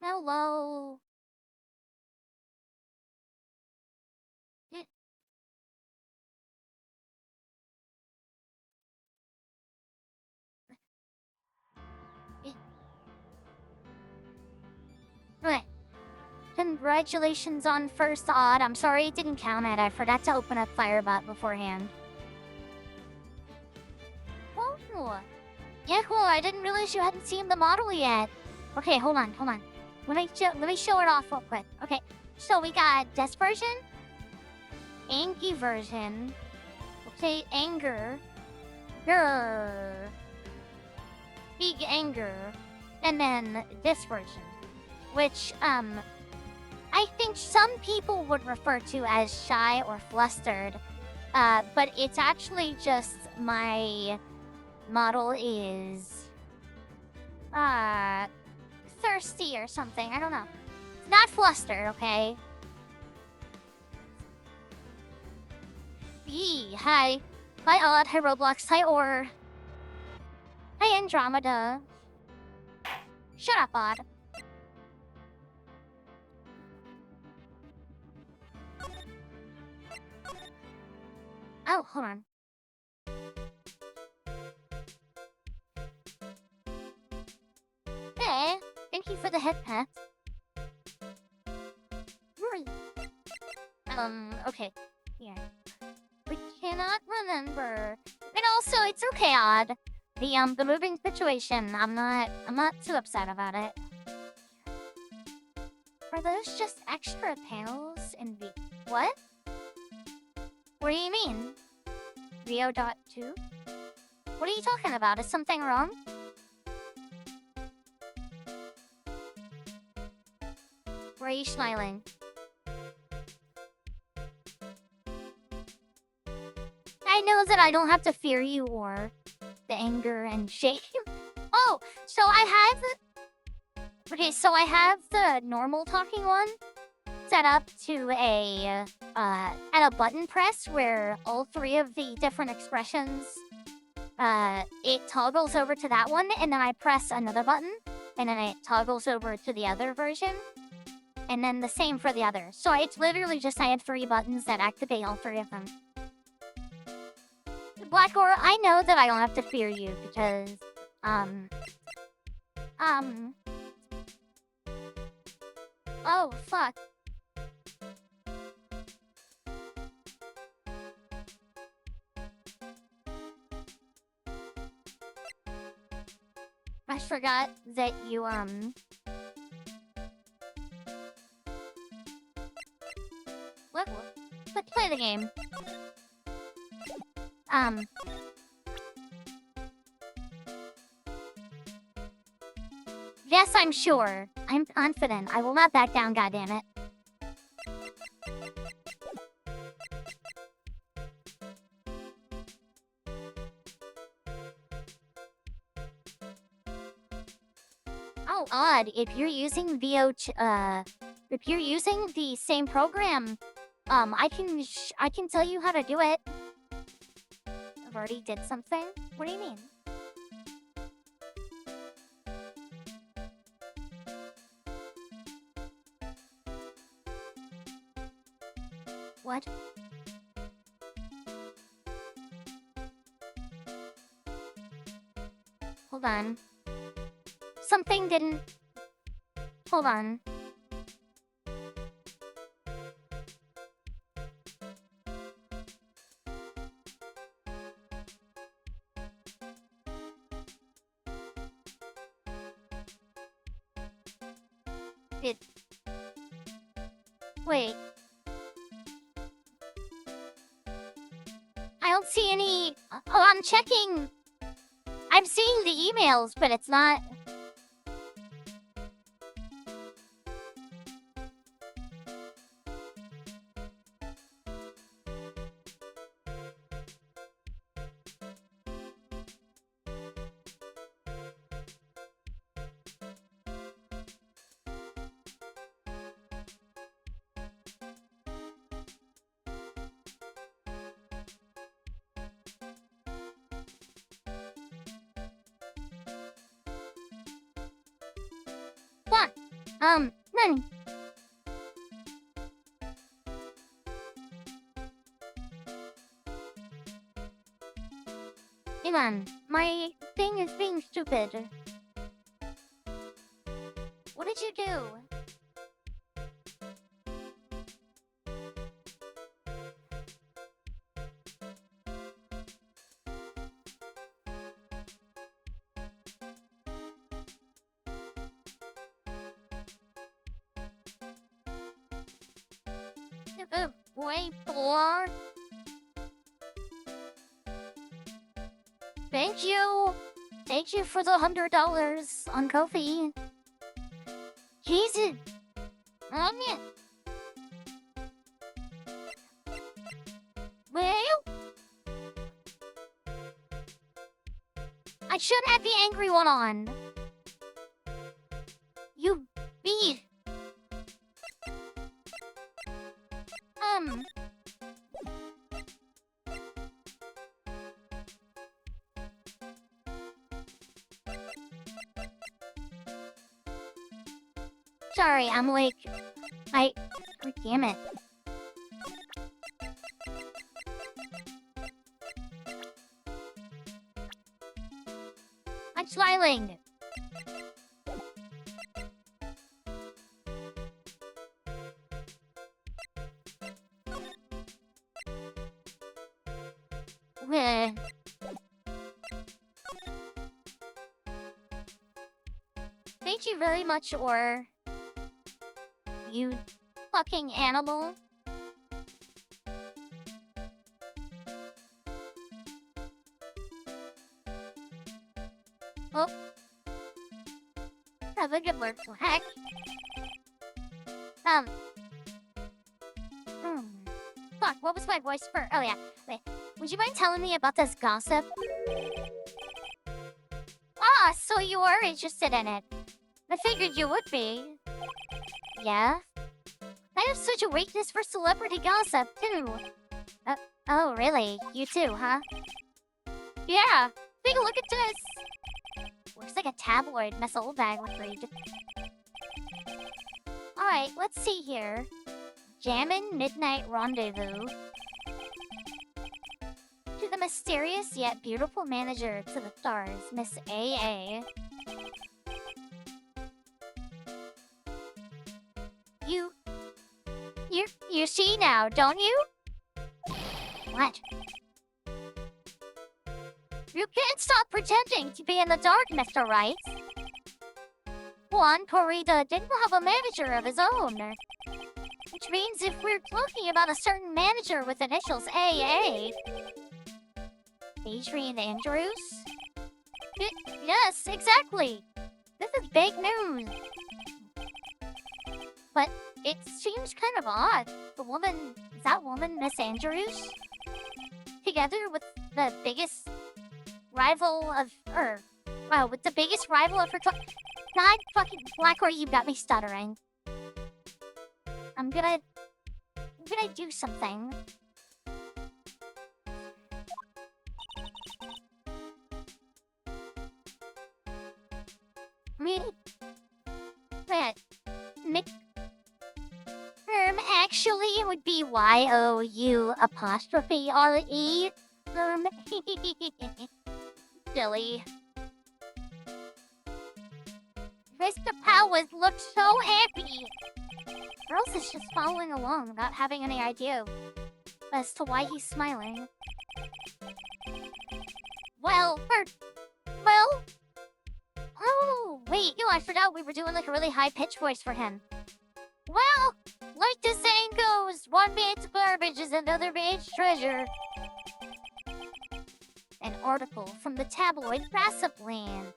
Hello. Eh, eh, Right. Congratulations on first odd. I'm sorry it didn't count it. I forgot to open up Firebot beforehand. Oh. Yeah, cool. I didn't realize you hadn't seen the model yet. Okay, hold on. Let me show it off real quick. Okay. So we got Death version, Anki version, okay, Anger, Grr, Big Anger, and then this version, which I think some people would refer to as shy or flustered, but it's actually just my model is thirsty or something. I don't know. It's not flustered, okay? Hi. Hi Odd, hi Roblox, hi Or. Hi Andromeda. Shut up, Odd. Oh, hold on. Hey, thank you for the head pat. Okay. Here. We cannot remember. And also, it's okay, Odd. The moving situation, I'm not too upset about it. Are those just extra panels in V? What? What do you mean? Rio.2? What are you talking about? Is something wrong? Why are you smiling? I know that I don't have to fear you or the anger and shame. Oh, so I have the normal talking one set up to a at a button press where all three of the different expressions it toggles over to that one, and then I press another button, and then it toggles over to the other version, and then the same for the other. So it's literally just I had 3 buttons that activate all 3 of them. Black Aura, I know that I don't have to fear you because, oh, fuck. I forgot that you, let's play the game. Yes, I'm sure. I'm confident. I will not back down, goddammit. Oh, Odd. If you're using if you're using the same program, I can tell you how to do it. I've already did something? What do you mean? What? Hold on. Something didn't... Hold on. Wait. I don't see any... Oh, I'm checking... I'm seeing the emails, but it's not... Nani? Ivan, my thing is being stupid. What did you do? Wait for. Thank you. Thank you for the $100 on Ko-fi. Jesus. Oh, yeah. Well, I should have the angry one on. You beat. Sorry, I'm like, God damn it. I'm smiling. Thank you very much, or you fucking animal. Oh. Have a good word for heck. Fuck, what was my voice for? Oh yeah, wait. Would you mind telling me about this gossip? Ah, so you are interested in it. I figured you would be. Yeah? I have such a weakness for celebrity gossip, too. Oh, really? You too, huh? Yeah, take a look at this. Looks like a tabloid Miss Old Bag would read. Alright, let's see here. Jammin' Midnight Rendezvous. To the mysterious yet beautiful manager to the stars, Miss AA. You see now, don't you? What? You can't stop pretending to be in the dark, Mr. Wright. Juan Corrida didn't have a manager of his own. Which means if we're talking about a certain manager with initials AA... Adrian Andrews? Yes, exactly. This is big news. But it seems kind of odd. That woman, Miss Andrews? Together with the biggest rival of her. Wow, with the biggest rival of her God fucking Blackcore, you got me stuttering. I'm gonna do something. Actually, it would be Y-O-U apostrophe R-E. Silly. Mr. Powers looks so happy. Girls is just following along without having any idea as to why he's smiling. Well, oh, wait, I forgot we were doing like a really high-pitched voice for him. Well, like the saying goes, one man's garbage is another man's treasure. An article from the tabloid Gossip Land.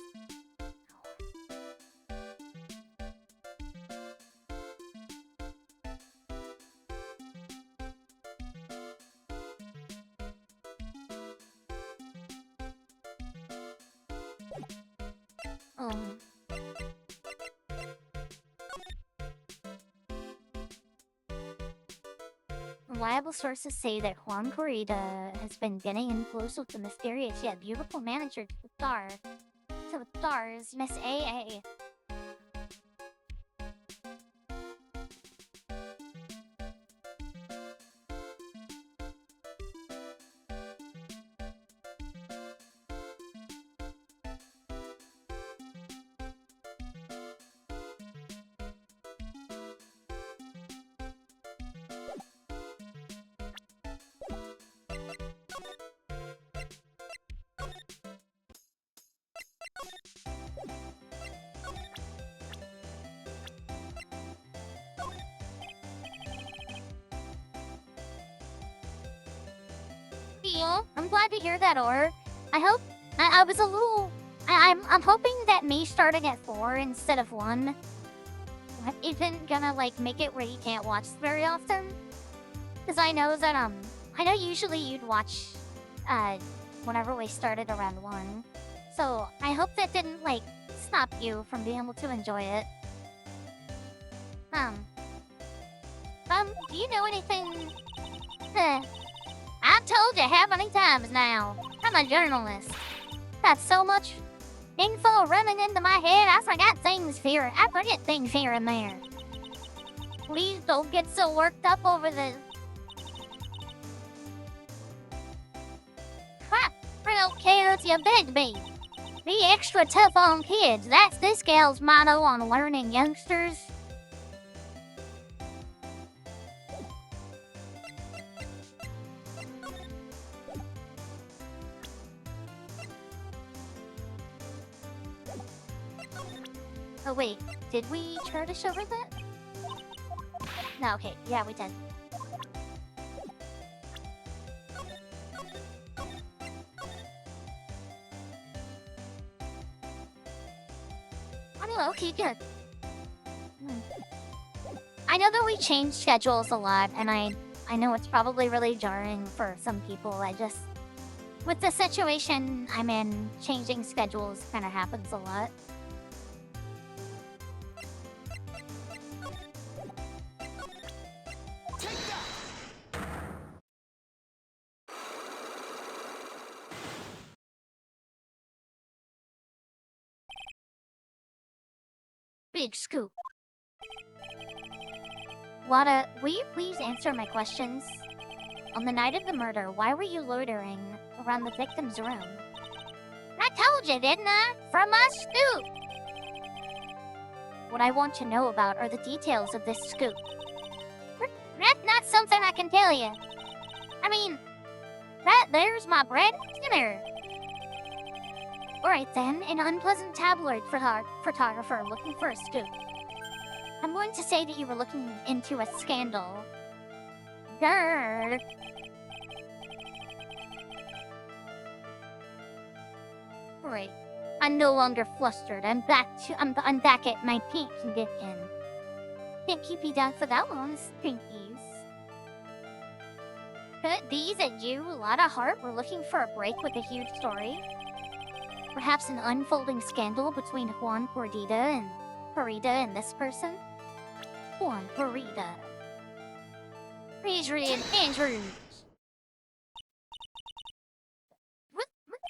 Reliable sources say that Juan Corrida has been getting in close with the mysterious yet beautiful manager to the stars, Miss AA. Well, I'm glad to hear that, or I hope I was a little. I'm hoping that me starting at 4 instead of 1 isn't gonna like make it where you can't watch very often. Because I know that I know usually you'd watch whenever we started around 1. So I hope that didn't like stop you from being able to enjoy it. Do you know anything? I've told you how many times now. I'm a journalist. Got so much info running into my head, I forget things here and there. Please don't get so worked up over the... Ha! I don't care if you beg me. Be extra tough on kids. That's this gal's motto on learning youngsters. Oh wait, did we charge over that? No, okay, yeah, we did. Okay, good. I know that we changed schedules a lot, and I know it's probably really jarring for some people. With the situation I'm in, changing schedules kind of happens a lot. Big scoop. Wada, will you please answer my questions? On the night of the murder, why were you loitering around the victim's room? I told you, didn't I? From my scoop! What I want to know about are the details of this scoop. That's not something I can tell you. I mean, there's my bread and dinner. Alright then, an unpleasant tabloid photographer looking for a scoop. I'm going to say that you were looking into a scandal. Grrr. Great. I'm no longer flustered. I'm back at my peak condition. Can't keep you down for that long, stinkies. Put these at you, a lot of heart. We're looking for a break with a huge story. Perhaps an unfolding scandal between Juan Parida and this person? Juan Parida. Adrian Andrews.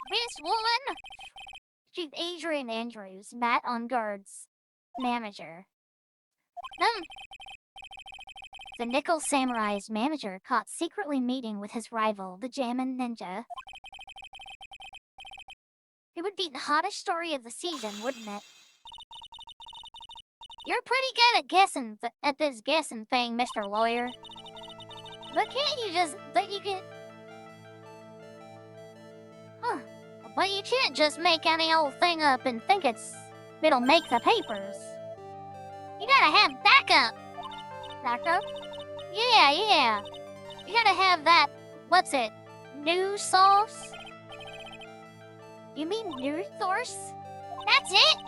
This woman? She's Adrian Andrews, Matt Ungard's manager. The Nickel Samurai's manager caught secretly meeting with his rival, the Jammin Ninja. It would be the hottest story of the season, wouldn't it? You're pretty good at guessing at this guessing thing, Mr. Lawyer. But can't you just... But you can... Huh. But you can't just make any old thing up and think it'll make the papers. You gotta have backup. Backup? Yeah. You gotta have that... What's it? News sauce? You mean news source? That's it?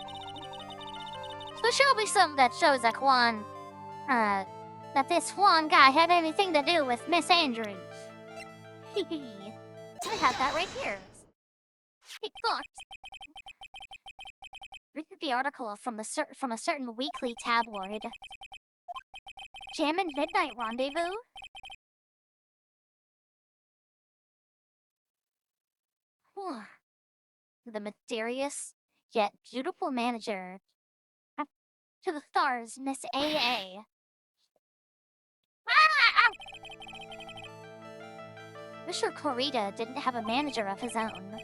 So show me something that shows that that this Juan guy had anything to do with Miss Andrews. I have that right here. Hey, thought. Read the article from a certain weekly tabloid. Jammin' Midnight Rendezvous? The mysterious yet beautiful manager to the stars, Miss AA. Mr. Corrida didn't have a manager of his own.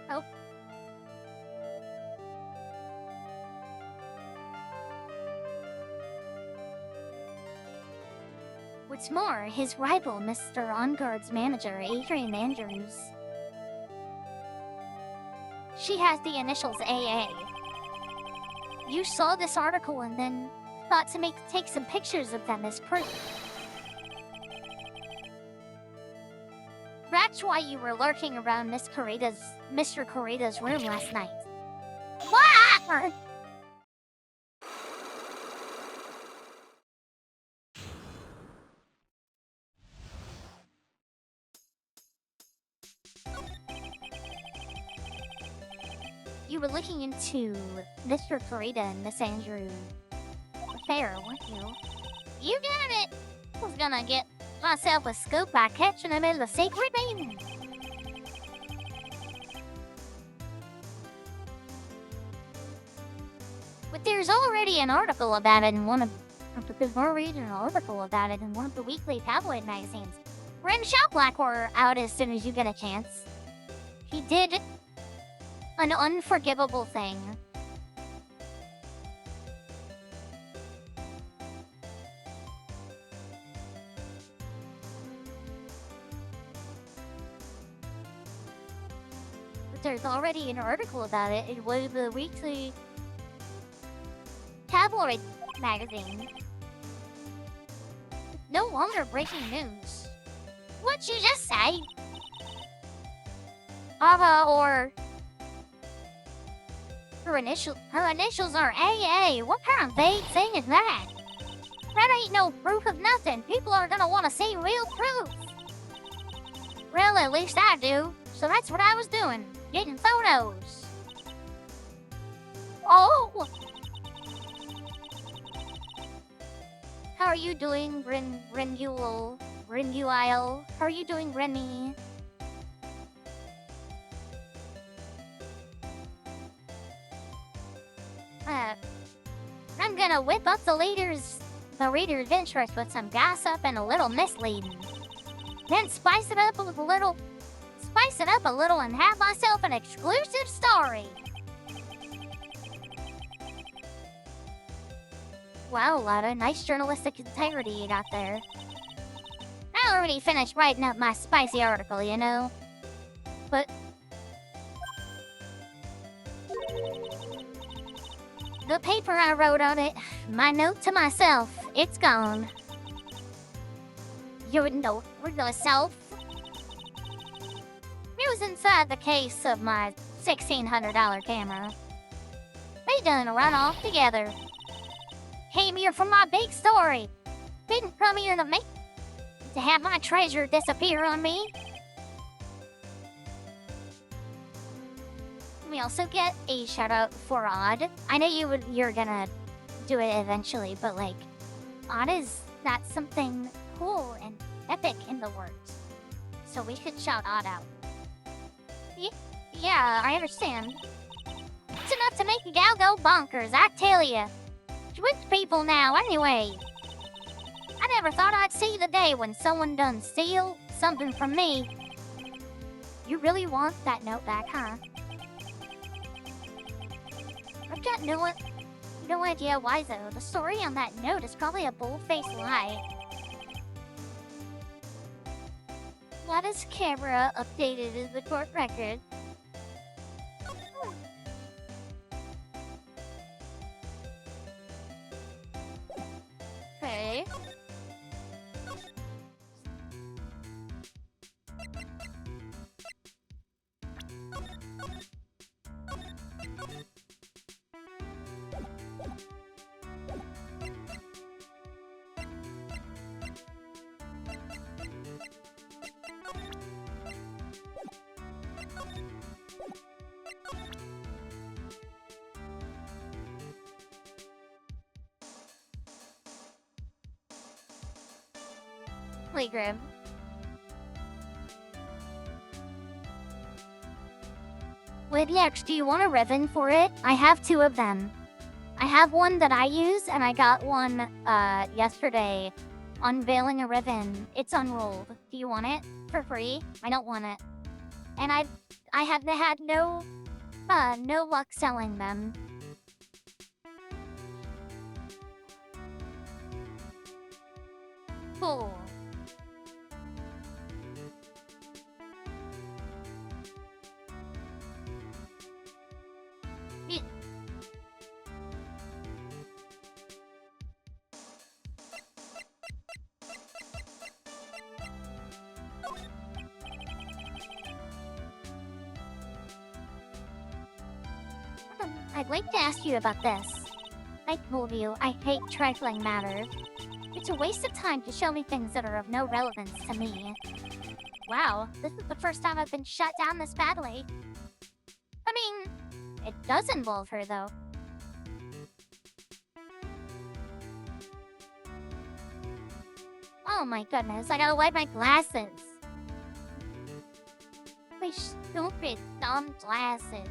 Oh. What's more, his rival, Mr. Ungard's manager, Adrian Andrews. She has the initials AA. You saw this article and then thought to take some pictures of them as proof. That's why you were lurking around Mr. Corita's room last night. What? You were looking into Mr. Corita and Miss Andrew affair, weren't you? You got it! I was gonna get myself a scoop by catching him in the secret meeting. But there's already an article about it in one of... We're reading an article about it in one of the weekly tabloid magazines. Ren Shoplack were out as soon as you get a chance. He did an unforgivable thing. But there's already an article about it in one of the weekly tabloid magazine. No longer breaking news. What'd you just say? Ava or... Her initials are AA. What kind of vague thing is that? That ain't no proof of nothing. People are gonna want to see real proof. Well, at least I do. So that's what I was doing. Getting photos. Oh! How are you doing, Renduil? How are you doing, Remy? I'm gonna whip up the reader's interest with some gossip and a little misleading. Then spice it up a little and have myself an exclusive story. Wow, Lotta, nice journalistic integrity you got there. I already finished writing up my spicy article, you know? But... the paper I wrote on it, my note to myself, it's gone. Your note for yourself? It was inside the case of my $1,600 camera. They done run off together. Came here for my big story. Didn't come here to have my treasure disappear on me. We also get a shout out for Odd. I know you're gonna do it eventually, but like, Odd is not something cool and epic in the works. So we should shout Odd out. Yeah, I understand. It's enough to make a gal go bonkers, I tell ya. With people now, anyway. I never thought I'd see the day when someone done steal something from me. You really want that note back, huh? I've got no idea why, though. The story on that note is probably a bold-faced lie. Lotta's camera updated in the court record. Okay. Grim. Lidyax, do you want a ribbon for it? I have two of them. I have one that I use, and I got one yesterday. Unveiling a ribbon. It's unrolled. Do you want it for free? I don't want it. And I have had no luck selling them. Cool. I'd like to ask you about this. I told you, I hate trifling matters. It's a waste of time to show me things that are of no relevance to me. Wow, this is the first time I've been shut down this badly. I mean, it does involve her, though. Oh my goodness, I gotta wipe my glasses. My stupid, dumb glasses.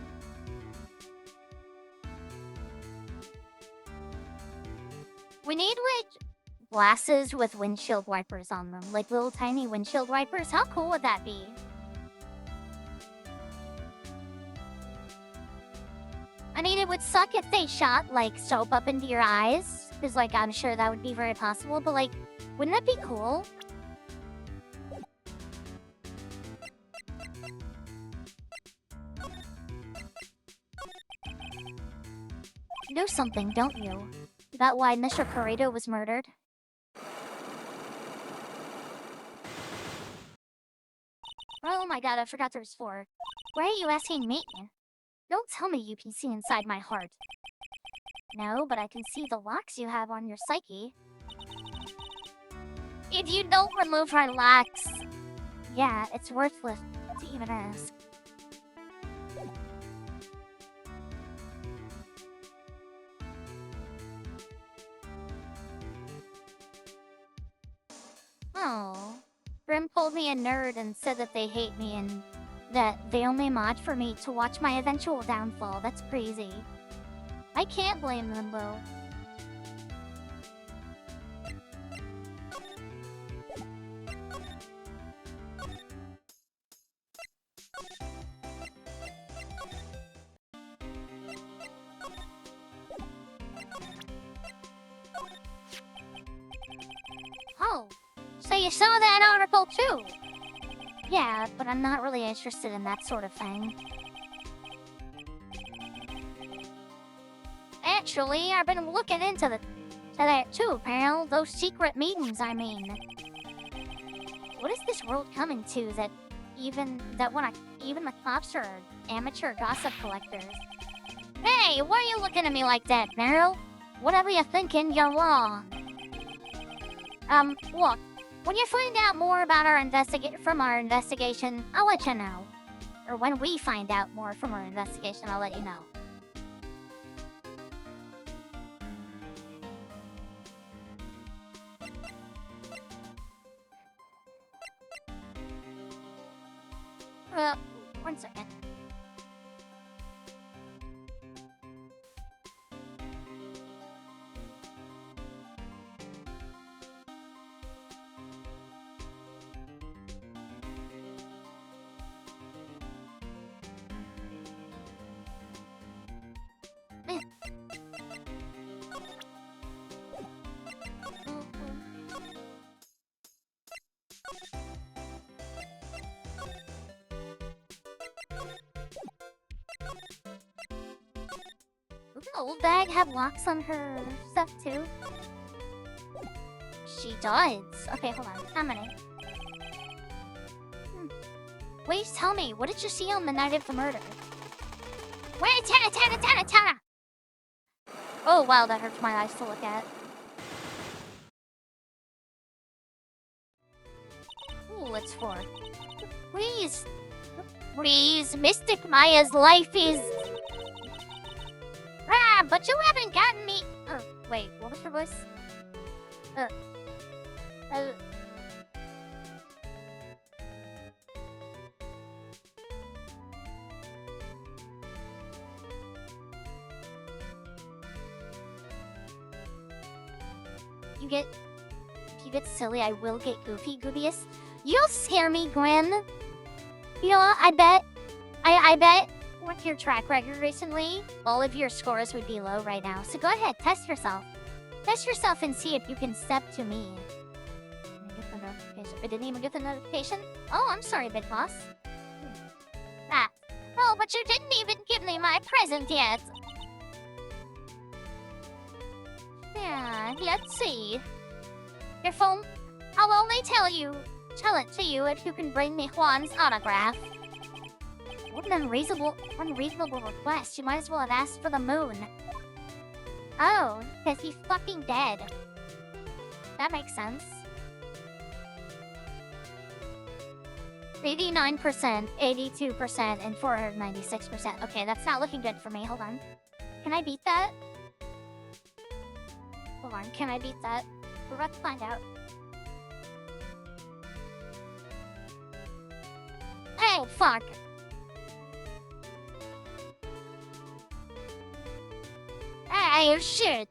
We need, like, glasses with windshield wipers on them. Like little tiny windshield wipers. How cool would that be? I mean, it would suck if they shot, like, soap up into your eyes. Because, like, I'm sure that would be very possible. But, like, wouldn't that be cool? You know something, don't you? About why Mr. Corrado was murdered? Oh my god, I forgot there's 4. Why are you asking me? Don't tell me you can see inside my heart. No, but I can see the locks you have on your psyche. If you don't remove her locks... Yeah, it's worthless to even ask. Oh. Grim called me a nerd and said that they hate me and that they only mod for me to watch my eventual downfall. That's crazy. I can't blame them, though. Oh, so you saw that article too? Yeah, but I'm not really interested in that sort of thing. Actually, I've been looking into that too, pal. Those secret meetings, I mean. What is this world coming to that even the cops are amateur gossip collectors? Hey, why are you looking at me like that, Meryl? Whatever you're thinking, you're wrong. Look, when you find out more about our investigation, I'll let you know. Or when we find out more from our investigation, I'll let you know. One second. Does the old bag have locks on her stuff too? She does. Okay, hold on. How many? Wait, tell me, what did you see on the night of the murder? Wait, Tana! Oh wow, that hurts my eyes to look at. Ooh, it's 4. Please, Mystic Maya's life is... Ah, but you haven't gotten me... Oh, wait, what was her voice? If you get silly, I will get goofy, Goobiest. You'll scare me, Gwen. You know what, I bet with your track record recently, all of your scores would be low right now. So go ahead, test yourself. Test yourself and see if you can step to me. I didn't even get the notification. Oh, I'm sorry, Big Boss. Ah. Oh, but you didn't even give me my present yet. Yeah, let's see. Your phone... I'll only tell it to you if you can bring me Juan's autograph. What an unreasonable request. You might as well have asked for the moon. Oh, because he's fucking dead. That makes sense. 89%, 82%, and 496%. Okay, that's not looking good for me. Hold on. Can I beat that? Hold on, can I beat that? We're about to find out. Hey, fuck! Hey, shit!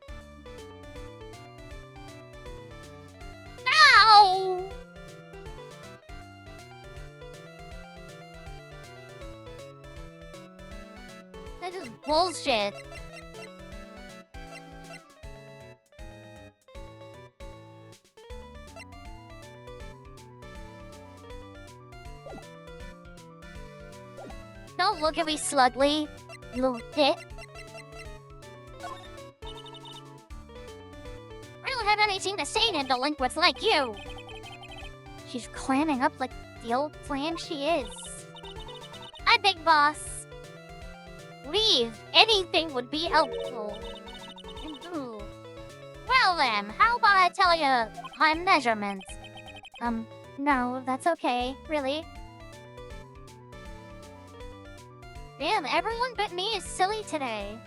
Ow! This is bullshit. Don't look at me slugly, you little dick. I don't have anything to say to delinquents like you. She's clamming up like the old clam she is. Hi, Big Boss. Leave. Anything would be helpful. Well then, how about I tell you my measurements? No, that's okay. Really? Damn, everyone but me is silly today.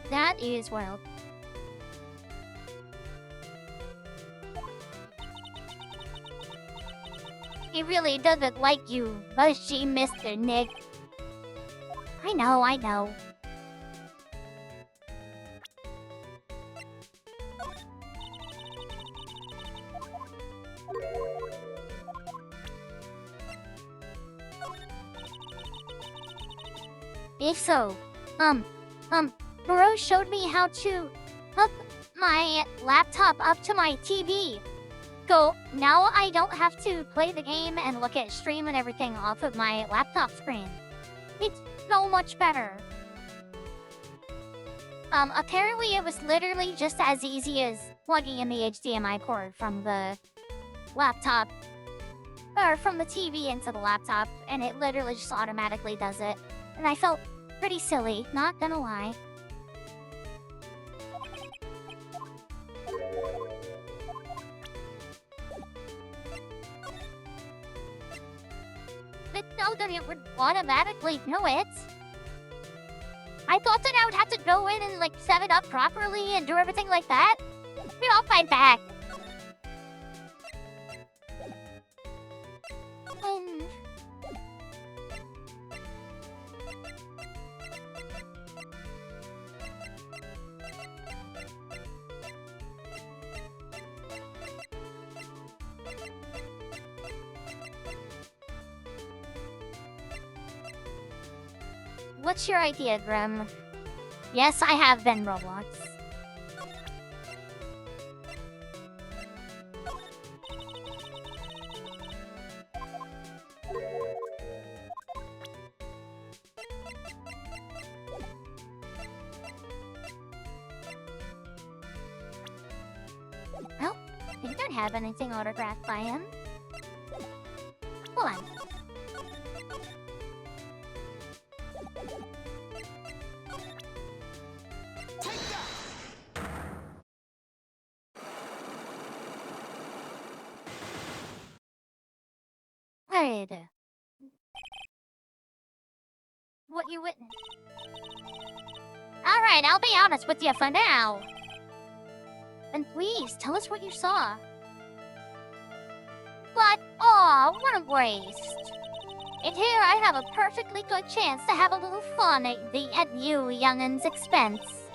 That is wild. He really doesn't like you, does she, Mr. Nick? I know. If so, Moreau showed me how to hook my laptop up to my TV. So now I don't have to play the game and look at stream and everything off of my laptop screen. It's so much better. Apparently it was literally just as easy as plugging in the HDMI cord from the laptop, or from the TV into the laptop, and it literally just automatically does it. And I felt pretty silly, not gonna lie. But no, that it would automatically do it. I thought that I would have to go in and like set it up properly and do everything like that. Maybe I'll fight back. What's your idea, Grim? Yes, I have been Roblox. Well, I don't have anything autographed by him. Hold on. What you witnessed. Alright, I'll be honest with you for now. And please, tell us what you saw. But, aw, what a waste. And here I have a perfectly good chance to have a little fun at you young'un's expense.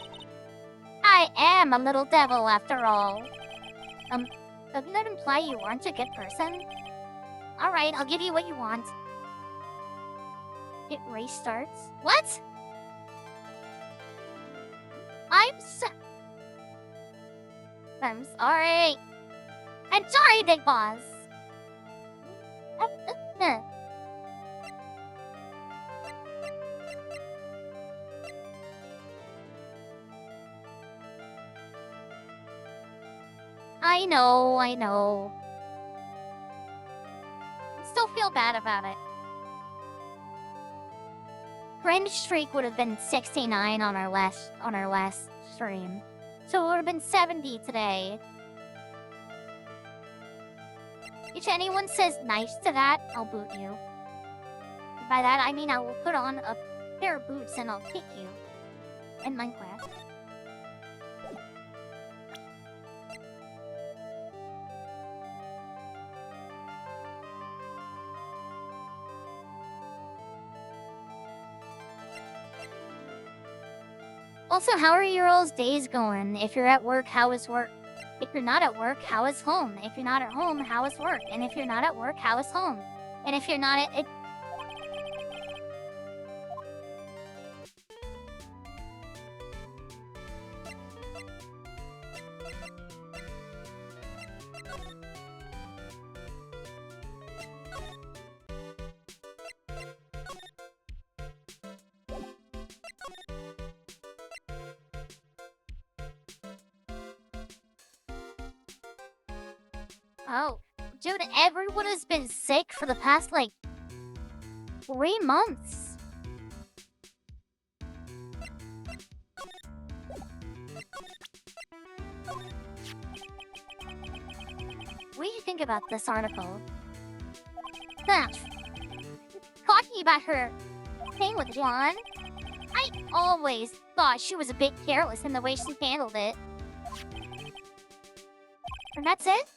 I am a little devil after all. Doesn't that imply you aren't a good person? Alright, I'll give you what you want. It restarts. What? I'm sorry. I'm sorry, Big Boss. I know. Still feel bad about it. Cringe streak would have been 69 on our last stream. So it would have been 70 today. If anyone says nice to that, I'll boot you. By that I mean I will put on a pair of boots and I'll kick you. In Minecraft. Also, how are your all's days going? If you're at work, how is work? If you're not at work, how is home? If you're not at home, how is work? And if you're not at work, how is home? And if you're not at... Oh, dude, everyone has been sick for the past, like, 3 months. What do you think about this article? Talking about her thing with John, I always thought she was a bit careless in the way she handled it. And that's it?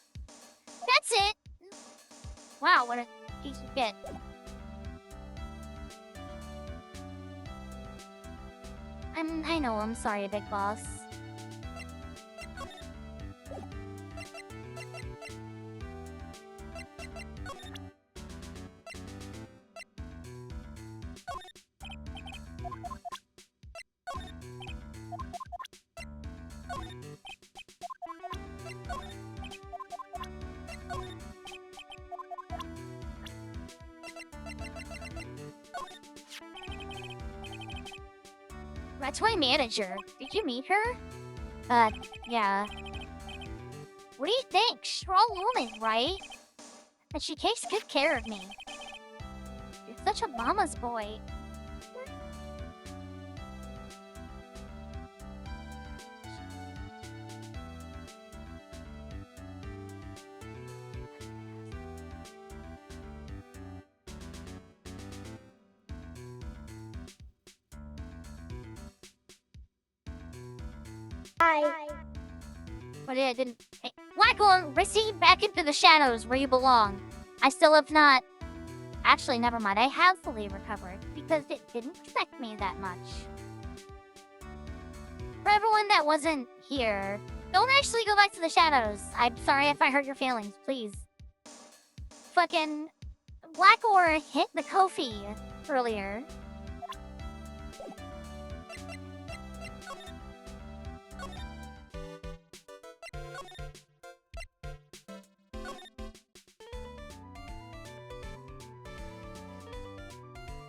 That's it! Wow, what a piece of shit. I know, I'm sorry, Big Boss. That's my manager. Did you meet her? Yeah. What do you think? Strong woman, right? And she takes good care of me. You're such a mama's boy. Hi. But yeah, I didn't... Hey, Wacko, recede back into the shadows where you belong. I still have not... Actually, never mind. I have fully recovered because it didn't affect me that much. For everyone that wasn't here, don't actually go back to the shadows. I'm sorry if I hurt your feelings, please. Fucking... Blackor hit the Kofi earlier.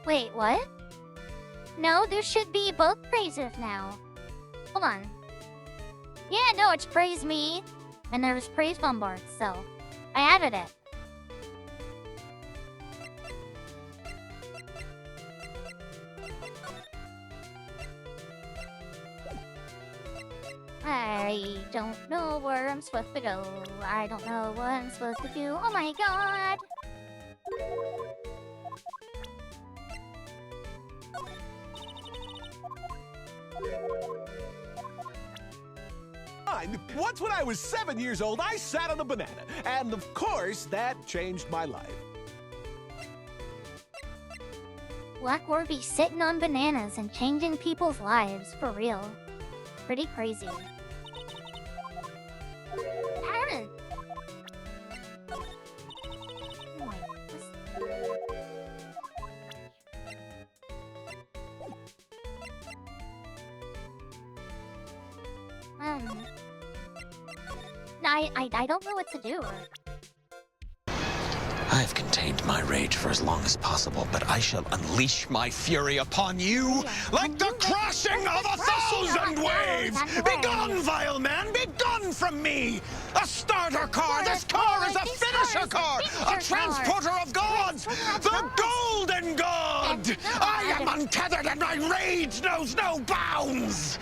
Wait, what? No, there should be both praises now. Hold on. Yeah, no, it's praise me. And there was praise bombard, so I added it. I don't know where I'm supposed to go. I don't know what I'm supposed to do. Oh my god! Once when I was 7 years old, I sat on a banana. And of course, that changed my life. Black Orby sitting on bananas and changing people's lives, for real. Pretty crazy. Aaron! I don't know what to do. I've have contained my rage for as long as possible, but I shall unleash my fury upon you like the crashing of 1,000 waves! Begone, vile man! Begone from me! A starter car! This car is a finisher car! A transporter of gods! The golden god! I am untethered and my rage knows no bounds!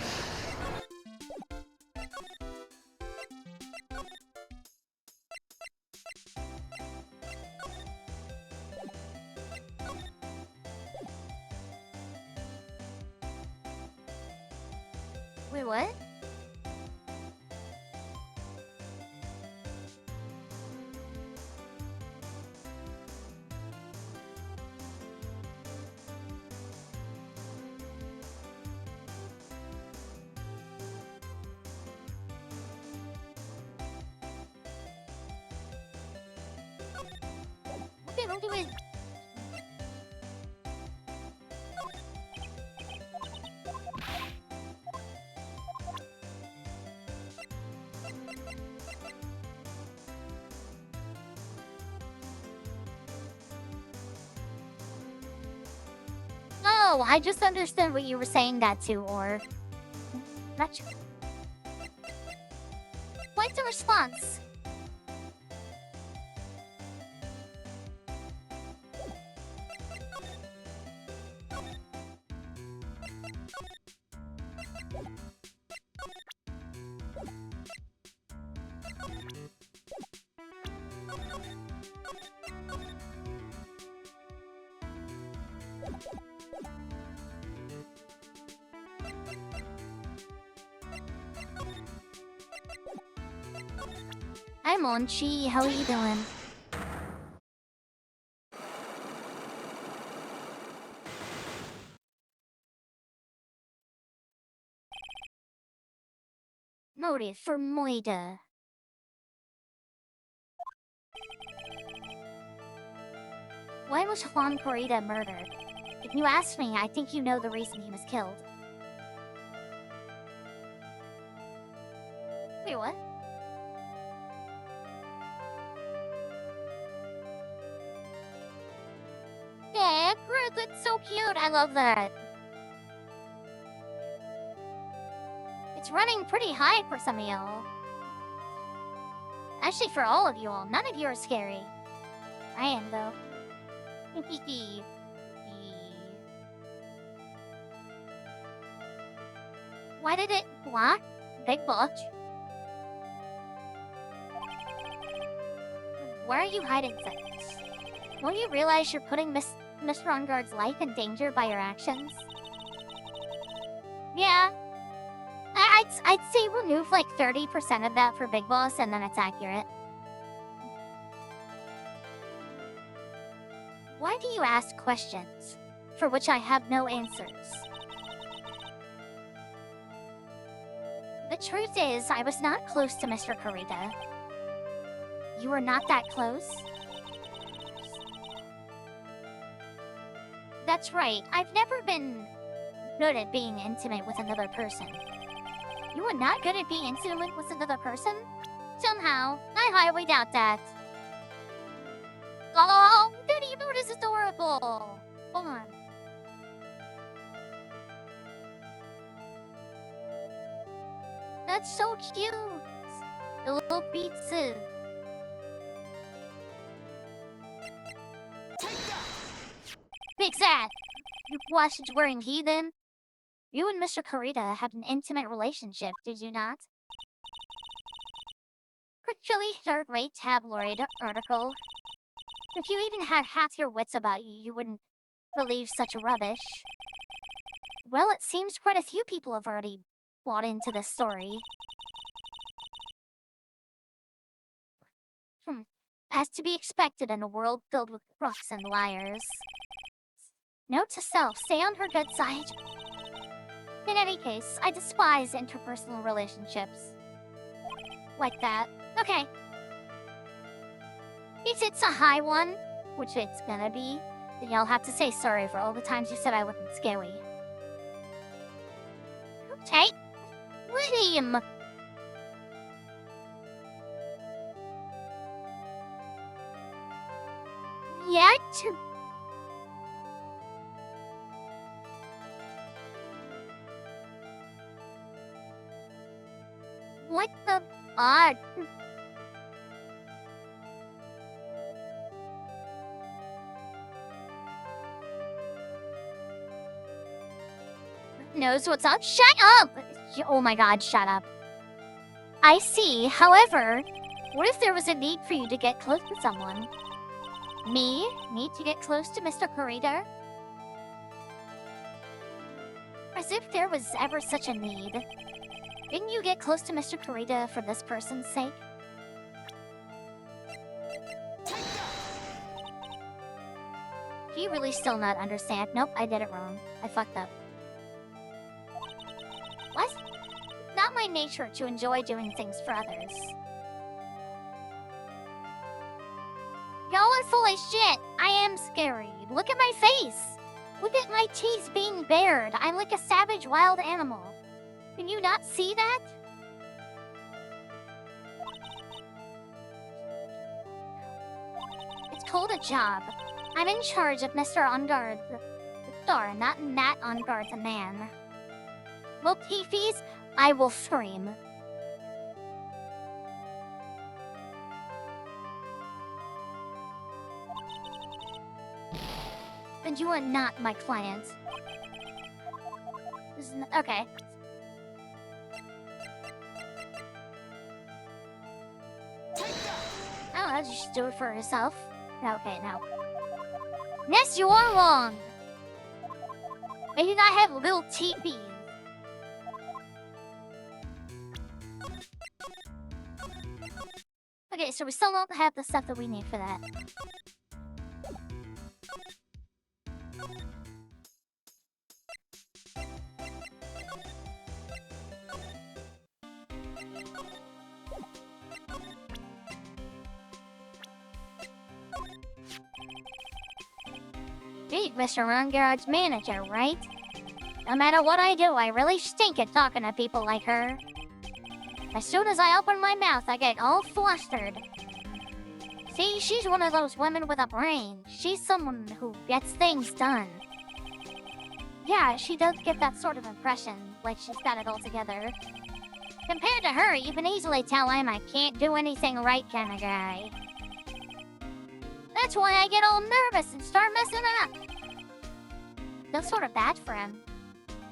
Wait, what? Okay, don't do it. No, I just understood what you were saying that to, or... Not sure. What's the response? Hi, Monchi. How are you doing? Motive for Moida. Why was Juan Corrida murdered? If you ask me, I think you know the reason he was killed. Wait, what? Yeah, Groot, that's so cute. I love that. It's running pretty high for some of y'all. Actually, for all of you all. None of you are scary. I am, though. Why did it block? Big botch? Why are you hiding things? Won't you realize you're putting Mr. Onguard's life in danger by your actions? Yeah. I'd say remove like 30% of that for Big Boss and then it's accurate. Why do you ask questions for which I have no answers? The truth is, I was not close to Mr. Corrida. You were not that close? That's right, I've never been good at being intimate with another person. You were not good at being intimate with another person? Somehow, I highly doubt that. Oh, did you know this is adorable? Hold on. That's so cute. The little pizza. Big Sad! You washed-wearing heathen? You and Mr. Corrida had an intimate relationship, did you not? Actually, third-rate tabloid article. If you even had half your wits about you, you wouldn't believe such rubbish. Well, it seems quite a few people have already bought into this story. As to be expected in a world filled with crooks and liars. Note to self, stay on her good side. In any case, I despise interpersonal relationships. Like that. Okay. If it's a high one, which it's gonna be, then you'll have to say sorry for all the times you said I wasn't scary. Okay. William! What the odd? Knows what's up? Shut up! Oh my god, shut up. I see. However, what if there was a need for you to get close to someone? Me? Need to get close to Mr. Corridor? As if there was ever such a need. Didn't you get close to Mr. Corridor for this person's sake? Do you really still not understand? Nope, I did it wrong. I fucked up. What? Not my nature to enjoy doing things for others. Y'all are full of shit. I am scary. Look at my face. Look at my teeth being bared. I'm like a savage wild animal. Can you not see that? It's called a job. I'm in charge of Mr. Ungard. Sorry, not Nat Ungard's a man. Well, Teefies, I will scream. And you are not my client. Okay. Oh, you should do it for yourself. Okay, now. Yes, you are wrong. I do not have little teepees. Okay, so we still don't have the stuff that we need for that. Beat Mr. Rungard's manager, right? No matter what I do, I really stink at talking to people like her. As soon as I open my mouth, I get all flustered. See, she's one of those women with a brain. She's someone who gets things done. Yeah, she does get that sort of impression, like she's got it all together. Compared to her, you can easily tell I'm a can't-do-anything right kind of guy. That's why I get all nervous and start messing it up. Feels sort of bad for him.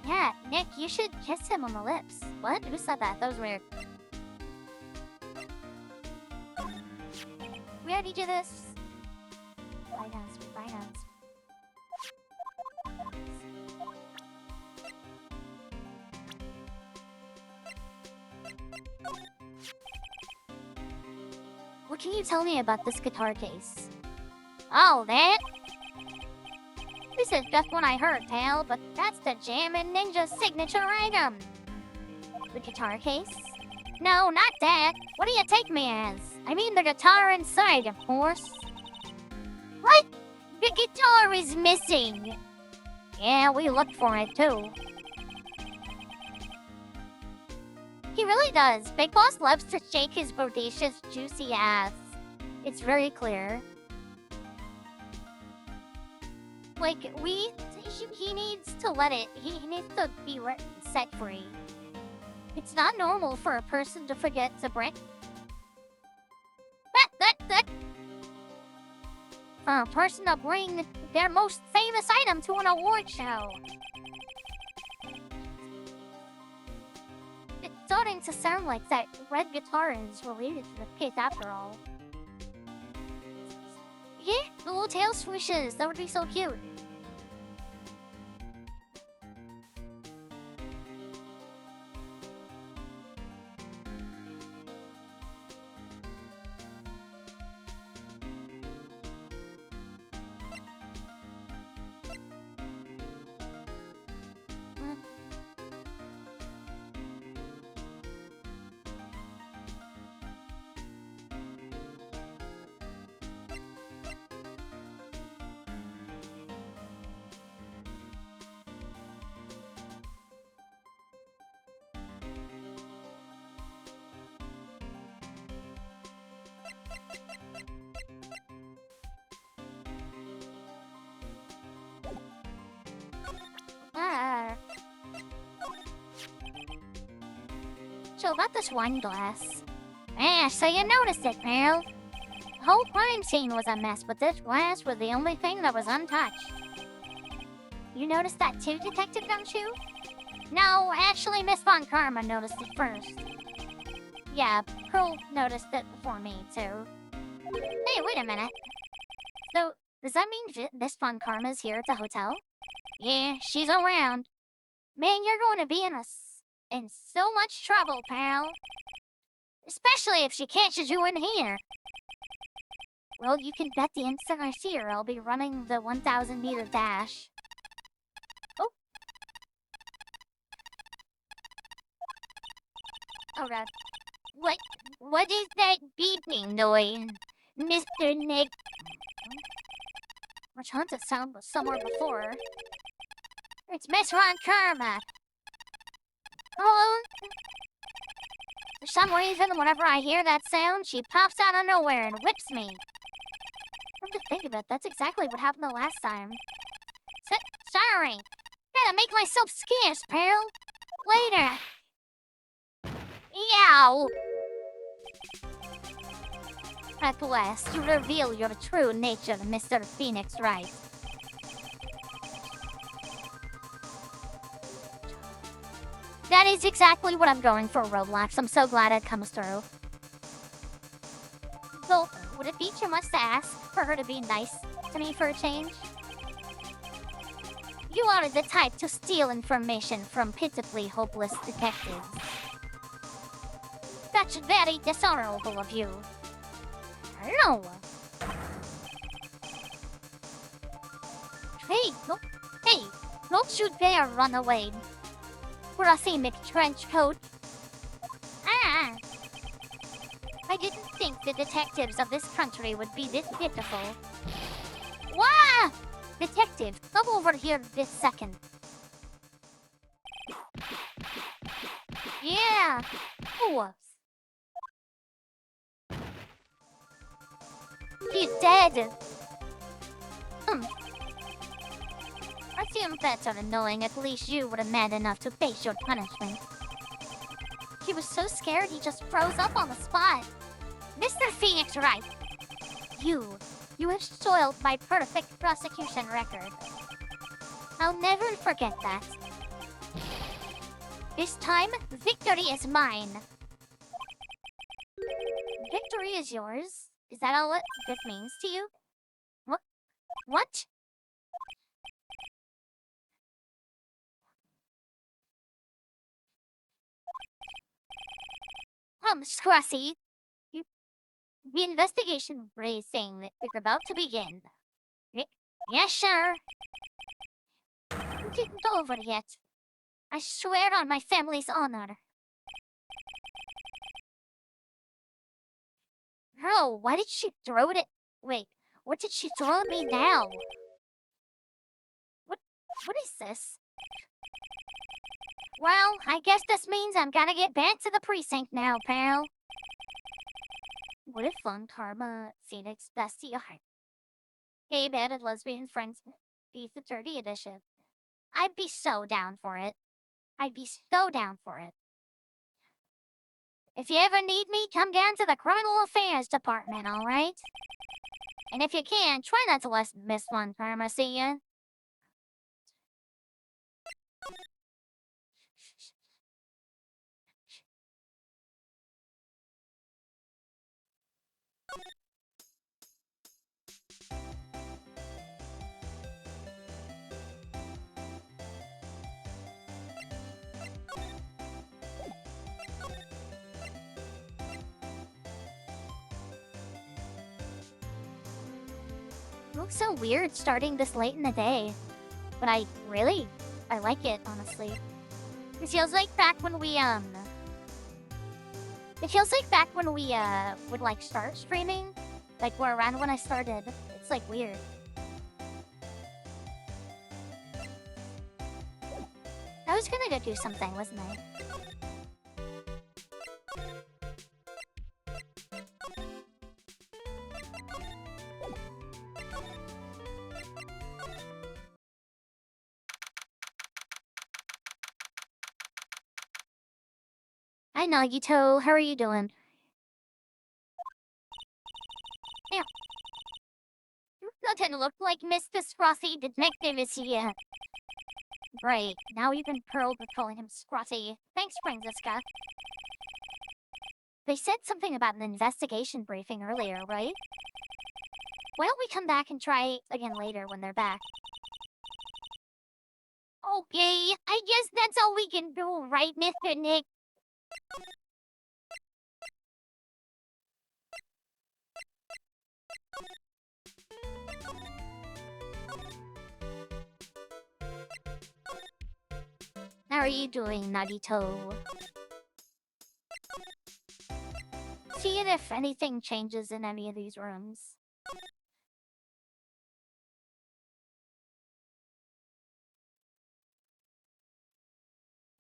Yeah, Nick, you should kiss him on the lips. What? Who said that? That was weird. We already do this. Finance. What can you tell me about this guitar case? Oh, that? This is just what I heard, pal, but that's the Jammin' Ninja signature item. The guitar case? No, not that. What do you take me as? I mean the guitar inside, of course. What? The guitar is missing. Yeah, we looked for it, too. He really does. Big Boss loves to shake his bodacious, juicy ass. It's very clear. Like, he needs to let it, he needs to be set free. It's not normal for a person to forget to bring... For a person to bring their most famous item to an award show. It's starting to sound like that red guitar is related to the case after all. Yeah, the little tail swishes. That would be so cute. So about this wine glass. So you noticed it, pal. The whole crime scene was a mess, but this glass was the only thing that was untouched. You noticed that too, Detective, don't you? No, actually, Miss Von Karma noticed it first. Yeah, Pearl noticed it before me, too. Hey, wait a minute. So, does that mean Miss Von Karma's here at the hotel? Yeah, she's around. Man, you're going to be in so much trouble, pal. Especially if she catches you in here. Well, you can bet the instant I see her, I'll be running the 1,000-meter dash. Oh. Oh, God. What is that beeping noise, Mr. Nick? Which haunted sound was somewhere before. It's Miss Von Karma. Oh. For some reason, whenever I hear that sound, she pops out of nowhere and whips me. Come to think of it, that's exactly what happened the last time. Sorry. Gotta make myself scarce, pal. Later. Yow! At last, you reveal your true nature, Mr. Phoenix Wright. That is exactly what I'm going for, Roblox. I'm so glad it comes through. So, would it be too much to ask for her to be nice to me for a change? You are the type to steal information from pitifully hopeless detectives. That's very dishonorable of you. No. Hey, don't you dare run away. Grassy McTrenchcoat. Ah! I didn't think the detectives of this country would be this pitiful. Wah! Detective, come over here this second. Yeah! Whoops. He's dead! I assume that's sort of annoying. At least you were man enough to face your punishment. He was so scared he just froze up on the spot. Mr. Phoenix Wright, you have soiled my perfect prosecution record. I'll never forget that. This time, victory is mine. Victory is yours? Is that all this means to you? What? Scrussy. The investigation bracing is about to begin. Yes, sir. It isn't over yet. I swear on my family's honor. Oh, why did she throw it? Wait, what did she throw at me now? What is this? Well, I guess this means I'm gonna get back to the precinct now, pal. What if Von Karma Phoenix Bestie are gay bad and lesbian friends beat the dirty edition? I'd be so down for it. I'd be so down for it. If you ever need me, come down to the Criminal Affairs Department, alright? And if you can, try not to let Miss Von Karma see you. It looks so weird starting this late in the day. But I like it, honestly. It feels like back when we, would, like, start streaming. Like, we're around when I started. It's, like, weird. I was gonna go do something, wasn't I? Hi, Nagito. How are you doing? Yeah. You doesn't look like Mr. Scruffy Detective is here. Great. Now you can pearl for calling him Scruffy. Thanks, Franziska. They said something about an investigation briefing earlier, right? Why don't we come back and try again later when they're back? Okay, I guess that's all we can do, right, Mr. Nick? How are you doing, Nagito? See if anything changes in any of these rooms.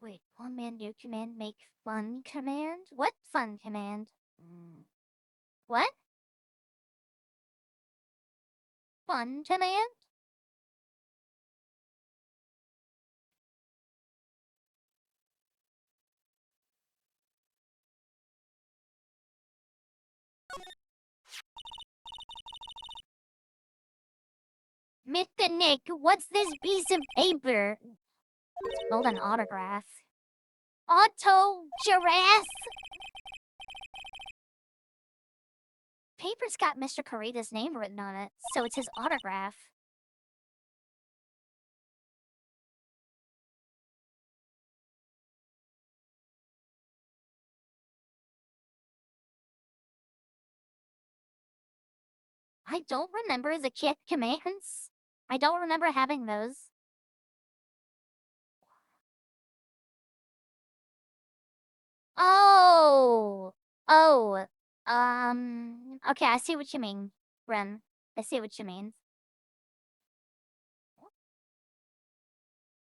Wait, command new command make fun command? What fun command? What? Fun command? Mr. Nick, what's this piece of paper? It's spelled an autograph. Auto Giraff? Paper's got Mr. Kurita's name written on it, so it's his autograph. I don't remember the kit commands. I don't remember having those. Oh! Oh. Okay, I see what you mean, Ren. I see what you mean.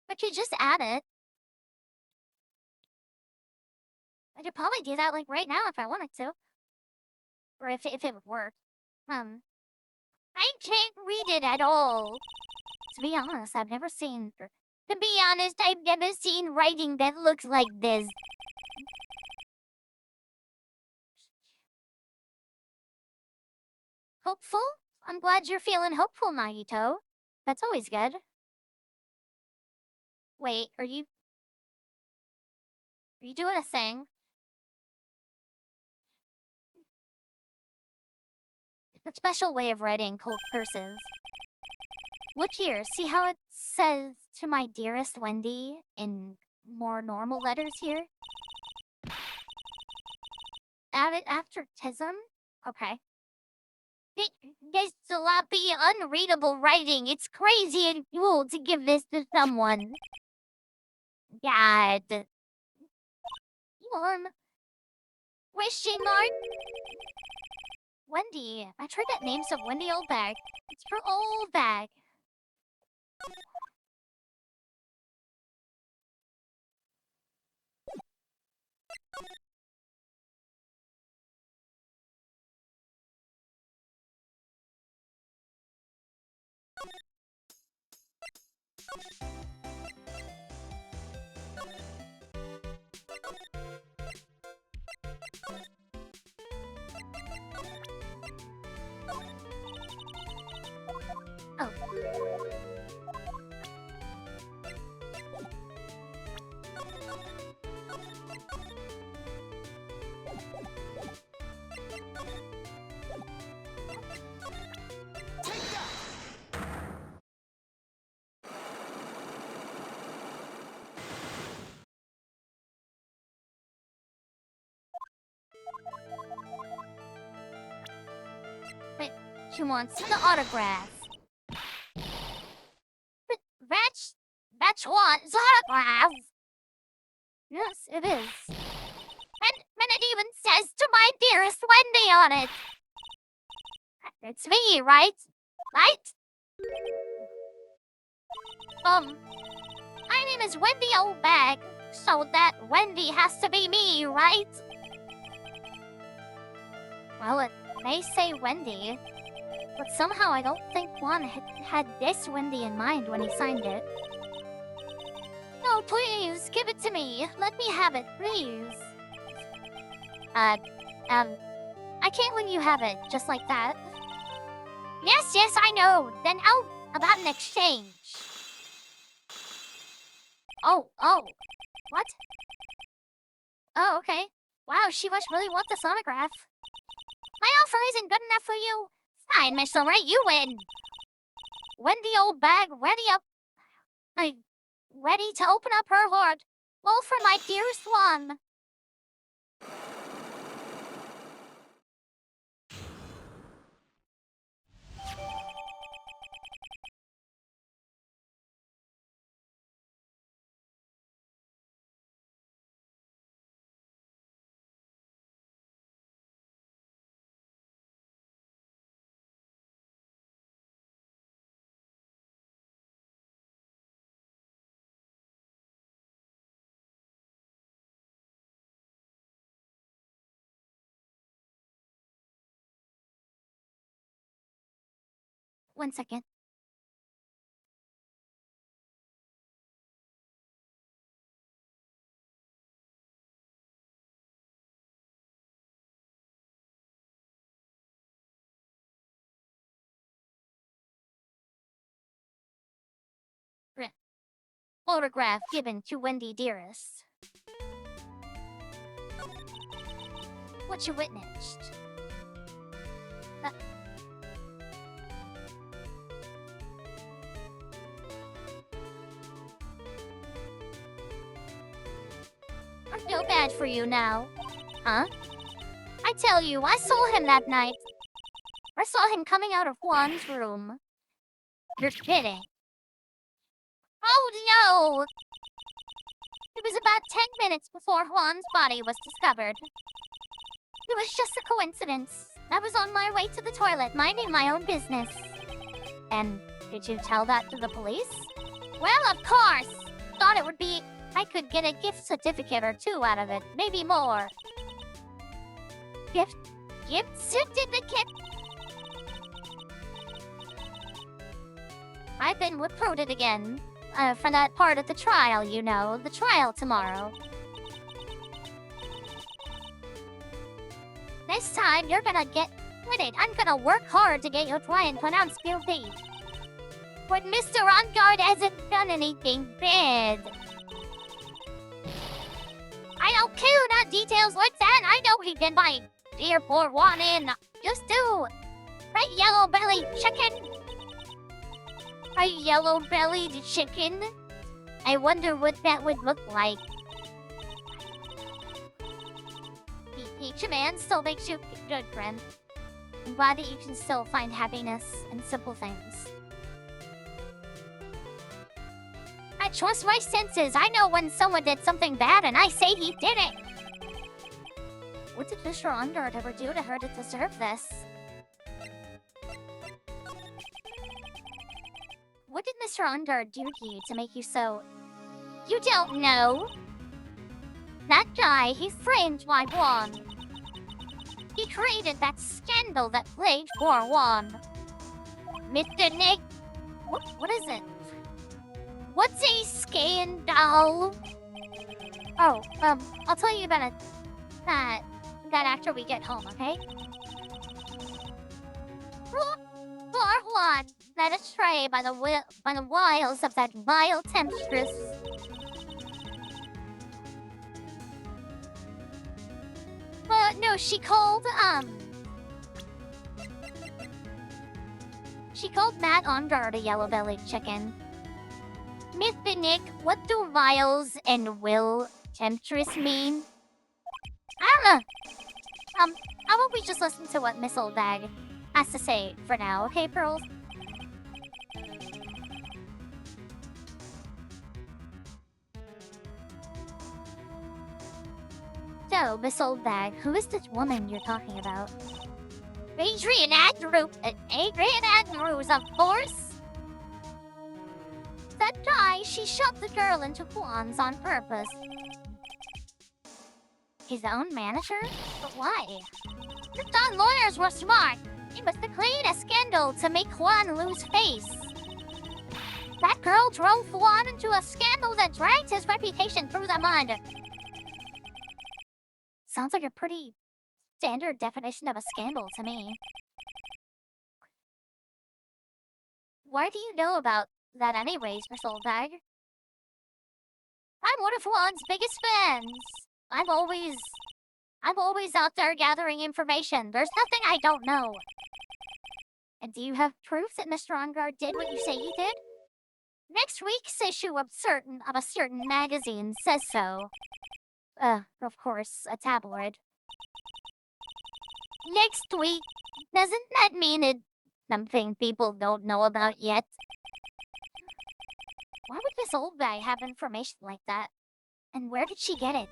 But you just add it. I could probably do that, like, right now if I wanted to. Or if it would work. I can't read it at all. To be honest, I've never seen... To be honest, I've never seen writing that looks like this. Hopeful? I'm glad you're feeling hopeful, Nagito. That's always good. Wait, are you doing a thing? It's a special way of writing cold cursive. Look here, see how it says to my dearest Wendy in more normal letters here? Add it after tism? Okay. This sloppy, unreadable writing. It's crazy and cruel to give this to someone. God. Question mark? Wendy. I tried that name of Wendy Oldbag. It's for Oldbag. Oh. But she wants the autograph. But that's what the autograph. Yes, it is. And it even says to my dearest Wendy on it. It's me, right? Right? My name is Wendy Oldbag, so that Wendy has to be me, right? Well, it may say Wendy, but somehow I don't think Juan had this Wendy in mind when he signed it. No, please, give it to me. Let me have it, please. I can't let you have it just like that. Yes, I know. Then how about an exchange? Oh, what? Oh, okay. Wow, she must really want the sonograph. My offer isn't good enough for you. Fine, Mr. Wright, you win. Wendy old bag, ready to open up her heart. All for my dearest one. One second. Photograph given to Wendy Dearest. What you witnessed. I feel bad for you now. Huh? I tell you, I saw him that night. I saw him coming out of Juan's room. You're kidding. Oh no! It was about 10 minutes before Juan's body was discovered. It was just a coincidence. I was on my way to the toilet, minding my own business. And did you tell that to the police? Well, of course! Thought it would be... I could get a gift certificate or two out of it, maybe more. Gift certificate? I've been recruited again. For that part of the trial, you know. The trial tomorrow. This time, you're gonna get acquitted. I'm gonna work hard to get your client pronounced guilty. But Mr. On-Guard hasn't done anything bad. I don't care about details like that. I know he did my dear poor Juan in. Just do. Right, yellow-bellied chicken? A yellow-bellied chicken? I wonder what that would look like. Each man still makes you a good friend. I'm glad that you can still find happiness in simple things. I trust my senses. I know when someone did something bad and I say he did it. What did Mr. Underd ever do to her to deserve this? What did Mr. Underd do to you to make you so... You don't know. That guy, he framed my Juan. He created that scandal that plagued poor Juan. Mr. Nick... What is it? What's a scandal? Oh, I'll tell you about that after we get home, okay? Poor Juan, led astray by the wiles of that vile temptress. No, she called Matt Ondar a yellow-bellied chicken. Mr. Nick, what do vials and will temptress mean? I don't know. How about we just listen to what Miss Old Bag has to say for now, okay, Pearls? So, Miss Old Bag, who is this woman you're talking about? Adrian Andrews, of course! That guy, she shoved the girl into Juan's on purpose. His own manager? But why? The Don lawyers were smart. They must have created a scandal to make Juan lose face. That girl drove Juan into a scandal that dragged his reputation through the mud. Sounds like a pretty standard definition of a scandal to me. Why do you know about that anyways, Miss Oldbag? I'm one of Juan's biggest fans. I'm always out there gathering information. There's nothing I don't know. And do you have proof that Mr. Ongard did what you say he did? Next week's issue of a certain magazine says so. Of course, a tabloid. Next week? Doesn't that mean it's something people don't know about yet? Why would this old guy have information like that? And where did she get it?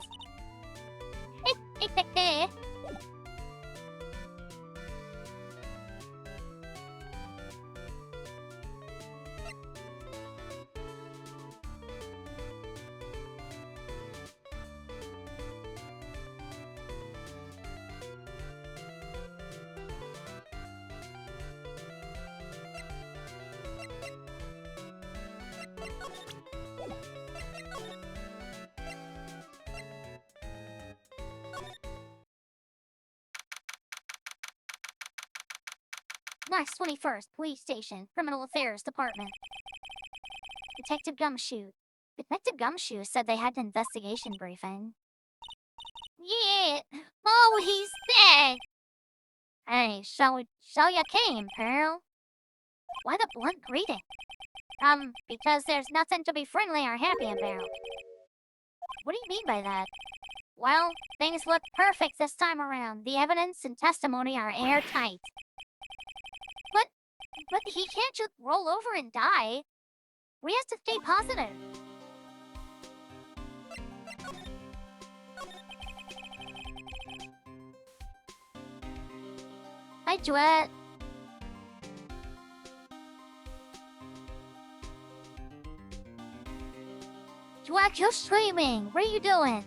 March 21st, Police Station, Criminal Affairs Department. Detective Gumshoe. Detective Gumshoe said they had an investigation briefing. Yeah! Oh, he's dead! Hey, so you came, pal? Why the blunt greeting? Because there's nothing to be friendly or happy about. What do you mean by that? Well, things look perfect this time around. The evidence and testimony are airtight. But he can't just roll over and die. We have to stay positive. Hi, Duet. Duet, you're streaming. What are you doing?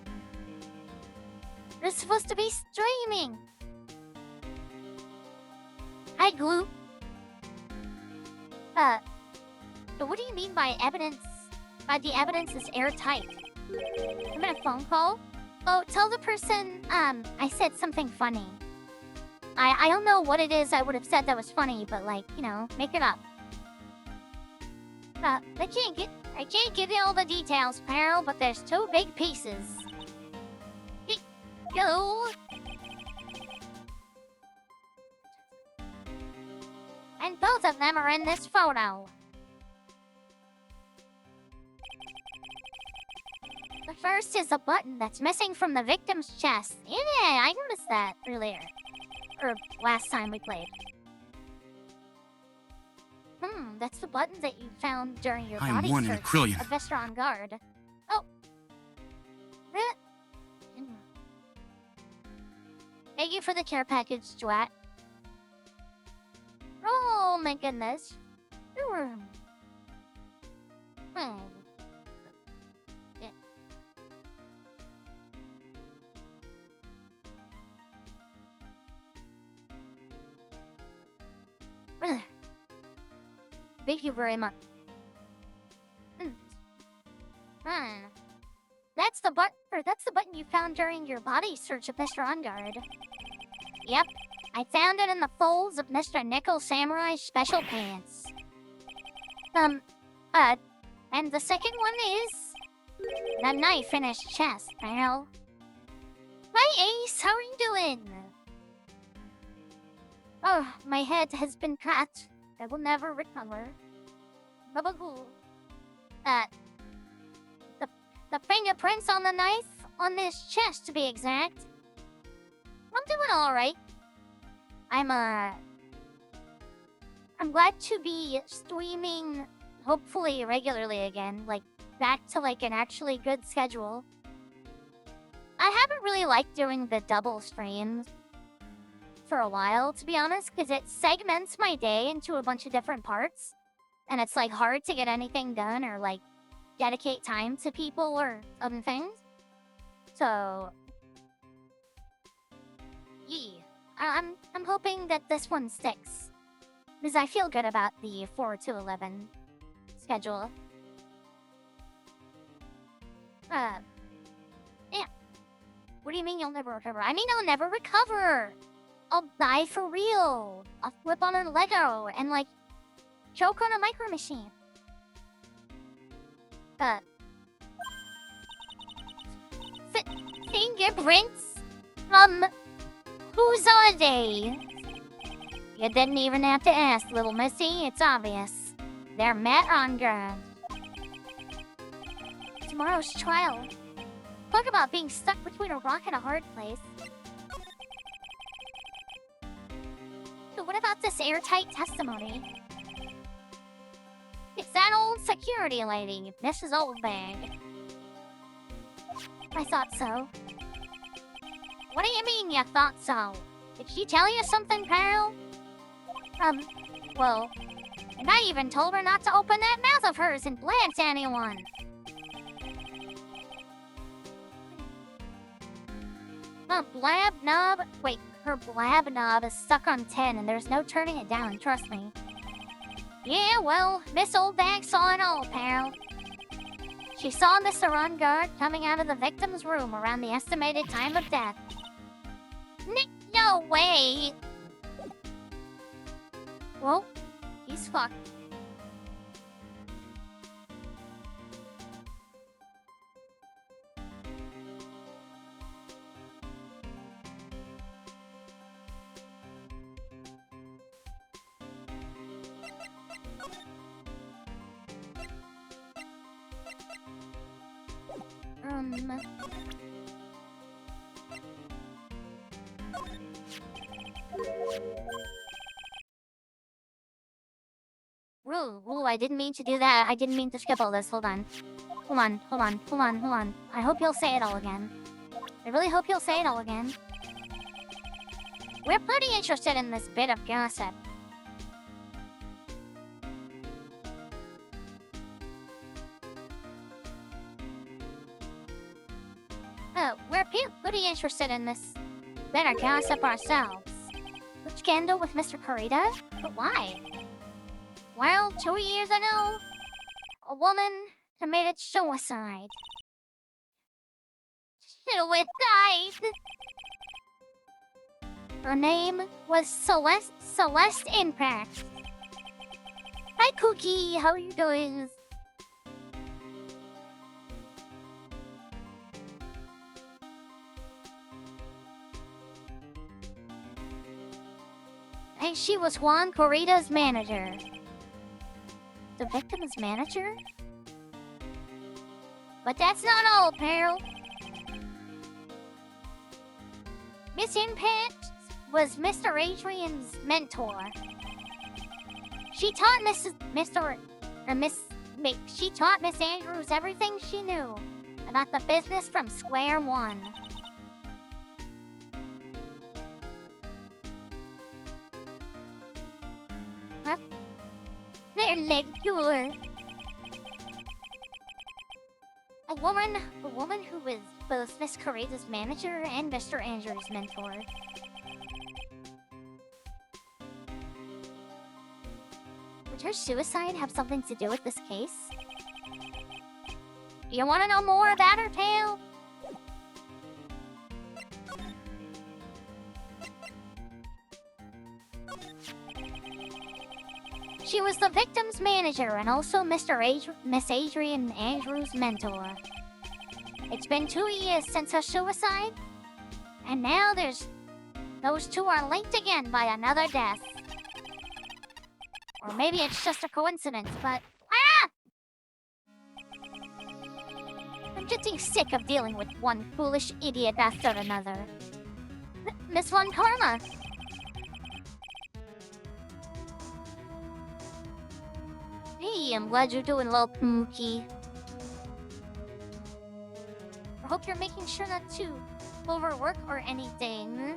You're supposed to be streaming. Hi, GOOB. But what do you mean by evidence? By the evidence is airtight? I'm in a phone call? Oh, tell the person, I said something funny. I don't know what it is I would have said that was funny, but like, you know, make it up. I can't give you all the details, pal, but there's two big pieces. Go! And both of them are in this photo. The first is a button that's missing from the victim's chest. Yeah, I noticed that earlier. Or last time we played. That's the button that you found during your body I'm one in a search trillion. of Mr. On Guard. Oh. Thank you for the care package, Dwat. Oh my goodness. Thank you very much. That's the button you found during your body search of Mr. Ongard. Yep, I found it in the folds of Mr. Nickel Samurai's special pants. And the second one is the knife in his chest, pal. Hi, Ace, how are you doing? Oh, my head has been cut. I will never recover. Babagoo. The fingerprints on the knife on this chest, to be exact. I'm doing all right. I'm glad to be streaming, hopefully regularly again, like back to like an actually good schedule. I haven't really liked doing the double streams for a while, to be honest, because it segments my day into a bunch of different parts, and it's like hard to get anything done or like dedicate time to people or other things. So yeah, I'm hoping that this one sticks, because I feel good about the 4 to 11 schedule. Yeah. What do you mean you'll never recover? I mean I'll never recover. I'll die for real. I'll flip on a Lego and like choke on a micro machine. Fingerprints? Whose are they? You didn't even have to ask, little missy. It's obvious. They're Matt on guard. Tomorrow's trial. Talk about being stuck between a rock and a hard place. So what about this airtight testimony? It's that old security lady, Mrs. Oldbag. I thought so. What do you mean you thought so? Did she tell you something, pal? Well, and I even told her not to open that mouth of hers and blab to anyone. Blab knob? Wait, her blab knob is stuck on 10 and there's no turning it down, trust me. Yeah, well, Miss Oldbag saw it all, pal. She saw Mr. Rungard coming out of the victim's room around the estimated time of death. No way! Well, he's fucked. Ooh, I didn't mean to do that. I didn't mean to skip all this. Hold on. Hold on. I hope you'll say it all again. I really hope you'll say it all again. We're pretty interested in this bit of gossip. We're pretty interested in this bit of gossip ourselves. The scandal with Mr. Kurita? But why? Well, 2 years ago, a woman committed suicide. Suicide! Her name was Celeste Impact. Hi, Cookie. How are you doing? And she was Juan Corrida's manager. The victim's manager? But that's not all, pal. Miss Impact was Mr. Adrian's mentor. She taught she taught Miss Andrews everything she knew about the business from square one. Huh? They're regular. A woman who was both Miss Corrida's manager and Mr. Andrews' mentor. Would her suicide have something to do with this case? Do you want to know more about her tale? She was the victim's manager and also Miss Adrian Andrews' mentor. It's been 2 years since her suicide, and now those two are linked again by another death. Or maybe it's just a coincidence, but... I'm getting sick of dealing with one foolish idiot after another. Miss Von Karma! Hey, I'm glad you're doing well, Pookie. I hope you're making sure not to overwork or anything.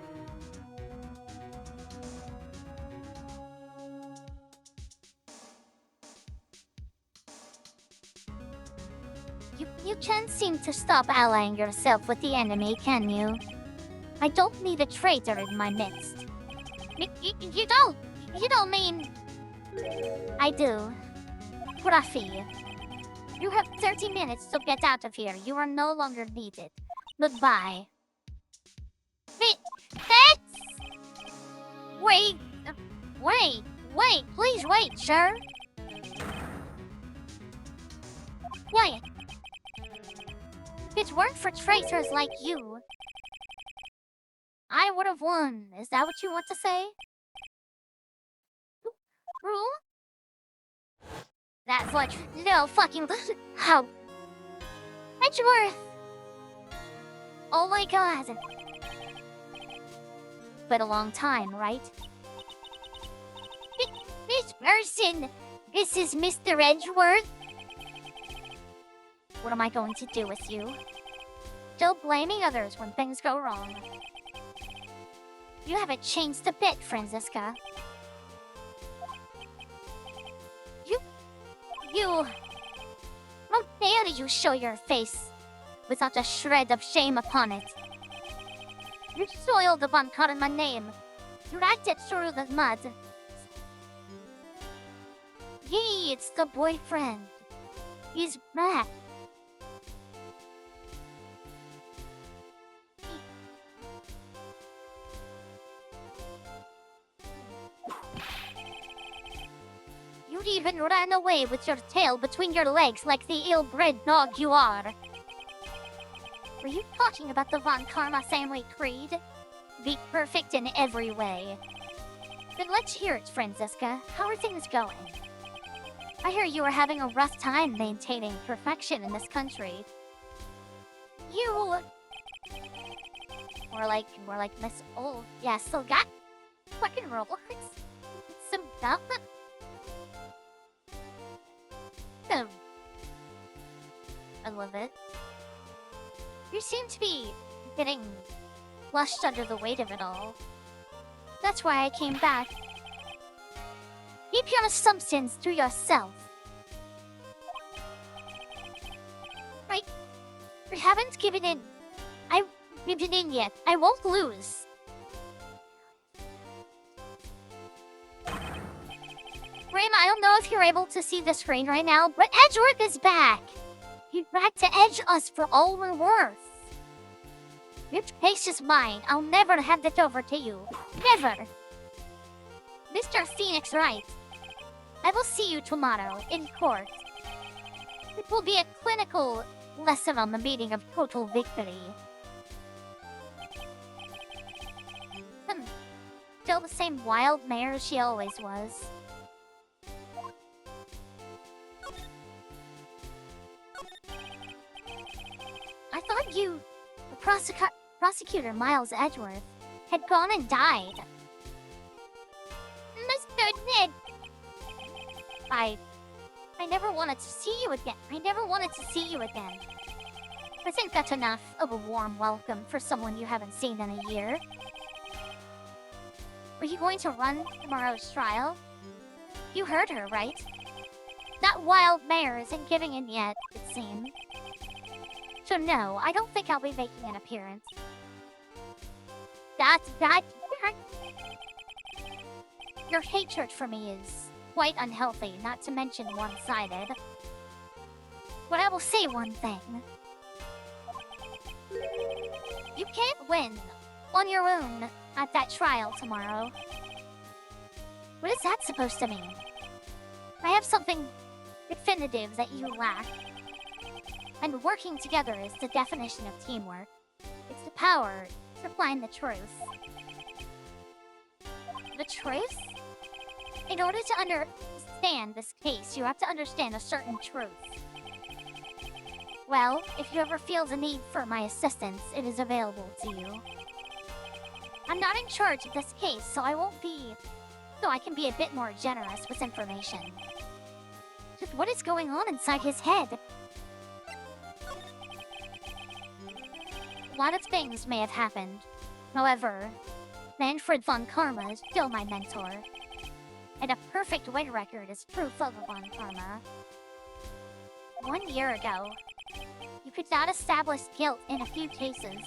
You can't seem to stop allying yourself with the enemy, can you? I don't need a traitor in my midst. You don't mean... I do. Ruffy. You have 30 minutes to get out of here. You are no longer needed. Goodbye. Wait, wait, please wait, sir. Wait. If it weren't for traitors like you, I would have won. Is that what you want to say? Rule? That's what. No fucking. How? Edgeworth! Oh my god. Been a long time, right? This person! This is Mr. Edgeworth? What am I going to do with you? Still blaming others when things go wrong. You haven't changed a bit, Franziska. You... How dare you show your face without a shred of shame upon it? You soiled the Von Karma name. Dragged it through the mud. Yay, it's the boyfriend. He's back. You'd even ran away with your tail between your legs like the ill-bred dog you are. Were you talking about the Von Karma family creed? Be perfect in every way. Then let's hear it, Franziska. How are things going? I hear you are having a rough time maintaining perfection in this country. You... More like Miss Old. Yeah, still got fucking robots. Some stuff. I love it. You seem to be getting flushed under the weight of it all. That's why I came back. Keep your assumptions to yourself. Right? You haven't given in. I've given in yet. I won't lose. Rim, I don't know if you're able to see the screen right now, but Edgeworth is back! He's back to edge us for all we're worth. Your case is mine. I'll never hand it over to you. Never! Mr. Phoenix Wright, I will see you tomorrow in court. It will be a clinical lesson on the meaning of total victory. Still the same wild mare she always was. I thought you, the prosecutor Miles Edgeworth, had gone and died. Mr. Ned! I never wanted to see you again. I think that's enough of a warm welcome for someone you haven't seen in a year. Were you going to run tomorrow's trial? You heard her, right? That wild mare isn't giving in yet, it seems. So no, I don't think I'll be making an appearance. Your hatred for me is quite unhealthy, not to mention one-sided. But I will say one thing. You can't win on your own at that trial tomorrow. What is that supposed to mean? I have something definitive that you lack. And working together is the definition of teamwork. It's the power to find the truth. The truth? In order to understand this case, you have to understand a certain truth. Well, if you ever feel the need for my assistance, it is available to you. I'm not in charge of this case, so I can be a bit more generous with information. Just what is going on inside his head? A lot of things may have happened. However, Manfred von Karma is still my mentor. And a perfect win record is proof of a von Karma. 1 year ago, you could not establish guilt in a few cases.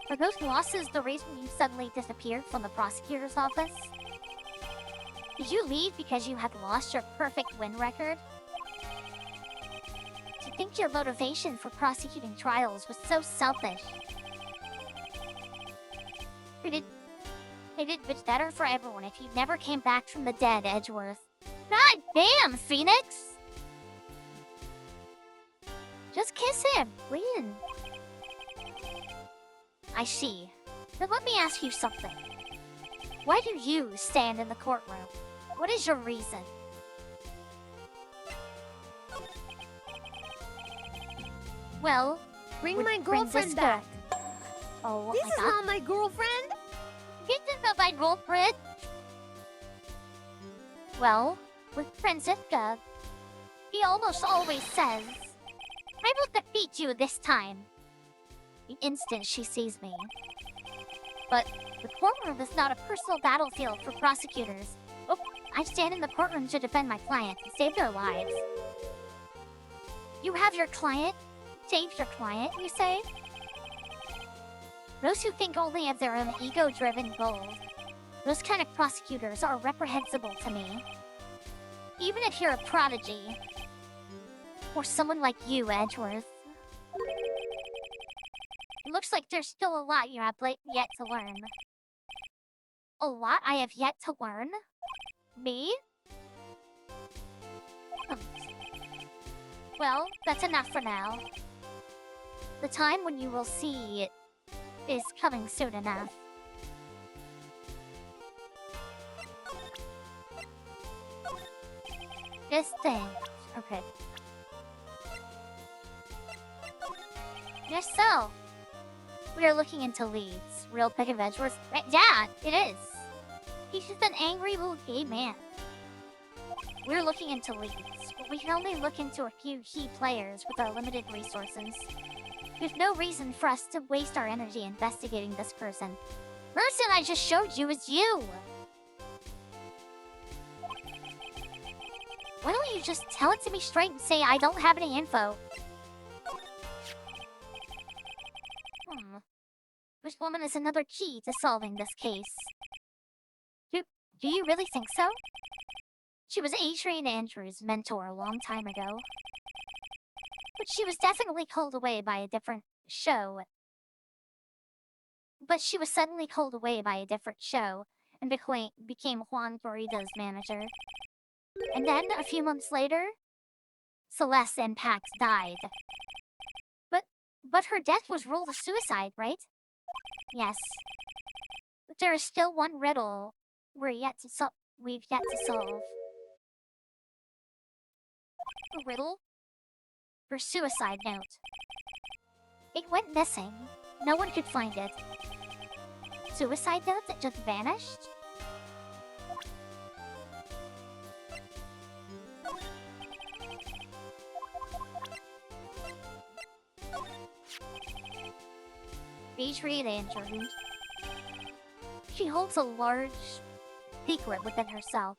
Are those losses the reason you suddenly disappeared from the prosecutor's office? Did you leave because you had lost your perfect win record? To think your motivation for prosecuting trials was so selfish. Or It'd be better for everyone if you never came back from the dead, Edgeworth. God damn, Phoenix! Just kiss him, Lynn. I see. Then let me ask you something. Why do you stand in the courtroom? What is your reason? Well, Bring my brings us girlfriend back. Oh This my is god. not my girlfriend. This is not my girlfriend. Well, with Franziska, he almost always says, I will defeat you this time. The instant she sees me. But the courtroom is not a personal battlefield for prosecutors. Oh, I stand in the courtroom to defend my client and save their lives. You have your client? Saved your client, you say? Those who think only of their own ego-driven goals, those kind of prosecutors are reprehensible to me. Even if you're a prodigy. Or someone like you, Edgeworth. It looks like there's still a lot you have yet to learn. A lot I have yet to learn? Me? Well, that's enough for now. The time when you will see it is coming soon enough. This thing. Okay. Yes, so. We are looking into leads. Real pick of Edgeworth. Yeah, it is. He's just an angry little gay man. We're looking into leads, but we can only look into a few key players with our limited resources. There's no reason for us to waste our energy investigating this person. Person I just showed you is you! Why don't you just tell it to me straight and say I don't have any info? This woman is another key to solving this case. Do you really think so? She was Adrian Andrews' mentor a long time ago. But she was definitely called away by a different show. But she was suddenly called away by a different show and became Juan Florida's manager. And then, a few months later, Celeste Impact died. But her death was ruled a suicide, right? Yes. But there is still one riddle we've yet to solve. The riddle? Her suicide note. It went missing. No one could find it. Suicide note that just vanished? Adrian Andrews. She holds a large secret within herself.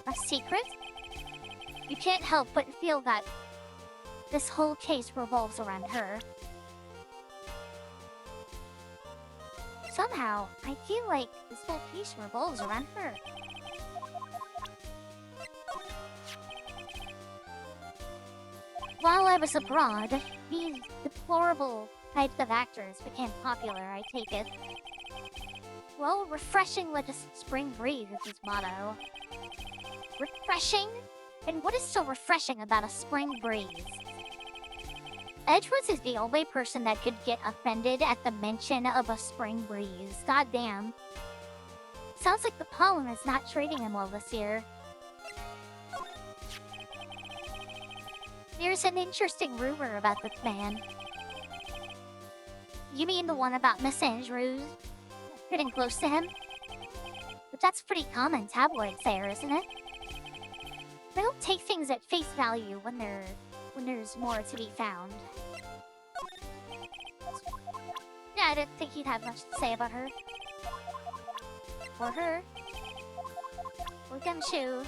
A secret? You can't help but feel that this whole case revolves around her. Somehow, I feel like this whole case revolves around her. While I was abroad, these deplorable types of actors became popular, I take it. Well, refreshing like a spring breeze is his motto. Refreshing? And what is so refreshing about a spring breeze? Edgeworth is the only person that could get offended at the mention of a spring breeze. Goddamn. Sounds like the pollen is not treating him well this year. There's an interesting rumor about this man. You mean the one about Miss Andrews getting close to him? But that's pretty common tabloid fare, isn't it? They don't take things at face value when there's more to be found. Yeah, I didn't think he'd have much to say about her. Or her. Or them too.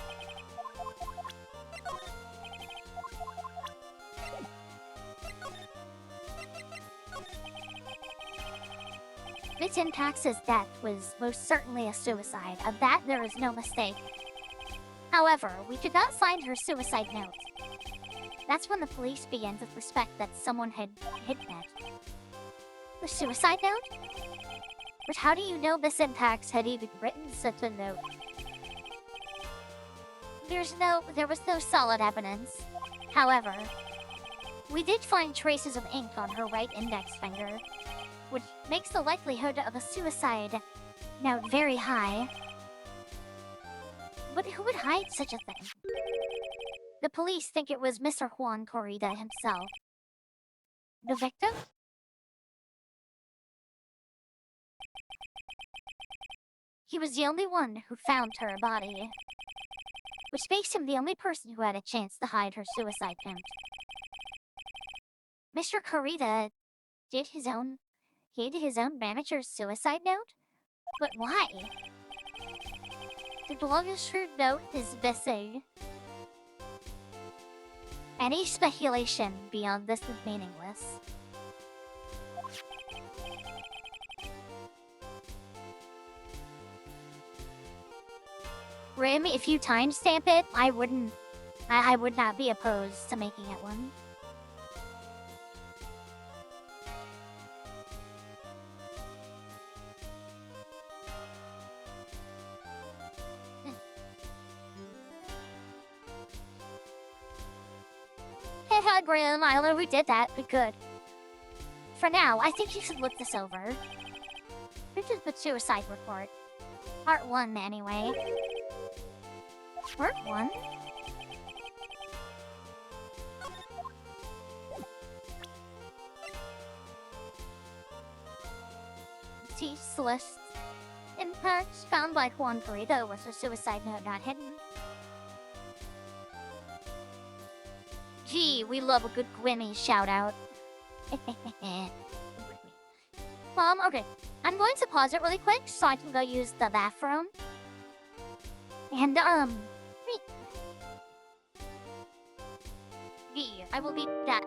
Mitten Pax's death was most certainly a suicide. Of that, there is no mistake. However, we could not find her suicide note. That's when the police began to suspect that someone had hidden it. The suicide note? But how do you know the syntax had even written such a note? There was no solid evidence. However, we did find traces of ink on her right index finger, which makes the likelihood of a suicide note very high. But who would hide such a thing? The police think it was Mr. Juan Corrida himself. The victim? He was the only one who found her body, which makes him the only person who had a chance to hide her suicide note. Mr. Corrida hid his own manager's suicide note? But why? The longest note is missing. Any speculation beyond this is meaningless. Rim, if you timestamp it, I would not be opposed to making it one. Haha, Grim, I don't know who did that, but good. For now, I think you should look this over. This is the suicide report. Part 1, anyway. Part 1? Teach's list. Impacts found by Juan Corrida was a suicide note not hidden. Gee, we love a good Gwimmy shout-out. Okay. I'm going to pause it really quick so I can go use the bathroom. And, I will be back.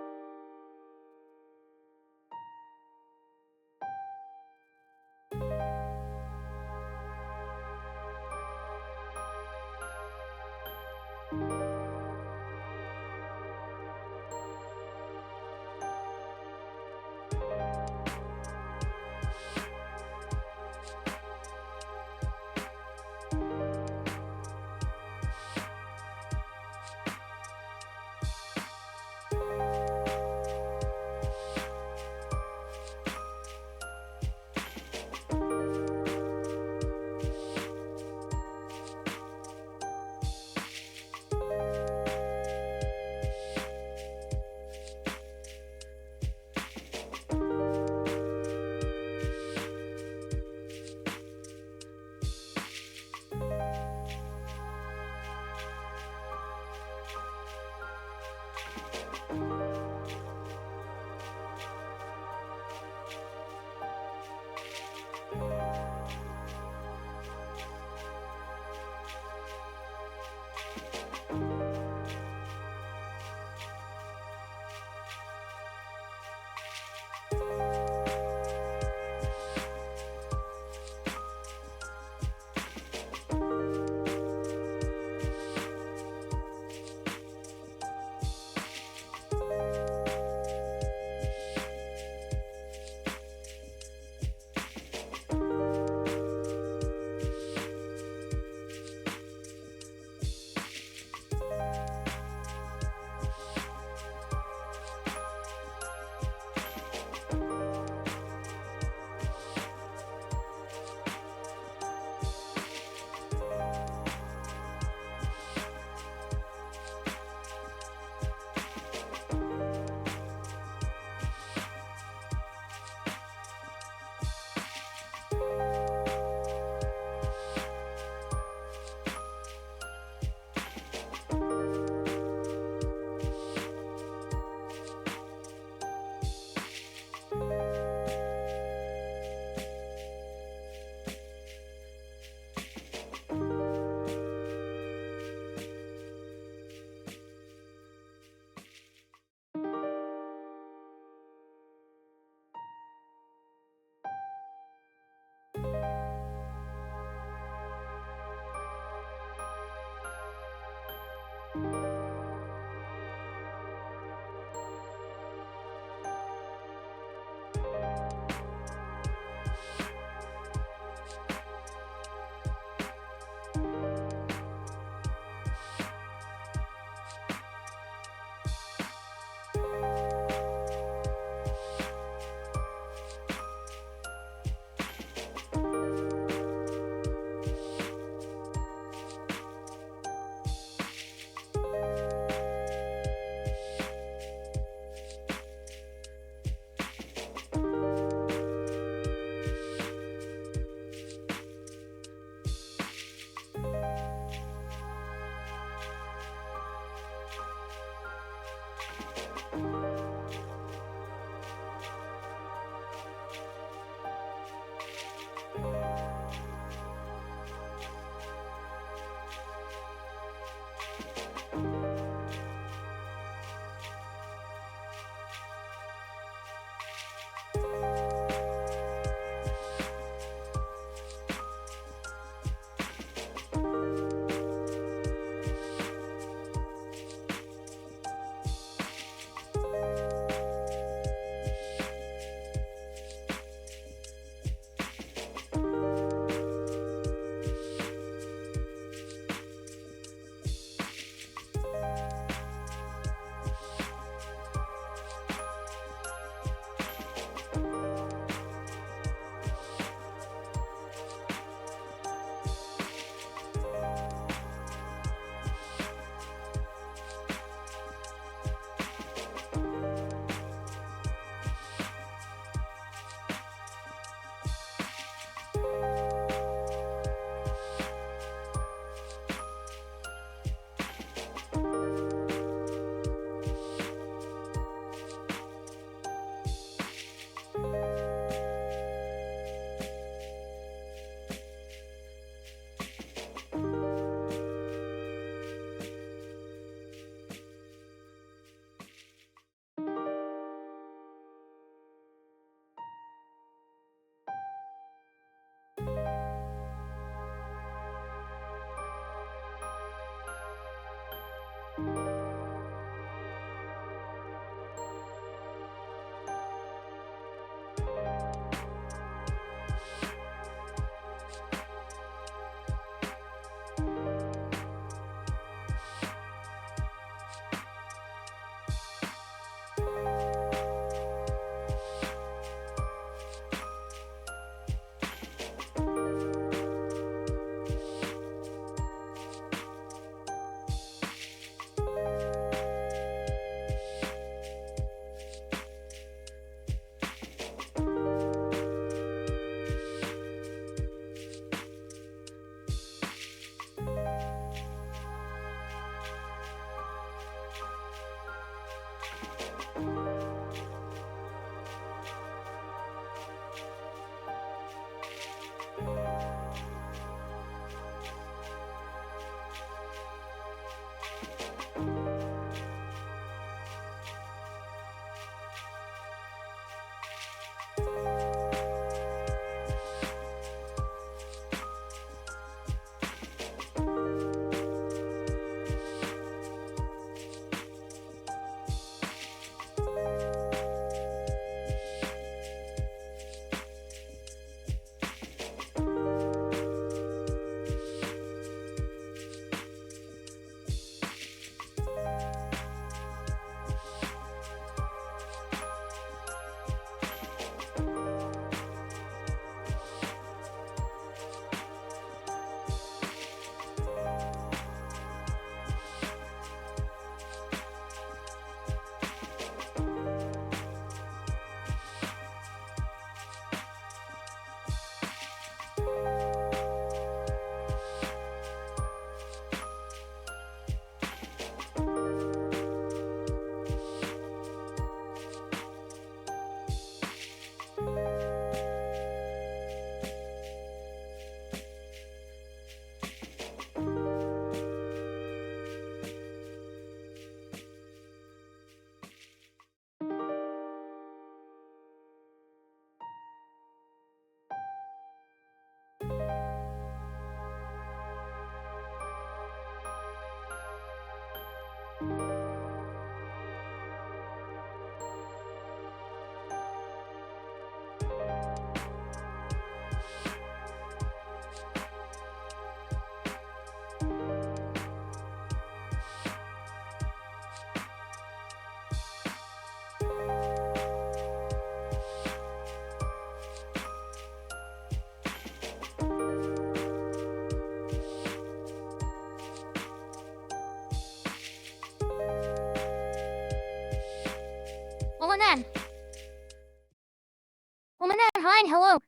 Oh my god, hi, hello.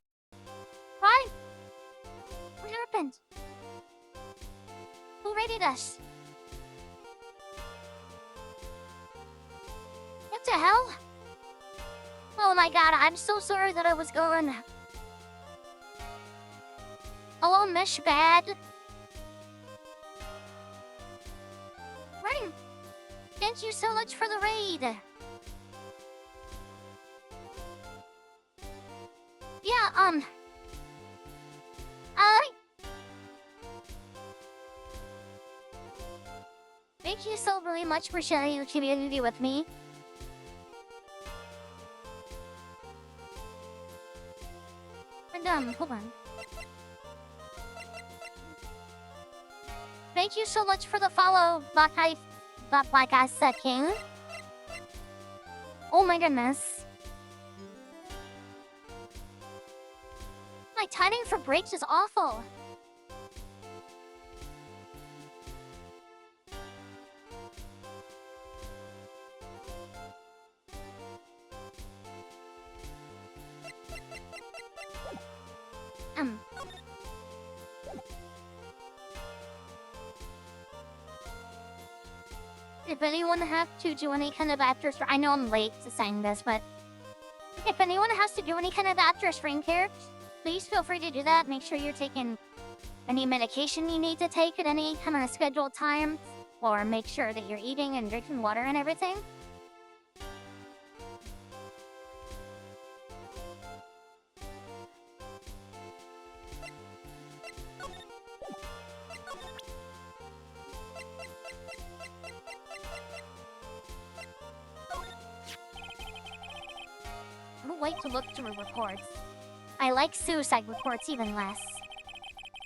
Hi. What happened? Who raided us? What the hell? Oh my god, I'm so sorry that I was going. Oh, Mish Bad. Right. Thank you so much for the raid. Yeah, thank you so very much for sharing your community with me. And, hold on. Thank you so much for the follow, Black Eye Set King. Oh my goodness. My timing for breaks is awful. If anyone has to do any kind of after stream, I know I'm late to sign this, but if anyone has to do any kind of after stream care, please feel free to do that. Make sure you're taking any medication you need to take at any kind of scheduled time, or make sure that you're eating and drinking water and everything. I don't like to look through reports. I like suicide reports even less.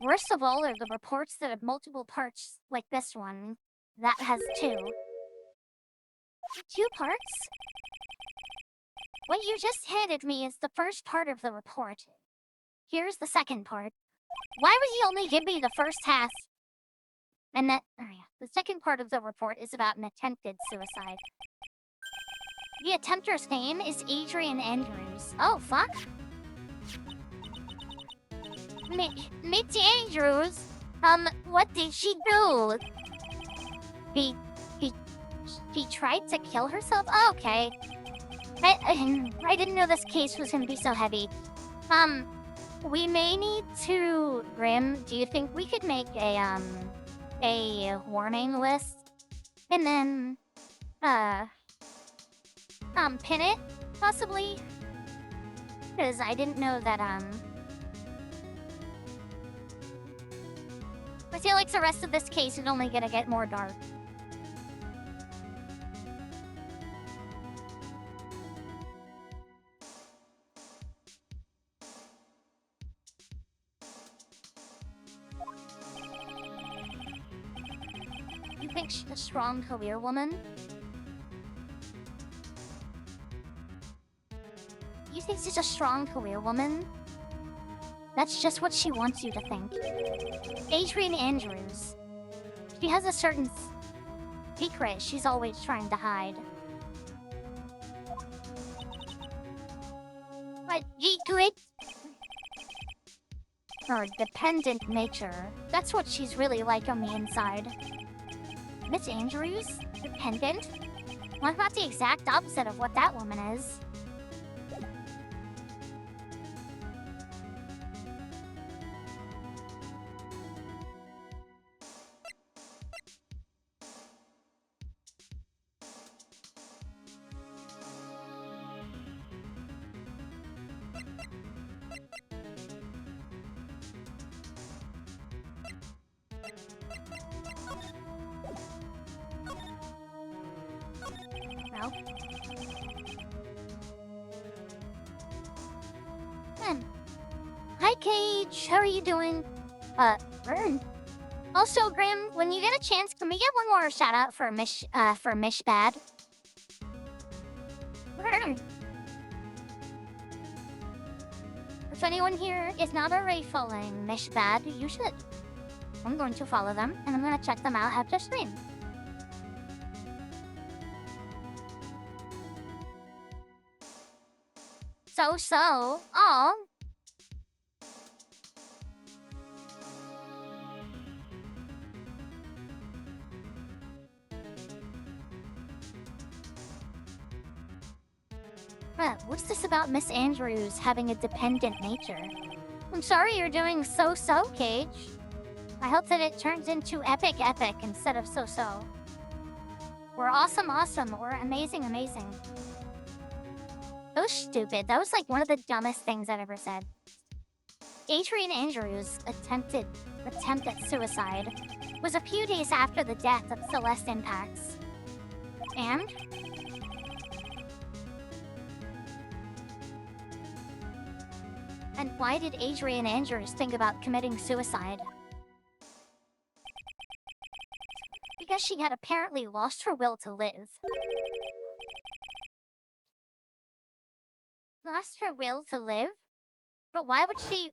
Worst of all are the reports that have multiple parts, like this one. That has 2. 2 parts? What you just handed me is the first part of the report. Here's the second part. Why would you only give me the first half? And that, the second part of the report is about an attempted suicide. The attempter's name is Adrian Andrews. Oh, fuck. Mitzi Andrews? What did she do? She tried to kill herself? Oh, okay. I didn't know this case was gonna be so heavy. We may need to... Grim, do you think we could make a warning list? And then, pin it, possibly? Because I didn't know that, I feel like the rest of this case is only gonna get more dark. You think she's a strong career woman? You think she's a strong career woman? That's just what she wants you to think. Adrian Andrews. She has a certain secret she's always trying to hide. But secret? Her dependent nature. That's what she's really like on the inside. Miss Andrews? Dependent? What about the exact opposite of what that woman is? No. Hi, Cage. How are you doing? Burn. Also, Grim, when you get a chance, can we get one more shout out for Mish Bad? Burn. If anyone here is not already following Mish Bad, you should. I'm going to follow them, and I'm going to check them out after stream. So. Aw. What's this about Miss Andrews having a dependent nature? I'm sorry you're doing so, Cage. I hope that it turns into epic instead of so. Or awesome or amazing. That was stupid. That was like one of the dumbest things I've ever said. Adrian Andrews' attempt at suicide was a few days after the death of Celeste Impax. And why did Adrian Andrews think about committing suicide? Because she had apparently lost her will to live. Lost her will to live? But why would she...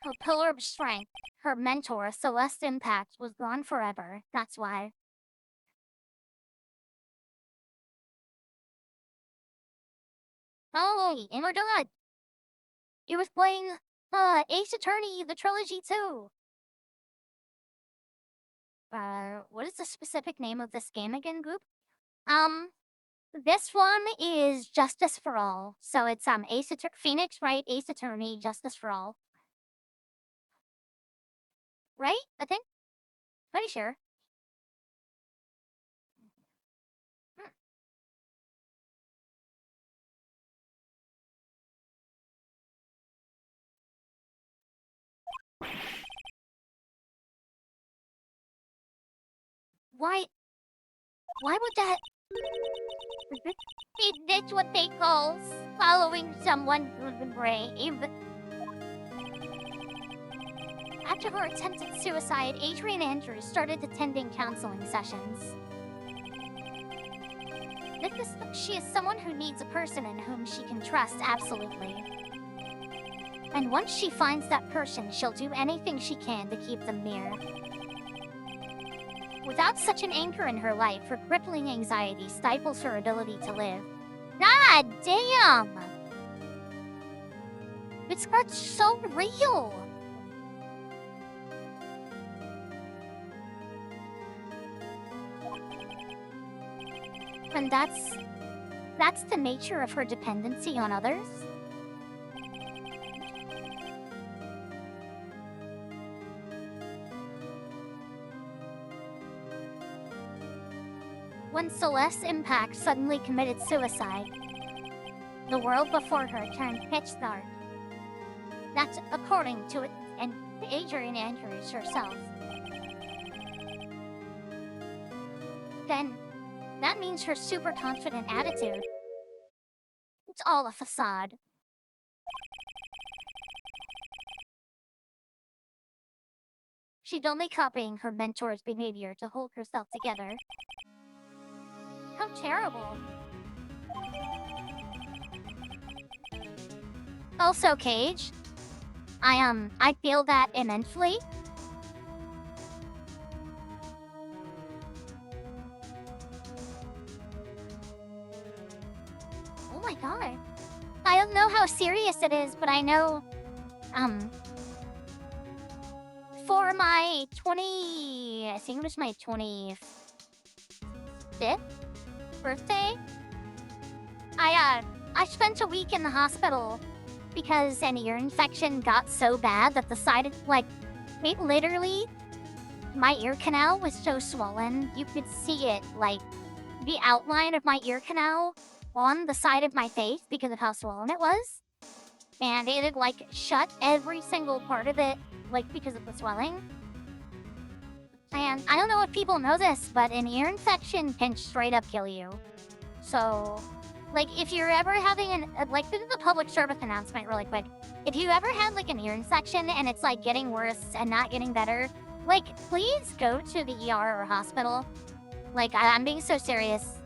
Her pillar of strength, her mentor, Celeste Impax, was gone forever. That's why. Oh, and we're done. It was playing Ace Attorney, the trilogy too. What is the specific name of this game again, Goop? This one is Justice for All. So it's Phoenix, Wright, Ace Attorney, Justice for All. Right? I think. Pretty sure. Why would that... That's what they call following someone brave. After her attempted suicide, Adrian Andrews started attending counseling sessions. She is someone who needs a person in whom she can trust absolutely. And once she finds that person, she'll do anything she can to keep them near. Without such an anchor in her life, her crippling anxiety stifles her ability to live. God damn! It's got so real! And that's the nature of her dependency on others? When Celeste Impax suddenly committed suicide, the world before her turned pitch dark. That's according to Adrian Andrews herself. Then, that means her super confident attitude. It's all a facade. She's only copying her mentor's behavior to hold herself together. How terrible. Also, Cage, I feel that immensely. Oh my god. I don't know how serious it is, but I know, for my I think it was my 25th birthday, I spent a week in the hospital because an ear infection got so bad that literally, my ear canal was so swollen, you could see it, like, the outline of my ear canal on the side of my face because of how swollen it was. And it had, like, shut every single part of it, like, because of the swelling. And I don't know if people know this, but an ear infection can straight up kill you. So, like, if you're ever having this is a public service announcement really quick. If you ever had, like, an ear infection and it's, like, getting worse and not getting better, like, please go to the ER or hospital. Like, I'm being so serious.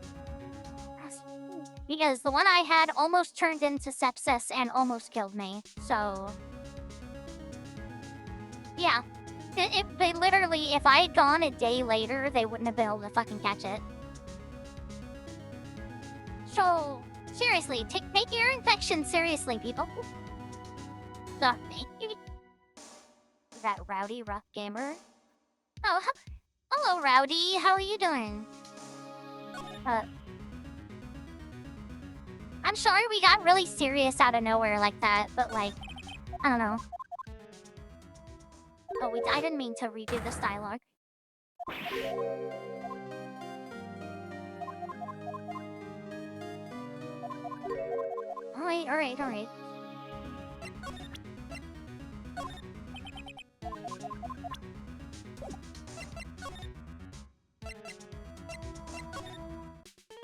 Because the one I had almost turned into sepsis and almost killed me. So, yeah. They literally, if I had gone a day later, they wouldn't have been able to fucking catch it. So, seriously, take your infection seriously, people. The that rowdy rough gamer. Oh, hello, Rowdy. How are you doing? I'm sorry we got really serious out of nowhere like that, but like, I don't know. Oh, I didn't mean to redo this dialogue. Alright.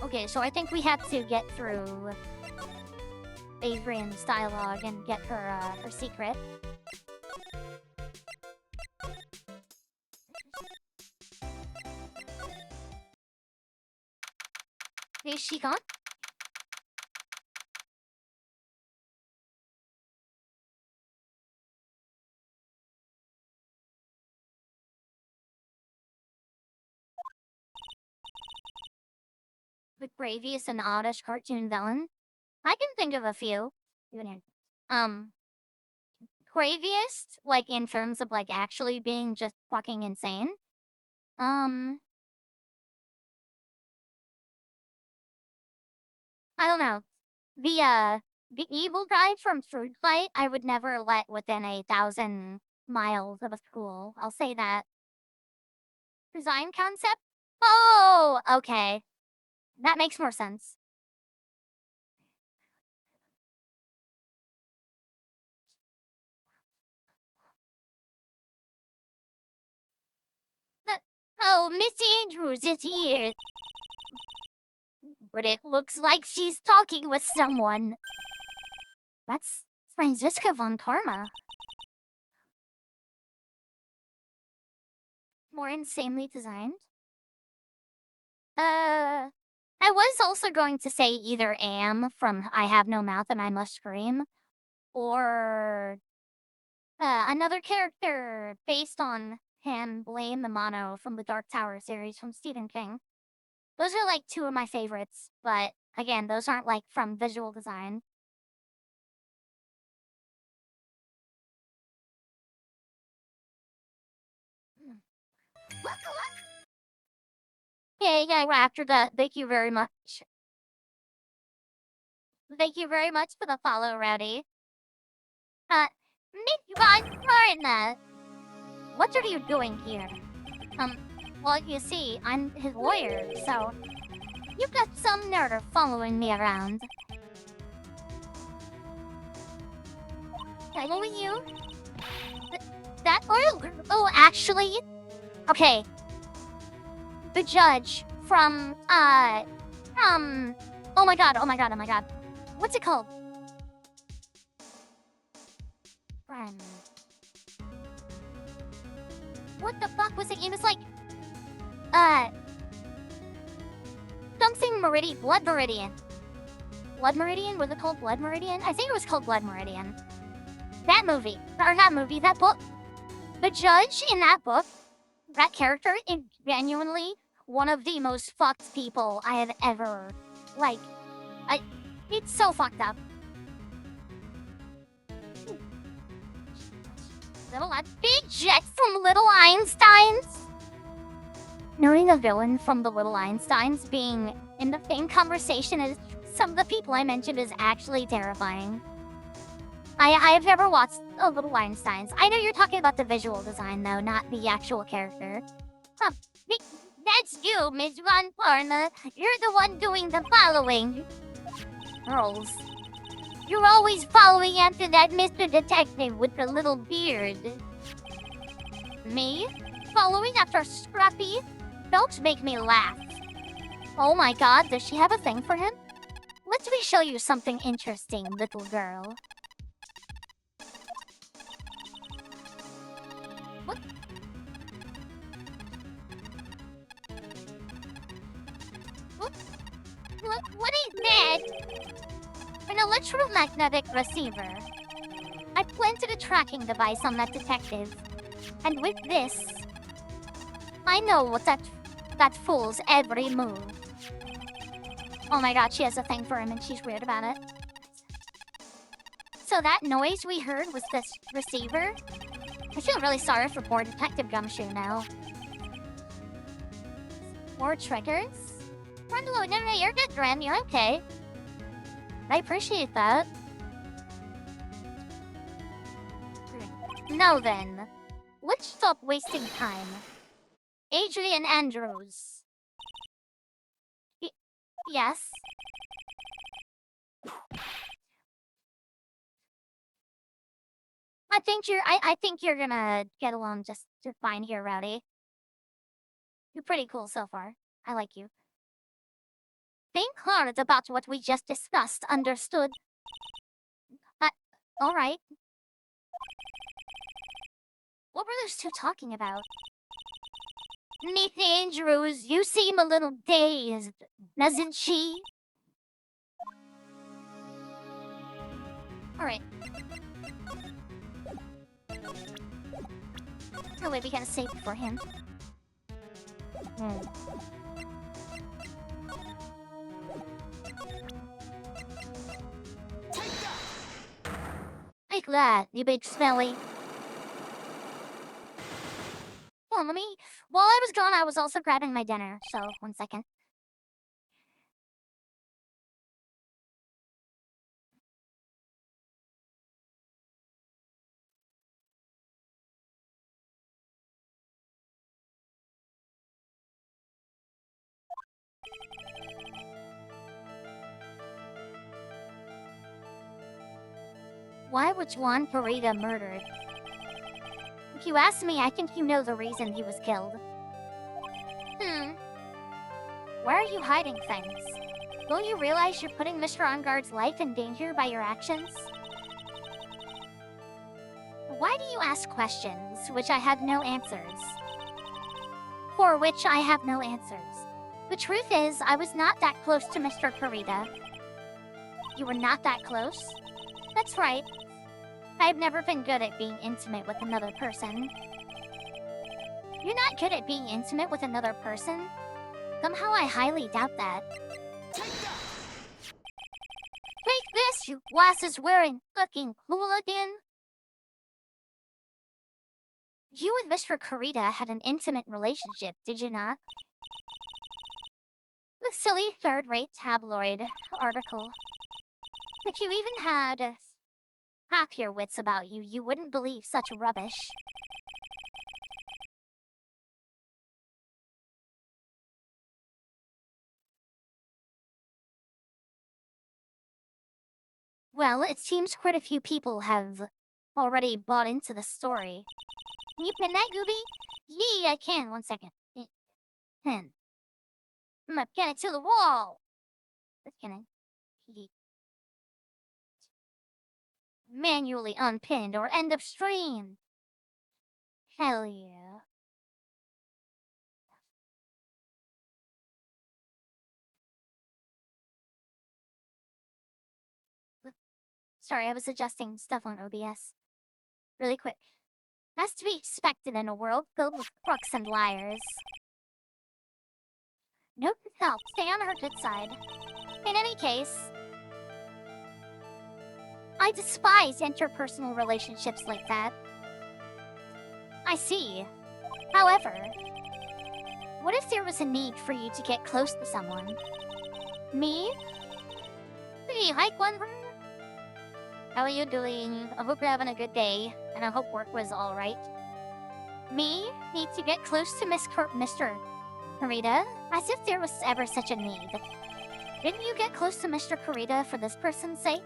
Okay, so I think we have to get through Adrian's dialogue and get her secret. Is she gone? The gravest and oddest cartoon villain? I can think of a few. Gravest, like in terms of like actually being just fucking insane. I don't know. The evil guy from Fruit Fight, I would never let within 1,000 miles of a school. I'll say that. Design concept? Oh, okay. That makes more sense. Oh, Miss Andrews is here. But it looks like she's talking with someone. That's Franziska von Karma. More insanely designed. I was also going to say either Am from I Have No Mouth and I Must Scream, or another character based on him, Blaine the Mono from the Dark Tower series from Stephen King. Those are like two of my favorites, but again, those aren't like from visual design. Yeah, after that, thank you very much. Thank you very much for the follow, Rowdy. Miss Von Karna, what are you doing here? Well, you see, I'm his lawyer, so you've got some nerve following me around. Following you? That oh, actually, okay. The judge from oh my god. What's it called? Friend. What the fuck was it? It was like, something Meridian, Blood Meridian. Blood Meridian? Was it called Blood Meridian? I think it was called Blood Meridian. That movie, that book. The judge in that book, that character is genuinely one of the most fucked people I have ever, like, it's so fucked up. Big Jet from Little Einsteins. Knowing a villain from the Little Einsteins being in the same conversation as some of the people I mentioned is actually terrifying. I have never watched a Little Einsteins. I know you're talking about the visual design though, not the actual character. That's you, Ms. Von Parna. You're the one doing the following. Girls. You're always following after that Mr. Detective with the little beard. Me? Following after Scrappy? Don't make me laugh. Oh my god, does she have a thing for him? Let me show you something interesting, little girl. What? What is that? An electromagnetic receiver. I planted a tracking device on that detective. And with this, I know what that fool's every move. Oh my god, she has a thing for him and she's weird about it. So that noise we heard was this receiver? I feel really sorry for poor Detective Gumshoe now. More triggers? No, you're good, Ren. You're okay. I appreciate that. Now then, let's stop wasting time. Adrian Andrews. Yes? I think you're gonna get along just fine here, Rowdy. You're pretty cool so far. I like you. Think hard about what we just discussed, understood? Alright. What were those two talking about? Miss Andrews, you seem a little dazed, doesn't she? Alright. Oh wait, we gotta save it for him. Take that, you big smelly. Well, while I was gone, I was also grabbing my dinner, so 1 second. Why was Juan Parida murdered? If you ask me, I think you know the reason he was killed. Why are you hiding things? Don't you realize you're putting Mr. Onguard's life in danger by your actions? Why do you ask questions which I have no answers? For which I have no answers. The truth is, I was not that close to Mr. Parida. You were not that close? That's right. I've never been good at being intimate with another person. You're not good at being intimate with another person? Somehow I highly doubt that. Take this, you glasses-wearing fucking hooligan! You and Mr. Kurita had an intimate relationship, did you not? The silly third-rate tabloid article. If you even had half your wits about you, you wouldn't believe such rubbish. Well, it seems quite a few people have already bought into the story. Can you pin that, Gooby? Yeah, I can. 1 second. Pin. I'm gonna pin it to the wall. Just kidding. Manually unpinned or end of stream. Hell yeah. Sorry, I was adjusting stuff on OBS. Really quick. Has to be expected in a world filled with crooks and liars. Note to self, stay on her good side. In any case, I despise interpersonal relationships like that. I see. However, what if there was a need for you to get close to someone? Me? Hey, hi, Glenver. How are you doing? I hope you're having a good day, and I hope work was alright. Me? Need to get close to Mr. Kurita? As if there was ever such a need. Didn't you get close to Mr. Kurita for this person's sake?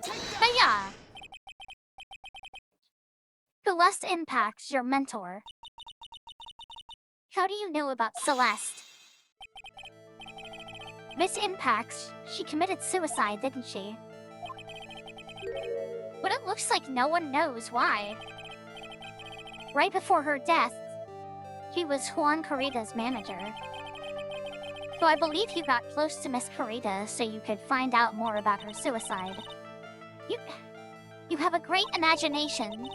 But yeah. Celeste impacts your mentor. How do you know about Celeste? Miss Impacts, she committed suicide, didn't she? But it looks like no one knows why. Right before her death, he was Juan Kurita's manager. So I believe you got close to Miss Kurita so you could find out more about her suicide. You have a great imagination.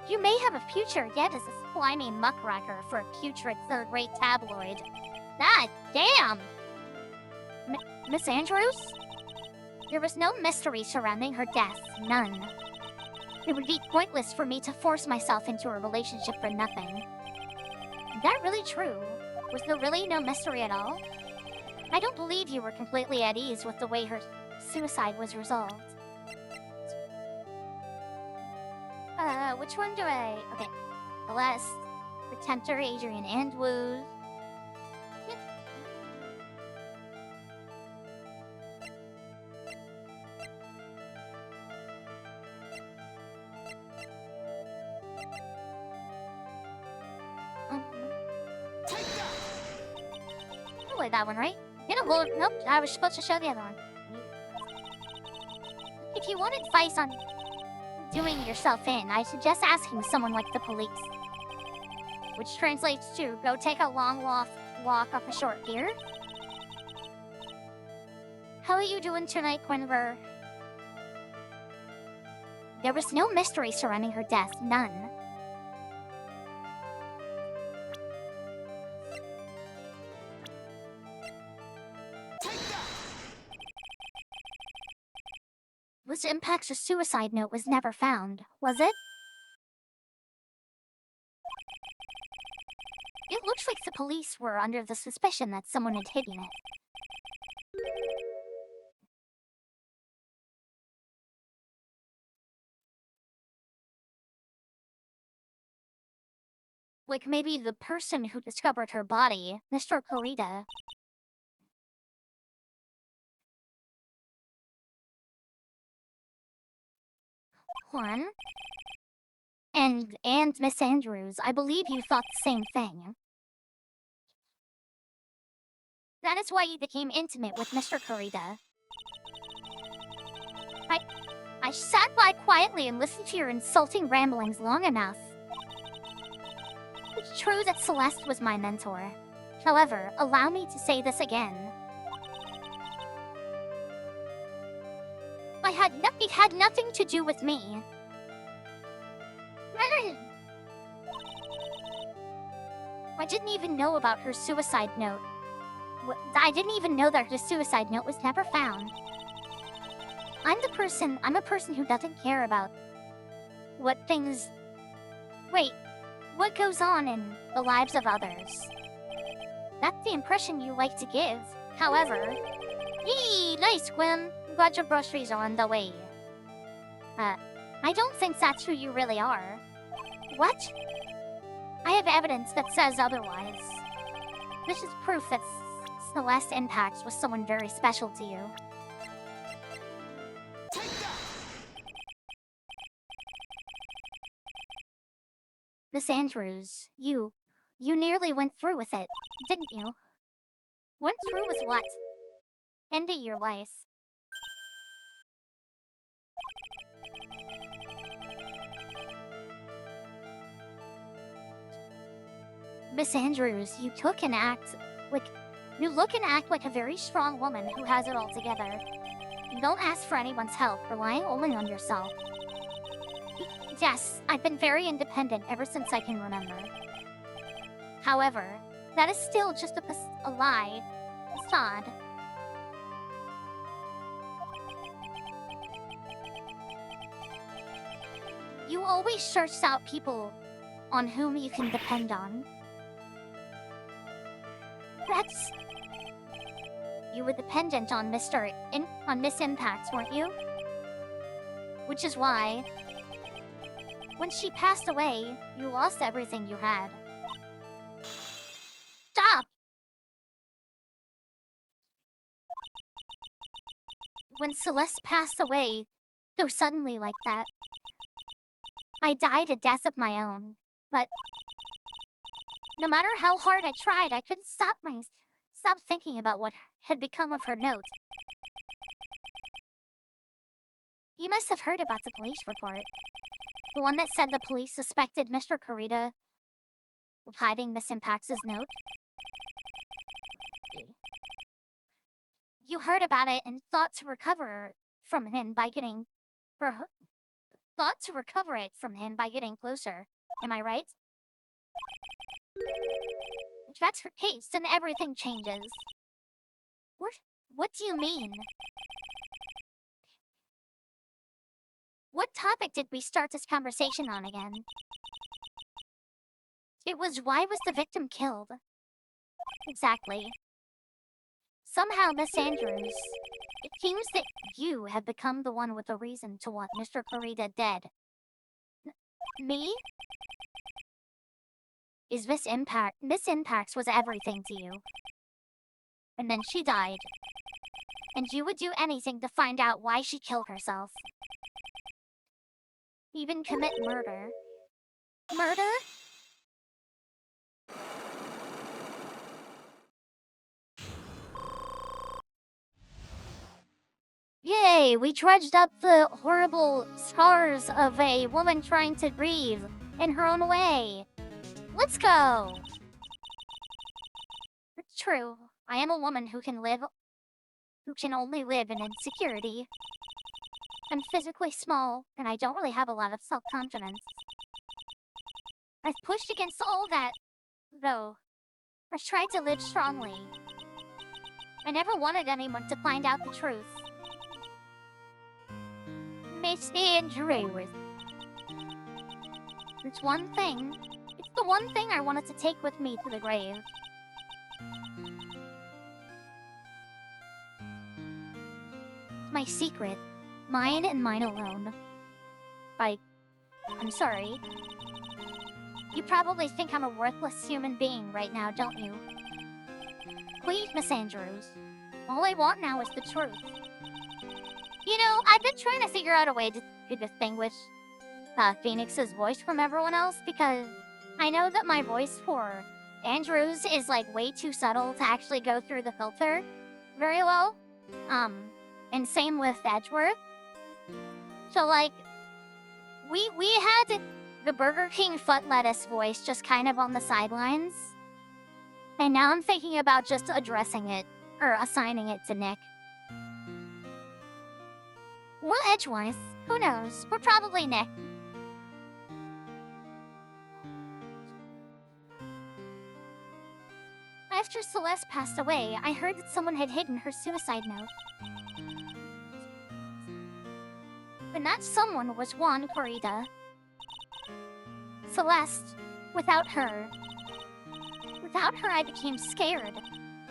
You may have a future yet as a slimy muckraker for a putrid third-rate tabloid. God damn! Miss Andrews? There was no mystery surrounding her death. None. It would be pointless for me to force myself into a relationship for nothing. Is that really true? Was there really no mystery at all? I don't believe you were completely at ease with the way her suicide was resolved. Which one do I... Okay. Celeste, the Tempter, Adrian Andrews. You like that one, right? You know, well, nope, I was supposed to show the other one. If you want advice on doing yourself in, I suggest asking someone like the police. Which translates to, go take a long walk up a short pier. How are you doing tonight, Quinver? There was no mystery surrounding her death, none. This impacts a suicide note was never found, was it? It looks like the police were under the suspicion that someone had hidden it. Like maybe the person who discovered her body, Mr. Corrida. Juan? And Miss Andrews, I believe you thought the same thing. That is why you became intimate with Mr. Corrida. I sat by quietly and listened to your insulting ramblings long enough. It's true that Celeste was my mentor. However, allow me to say this again. It had nothing to do with me. I didn't even know about her suicide note. I didn't even know that her suicide note was never found. I'm a person who doesn't care about what things... Wait, what goes on in the lives of others. That's the impression you like to give. However... Yee, nice, Gwen. I'm glad your groceries are on the way. I don't think that's who you really are. What? I have evidence that says otherwise. This is proof that Celeste Impacts was someone very special to you. Miss Andrews, you nearly went through with it, didn't you? Went through with what? Ending your life. Miss Andrews, you look and act like a very strong woman who has it all together. You don't ask for anyone's help, relying only on yourself. Yes, I've been very independent ever since I can remember. However, that is still just a lie. Facade. You always search out people on whom you can depend on. You were dependent on Miss Impacts, weren't you? Which is why, when she passed away, you lost everything you had. Stop! When Celeste passed away, so suddenly like that, I died a death of my own. But no matter how hard I tried, I couldn't stop thinking about what had become of her note. You must have heard about the police report. The one that said the police suspected Mr. Corrida of hiding Miss Impacts' note. You heard about it and thought to recover it from him by getting closer. Am I right? If that's her case, then everything changes. What do you mean? What topic did we start this conversation on again? It was why was the victim killed? Exactly. Somehow, Miss Andrews, it seems that you have become the one with the reason to want Mr. Corrida dead. Me? Is Miss Impacts was everything to you. And then she died. And you would do anything to find out why she killed herself. Even commit murder. Murder? Yay, we dredged up the horrible scars of a woman trying to breathe in her own way. Let's go! It's true. I am a woman who can only live in insecurity. I'm physically small, and I don't really have a lot of self-confidence. I've pushed against all that, though. I've tried to live strongly. I never wanted anyone to find out the truth. Miss Andrews. It's the one thing I wanted to take with me to the grave. My secret. Mine and mine alone. I'm sorry. You probably think I'm a worthless human being right now, don't you? Please, Miss Andrews. All I want now is the truth. You know, I've been trying to figure out a way to distinguish Phoenix's voice from everyone else, because I know that my voice for Andrews is like way too subtle to actually go through the filter very well. And same with Edgeworth. So like, we had the Burger King foot lettuce voice just kind of on the sidelines. And now I'm thinking about just addressing it, or assigning it to Nick. Or Edgeworth. Who knows? We're probably Nick. After Celeste passed away, I heard that someone had hidden her suicide note. And that someone was Juan Corrida. Celeste, without her I became scared.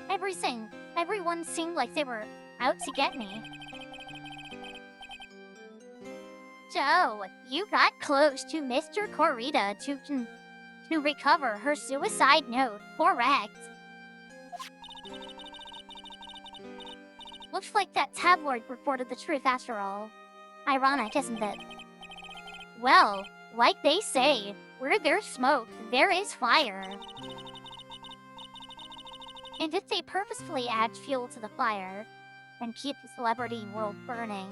Everyone seemed like they were out to get me. So, you got close to Mr. Corrida to recover her suicide note, correct? Looks like that tabloid reported the truth after all. Ironic, isn't it? Well, like they say, where there's smoke, there is fire. And if they purposefully add fuel to the fire, and keep the celebrity world burning...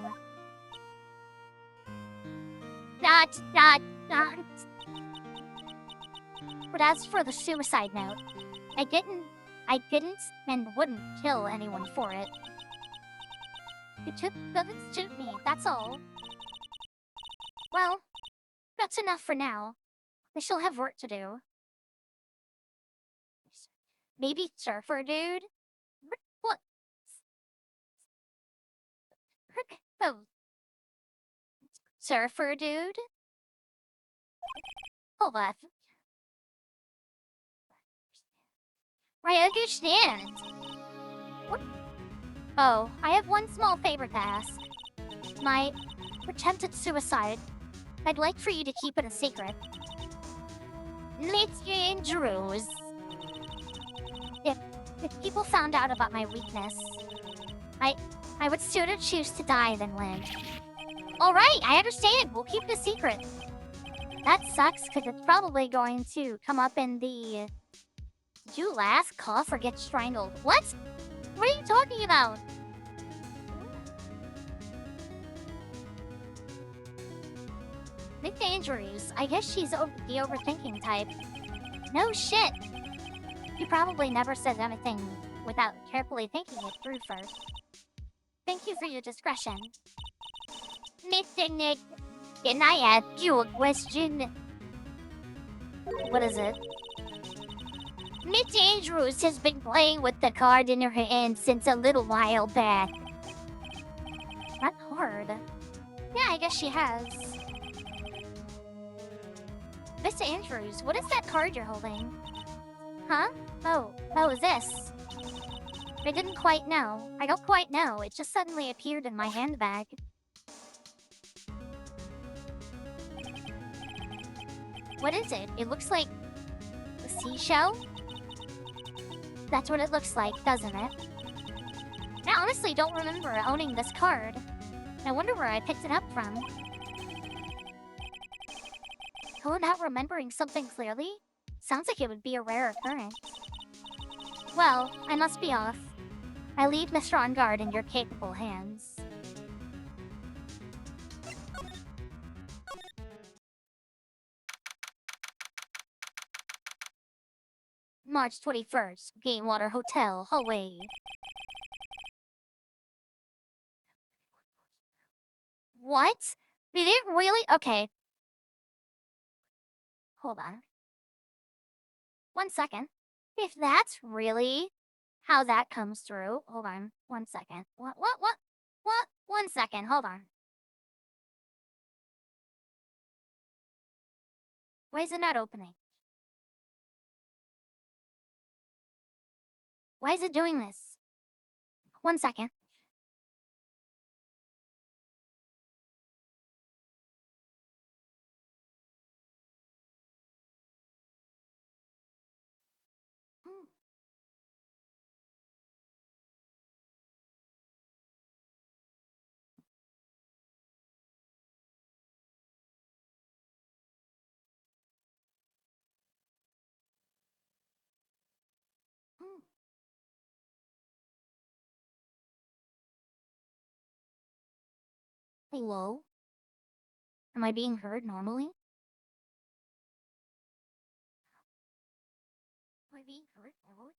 But as for the suicide note, I didn't and wouldn't kill anyone for it. It doesn't suit me, that's all. Well, that's enough for now. I shall have work to do. Maybe Surfer Dude? What? Oh. Surfer Dude? Hold on. I understand. What? Oh, I have one small favor to ask. My attempted suicide. I'd like for you to keep it a secret. Mr. Andrews. If people found out about my weakness, I would sooner choose to die than live. Alright, I understand. We'll keep it a secret. That sucks, because it's probably going to come up in the... Did you laugh, cough, or get strangled? What? What are you talking about? Miss Andrews, I guess she's the overthinking type. No shit. You probably never said anything without carefully thinking it through first. Thank you for your discretion. Mr. Nick, can I ask you a question? What is it? Miss Andrews has been playing with the card in her hand since a little while back. That hard. Yeah, I guess she has. Miss Andrews, what is that card you're holding? Huh? Oh, this. I didn't quite know. I don't quite know. It just suddenly appeared in my handbag. What is it? It looks like a seashell? That's what it looks like, doesn't it? I honestly don't remember owning this card. I wonder where I picked it up from. Oh, not remembering something clearly? Sounds like it would be a rare occurrence. Well, I must be off. I leave Mr. On Guard in your capable hands. March 21st, Gamewater Hotel, Hawaii. What? Did it really? Okay. Hold on. 1 second. If that's really how that comes through, hold on. 1 second. What? 1 second, hold on. Why is it not opening? Why is it doing this? 1 second. Hello? Am I being heard normally? Am I being heard normally?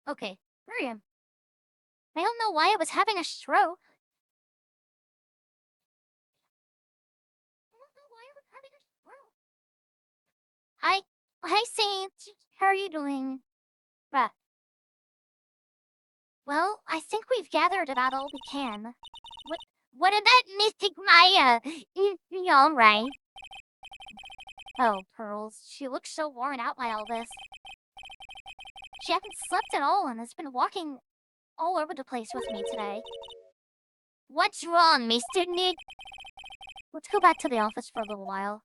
Okay, Miriam. I don't know why I was having a stroke. I don't know why I was having a stroke. Hi, Saint. How are you doing? Right. Well, I think we've gathered about all we can. What about Mystic Maya? You all right? Oh, Pearls. She looks so worn out by all this. She hasn't slept at all and has been walking all over the place with me today. What's wrong, Mr. Nick? Let's go back to the office for a little while.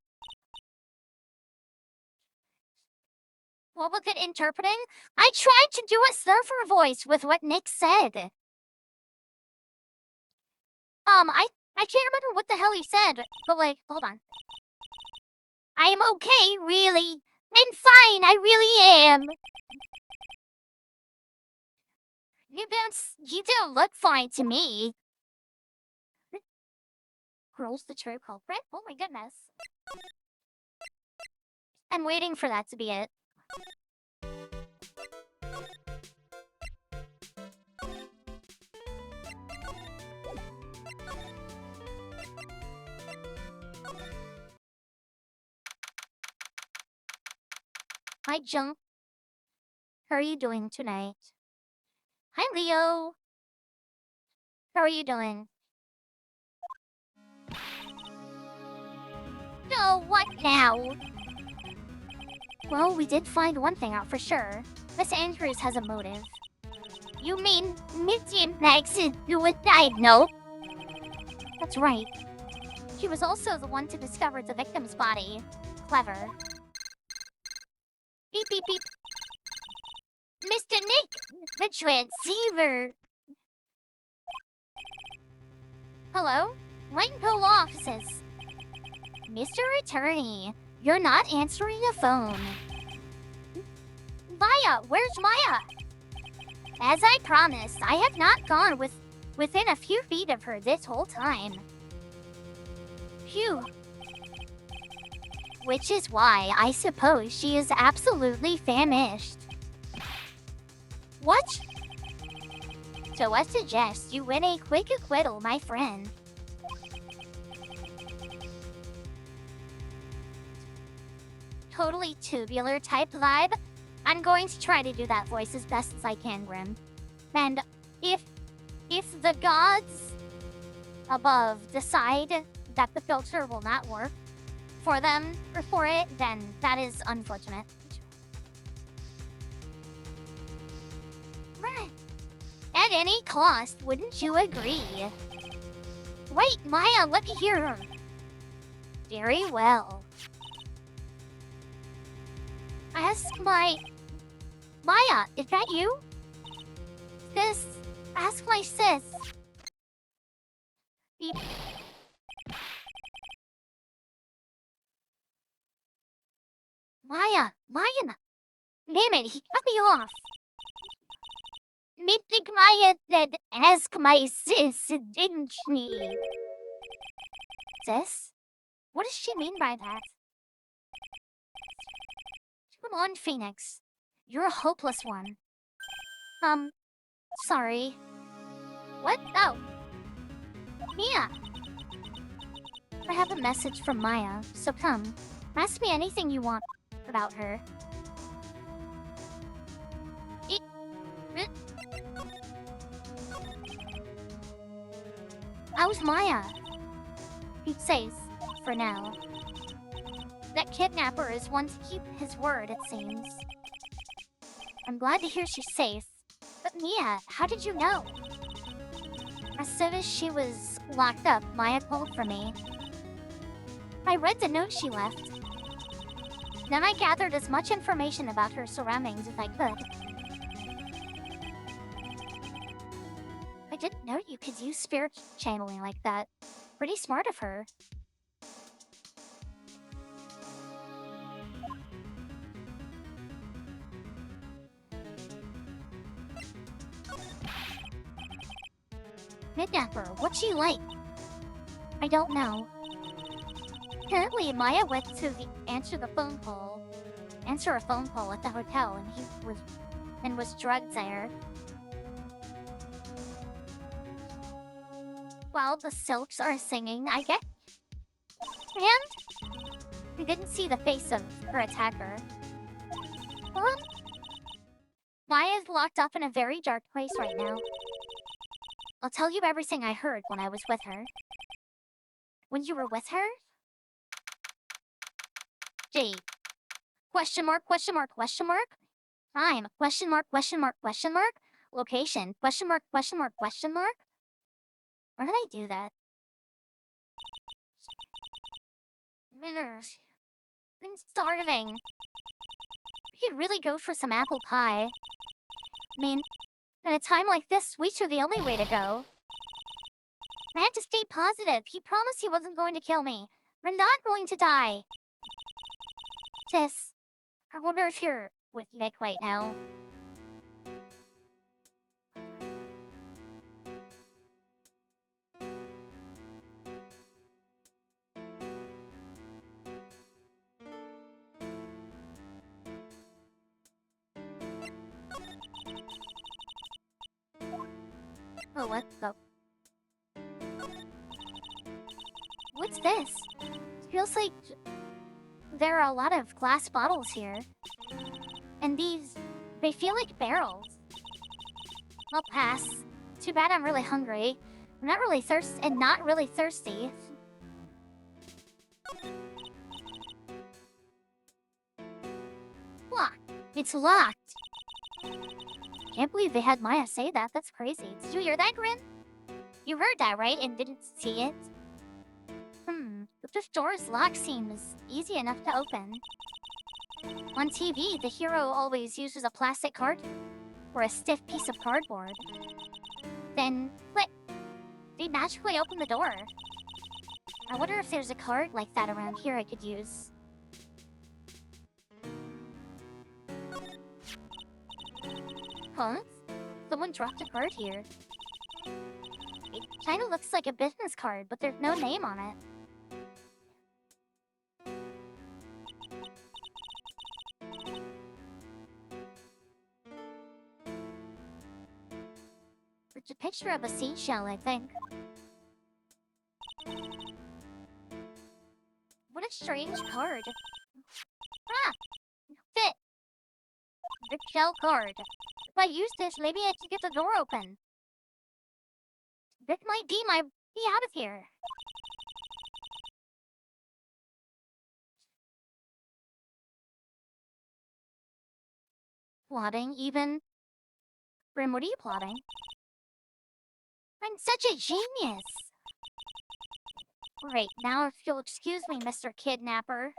What was it interpreting? I tried to do a surfer voice with what Nick said. I can't remember what the hell he said, but like, hold on. I am okay, really. I'm fine, I really am. You don't look fine to me. Girl's the true culprit? Oh my goodness. I'm waiting for that to be it. Hi, Junk. How are you doing tonight? Hi, Leo. How are you doing? No, what now? Well, we did find one thing out for sure. Miss Andrews has a motive. You mean Miss Impact's suicide note? That's right. She was also the one to discover the victim's body. Clever. Beep, beep, beep. Mr. Nick, the transceiver. Hello? Wright & Co. offices. Mr. Attorney, you're not answering the phone. Maya, where's Maya? As I promised, I have not gone within a few feet of her this whole time. Phew. Which is why I suppose she is absolutely famished. What? So I suggest you win a quick acquittal, my friend. Totally tubular type vibe. I'm going to try to do that voice as best as I can, Grim. And if the gods above decide that the filter will not work for them or for it, then that is unfortunate. At any cost, wouldn't you agree? Wait, Maya, let me hear her. Very well. Ask Maya, is that you? Sis, ask my sis. Beep. Maya, damn it, he cut me off. Me think Maya said, ask my sis, didn't she? Sis? What does she mean by that? Come on, Phoenix. You're a hopeless one. Sorry. What? Oh. Mia! I have a message from Maya, so come. Ask me anything you want about her. How's Maya? He says, for now. That kidnapper is one to keep his word, it seems. I'm glad to hear she's safe. But Mia, how did you know? As soon as she was locked up, Maya called for me. I read the note she left. Then I gathered as much information about her surroundings as I could. I didn't know you could use spirit channeling like that. Pretty smart of her. Kidnapper, what's she like? I don't know. Apparently, Maya went to answer a phone call at the hotel, and was drugged there. While the Silks are singing, I guess. And we didn't see the face of her attacker. Maya's locked up in a very dark place right now. I'll tell you everything I heard when I was with her. When you were with her? Gee. Question mark, question mark, question mark? Time, question mark, question mark, question mark? Location, question mark, question mark, question mark? Where did I do that? I'm starving. We could really go for some apple pie. I mean, at a time like this, sweets are the only way to go. I had to stay positive. He promised he wasn't going to kill me. We're not going to die. Sis, I wonder if you're with Nick right now. Oh, what the? What's this? Feels like there are a lot of glass bottles here. And they feel like barrels. I'll pass. Too bad I'm really hungry. I'm not really thirsty. Locked. It's locked. Can't believe they had Maya say that. That's crazy. Did you hear that, Grin? You heard that, right? And didn't see it? But this door's lock seems easy enough to open. On TV, the hero always uses a plastic card or a stiff piece of cardboard. Then, they magically open the door. I wonder if there's a card like that around here I could use. Huh? Someone dropped a card here. It kinda looks like a business card, but there's no name on it. It's a picture of a seashell, I think. What a strange card. Ah! Fit! The shell card. If I use this, maybe I can get the door open. This might be my key out of here. Plotting, even? Brim, what are you plotting? I'm such a genius! Great, now if you'll excuse me, Mr. Kidnapper.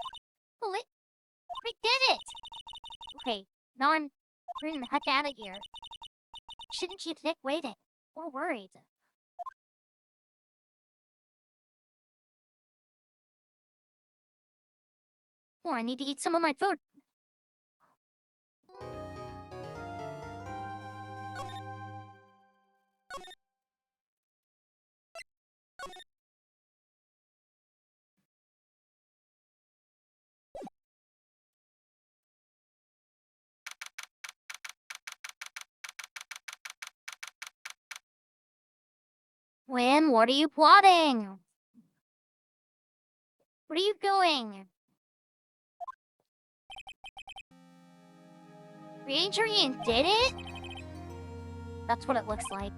Well, we did it! Okay, now I'm getting the heck out of here. Shouldn't keep Nick waiting, or worried. Oh, I need to eat some of my food. Win, what are you plotting? Where are you going? Adrian did it? That's what it looks like.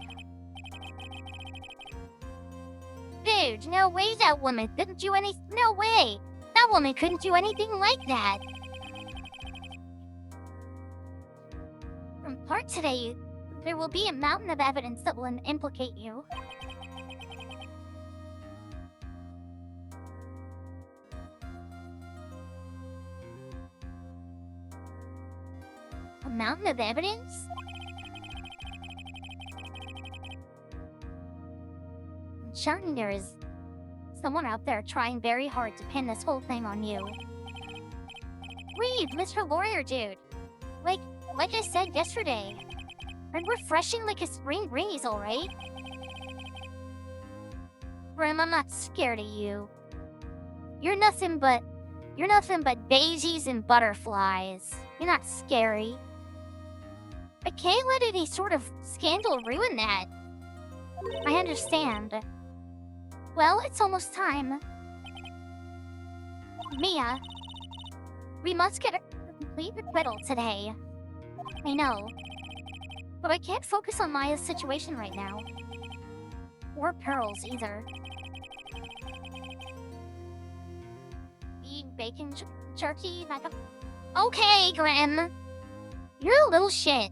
Dude, no way that woman didn't do any- No way! That woman couldn't do anything like that! From part today, there will be a mountain of evidence that will implicate you. A mountain of evidence? I'm certain there is someone out there trying very hard to pin this whole thing on you. Read, Mr. Lawyer Dude. Like I said yesterday, I'm refreshing like a spring breeze, alright? Grim, I'm not scared of you. You're nothing but daisies and butterflies. You're not scary. I can't let any sort of scandal ruin that. I understand. Well, it's almost time. Mia, we must get a complete acquittal today. I know. But I can't focus on Maya's situation right now. Or Pearl's either. Eat bacon jerky like a... Okay, Grim. You're a little shit.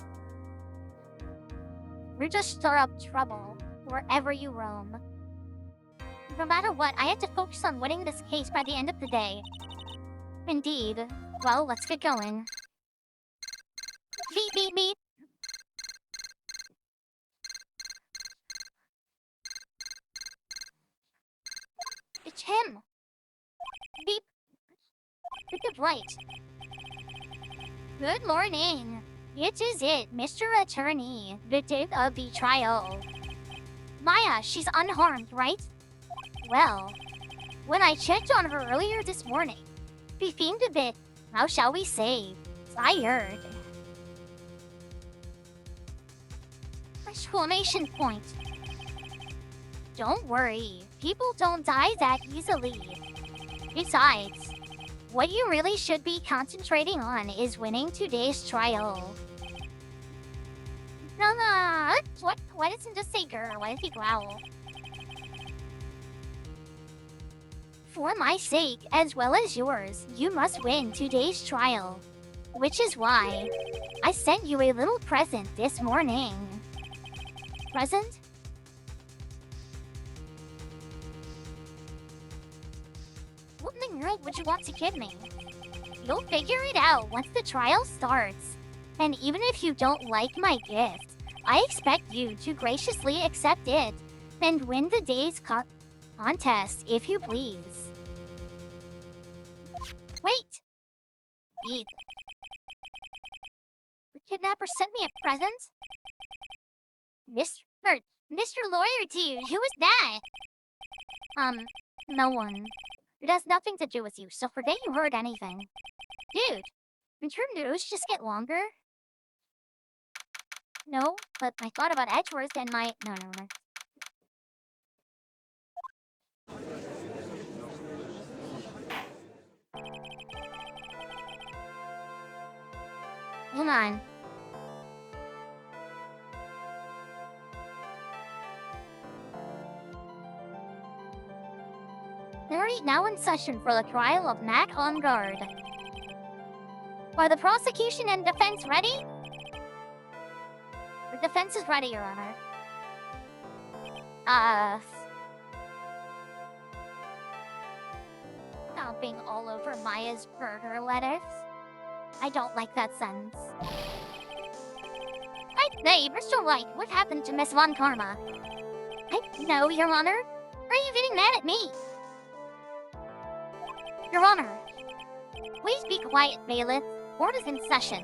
You just stir up trouble wherever you roam. No matter what, I have to focus on winning this case by the end of the day. Indeed. Well, let's get going. Beep, beep, beep. It's him. Beep. It's Wright. Good morning. It is it, Mr. Attorney, the date of the trial. Maya, she's unharmed, right? Well, when I checked on her earlier this morning, she seemed a bit, how shall we say, tired. Exclamation point. Don't worry, people don't die that easily. Besides, what you really should be concentrating on is winning today's trial. What? Why doesn't just say grr? Why does he growl? For my sake, as well as yours, you must win today's trial. Which is why I sent you a little present this morning. Present? What in the world would you want to give me? You'll figure it out once the trial starts. And even if you don't like my gift, I expect you to graciously accept it and win the day's contest, if you please. Wait! Eat. The kidnapper sent me a present? Mr. Lawyer Dude, who is that? No one. It has nothing to do with you, so forget you heard anything. Dude, did your nose just get longer? No, but I thought about Edgeworth and my... No. Hold on. Jury now in session for the trial of Matt on guard. Are the prosecution and defense ready? The defense is ready, Your Honor. Stomping all over Maya's burger lettuce? I don't like that sentence. Hey, Mr. Wright, what happened to Miss Von Karma? No, Your Honor. Are you getting mad at me? Your Honor, please be quiet, bailiff. Court is in session.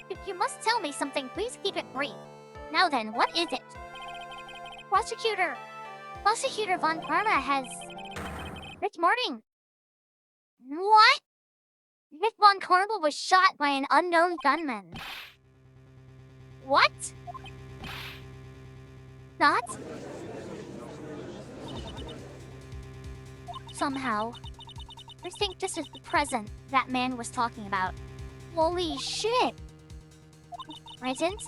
If you must tell me something, please keep it brief. Now then, what is it? Prosecutor Von Karma has... Rich morning. What? Miss Von Karma was shot by an unknown gunman. What? Not? Somehow, I think this is the present that man was talking about. Holy shit! Present?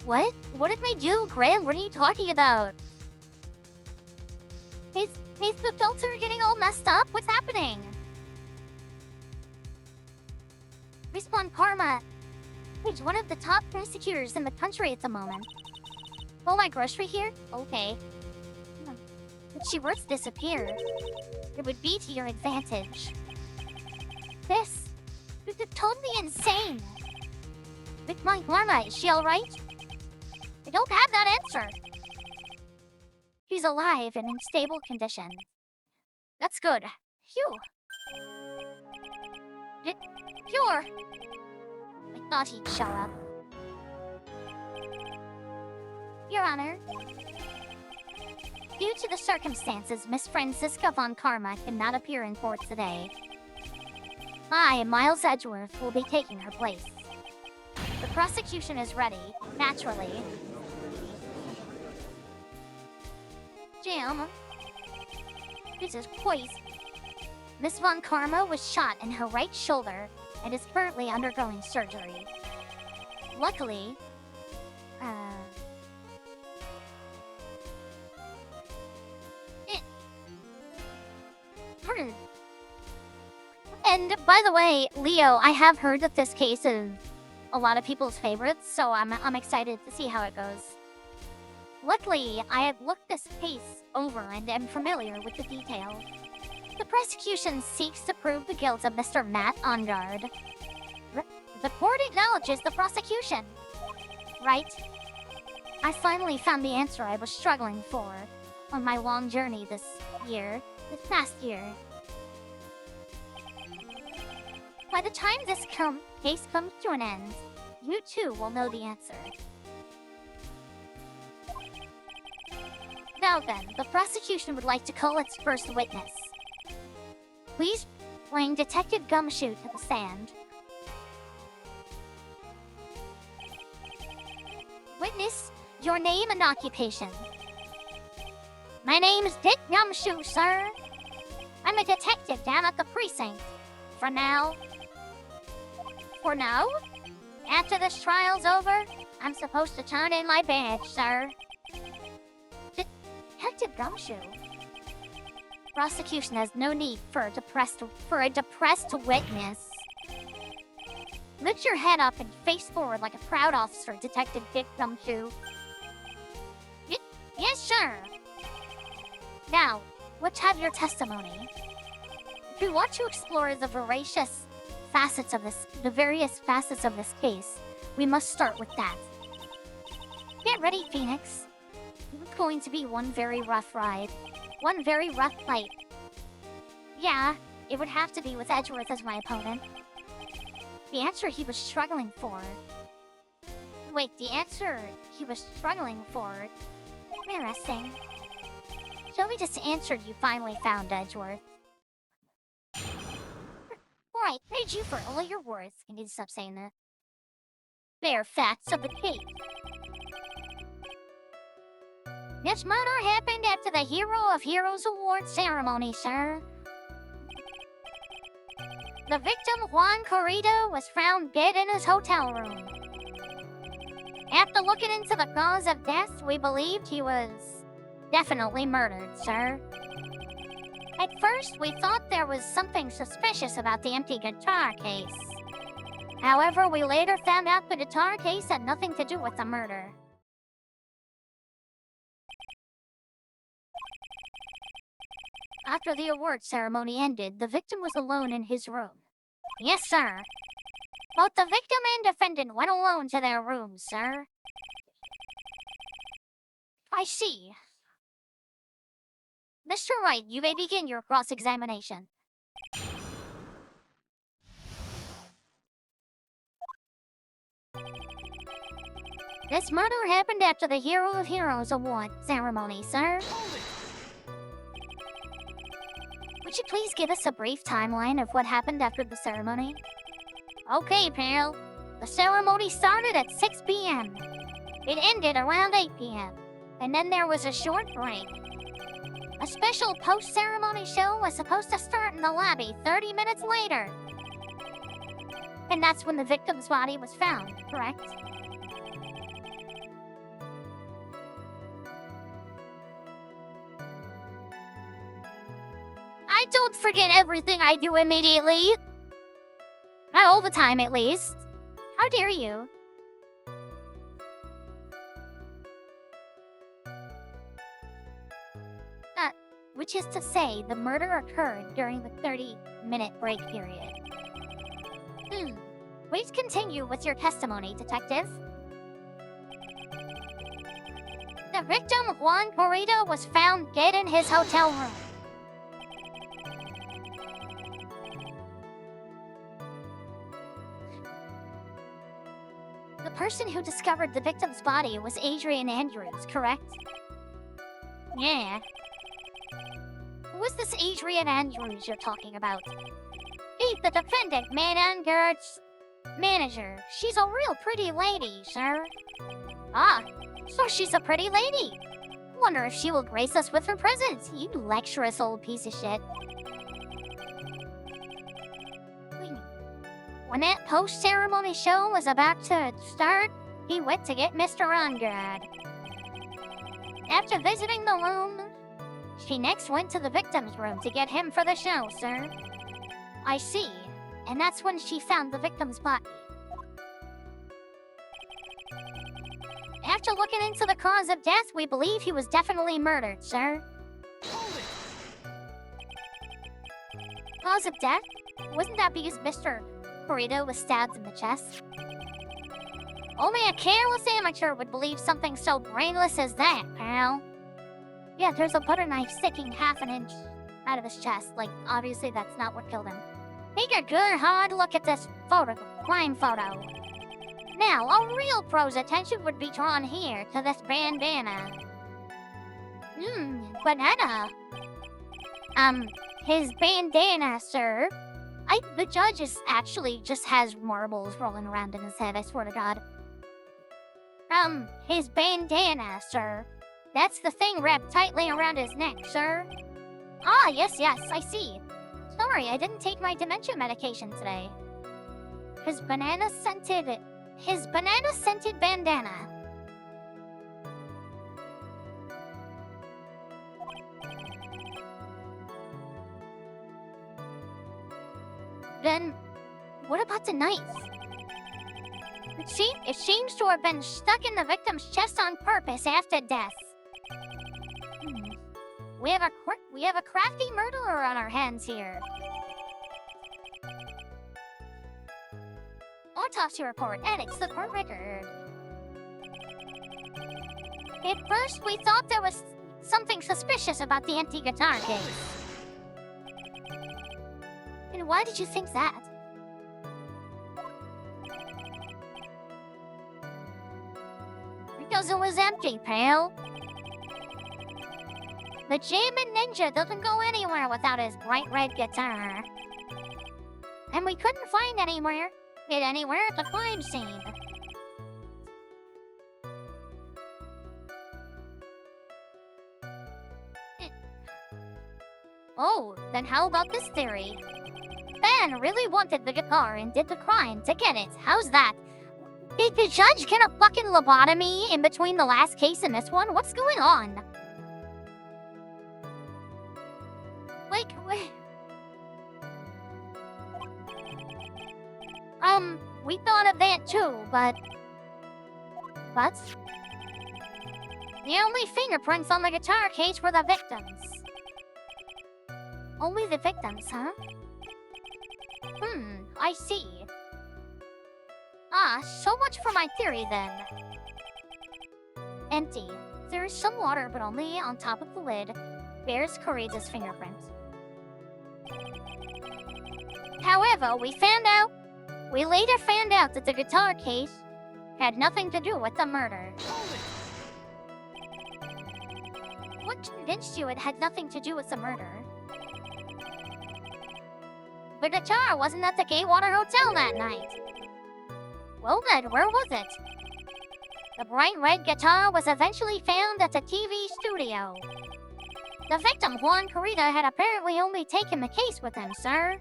What? What did we do, Graham? What are you talking about? Is the filter getting all messed up? What's happening? Miss Von Karma is one of the top prosecutors in the country at the moment. Oh, my grocery here? Okay. If she were to disappear, it would be to your advantage. This is totally insane. Miss Von Karma, is she alright? I don't have that answer. She's alive and in stable condition. That's good. Phew. Pure. I thought he'd show up. Your Honor, due to the circumstances, Miss Francisca Von Karma cannot appear in court today. I, Miles Edgeworth, will be taking her place. The prosecution is ready, naturally. Jam. This is poison. Miss Von Karma was shot in her right shoulder and is currently undergoing surgery. Luckily, And by the way, Leo, I have heard that this case is a lot of people's favorites, so I'm excited to see how it goes. Luckily, I have looked this case over and am familiar with the details. The prosecution seeks to prove the guilt of Mr. Matt Ongard. The court acknowledges the prosecution. Right? I finally found the answer I was struggling for on my long journey this past year. By the time this case comes to an end, you too will know the answer. Now then, the prosecution would like to call its first witness. Please bring Detective Gumshoe to the stand. Witness, your name and occupation. My name is Dick Gumshoe, sir. I'm a detective down at the precinct. For now. After this trial's over, I'm supposed to turn in my badge, sir. Detective Gumshoe. Prosecution has no need for a depressed witness. Lift your head up and face forward like a proud officer, Detective Dick Gumshoe. Yes, sir. Now, let's have your testimony. If we want to explore the various facets of this case, we must start with that. Get ready, Phoenix. It's going to be one very rough ride. One very rough fight. Yeah, it would have to be with Edgeworth as my opponent. The answer he was struggling for... Wait, the answer he was struggling for Interesting. Shelby just answered you finally found Edgeworth. Right, paid you for all your worth. You need to stop saying that. Bare facts of the case. This murder happened after the Hero of Heroes Award ceremony, sir. The victim, Juan Corrido, was found dead in his hotel room. After looking into the cause of death, we believed he was definitely murdered, sir. At first, we thought there was something suspicious about the empty guitar case. However, we later found out the guitar case had nothing to do with the murder. After the award ceremony ended, the victim was alone in his room. Yes, sir. Both the victim and defendant went alone to their rooms, sir. I see. Mr. Wright, you may begin your cross-examination. This murder happened after the Hero of Heroes Award ceremony, sir. Would you please give us a brief timeline of what happened after the ceremony? Okay, pal. The ceremony started at 6 p.m. It ended around 8 p.m. And then there was a short break. A special post-ceremony show was supposed to start in the lobby 30 minutes later. And that's when the victim's body was found, correct? I don't forget everything I do immediately. Not all the time, at least. How dare you? Which is to say, the murder occurred during the 30-minute break period. Please continue with your testimony, Detective. The victim, Juan Corrido, was found dead in his hotel room. The person who discovered the victim's body was Adrian Andrews, correct? Yeah. Who is this Adrian Andrews you're talking about? He's the defendant, Manangert's manager. She's a real pretty lady, sir. Ah, so she's a pretty lady. Wonder if she will grace us with her presence, you lecturous old piece of shit. When that post-ceremony show was about to start, he went to get Mr. Ungard. After visiting the room, she next went to the victim's room to get him for the show, sir. I see. And that's when she found the victim's body. After looking into the cause of death, we believe he was definitely murdered, sir. Cause of death? Wasn't that because Mr. Corrido was stabbed in the chest? Only a careless amateur would believe something so brainless as that, pal. Yeah, there's a butter knife sticking half an inch out of his chest. Like, obviously that's not what killed him. Take a good hard look at this crime photo. Now, a real pro's attention would be drawn here to this bandana. Banana. His bandana, sir. The judge is actually just has marbles rolling around in his head, I swear to God. His bandana, sir. That's the thing wrapped tightly around his neck, sir. Ah, yes, I see. Sorry, I didn't take my dementia medication today. His banana-scented bandana. Then, what about the knife? It seems to have been stuck in the victim's chest on purpose after death. We have a crafty murderer on our hands here. Autopsy report edits the court record. At first, we thought there was something suspicious about the empty guitar case. And why did you think that? Because it was empty, pal. The Jammin' Ninja doesn't go anywhere without his bright red guitar. And we couldn't find it anywhere at the crime scene. Oh, then how about this theory? Ben really wanted the guitar and did the crime to get it. How's that? Did the judge get a fucking lobotomy in between the last case and this one? What's going on? Like, wait. We thought of that too, but... The only fingerprints on the guitar case were the victims. Only the victims, huh? I see. So much for my theory then. Empty. There is some water, but only on top of the lid. Bears Courageous fingerprint. However, we later found out that the guitar case had nothing to do with the murder. What convinced you it had nothing to do with the murder? The guitar wasn't at the Gatewater Hotel that night. Well then, where was it? The bright red guitar was eventually found at the TV studio. The victim, Juan Corrida, had apparently only taken the case with him, sir.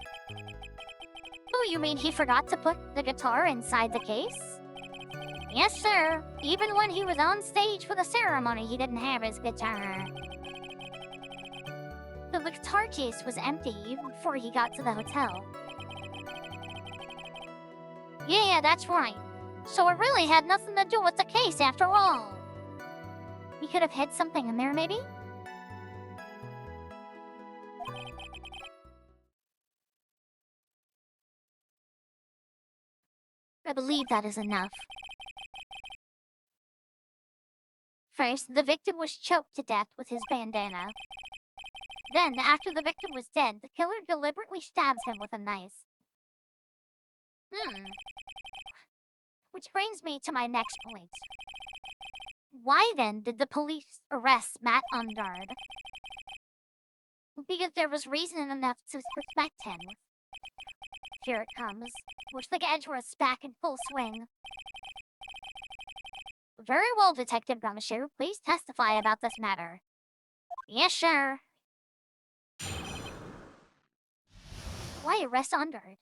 Oh, you mean he forgot to put the guitar inside the case? Yes, sir. Even when he was on stage for the ceremony, he didn't have his guitar. The guitar case was empty even before he got to the hotel. Yeah, that's right. So it really had nothing to do with the case after all. He could have hid something in there, maybe? I believe that is enough. First, the victim was choked to death with his bandana. Then, after the victim was dead, the killer deliberately stabs him with a knife. Which brings me to my next point. Why then did the police arrest Matt Ungard? Because there was reason enough to suspect him. Here it comes. Wish the gadget was back in full swing. Very well, Detective Gumshoe. Please testify about this matter. Yes, sure. Why arrest Ungard?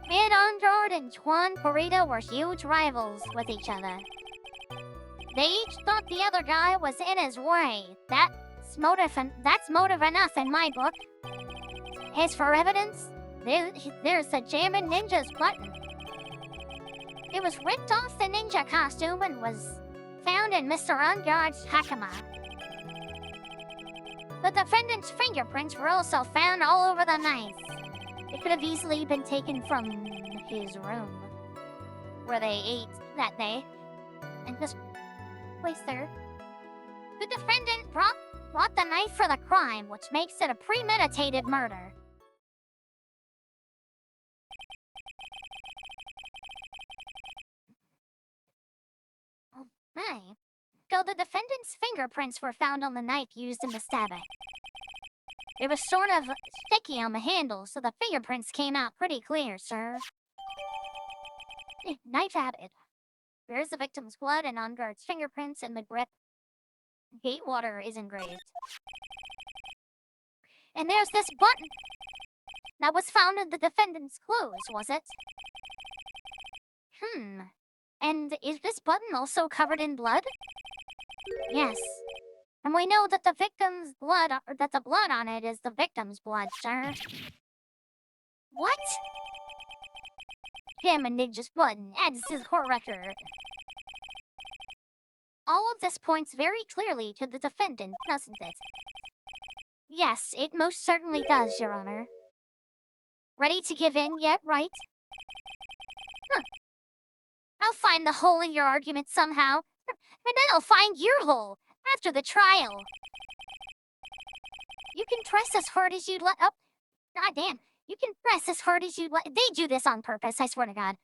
Matt Ungard and Juan Corrida were huge rivals with each other. They each thought the other guy was in his way. That's motive enough in my book. As for evidence, there's the Jammin' Ninja's button. It was ripped off the ninja costume and was found in Mr. Ungard's hakama. The defendant's fingerprints were also found all over the knife. It could have easily been taken from his room, where they ate that day, and just placed there. The defendant brought the knife for the crime, which makes it a premeditated murder. Oh my. So the defendant's fingerprints were found on the knife used in the stabbing. It was sort of sticky on the handle, so the fingerprints came out pretty clear, sir. Knife added. There's the victim's blood and Ungard's fingerprints in the grip. Gatewater is engraved. And there's this button that was found in the defendant's clothes, was it? And is this button also covered in blood? Yes. And we know that the victim's blood, or that the blood on it is the victim's blood, sir. What? Jammin' Ninja's button adds to the court record. All of this points very clearly to the defendant, doesn't it? Yes, it most certainly does, Your Honor. Ready to give in yet, Wright? I'll find the hole in your argument somehow, and then I'll find your hole after the trial. You can press as hard as you'd like. Oh, goddamn. You can press as hard as you'd like. They do this on purpose, I swear to God.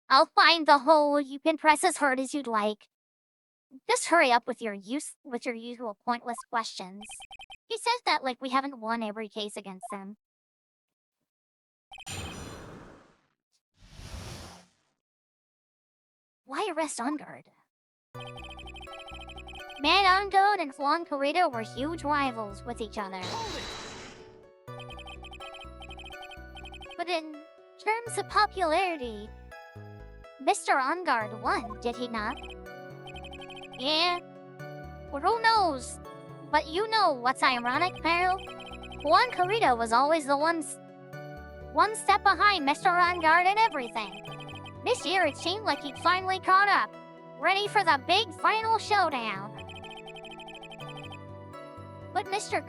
I'll find the hole. You can press as hard as you'd like. Just hurry up with your usual pointless questions. He says that like we haven't won every case against him. Why arrest on guard? Man on guard and Flan Corrido were huge rivals with each other. But in terms of popularity, Mr. On Guard won, did he not? Yeah. Well, who knows? But you know what's ironic, pal? Juan Corrido was always the one step behind Mr. On Guard and everything. This year it seemed like he'd finally caught up, ready for the big final showdown. But Mr.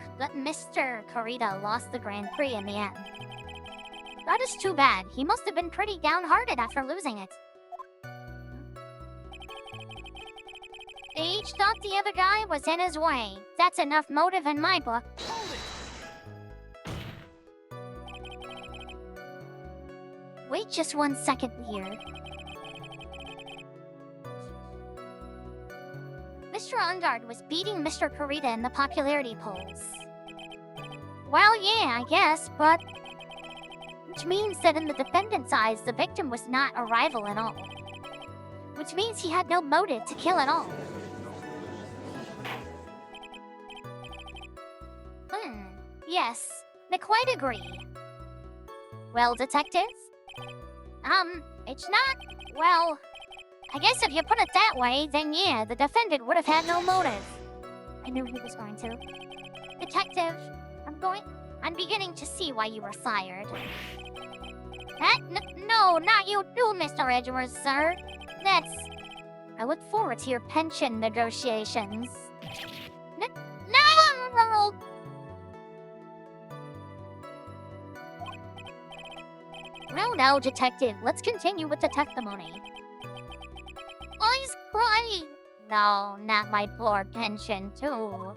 Corrido lost the Grand Prix in the end. That is too bad. He must have been pretty downhearted after losing it. They each thought the other guy was in his way. That's enough motive in my book. Wait just 1 second here. Mr. Ungard was beating Mr. Corrida in the popularity polls. Well, yeah, I guess, but... Which means that in the defendant's eyes, the victim was not a rival at all. Which means he had no motive to kill at all. Yes, I quite agree. Well, detectives? It's not... Well... I guess if you put it that way, then yeah, the defendant would have had no motive. I knew he was going to. Detective, I'm beginning to see why you were fired. No, not you too, Mr. Edgeworth, sir. I look forward to your pension negotiations. No! Well, now, detective, let's continue with the testimony. He's crying. No, not my poor pension, too.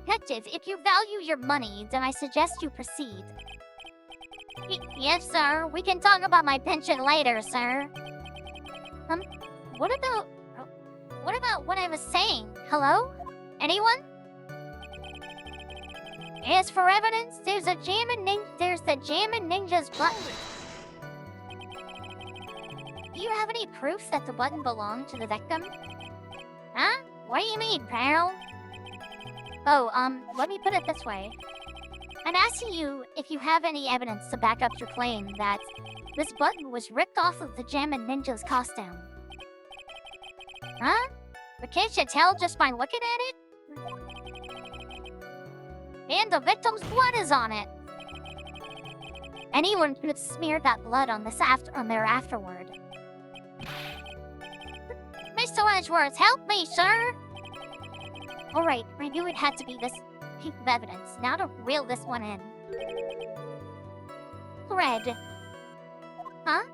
Detective, if you value your money, then I suggest you proceed. Yes, sir. We can talk about my pension later, sir. What about what I was saying? Hello? Anyone? As for evidence, there's the Jammin' Ninja's button. Do you have any proof that the button belonged to the victim? Huh? What do you mean, pal? Oh, let me put it this way. I'm asking you if you have any evidence to back up your claim that this button was ripped off of the Jammin' Ninja's costume. Huh? But can't you tell just by looking at it? And the victim's blood is on it. Anyone could have smeared that blood on there afterward. Mr. Edgeworth, help me, sir! Alright, I knew it had to be this piece of evidence. Now to reel this one in. Thread. Huh?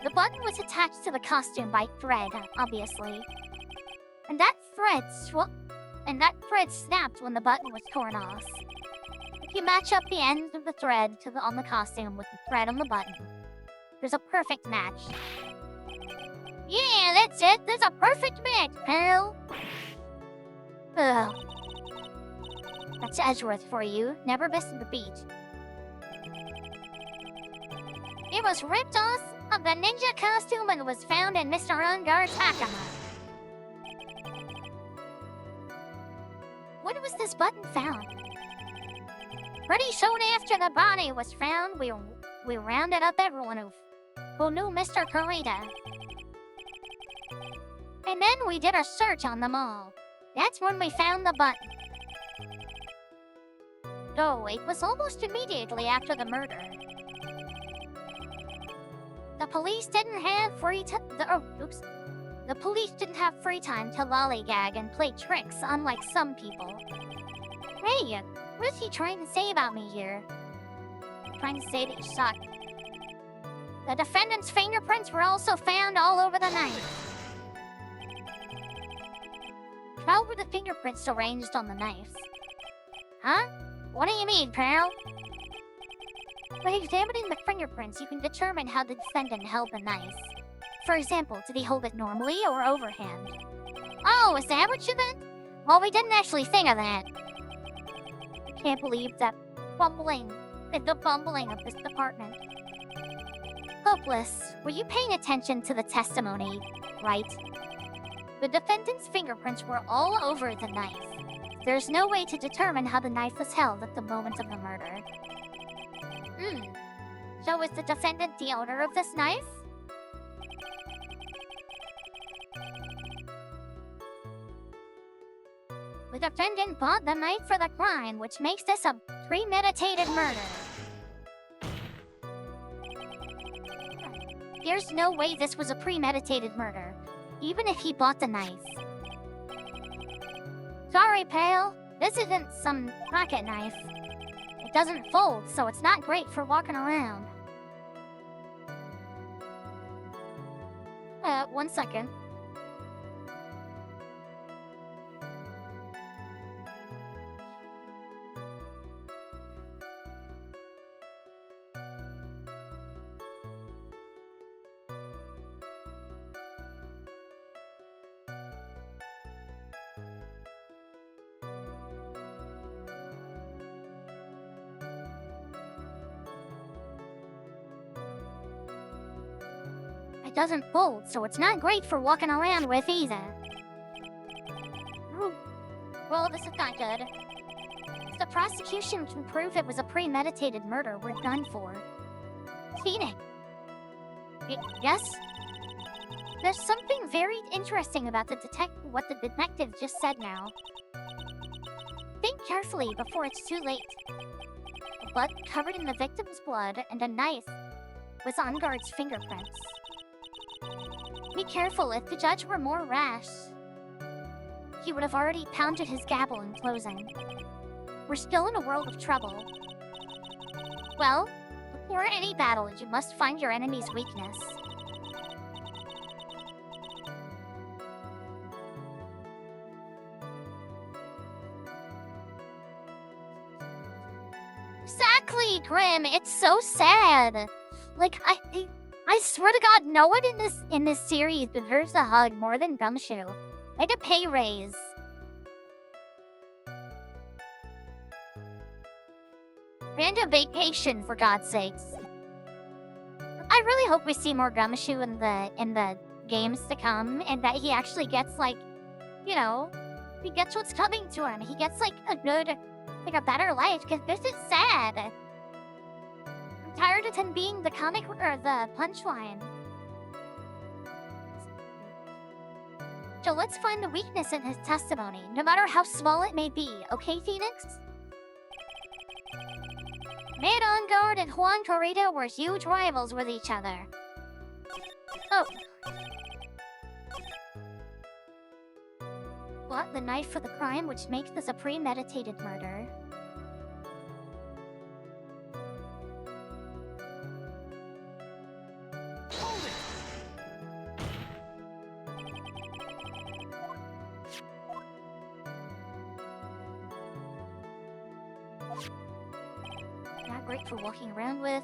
The button was attached to the costume by thread, obviously. And that thread snapped when the button was torn off. If you match up the ends of the thread on the costume with the thread on the button, there's a perfect match. Yeah, that's it. There's a perfect match, pal. Ugh. That's Edgeworth for you. Never missed the beat. It was ripped off of the ninja costume and was found in Mr. Ungar's Hakama. When was this button found? Pretty soon after the body was found, we rounded up everyone who knew Mr. Corrida. And then we did a search on them all. That's when we found the button. Though it was almost immediately after the murder. The police didn't have free time to lollygag and play tricks, unlike some people. Hey, what is he trying to say about me here? Trying to say that you suck. The defendant's fingerprints were also found all over the knife. How were the fingerprints arranged on the knife? Huh? What do you mean, pal? By examining the fingerprints, you can determine how the defendant held the knife. For example, did he hold it normally or overhand? Oh, is that what you meant? Well, we didn't actually think of that. I can't believe that the bumbling of this department. Hopeless, were you paying attention to the testimony, right? The defendant's fingerprints were all over the knife. There's no way to determine how the knife was held at the moment of the murder. So is the defendant the owner of this knife? The defendant bought the knife for the crime, which makes this a premeditated murder. There's no way this was a premeditated murder, even if he bought the knife. Sorry, pal. This isn't some pocket knife. It doesn't fold, so it's not great for walking around. 1 second. It doesn't fold, so it's not great for walking around with either. Well, this is not good. If the prosecution can prove it was a premeditated murder, we're done for. Phoenix. Yes? There's something very interesting about what the detective just said now. Think carefully before it's too late. A butt covered in the victim's blood and a knife was on guard's fingerprints. Be careful, if the judge were more rash, he would have already pounded his gavel in closing. We're still in a world of trouble. Well, before any battle, you must find your enemy's weakness. Exactly, Grim. It's so sad. Like, I swear to God, no one in this series deserves a hug more than Gumshoe. Like a pay raise. And a vacation, for God's sakes. I really hope we see more Gumshoe in the games to come, and that he actually gets, like, you know, he gets what's coming to him. He gets, like, a better life, because this is sad. I'm tired of him being the comic or the punchline. So let's find the weakness in his testimony, no matter how small it may be, okay, Phoenix? Man on Guard and Juan Corrida were huge rivals with each other. Oh. Bought the knife for the crime, which makes this a premeditated murder. Not great for walking around with.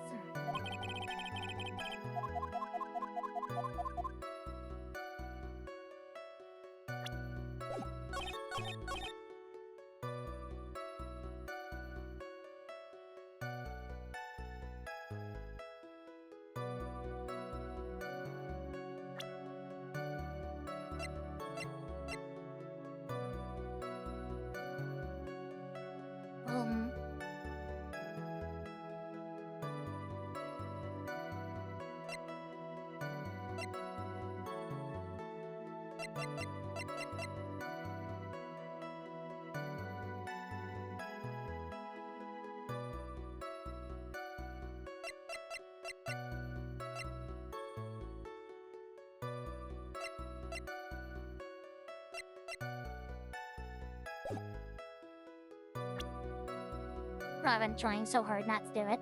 I've been trying so hard not to do it.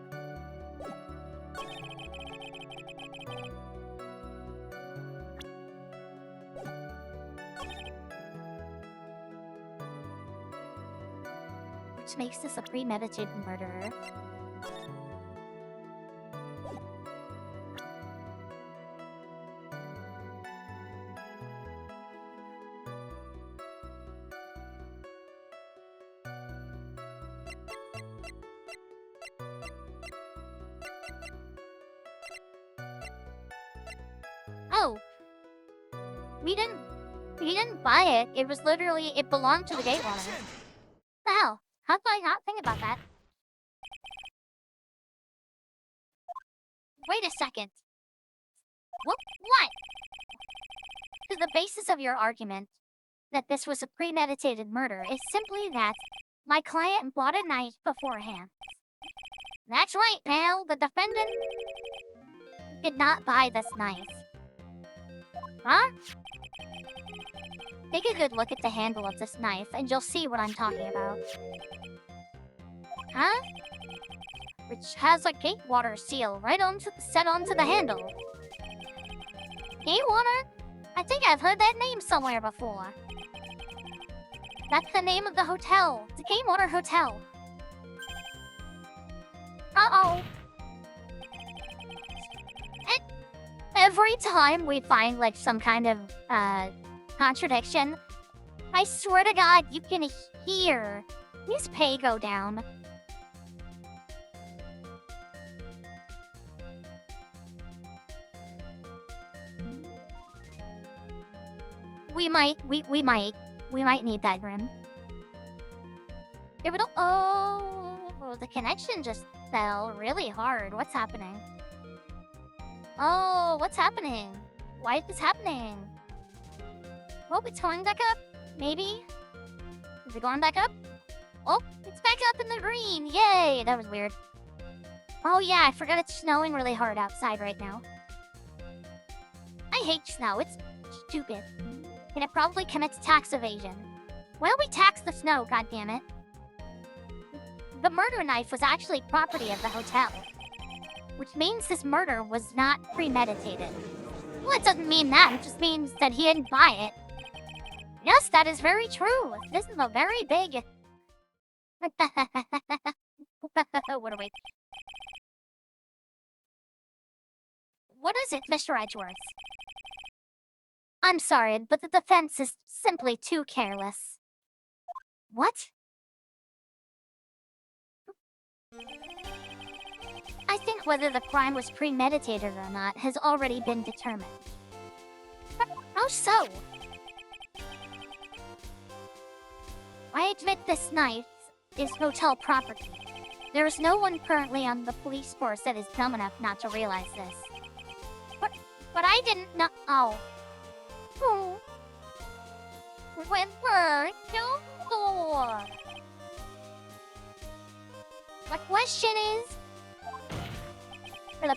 Which makes this a premeditated murder. We didn't buy it. It was literally, it belonged to the gatewatcher. Objection! The hell? How did I not think about that? Wait a second. What? So the basis of your argument that this was a premeditated murder is simply that my client bought a knife beforehand. That's right, pal. The defendant did not buy this knife. Huh? Take a good look at the handle of this knife, and you'll see what I'm talking about. Huh? Which has a Gatewater seal right set onto the handle. Gatewater? I think I've heard that name somewhere before. That's the name of the hotel. The Gatewater Hotel. Uh-oh. Every time we find, like, some kind of, contradiction, I swear to God, you can hear his pay go down. We might need that room. If we don't, oh, the connection just fell really hard. What's happening? Oh, what's happening? Why is this happening? Oh, it's going back up. Maybe? Is it going back up? Oh, it's back up in the green. Yay! That was weird. Oh yeah, I forgot it's snowing really hard outside right now. I hate snow. It's stupid. And it probably commits tax evasion. Why don't we tax the snow, goddammit? The murder knife was actually property of the hotel. Which means this murder was not premeditated. Well, it doesn't mean that. It just means that he didn't buy it. Yes, that is very true. This is a very big... What a wait. What is it, Mr. Edgeworth? I'm sorry, but the defense is simply too careless. What? I think whether the crime was premeditated or not has already been determined. How so? I admit this knife is hotel property. There is no one currently on the police force that is dumb enough not to realize this. But I didn't know. Oh. When we're no. The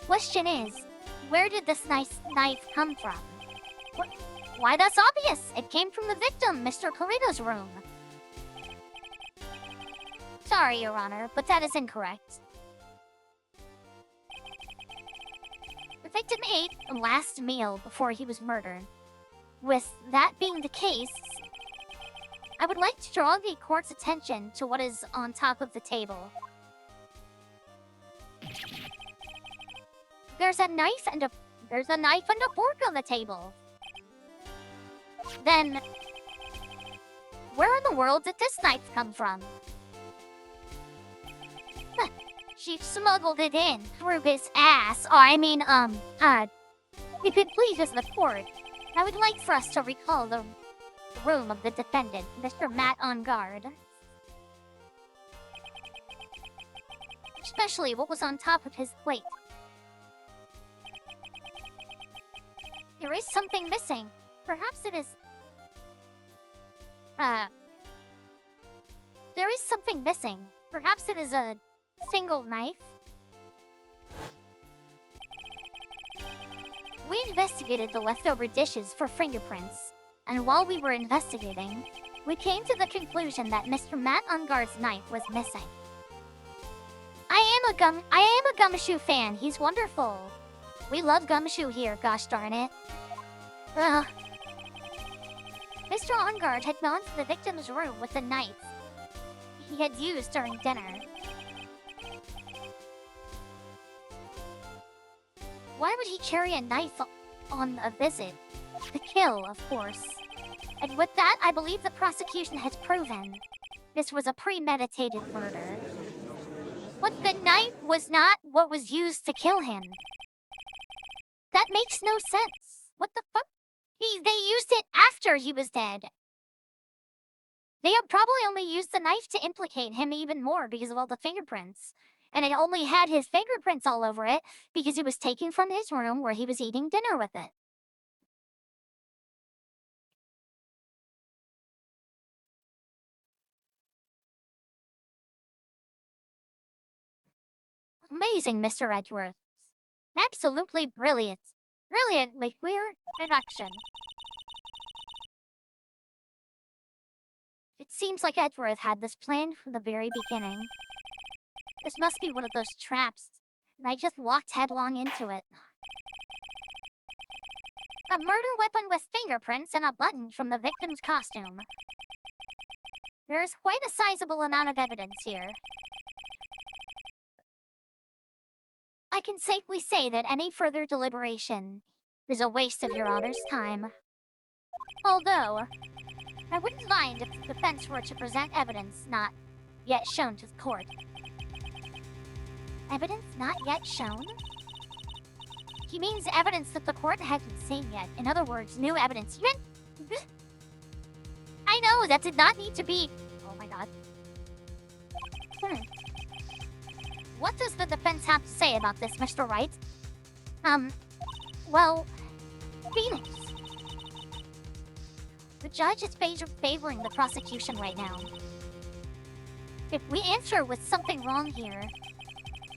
question is, where did this nice knife come from? Why, that's obvious. It came from the victim, Mr. Carito's room. Sorry, Your Honor, but that is incorrect. The victim ate a last meal before he was murdered. With that being the case, I would like to draw the court's attention to what is on top of the table. There's a knife and a fork on the table. Then, where in the world did this knife come from? She smuggled it in through his ass. If it pleases the court, I would like for us to recall the room of the defendant, Mr. Matt on guard. Especially what was on top of his plate. There is something missing. Perhaps it is... There is something missing. Perhaps it is a single knife. We investigated the leftover dishes for fingerprints, and while we were investigating, we came to the conclusion that Mr. Matt Ungar's knife was missing. I am a Gumshoe fan. He's wonderful. We love Gumshoe here, gosh darn it. Ugh. Mr. Ongard had gone to the victim's room with the knife he had used during dinner. Why would he carry a knife on a visit? To kill, of course. And with that, I believe the prosecution has proven this was a premeditated murder. But the knife was not what was used to kill him. That makes no sense. What the fuck? They used it after he was dead. They have probably only used the knife to implicate him even more because of all the fingerprints. And it only had his fingerprints all over it because it was taken from his room where he was eating dinner with it. Amazing, Mr. Edgeworth. Absolutely brilliant. Brilliantly queer deduction. It seems like Edgeworth had this plan from the very beginning. This must be one of those traps, and I just walked headlong into it. A murder weapon with fingerprints and a button from the victim's costume. There is quite a sizable amount of evidence here. I can safely say that any further deliberation is a waste of your Honor's time. Although, I wouldn't mind if the defense were to present evidence not yet shown to the court. Evidence not yet shown? He means evidence that the court hasn't seen yet. In other words, new evidence. I know, that did not need to be... Oh my god. What does the defense have to say about this, Mr. Wright? Well, Phoenix. The judge is favoring the prosecution right now. If we answer with something wrong here,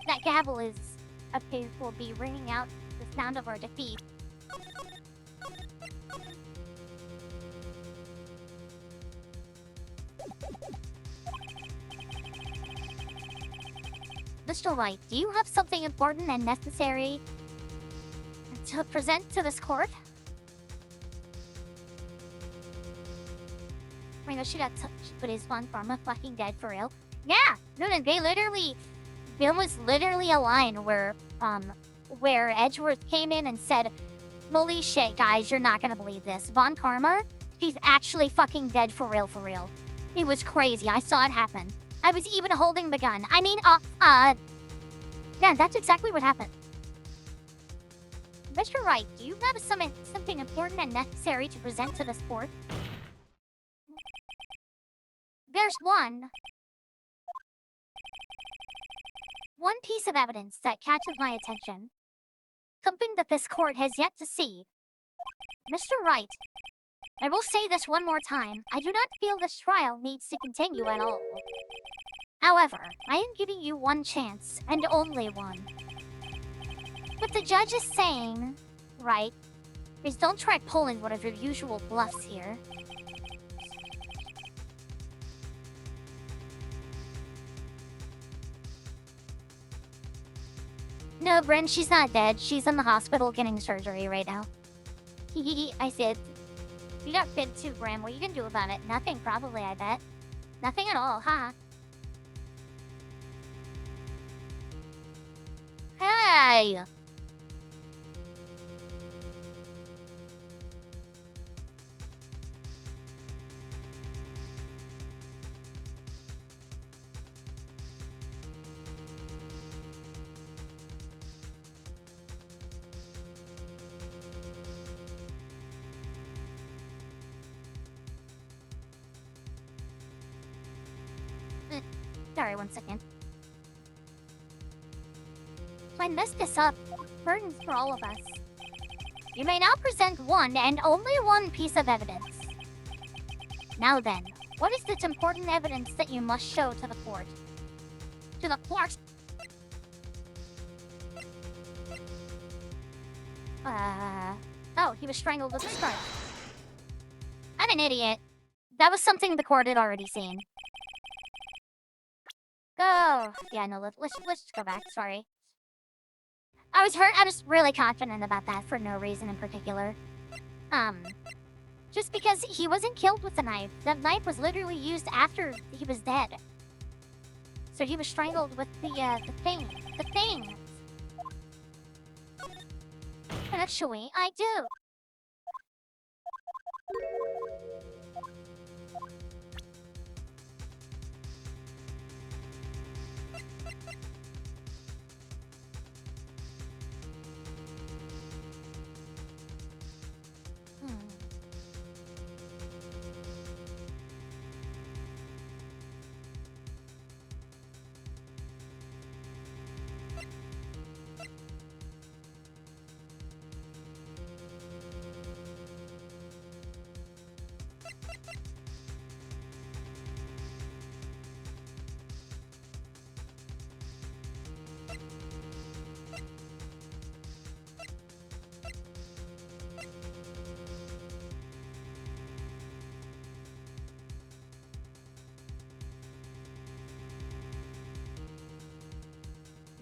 that gavel will be ringing out the sound of our defeat. Mr. Wright, do you have something important and necessary to present to this court? Oh my gosh, she put his one pharma fucking dead for real. Yeah, no, there was literally a line where Edgeworth came in and said, "Holy shit, guys, you're not gonna believe this. Von Karma, she's actually fucking dead for real, for real." It was crazy. I saw it happen. I was even holding the gun. I mean, yeah, that's exactly what happened. Mr. Wright, do you have something important and necessary to present to this court? There's one piece of evidence that catches my attention. Something that this court has yet to see. Mr. Wright, I will say this one more time. I do not feel this trial needs to continue at all. However, I am giving you one chance, and only one. What the judge is saying, right, is don't try pulling one of your usual bluffs here. No, Bryn, she's not dead. She's in the hospital getting surgery right now. I said, you got bit too, Bram. What are you gonna do about it? Nothing, probably, I bet. Nothing at all, huh? Hey! Sorry, one second. If I mess this up, burdens for all of us. You may now present one and only one piece of evidence. Now then, what is this important evidence that you must show to the court? To the court? Oh, he was strangled with a scarf. I'm an idiot. That was something the court had already seen. Go! Yeah, no, let's just go back, sorry. I was really confident about that for no reason in particular. Just because he wasn't killed with the knife. That knife was literally used after he was dead. So he was strangled with the thing. The thing! Actually, I do.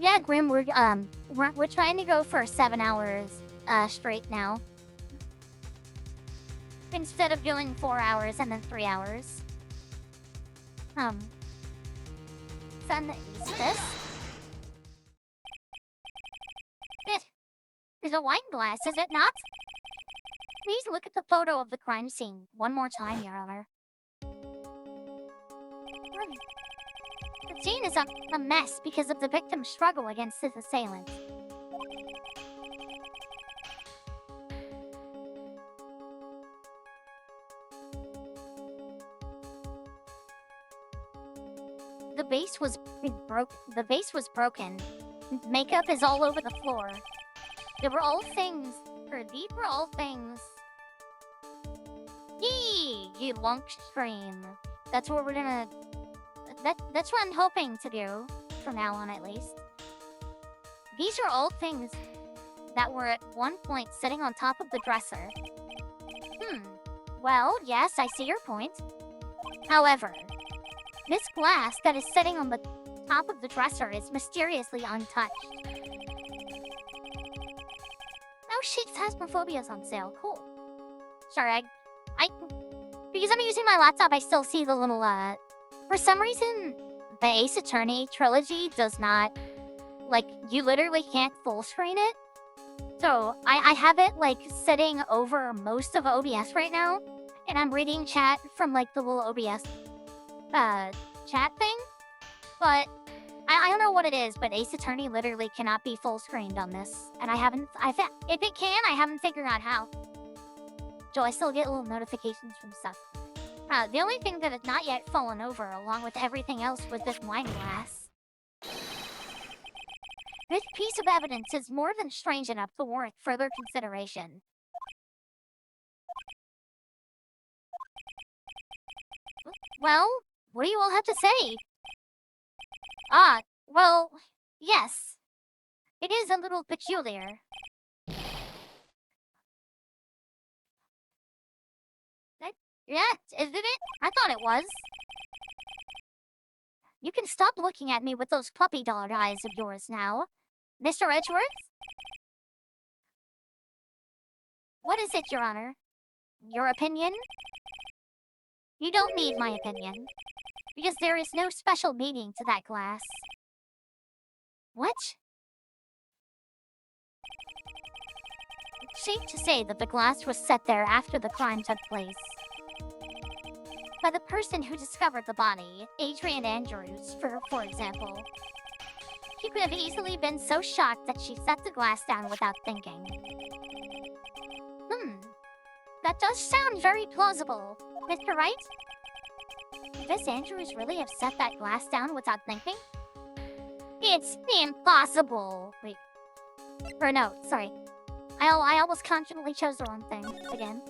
Yeah, Grim, we're trying to go for 7 hours straight now. Instead of doing 4 hours and then 3 hours. Then is this? It is a wine glass, is it not? Please look at the photo of the crime scene one more time, Your Honor. The scene is a mess because of the victim's struggle against his assailant. The vase was broken. Makeup is all over the floor. These were all things. Yee, you lunk stream. That's what we're gonna. That's what I'm hoping to do from now on, at least. These are all things that were at one point sitting on top of the dresser. Well, yes, I see your point. However, this glass that is sitting on the top of the dresser is mysteriously untouched. Oh shit, Phasmophobia's on sale. Cool. Sorry, because I'm using my laptop, I still see the little, for some reason, the Ace Attorney trilogy does not, like, you literally can't full screen it. So, I have it, like, sitting over most of OBS right now, and I'm reading chat from, like, the little OBS, chat thing. But, I don't know what it is, but Ace Attorney literally cannot be full screened on this. And if it can, I haven't figured out how. So I still get little notifications from stuff. The only thing that has not yet fallen over, along with everything else, was this wine glass. This piece of evidence is more than strange enough to warrant further consideration. Well, what do you all have to say? Well, yes. It is a little peculiar. Yeah, isn't it? I thought it was. You can stop looking at me with those puppy dog eyes of yours now. Mr. Edgeworth? What is it, Your Honor? Your opinion? You don't need my opinion. Because there is no special meaning to that glass. What? It's safe to say that the glass was set there after the crime took place. By the person who discovered the body, Adrian Andrews, for example. She could have easily been so shocked that she set the glass down without thinking. That does sound very plausible. Mr. Wright? Could Miss Andrews really have set that glass down without thinking? It's impossible! Wait. Or no, sorry. I almost confidently chose the wrong thing, again.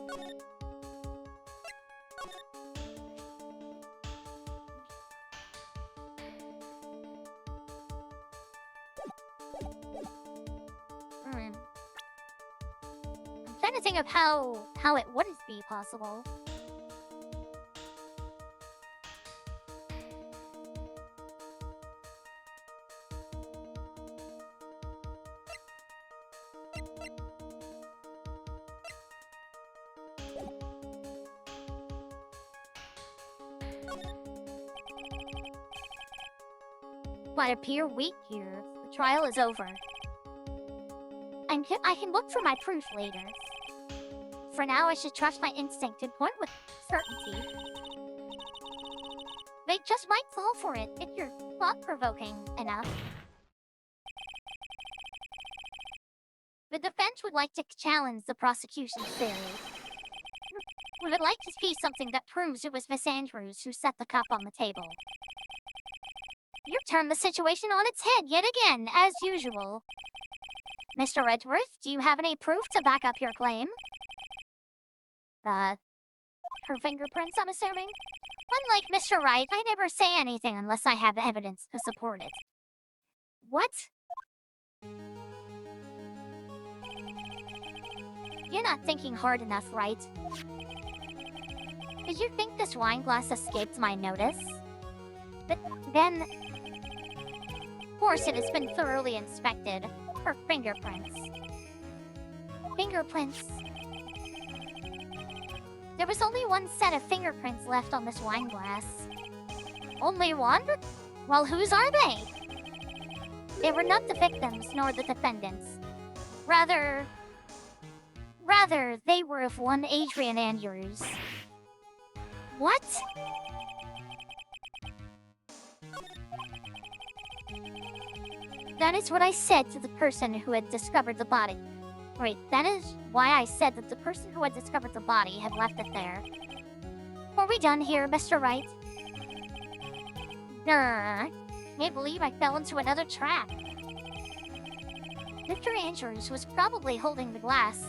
I'm trying to think of how it wouldn't be possible. Might appear weak here. The trial is over. I can look for my proof later. For now, I should trust my instinct and point with certainty. They just might fall for it if you're thought-provoking enough. The defense would like to challenge the prosecution's theory. We would like to see something that proves it was Miss Andrews who set the cup on the table. You turned the situation on its head yet again, as usual. Mr. Edgeworth, do you have any proof to back up your claim? Her fingerprints, I'm assuming? Unlike Mr. Wright, I never say anything unless I have evidence to support it. What? You're not thinking hard enough, Wright. Did you think this wine glass escaped my notice? But then... Of course, it has been thoroughly inspected for fingerprints. Fingerprints. There was only one set of fingerprints left on this wine glass. Only one? Well, whose are they? They were not the victims nor the defendants. Rather, they were of one Adrian Andrews. What? That is what I said to the person who had discovered the body. Wait, that is why I said that the person who had discovered the body had left it there. Are we done here, Mr. Wright? Can't believe I fell into another trap. Mr. Andrews was probably holding the glass.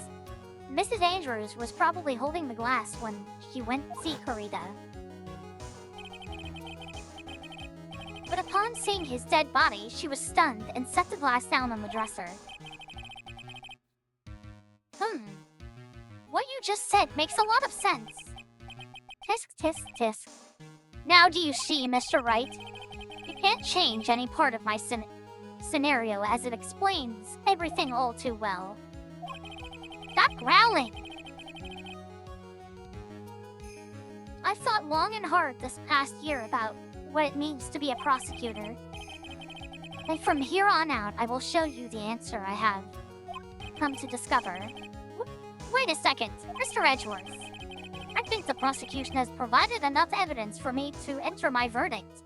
Mrs. Andrews was probably holding the glass when she went to see Corita. But upon seeing his dead body, she was stunned and set the glass down on the dresser. What you just said makes a lot of sense. Tisk, tisk, tisk. Now do you see, Mr. Wright? You can't change any part of my scenario as it explains everything all too well. Stop growling! I've thought long and hard this past year about what it means to be a prosecutor. And from here on out, I will show you the answer I have come to discover. Wait a second, Mr. Edgeworth. I think the prosecution has provided enough evidence for me to enter my verdict.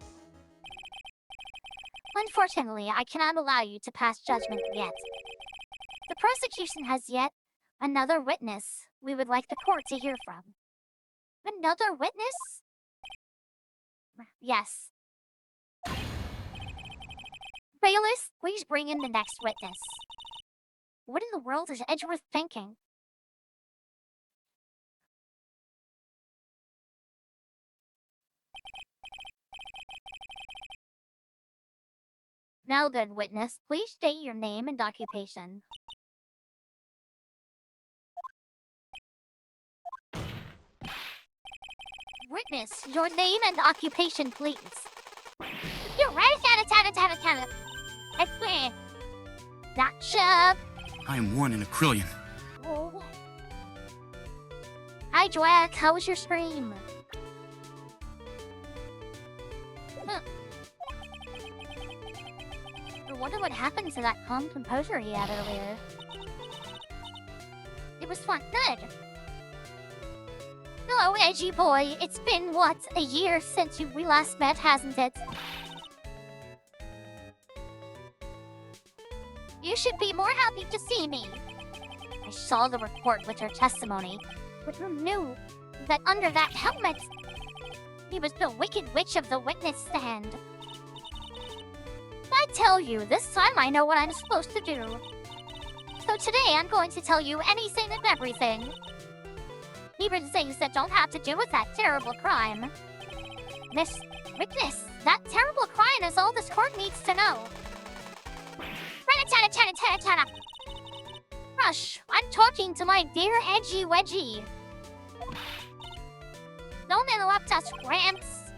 Unfortunately, I cannot allow you to pass judgment yet. The prosecution has yet another witness we would like the court to hear from. Another witness? Yes. Bailiff, please bring in the next witness. What in the world is Edgeworth thinking? Now then, witness, please state your name and occupation. Witness, your name and occupation, please. You're right, Gotcha. I am one in a trillion. Oh. Hi, Dwack. How was your stream? I wonder what happened to that calm composure he had earlier. It was fun. Good. Hello, edgy boy. It's been, what, a year since we last met, hasn't it? You should be more happy to see me. I saw the report with her testimony, but who knew that under that helmet, he was the wicked witch of the witness stand? I tell you, this time I know what I'm supposed to do. So today I'm going to tell you anything and everything. Even things that don't have to do with that terrible crime. Miss Witness, that terrible crime is all this court needs to know. Rush, I'm talking to my dear Edgy Wedgie. Don't interrupt us, Gramps.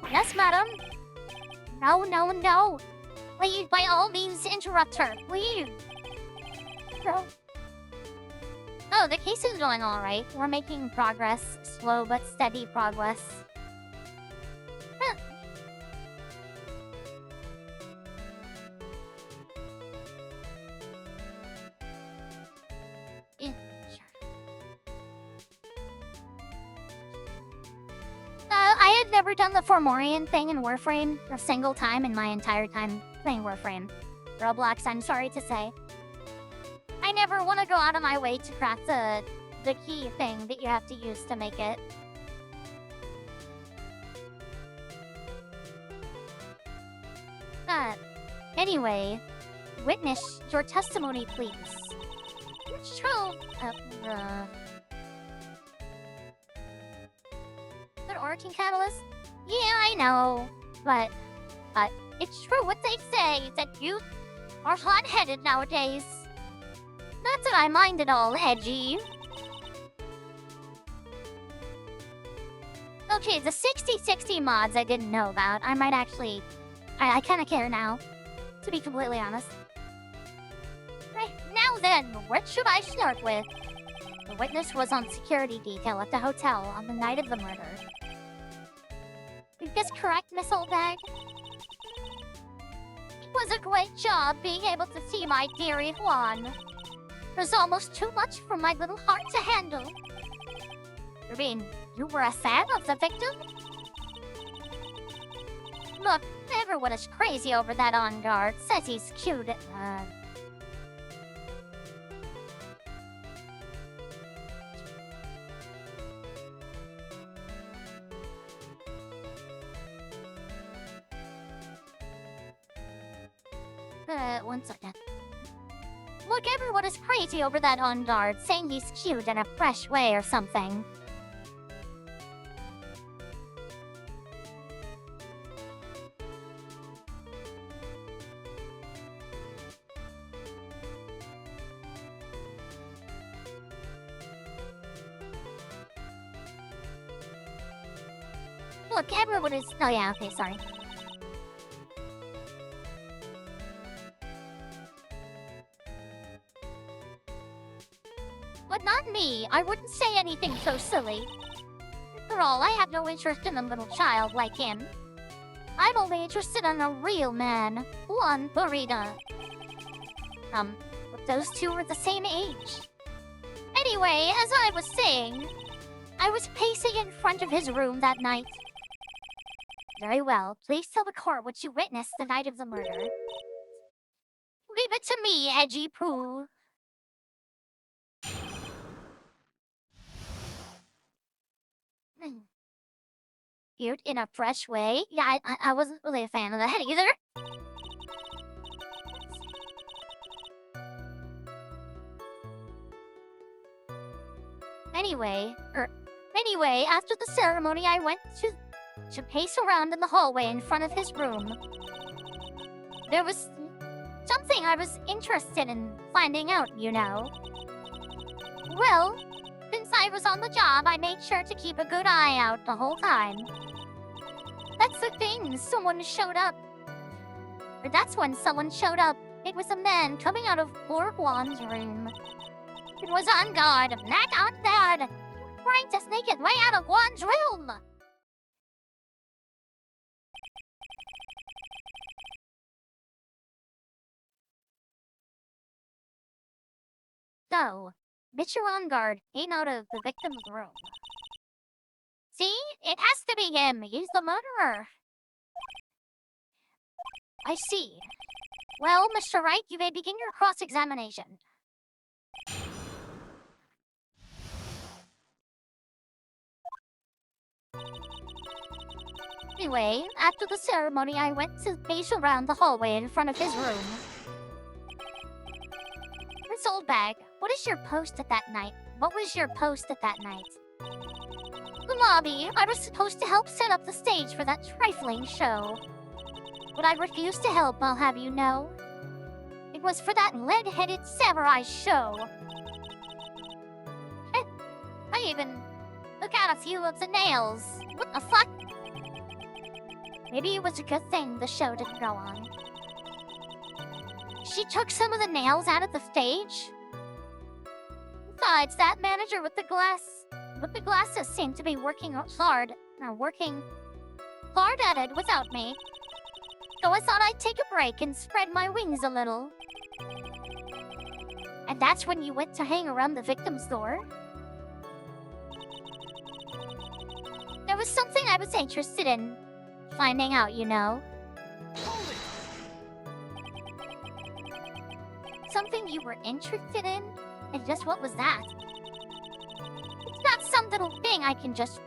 Yes, madam. No. Please, by all means, interrupt her, please. No. Oh, the case is going all right. We're making progress. Slow but steady progress. Huh. Yeah, sure. I had never done the Formorian thing in Warframe a single time in my entire time playing Warframe. Roblox, I'm sorry to say. I never want to go out of my way to craft the key thing that you have to use to make it. Anyway, witness your testimony, please. It's true. Good origin catalyst? Yeah, I know. But it's true what they say, that youth are hot-headed nowadays. Not that I mind at all, Edgy. Okay, the 60/60 mods I didn't know about. I might actually... I kind of care now. to be completely honest. Right, now then, what should I start with? The witness was on security detail at the hotel on the night of the murder. Is this correct, Miss Oldbag? It was a great job being able to see my dearie Juan. It was almost too much for my little heart to handle. You mean, you were a fan of the victim? Look, everyone is crazy over that on guard. Says he's cute. One second. Look, everyone is crazy over that on guard, saying he's cute in a fresh way or something. Look, everyone is... Oh yeah, okay, sorry. But not me. I wouldn't say anything so silly. After all, I have no interest in a little child like him. I'm only interested in a real man. Juan Burrida. But those two were the same age. Anyway, as I was saying, I was pacing in front of his room that night. Very well. Please tell the court what you witnessed the night of the murder. Leave it to me, Edgy Pooh. Cute in a fresh way? Yeah, I wasn't really a fan of that either. Anyway, after the ceremony, I went to pace around in the hallway in front of his room. There was something I was interested in finding out, you know. Well, since I was on the job, I made sure to keep a good eye out the whole time. That's the thing, someone showed up. Or that's when someone showed up. It was a man coming out of poor Juan's room. It was on guard, not on guard. Trying to sneak his way out of Juan's room. So, Mr. On guard came out of the victim's room. See? It has to be him. He's the murderer. I see. Well, Mr. Wright, you may begin your cross-examination. Anyway, after the ceremony, I went to pace around the hallway in front of his room. Miss Oldbag, what is your post at that night? What was your post at that night? The lobby. I was supposed to help set up the stage for that trifling show. But I refused to help, I'll have you know. It was for that lead-headed samurai show. I even took out a few of the nails. What the fuck? Maybe it was a good thing the show didn't go on. She took some of the nails out of the stage? Besides, that manager with the glasses seemed to be working hard at it without me. So I thought I'd take a break and spread my wings a little. And that's when you went to hang around the victim's door? There was something I was interested in finding out, you know. Something you were interested in? And just what was that? It's not some little thing I can just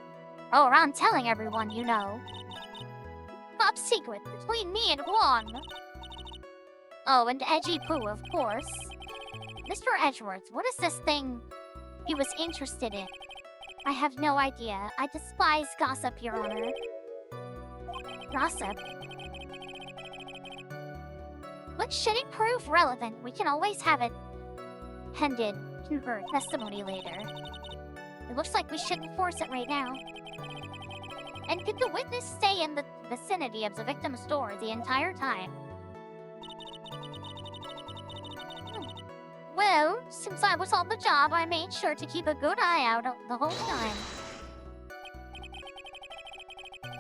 go around telling everyone, you know. Top secret between me and Juan. Oh, and Edgy Pooh, of course. Mr. Edgeworth, what is this thing he was interested in? I have no idea. I despise gossip, Your Honor. Gossip? But should it prove relevant, we can always have it pended to her testimony later. It looks like we shouldn't force it right now. And could the witness stay in the vicinity of the victim's door the entire time? Well, since I was on the job, I made sure to keep a good eye out the whole time.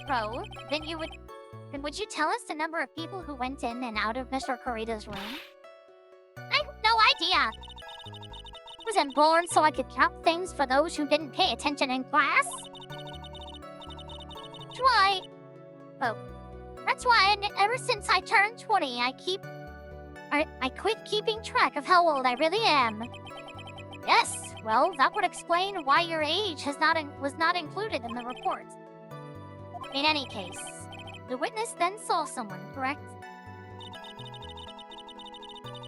Bro, then would you tell us the number of people who went in and out of Mr. Kurita's room? I have no idea. I wasn't born so I could count things for those who didn't pay attention in class. That's why ever since I turned 20, I quit keeping track of how old I really am. Yes, well, that would explain why your age was not included in the report. In any case, the witness then saw someone, correct?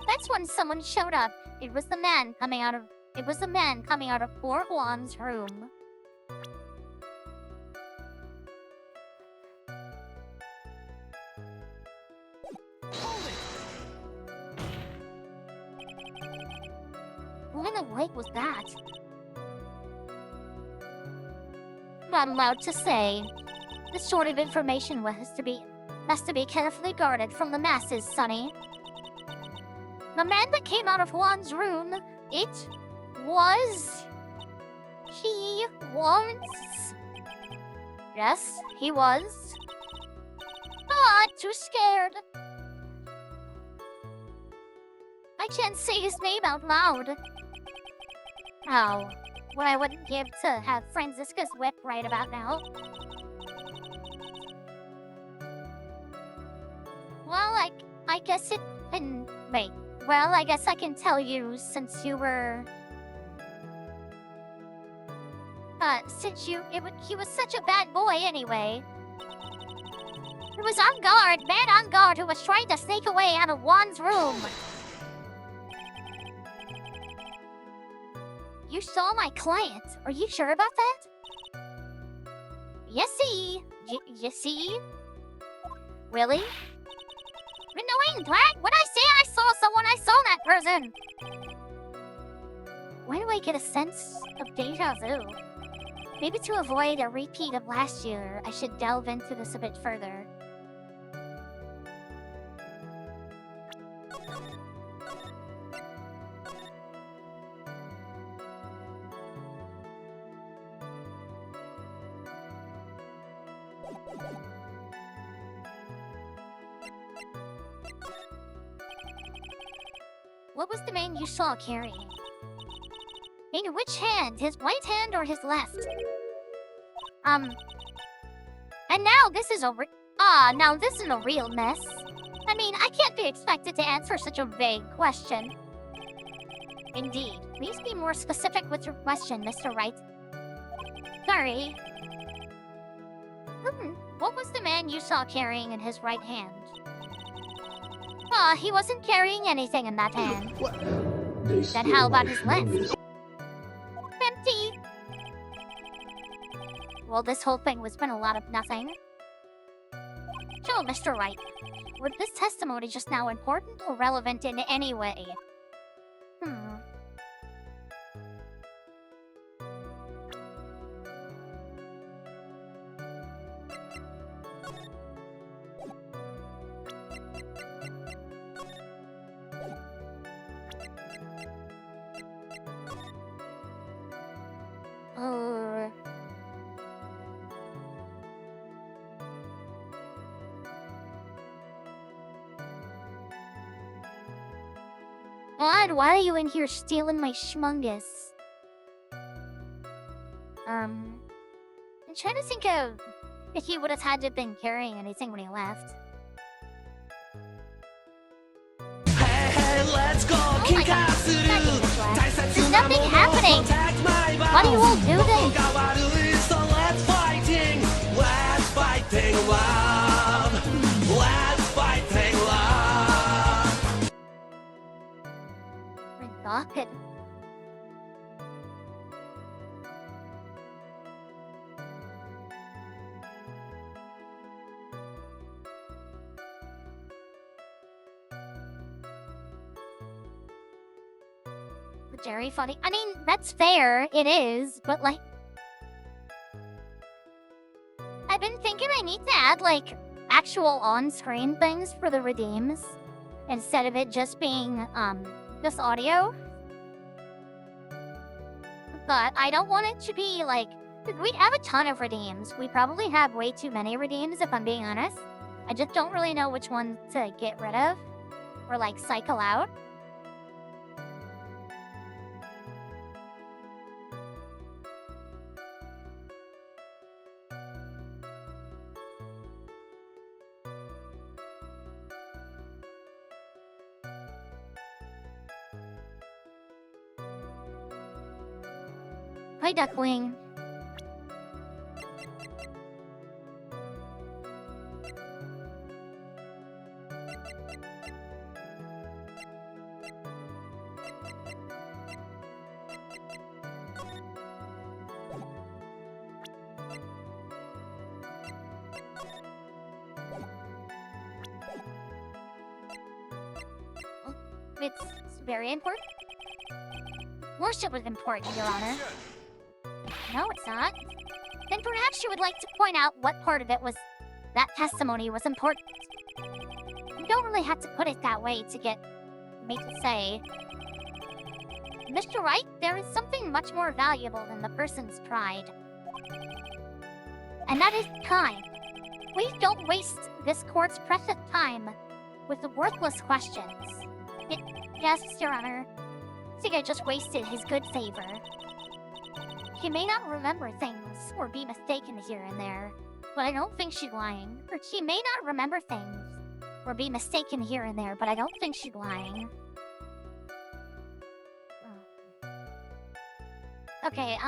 That's when someone showed up. It was the man coming out of poor Juan's room. Who in the lake was that? Not allowed to say. This sort of information has to be carefully guarded from the masses, Sonny. The man that came out of Juan's room, he was... Yes, he was. Ah, too scared. I can't say his name out loud. Oh, what I wouldn't give to have Franziska's whip right about now. Well, I guess it can... Wait. Well, I guess I can tell you since you were... he was such a bad boy anyway. He was man on guard who was trying to sneak away out of Juan's room. You saw my client. Are you sure about that? Yes, see. You see? Really? Annoying brat! When I say I saw someone, I saw that person! Why do I get a sense of deja vu? Maybe to avoid a repeat of last year, I should delve into this a bit further. What was the man you saw carrying? In which hand? His right hand or his left? And now this is a now this is a real mess. I mean, I can't be expected to answer such a vague question. Indeed. Please be more specific with your question, Mr. Wright. Sorry. What was the man you saw carrying in his right hand? He wasn't carrying anything in that hand. Then how about his left? Empty! Well, this whole thing was been a lot of nothing. So, Mr. Wright, was this testimony just now important or relevant in any way? God, why are you in here stealing my schmungus? I'm trying to think of if he would have had to have been carrying anything when he left. Hey, let's go! Oh my God, there's nothing happening! Why do you all do this? So let's fighting love! Let's fighting love! God. Jerry funny. I mean, that's fair. It is, but like... I've been thinking I need to add, like, actual on-screen things for the redeems. instead of it just being, just audio. But I don't want it to be like, we have a ton of redeems. We probably have way too many redeems, if I'm being honest. I just don't really know which ones to get rid of or like cycle out. Hi, Duckling. It's very important. Worship was important, Your Honor. No, it's not. Then perhaps you would like to point out what part of it was that testimony was important. You don't really have to put it that way to get me to say. Mr. Wright, there is something much more valuable than the person's pride. And that is time. Please don't waste this court's precious time with the worthless questions. Yes, Your Honor. I think I just wasted his good favor. She may not remember things or be mistaken here and there, but I don't think she's lying. Or she may not remember things or be mistaken here and there, but I don't think she's lying. Okay,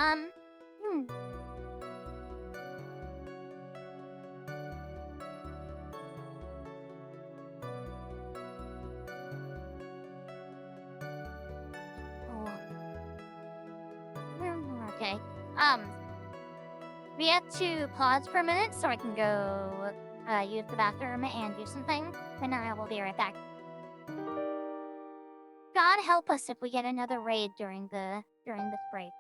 Okay. We have to pause for a minute so I can go use the bathroom and do something, and then I will be right back. God help us if we get another raid during this break.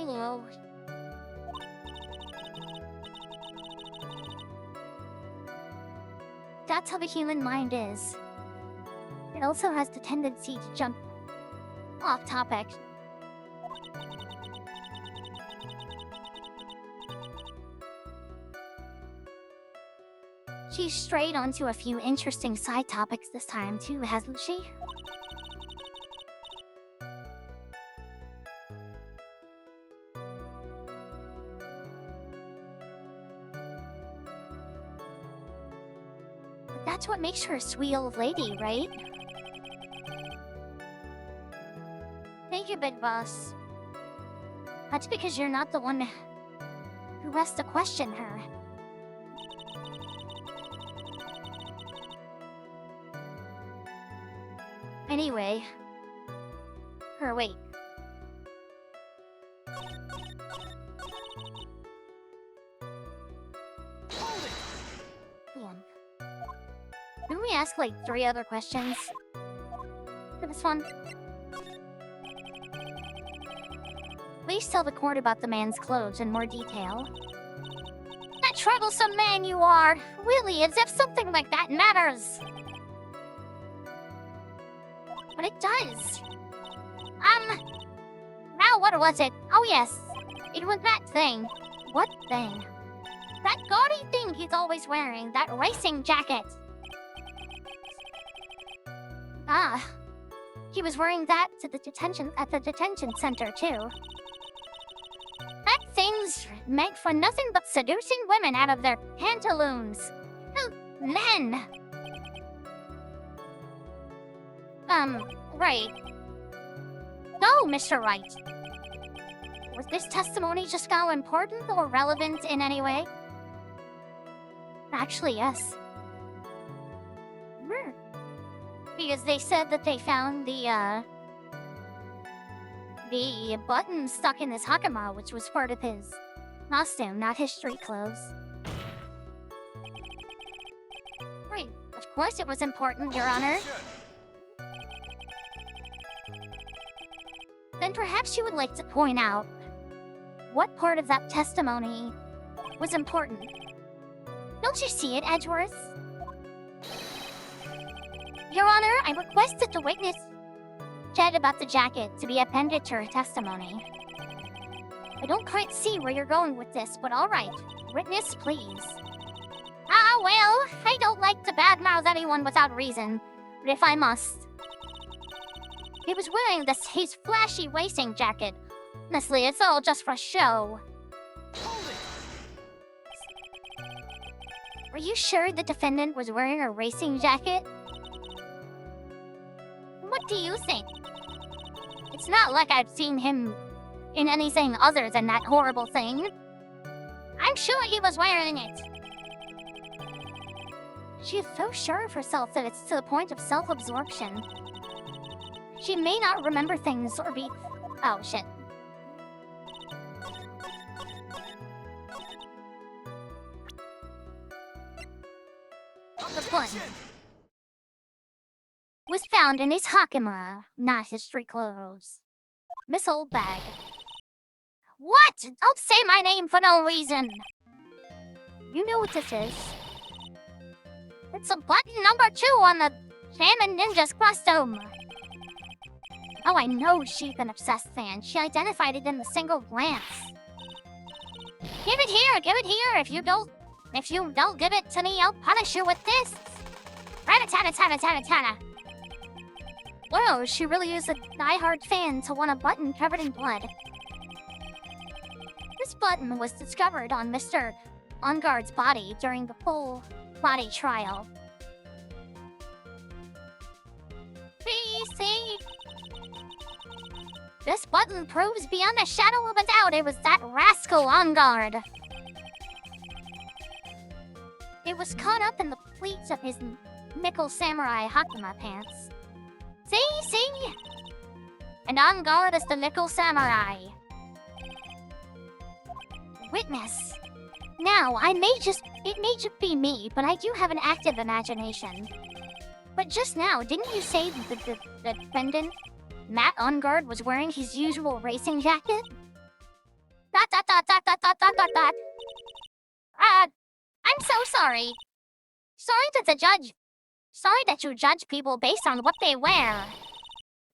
Hello. That's how the human mind is. It also has the tendency to jump off topic. She's strayed onto a few interesting side topics this time too, hasn't she? But that's what makes her a sweet old lady, right? Thank you, Big Boss. That's because you're not the one who has to question her. Anyway. Or wait. Yeah. Didn't we ask like 3 other questions for this one? Please tell the court about the man's clothes in more detail. That troublesome man you are! Really, as if something like that matters! But it does. Now what was it? Oh yes, it was that thing. What thing? That gaudy thing he's always wearing, that racing jacket. Ah, he was wearing that to the detention center too. That thing's meant for nothing but seducing women out of their pantaloons. Oh, men. Right. No, Mr. Wright. Was this testimony just now important or relevant in any way? Actually, yes. Because they said that they found the button stuck in his hakama, which was part of his costume, not his street clothes. Right. Of course it was important, Your Honor. Then perhaps you would like to point out what part of that testimony was important. Don't you see it, Edgeworth? Your Honor, I requested the witness said about the jacket to be appended to her testimony. I don't quite see where you're going with this, but alright. Witness, please. Well, I don't like to badmouth anyone without reason, but if I must. He was wearing his flashy racing jacket. Honestly, it's all just for show. Were you sure the defendant was wearing a racing jacket? What do you think? It's not like I've seen him in anything other than that horrible thing. I'm sure he was wearing it. She is so sure of herself that it's to the point of self-absorption. She may not remember things or be... Oh, shit. The button was found in his hakama, not his street clothes. Miss Old Bag. What? Don't say my name for no reason. You know what this is. It's a button number 2 on the Salmon Ninja's costume. Oh, I know she's an obsessed fan. She identified it in a single glance. Give it here. If you don't give it to me, I'll punish you with this. Rat-a-tat-a-tat-a-tat-a-tat-a. Whoa, she really is a diehard fan to want a button covered in blood. This button was discovered on Mr. Onguard's body during the full body trial. See? This button proves beyond a shadow of a doubt it was that rascal Onguard. It was caught up in the pleats of his Mickle Samurai Hakama pants. See? And Onguard is the Mickle Samurai. Witness. Now, it may just be me, but I do have an active imagination. But just now, didn't you say that the defendant, Matt Onguard, was wearing his usual racing jacket? Dot dot dot dot dot dot dot dot dot. I'm so sorry. Sorry that the judge. Sorry that you judge people based on what they wear.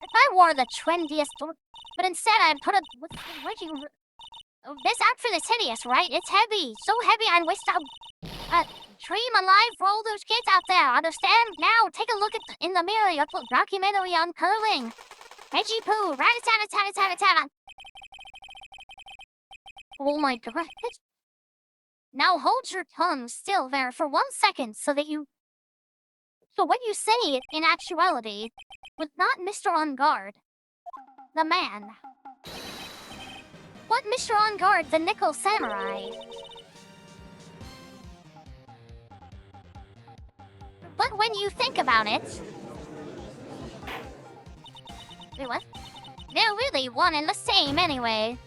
If I wore the trendiest, but instead I put a what you. This outfit is hideous, right? It's heavy, so heavy. I wish I dream alive for all those kids out there. Understand? Now take a look in the mirror. Your documentary on curling. Reggie Poo, rat-a-tat-a-tat-a-tat-a-tat. Oh my god. Now hold your tongue still there for 1 second so what you say in actuality was not Mr. On Guard, the man. What Mr. On Guard, the Nickel Samurai. But when you think about it... Wait, what? They're really one and the same anyway.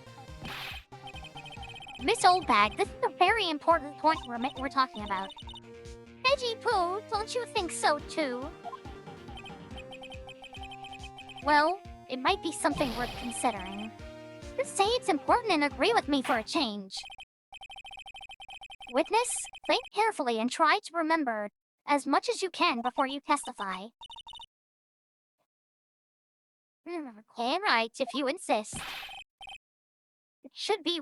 Miss Oldbag, this is a very important point we're talking about. Reggie Poo, don't you think so too? Well, it might be something worth considering. Just say it's important and agree with me for a change. Witness, think carefully and try to remember as much as you can before you testify. Okay, right, if you insist. It should be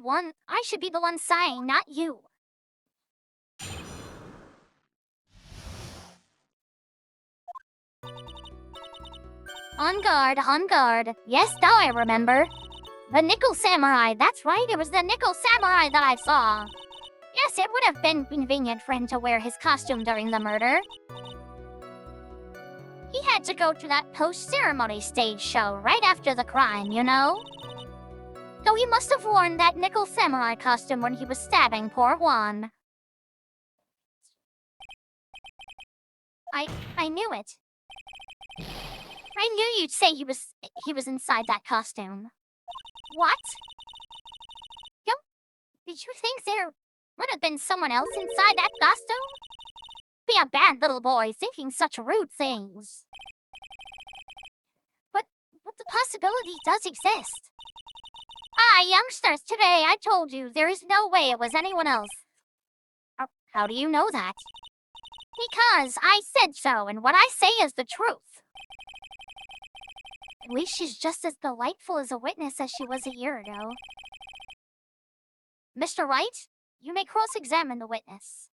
I should be the one sighing, not you. On guard, on guard. Yes, now I remember. The Nickel Samurai, that's right, it was the Nickel Samurai that I saw. Yes, it would have been convenient for him to wear his costume during the murder. He had to go to that post-ceremony stage show right after the crime, you know? So he must have worn that Nickel Samurai costume when he was stabbing poor Juan. I knew it. I knew you'd say he was inside that costume. What? Did you think there would have been someone else inside that costume? Be a bad little boy thinking such rude things. But the possibility does exist. Youngsters, today I told you there is no way it was anyone else. How do you know that? Because I said so, and what I say is the truth. At least she's just as delightful as a witness as she was a year ago. Mr. Wright, you may cross-examine the witness.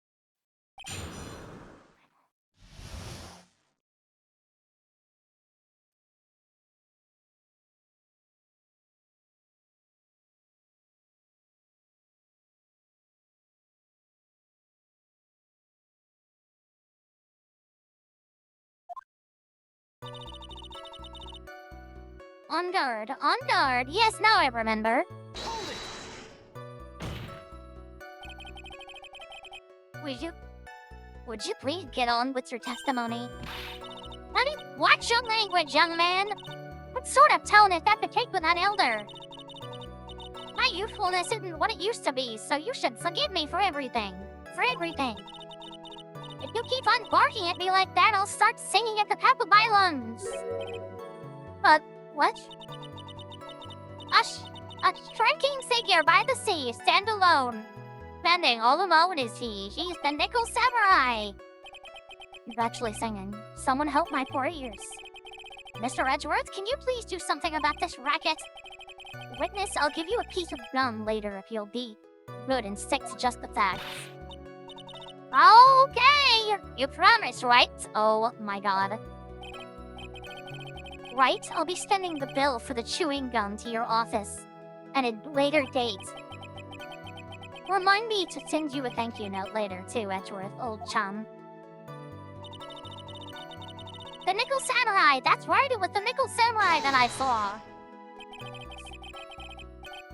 On guard, on guard. Yes, now I remember. Would you please get on with your testimony? Honey, watch your language, young man. What sort of tone is that to take with an elder? My youthfulness isn't what it used to be, so you should forgive me for everything. For everything. If you keep on barking at me like that, I'll start singing at the top of my lungs. But what? A striking figure by the sea, stand alone. Standing all alone is he. He's the Nickel Samurai. He's actually singing. Someone help my poor ears. Mr. Edgeworth, can you please do something about this racket? Witness, I'll give you a piece of gum later if you'll be good and stick to just the facts. Okay! You promised, right? Oh my god. Right, I'll be sending the bill for the chewing gum to your office at a later date. Remind me to send you a thank you note later, too, Edgeworth, old chum. The Nickel Samurai! That's right, it was the Nickel Samurai that I saw!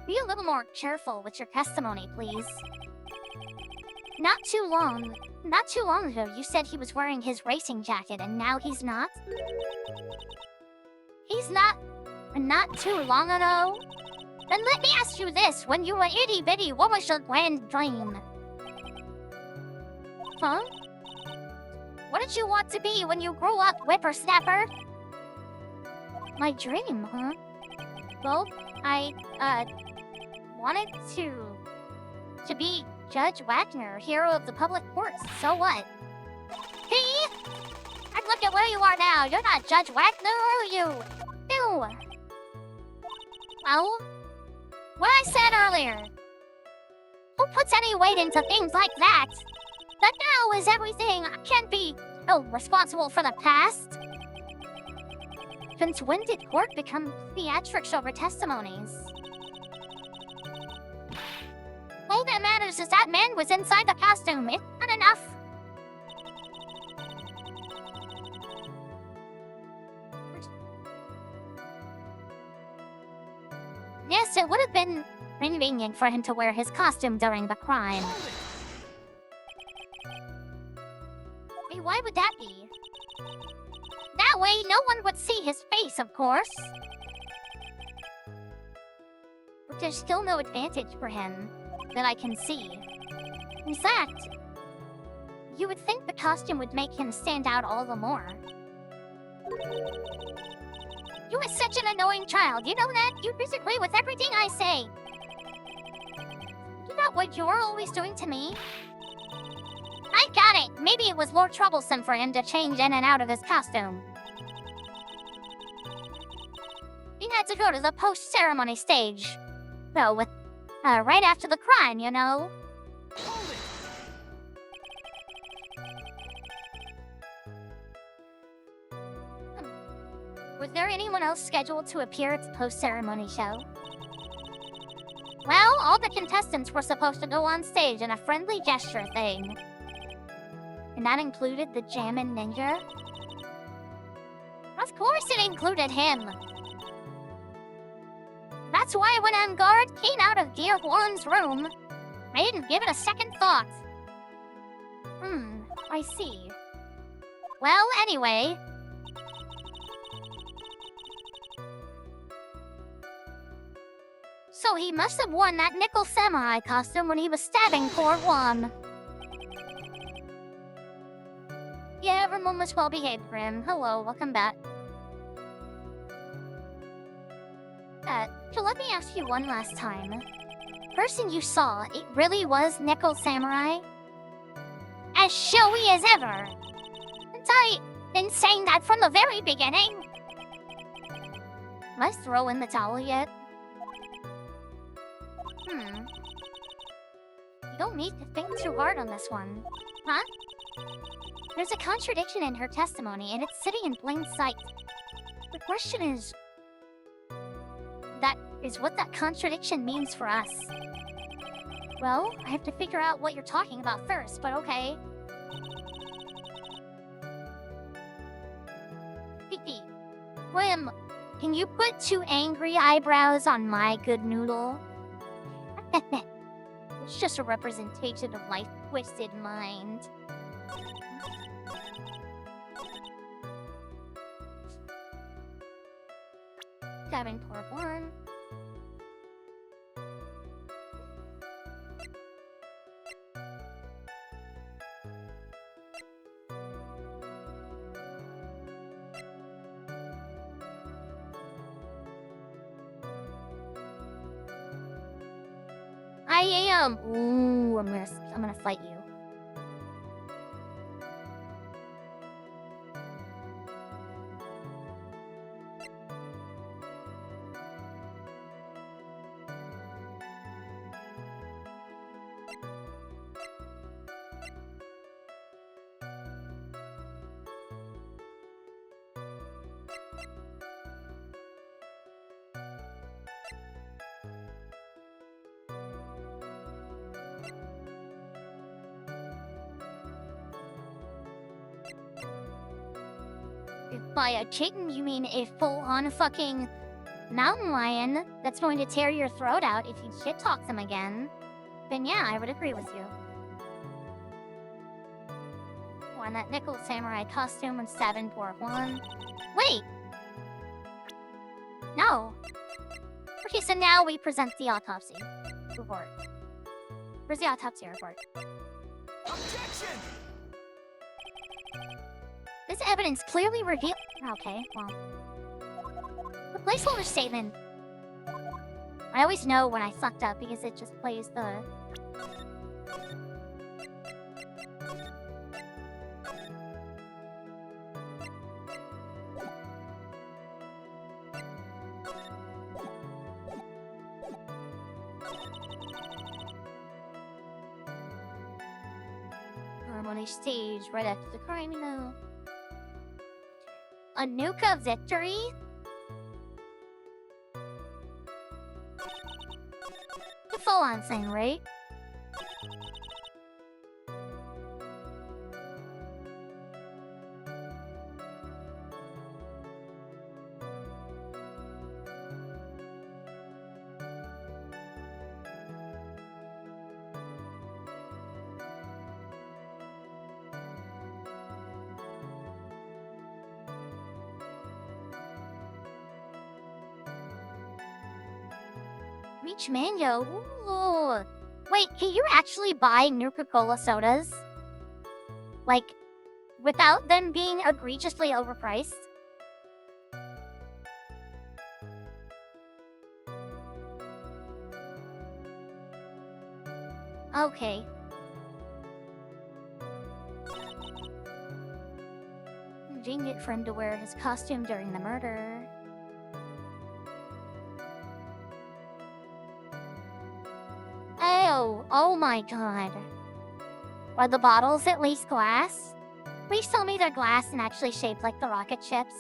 Be a little more careful with your testimony, please. Not too long ago, you said he was wearing his racing jacket, and now he's not? He's not too long ago? Then let me ask you this, when you were itty-bitty, what was your grand dream? Huh? What did you want to be when you grew up, whippersnapper? My dream, huh? Well, wanted to be Judge Wagner, hero of the public courts. So what? See? And look at where you are now. You're not Judge Wagner, are you? No. Well, what I said earlier. Who puts any weight into things like that? The now is everything. I can't be responsible for the past. Since when did court become theatrics over testimonies? All that matters is that man was inside the costume. It's not enough. Yes, it would have been convenient for him to wear his costume during the crime. Wait, why would that be? That way, no one would see his face, of course. But there's still no advantage for him that I can see. In fact, you would think the costume would make him stand out all the more. You are such an annoying child, you know that? You disagree with everything I say. Is that what you're always doing to me? I got it! Maybe it was more troublesome for him to change in and out of his costume. He had to go to the post-ceremony stage. So, with, right after the crime, you know? Was there anyone else scheduled to appear at the post-ceremony show? Well, all the contestants were supposed to go on stage in a friendly gesture thing. And that included the Jammin' Ninja? Of course it included him! That's why when on guard came out of Dear Warren's room, I didn't give it a second thought. I see. Well, anyway... So he must have worn that nickel samurai costume when he was stabbing poor Juan. Yeah, everyone was well behaved, Grim. Hello, welcome back. So let me ask you one last time. Person you saw, it really was Nickel Samurai? As showy as ever! And I been saying that from the very beginning! Am I throw in the towel yet? You don't need to think too hard on this one. Huh? There's a contradiction in her testimony, and it's sitting in plain sight. The question is... That is what that contradiction means for us. Well, I have to figure out what you're talking about first, but okay. Kiki. William, can you put 2 angry eyebrows on my good noodle? It's just a representation of my twisted mind. Stabbing poor Warren. I am. Ooh, I'm gonna fight you. If by a chicken you mean a full-on fucking mountain lion that's going to tear your throat out if you shit-talk them again, then yeah, I would agree with you. Wore that nickel samurai costume and stabbing poor Juan. Wait! No! Okay, so now we present the autopsy report. Where's the autopsy report? Objection! This evidence clearly reveals... Okay, well... The placeholder statement... I always know when I sucked up because it just plays the... Ceremony stage right after the criminal. A Nuka victory? The full-on thing, right? Peach mango. Ooh. Wait, can you actually buy Nuka-Cola sodas? Like, without them being egregiously overpriced? Okay. Jane get friend to wear his costume during the murder. Oh my god. Are the bottles at least glass? Please tell me they're glass and actually shaped like the rocket ships.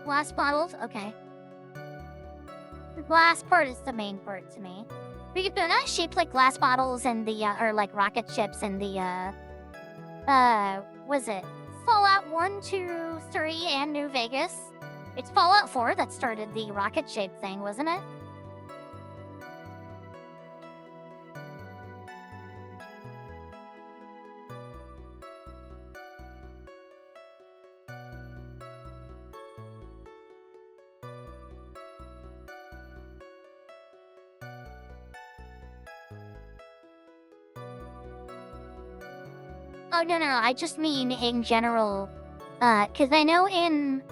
Glass bottles? Okay. The glass part is the main part to me. Because they're not shaped like glass bottles and the, or like rocket ships and the, was it Fallout 1, 2, 3, and New Vegas? It's Fallout 4 that started the rocket shaped thing, wasn't it? Oh, no, I just mean in general. Because I know in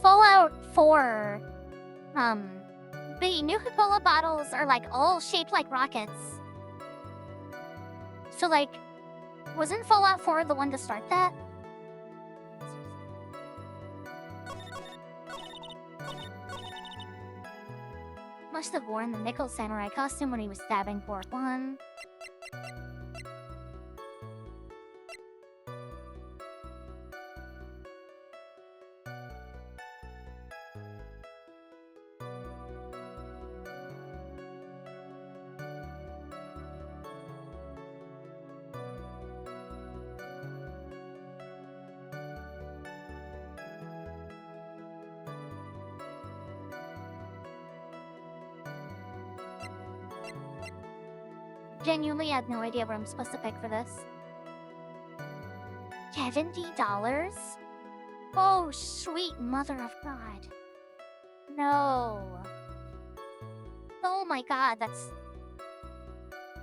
Fallout 4, the Nuka-Cola bottles are, like, all shaped like rockets. So, like, wasn't Fallout 4 the one to start that? Must have worn the nickel samurai costume when he was stabbing Port 1. Genuinely have no idea what I'm supposed to pick for this. $70? Oh, sweet mother of God. No. Oh my god, that's...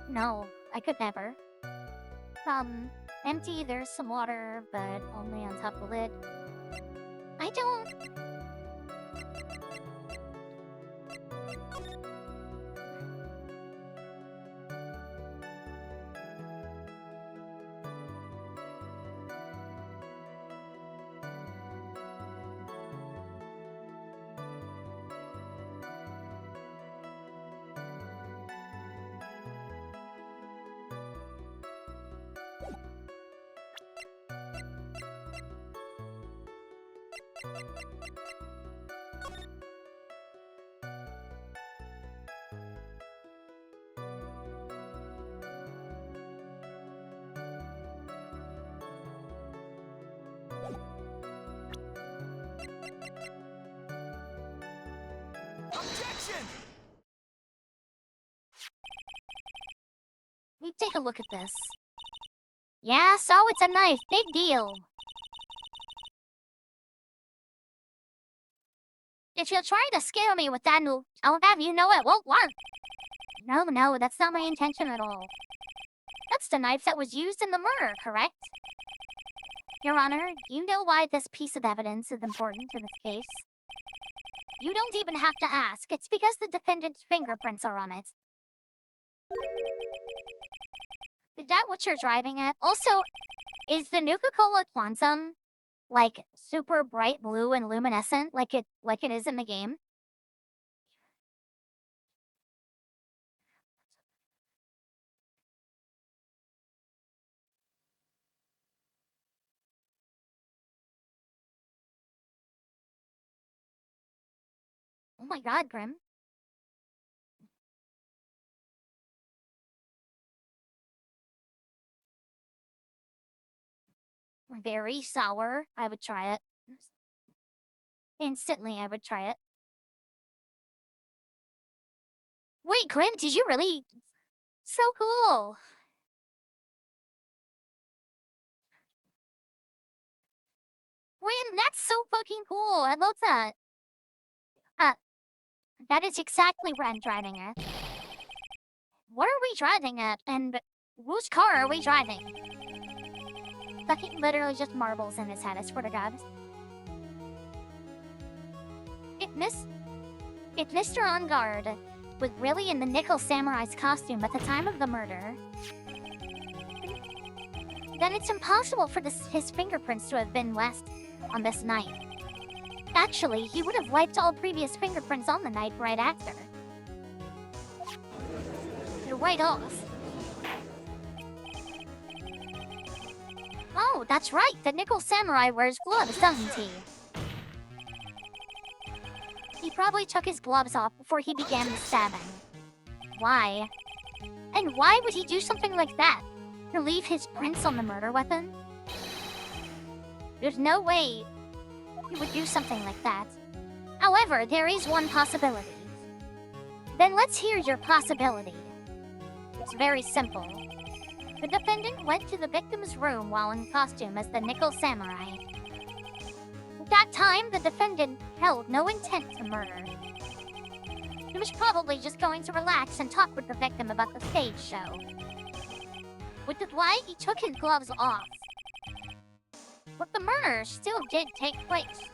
No, I could never. Empty, there's some water, but only on top of the lid. I don't... Objection! Let me take a look at this. Yeah, so it's a knife. Big deal. If you try to scare me with that, I'll have you know it won't work. No, that's not my intention at all. That's the knife that was used in the murder, correct? Your Honor, you know why this piece of evidence is important to this case? You don't even have to ask. It's because the defendant's fingerprints are on it. Is that what you're driving at? Also, is the Nuka-Cola Quantum, like, super bright blue and luminescent like it is in the game? Oh my god, Grim. Very sour. I would try it. Instantly, I would try it. Wait, Grim, did you really? So cool. Wait, that's so fucking cool. I love that. That is exactly what I'm driving at. What are we driving at? And whose car are we driving? Fucking literally just marbles in his head, I swear to God. If Mr. On Guard was really in the Nickel Samurai's costume at the time of the murder, then it's impossible for his fingerprints to have been left on this night. Actually, he would have wiped all previous fingerprints on the night right after. They're right off. Oh, that's right. The Nickel Samurai wears gloves, doesn't he? He probably took his gloves off before he began the stabbing. Why? And why would he do something like that? To leave his prints on the murder weapon? There's no way he would do something like that. However, there is one possibility. Then let's hear your possibility. It's very simple. The defendant went to the victim's room while in costume as the Nickel Samurai. At that time, the defendant held no intent to murder. He was probably just going to relax and talk with the victim about the stage show. Which is why he took his gloves off. But the murder still did take place.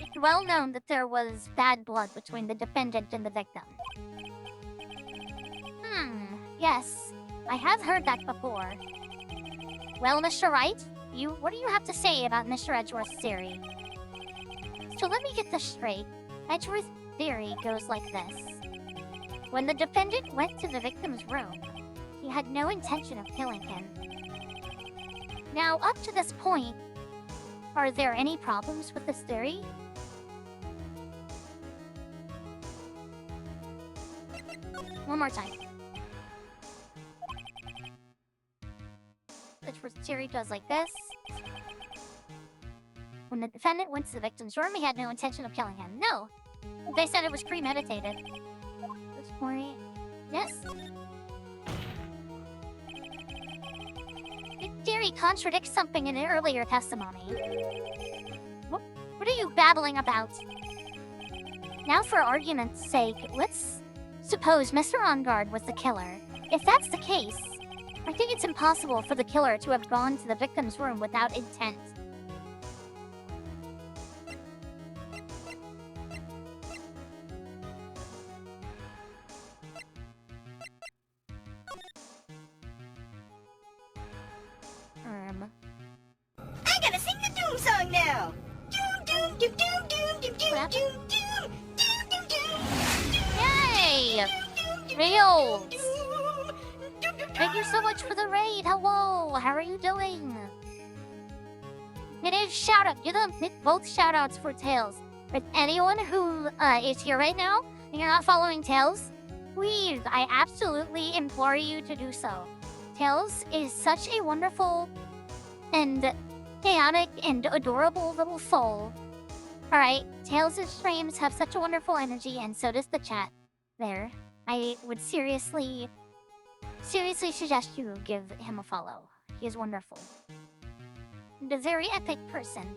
It's well known that there was bad blood between the defendant and the victim. Yes, I have heard that before. Well, Mr. Wright, what do you have to say about Mr. Edgeworth's theory? So let me get this straight. Edgeworth's theory goes like this. When the defendant went to the victim's room, he had no intention of killing him. Now, up to this point, are there any problems with this theory? One more time. Edgeworth's theory goes like this. When the defendant went to the victim's room, he had no intention of killing him. No! They said it was premeditated. This point... Yes. The theory contradicts something in an earlier testimony. What are you babbling about? Now, for argument's sake, let's suppose Mr. On Guard was the killer. If that's the case, I think it's impossible for the killer to have gone to the victim's room without intent. I gotta sing the Doom song now! Doom, doom, doom, doom, doom, doom, doom, doom, doom, doom, doom, doom. Yay! Reels! Thank you so much for the raid. Hello, how are you doing? It is shout out. Both shout outs for Tails. But anyone who is here right now and you're not following Tails, please, I absolutely implore you to do so. Tails is such a wonderful and chaotic and adorable little soul. Alright, Tails' streams have such a wonderful energy, and so does the chat there. I would seriously suggest you give him a follow. He is wonderful. And a very epic person.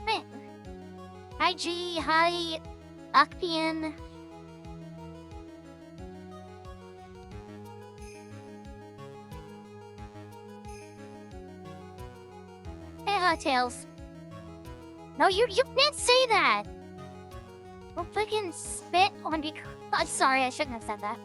Hi. Hi G, hi Akpian. Tails. No, you can't say that. We'll freaking spit on you. I'm sorry, I shouldn't have said that.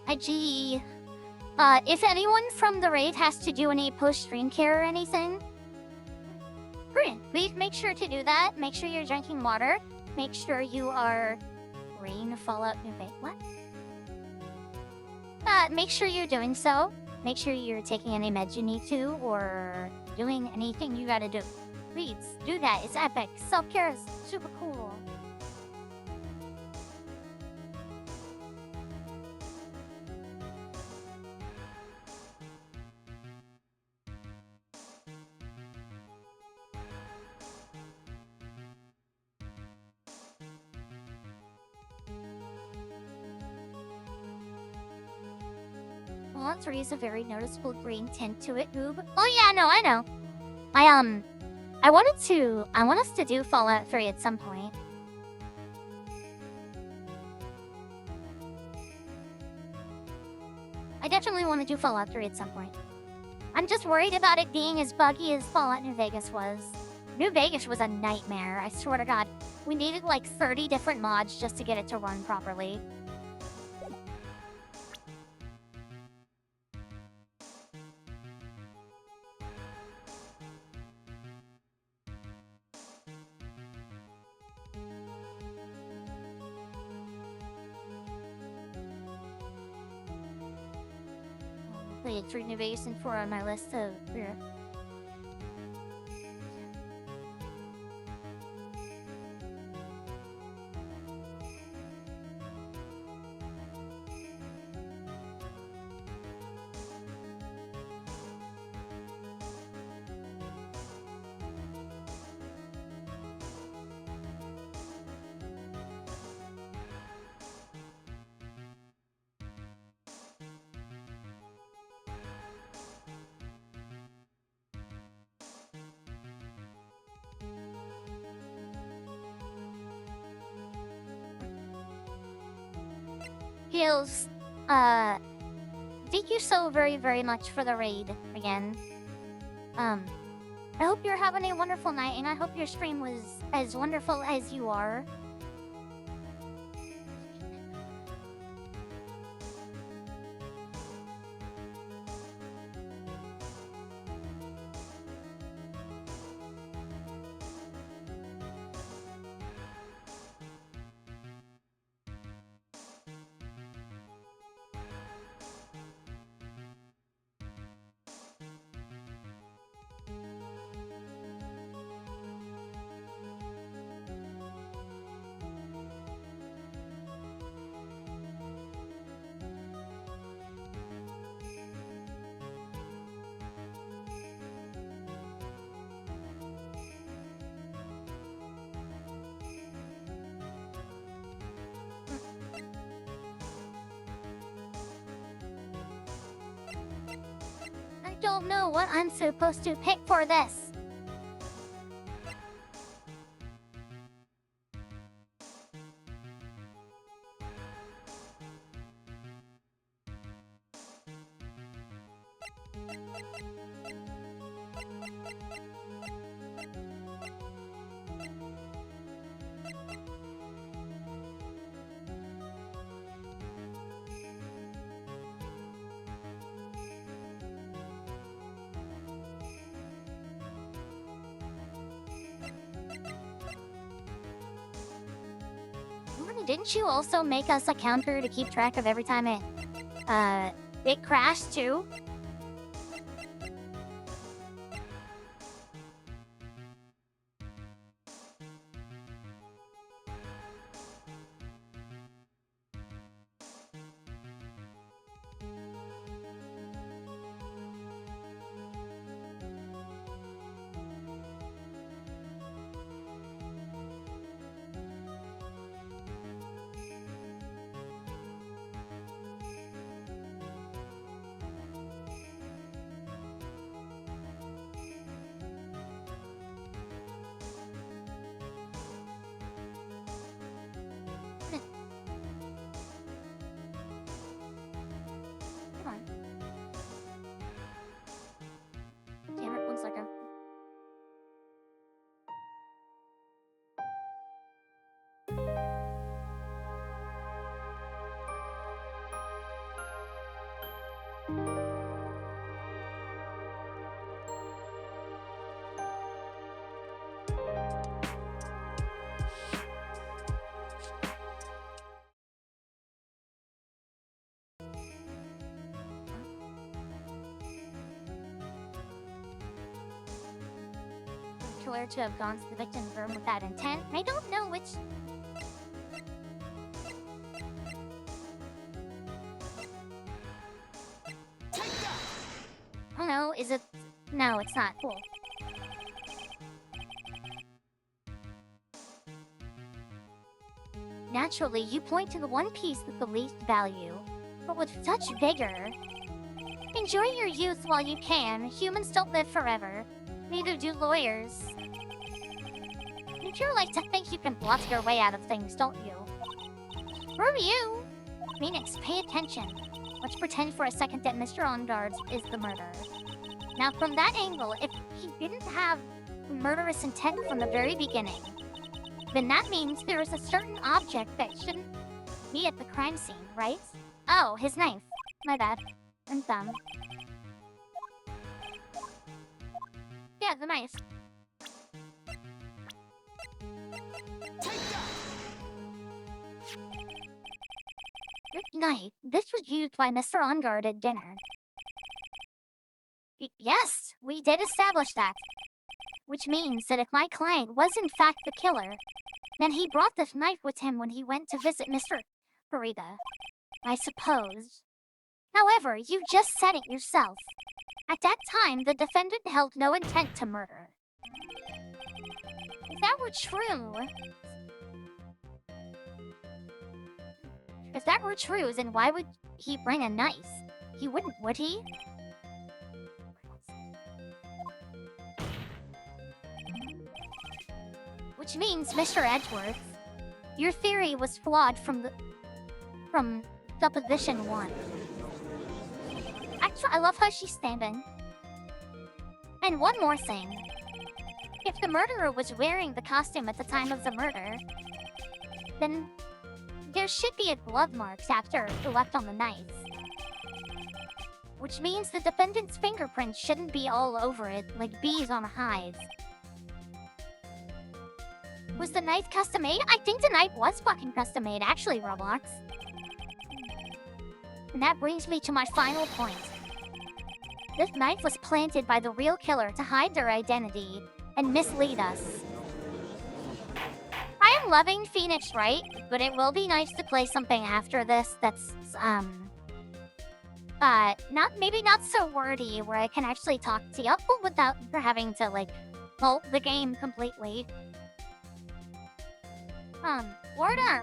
IG. If anyone from the raid has to do any post-stream care or anything, please make sure to do that. Make sure you're drinking water. Make sure you are rain, Fallout, New Vegas. What? Make sure you're doing so. Make sure you're taking any meds you need to, or doing anything you gotta do. Please do that. It's epic. Self-care is super cool. Fallout 3 is a very noticeable green tint to it, Goob. Oh yeah, no, I know. I want us to do Fallout 3 at some point. I definitely want to do Fallout 3 at some point. I'm just worried about it being as buggy as Fallout New Vegas was. New Vegas was a nightmare, I swear to God. We needed like 30 different mods just to get it to run properly. Played 3 New Vegas and 4 on my list of... Hills, thank you so very, very much for the raid again. I hope you're having a wonderful night, and I hope your stream was as wonderful as you are. I don't know what I'm supposed to pick for this. Didn't you also make us a counter to keep track of every time it crashed too? Killer to have gone to the victim's room with that intent. I don't know which. Oh no, is it? No, it's not. Cool. Naturally, you point to the one piece with the least value, but with such vigor. Enjoy your youth while you can. Humans don't live forever. Neither do lawyers. You sure like to think you can bluff your way out of things, don't you? Screw you! Phoenix, pay attention. Let's pretend for a second that Mr. Onguard is the murderer. Now, from that angle, if he didn't have murderous intent from the very beginning, then that means there is a certain object that shouldn't be at the crime scene, right? Oh, his knife. My bad. I'm dumb. Yeah, the knife. This knife, this was used by Mr. Onguard at dinner. Yes, we did establish that. Which means that if my client was in fact the killer, then he brought this knife with him when he went to visit Mr. Farida, I suppose. However, you just said it yourself. At that time, the defendant held no intent to murder. If that were true... If that were true, then why would he bring a knife? He wouldn't, would he? Which means, Mr. Edgeworth, your theory was flawed from supposition 1. Actually, I love how she's standing. And one more thing. If the murderer was wearing the costume at the time of the murder, then there should be a glove marks after it left on the knife. Which means the defendant's fingerprints shouldn't be all over it like bees on a hive. Was the knife custom made? I think the knife was fucking custom made, actually, Roblox. And that brings me to my final point. This knife was planted by the real killer to hide their identity and mislead us. I am loving Phoenix Wright, but it will be nice to play something after this that's, maybe not so wordy, where I can actually talk to you without having to, like, halt the game completely. Order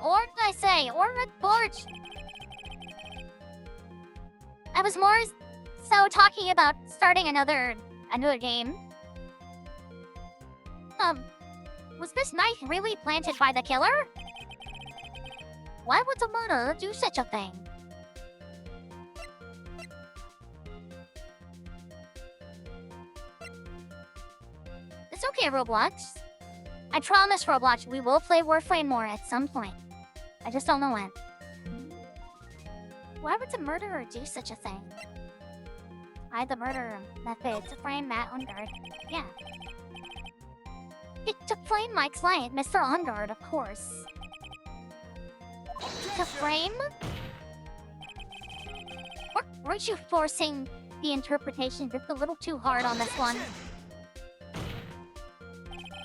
I was more so talking about starting another game. Was this knife really planted by the killer? Why would the murderer do such a thing? It's okay, Roblox. I promise, Roblox, we will play Warframe more at some point. I just don't know when. Why would the murderer do such a thing? Hide the murderer method to frame Matt Onguard. Yeah. To frame my client, Mr. Onguard, of course. To frame? Weren't you forcing the interpretation just a little too hard on this one?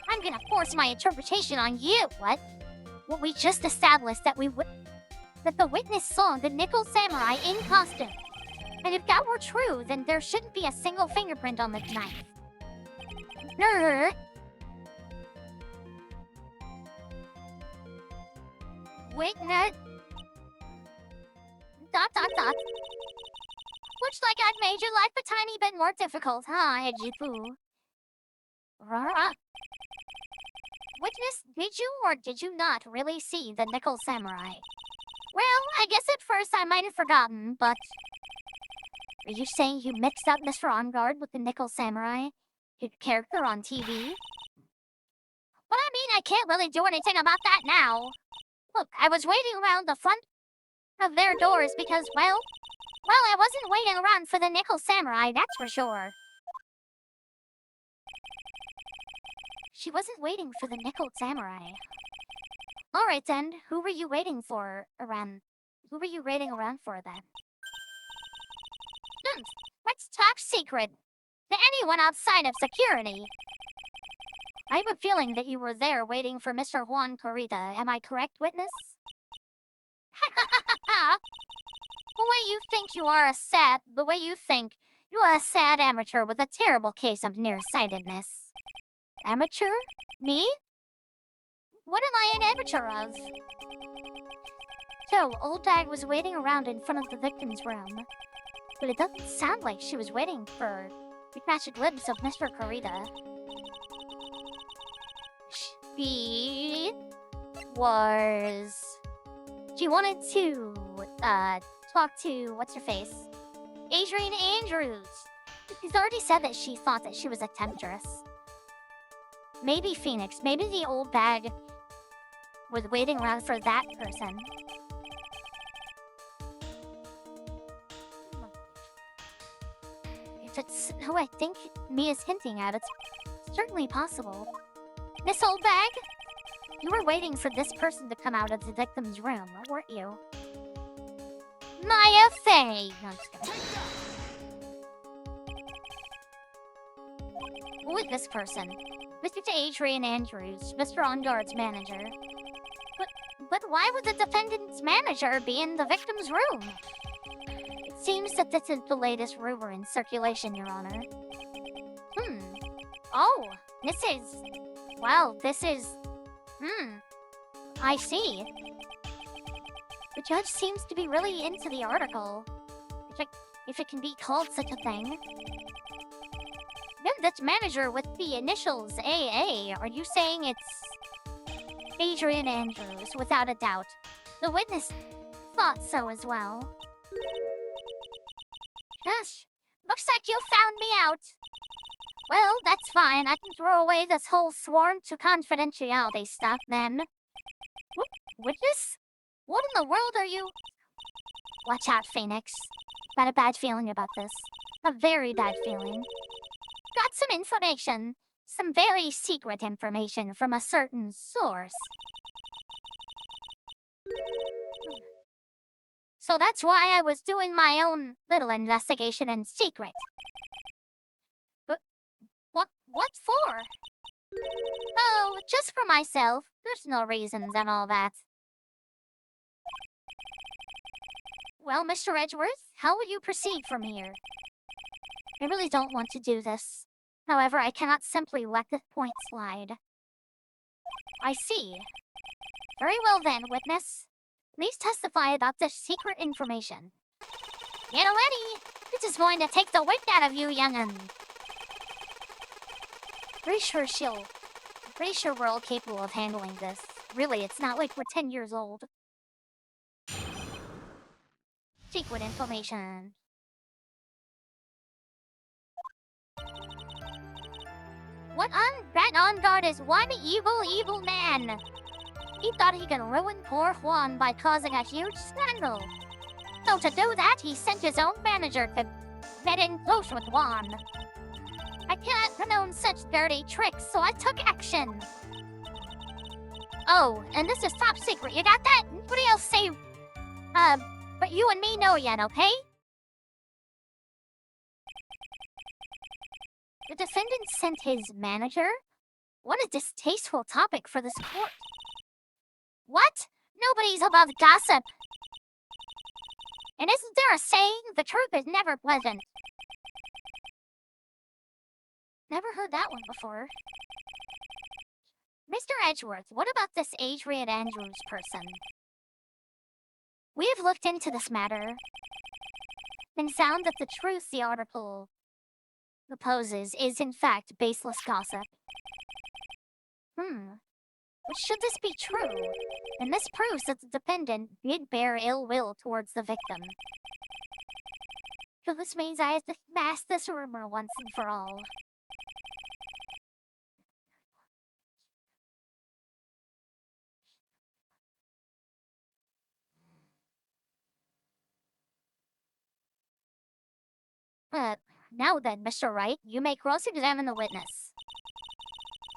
I'm gonna force my interpretation on you, what? Well, we just established that that the witness saw the Nickel Samurai in costume. And if that were true, then there shouldn't be a single fingerprint on the knife. Nerd. Witness. ... Looks like I've made your life a tiny bit more difficult, huh, Ejifu? Witness, did you or did you not really see the Nickel Samurai? Well, I guess at first I might have forgotten, but... Are you saying you mixed up Mr. Onguard with the Nickel Samurai? His character on TV? Well, I mean, I can't really do anything about that now. Look, I was waiting around the front of their doors because, well, Well, I wasn't waiting around for the Nickel Samurai, that's for sure. She wasn't waiting for the Nickel Samurai. Alright then, who were you waiting for around? Who were you waiting around for then? Let's talk secret. To anyone outside of security. I have a feeling that you were there waiting for Mr. Juan Corrida. Am I correct, witness? The way you think you are you are a sad amateur with a terrible case of nearsightedness. Amateur? Me? What am I an amateur of? So, Old Dag was waiting around in front of the victim's room. But it doesn't sound like she was waiting for the catch a glimpse of Mr. Corrida. She wanted to, talk to, what's-her-face? Adrian Andrews. She's already said that she thought that she was a temptress. Maybe Phoenix, maybe the old bag was waiting around for that person. If it's who I think Mia's hinting at, it's certainly possible. Miss Old Bag? You were waiting for this person to come out of the victim's room, weren't you? Maya Fey! No, I'm just kidding. Who is this person? Mr. Adrian Andrews, Mr. On Guard's manager. But why would the defendant's manager be in the victim's room? It seems that this is the latest rumor in circulation, Your Honor. Oh, this is... I see. The judge seems to be really into the article. If it can be called such a thing. Then this manager with the initials AA, are you saying it's Adrian Andrews, without a doubt? The witness thought so as well. Gosh, looks like you found me out. Well, that's fine. I can throw away this whole sworn to confidentiality stuff then. Witness? What in the world are you? Watch out, Phoenix. Got a bad feeling about this. A very bad feeling. Got some information. Some very secret information from a certain source. So that's why I was doing my own little investigation in secret. But what for? Oh, just for myself. There's no reasons and all that. Well, Mr. Edgeworth, how will you proceed from here? I really don't want to do this. However, I cannot simply let this point slide. I see. Very well then, witness. Please testify about this secret information. Get ready! This is going to take the wind out of you, young'un. Pretty sure we're all capable of handling this. Really, it's not like we're 10 years old. Secret information. What on guard is one evil man. He thought he could ruin poor Juan by causing a huge scandal. So to do that, he sent his own manager to get in close with Juan. I cannot condone such dirty tricks, so I took action. Oh, and this is top secret, you got that? Nobody else say, but you and me know yet, okay? The defendant sent his manager? What a distasteful topic for this court. What? Nobody's above gossip. And isn't there a saying, the truth is never pleasant? Never heard that one before. Mr. Edgeworth, what about this Adrian Andrews person? We have looked into this matter and found that the truth the article proposes is in fact baseless gossip. But should this be true, then this proves that the defendant did bear ill will towards the victim. So this means I have to smash this rumor once and for all. Now then, Mr. Wright, you may cross-examine the witness.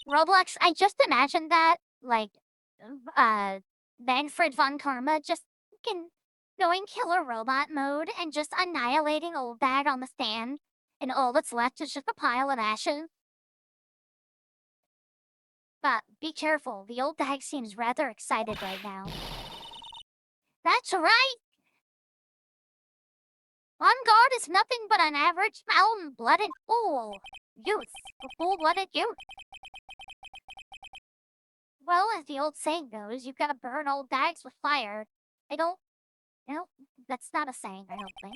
Roblox, I just imagined that, like, Manfred von Karma just going killer robot mode and just annihilating old dad on the stand, and all that's left is just a pile of ashes. But be careful, the old dad seems rather excited right now. That's right! On guard is nothing but an average blood-blooded fool. Youth. A full-blooded youth. Well, as the old saying goes, you've got to burn old dags with fire. That's not a saying, I don't think.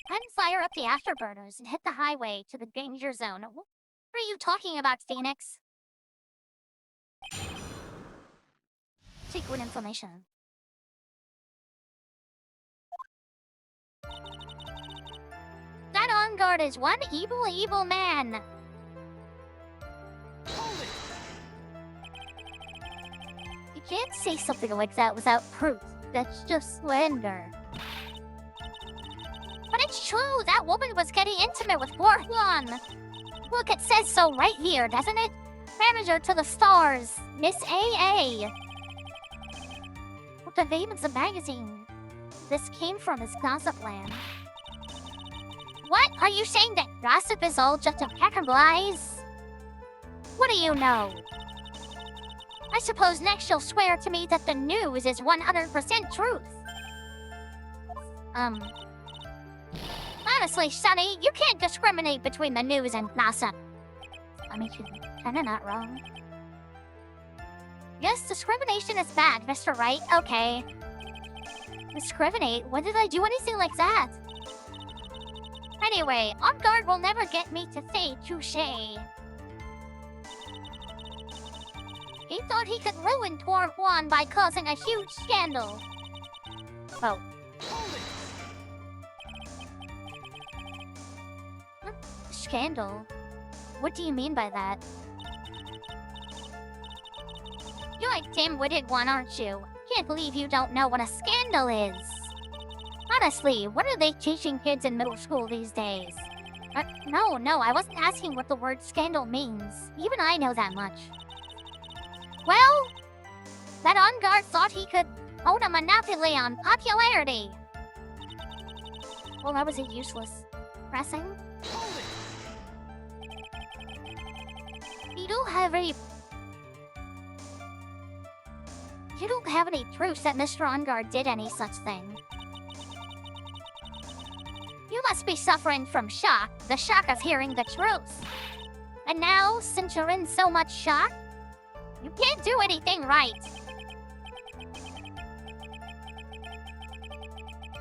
And fire up the afterburners and hit the highway to the danger zone. What are you talking about, Phoenix? Secret information. That on guard is one evil, evil man. You can't say something like that without proof. That's just slander. But it's true, that woman was getting intimate with poor Juan. Look, it says so right here, doesn't it? Manager to the stars, Miss A.A. What the name of the magazine this came from is Gossipland. What? Are you saying that gossip is all just a pack of lies? What do you know? I suppose next you'll swear to me that the news is 100% truth. Honestly, Sonny, you can't discriminate between the news and gossip. I mean, you're kinda not wrong. Yes, discrimination is bad, Mr. Wright. Okay. Discriminate? When did I do anything like that? Anyway, on guard will never get me to say touché. He thought he could ruin poor Juan by causing a huge scandal. Oh. Scandal? What do you mean by that? You're a dim-witted one, aren't you? Can't believe you don't know what a scandal is. Honestly, what are they teaching kids in middle school these days? No, I wasn't asking what the word scandal means. Even I know that much. Well, that on guard thought he could own a monopoly on popularity. Well, that was a useless pressing. You don't have any proofs that Mr. On-Guard did any such thing. You must be suffering from shock, the shock of hearing the truth. And now, since you're in so much shock, you can't do anything right.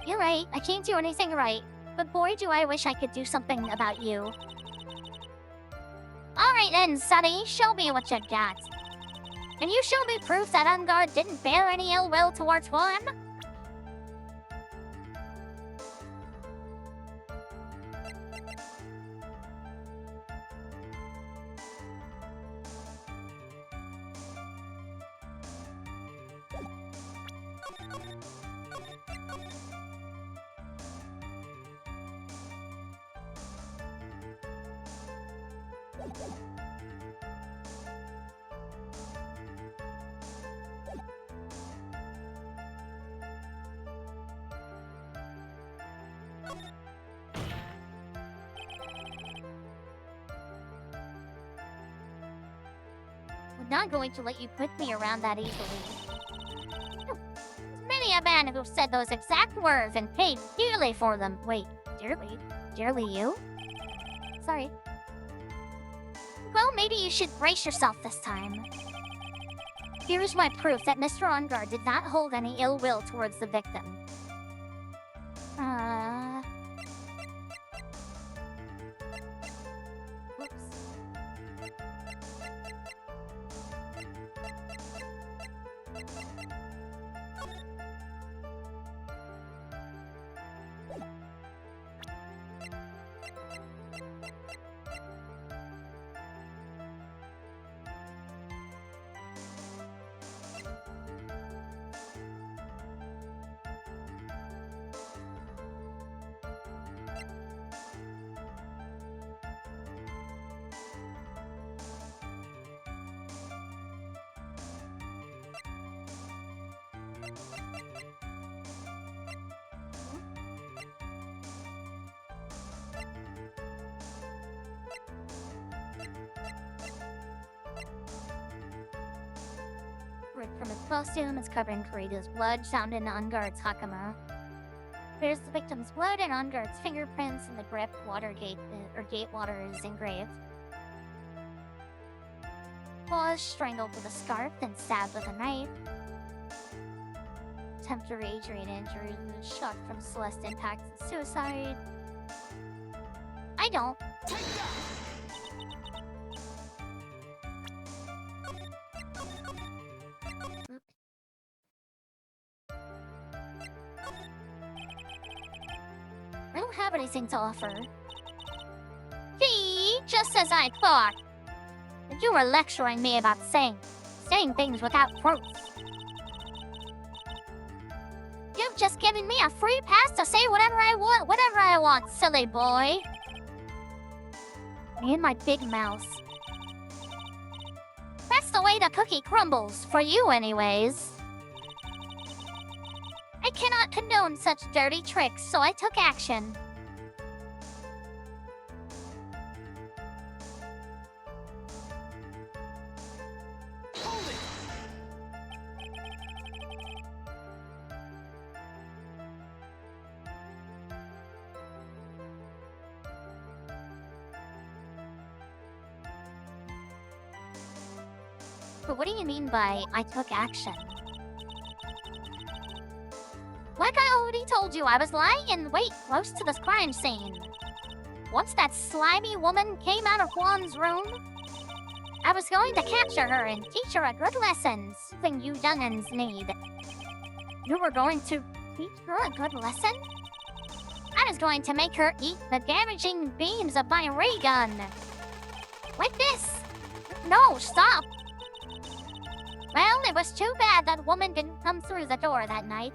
You're right, I can't do anything right. But boy, do I wish I could do something about you. Alright then, Sonny, show me what you got. Can you show me proof that On-Guard didn't bear any ill will towards Juan? I'm not going to let you put me around that easily. Many a man who said those exact words and paid dearly for them. Wait, dearly? Dearly you? Sorry. Well, maybe you should brace yourself this time. Here's my proof that Mr. On-Guard did not hold any ill will towards the victim. Whoops. ripped from his costume, is covered in Kurita's blood, found in Unguard's Hakama. There's the victim's blood and Unguard's fingerprints, and the grip gate water is engraved. Paw is strangled with a scarf, then stabbed with a knife. Attempt to rage-rate injuries, shock from Celeste impact, and suicide. I don't. I don't have anything to offer. Gee, just as I thought. And you were lecturing me about saying things without proof. You've just given me a free pass to say whatever I want, silly boy. Me and my big mouth. That's the way the cookie crumbles, for you anyways. I cannot condone such dirty tricks, so I took action. But what do you mean by I took action? Like I already told you, I was lying in wait close to this crime scene. Once that slimy woman came out of Juan's room, I was going to capture her and teach her a good lesson, something you young'uns need. You were going to teach her a good lesson? I was going to make her eat the damaging beams of my ray gun. Like this. No, stop. Well, it was too bad that woman didn't come through the door that night.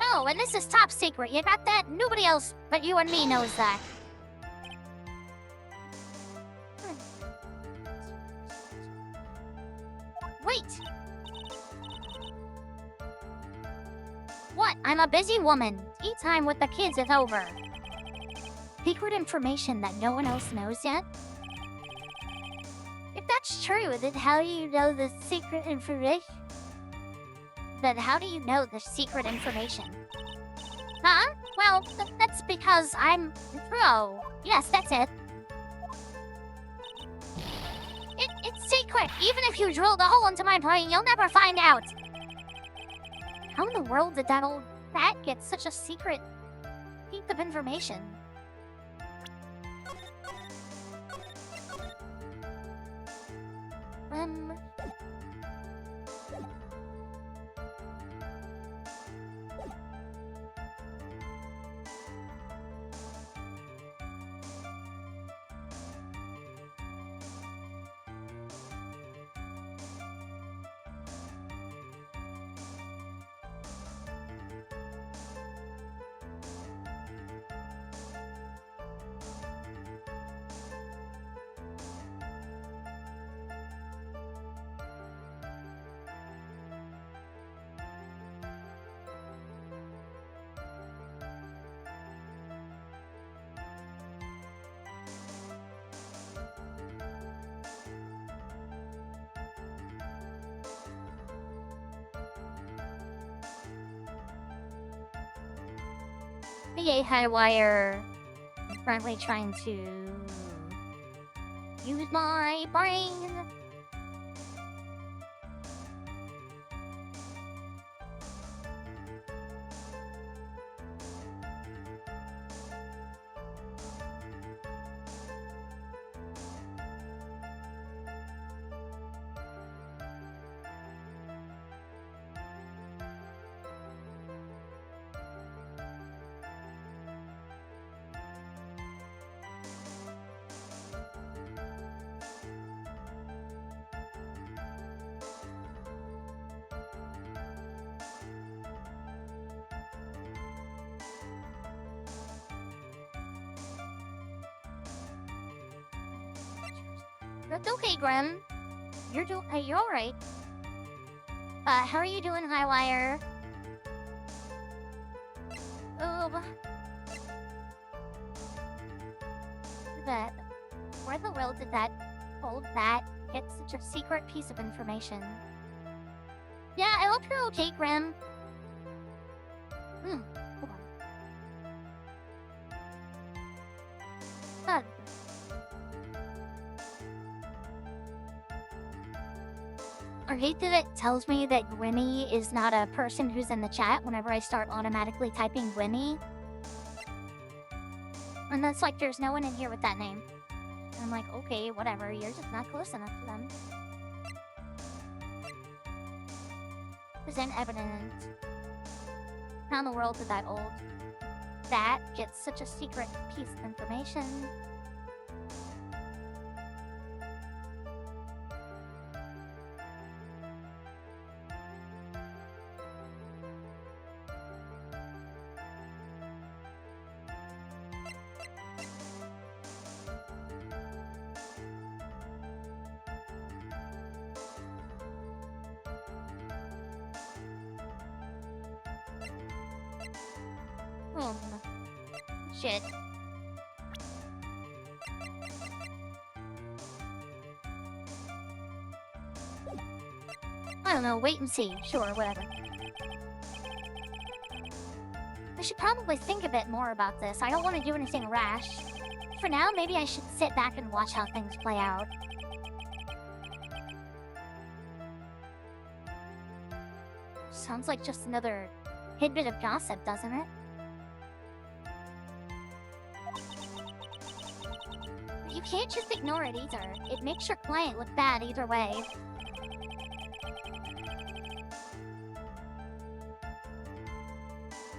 Oh, and this is top secret, you got that? Nobody else but you and me knows that. Wait! What? I'm a busy woman. Tea time with the kids is over. Secret information that no one else knows yet? If that's true, then how do you know the secret information? Then how do you know the secret information? Huh? Well, that's because I'm pro. Yes, that's it. It's secret. Even if you drilled a hole into my brain, you'll never find out. How in the world did that old bat get such a secret piece of information? The high wire. I'm currently trying to use my brain. That's okay, Grim. You're alright. How are you doing, Highwire? Where the world did that old bat get such a secret piece of information. Yeah, I hope you're okay, Grim. Hold on. I hate that it tells me that Grimmy is not a person who's in the chat whenever I start automatically typing Grimmy. And that's like, there's no one in here with that name. And I'm like, okay, whatever, you're just not close enough to them. Isn't evident. How in the world did that old bat get such a secret piece of information? Shit. I don't know, wait and see. Sure, whatever. I should probably think a bit more about this. I don't want to do anything rash. For now, maybe I should sit back and watch how things play out. Sounds like just another tidbit of gossip, doesn't it? You can't just ignore it either. It makes your client look bad either way.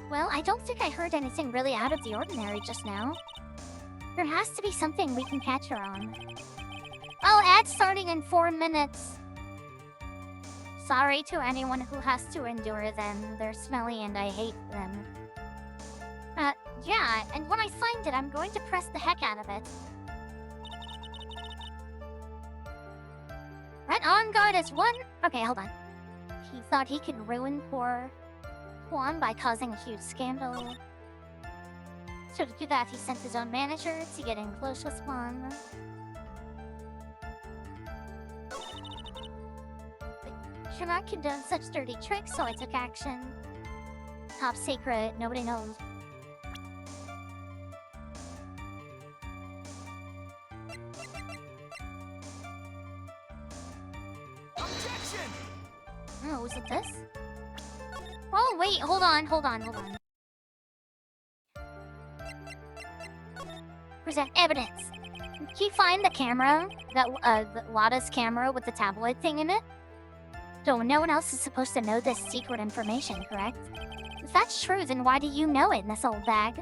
Well, I don't think I heard anything really out of the ordinary just now. There has to be something we can catch her on. Oh, ad starting in 4 minutes. Sorry to anyone who has to endure them. They're smelly and I hate them. Yeah, and when I find it, I'm going to press the heck out of it. Right on guard as one. Okay, hold on. He thought he could ruin poor Juan by causing a huge scandal. So to do that, he sent his own manager to get in close with Juan. But should not condone such dirty tricks, so I took action. Top secret, nobody knows. Oh, is it this? Oh, wait, hold on. Present evidence. Can you find the camera? The Lada's camera with the tabloid thing in it? So no one else is supposed to know this secret information, correct? If that's true, then why do you know it in this old bag?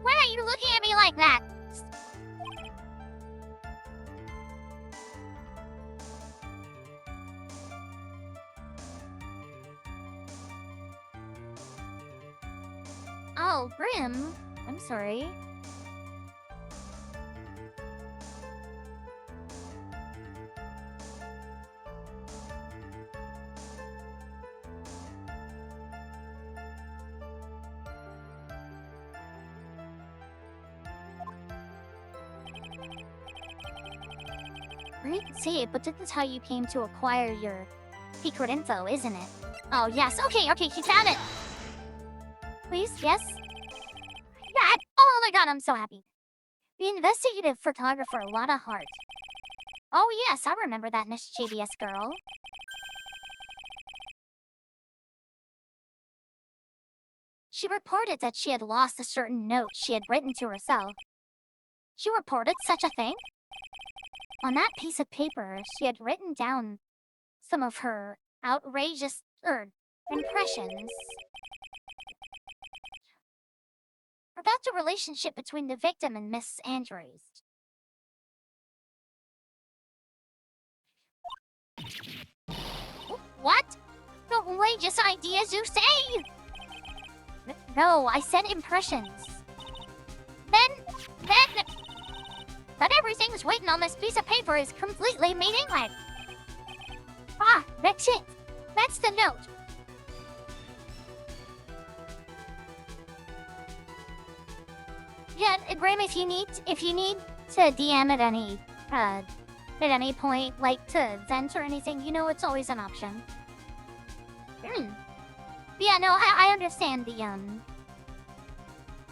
Why are you looking at me like that? Oh, Grim. I'm sorry. Great to see it, but this is how you came to acquire your secret info, isn't it? Oh, yes. Okay, you found it! Please, yes? Yeah, oh my god, I'm so happy. The investigative photographer, Lada Hart. Oh yes, I remember that mischievous girl. She reported that she had lost a certain note she had written to herself. She reported such a thing? On that piece of paper, she had written down some of her outrageous impressions about the relationship between the victim and Miss Andrews. What? Outrageous ideas you say? No, I said impressions. Then... That everything's written on this piece of paper is completely meaningless. Ah, that's it. That's the note. Yeah, Grim, if you need to DM at any at any point, like to vent or anything, you know, it's always an option. Yeah, no, I understand the,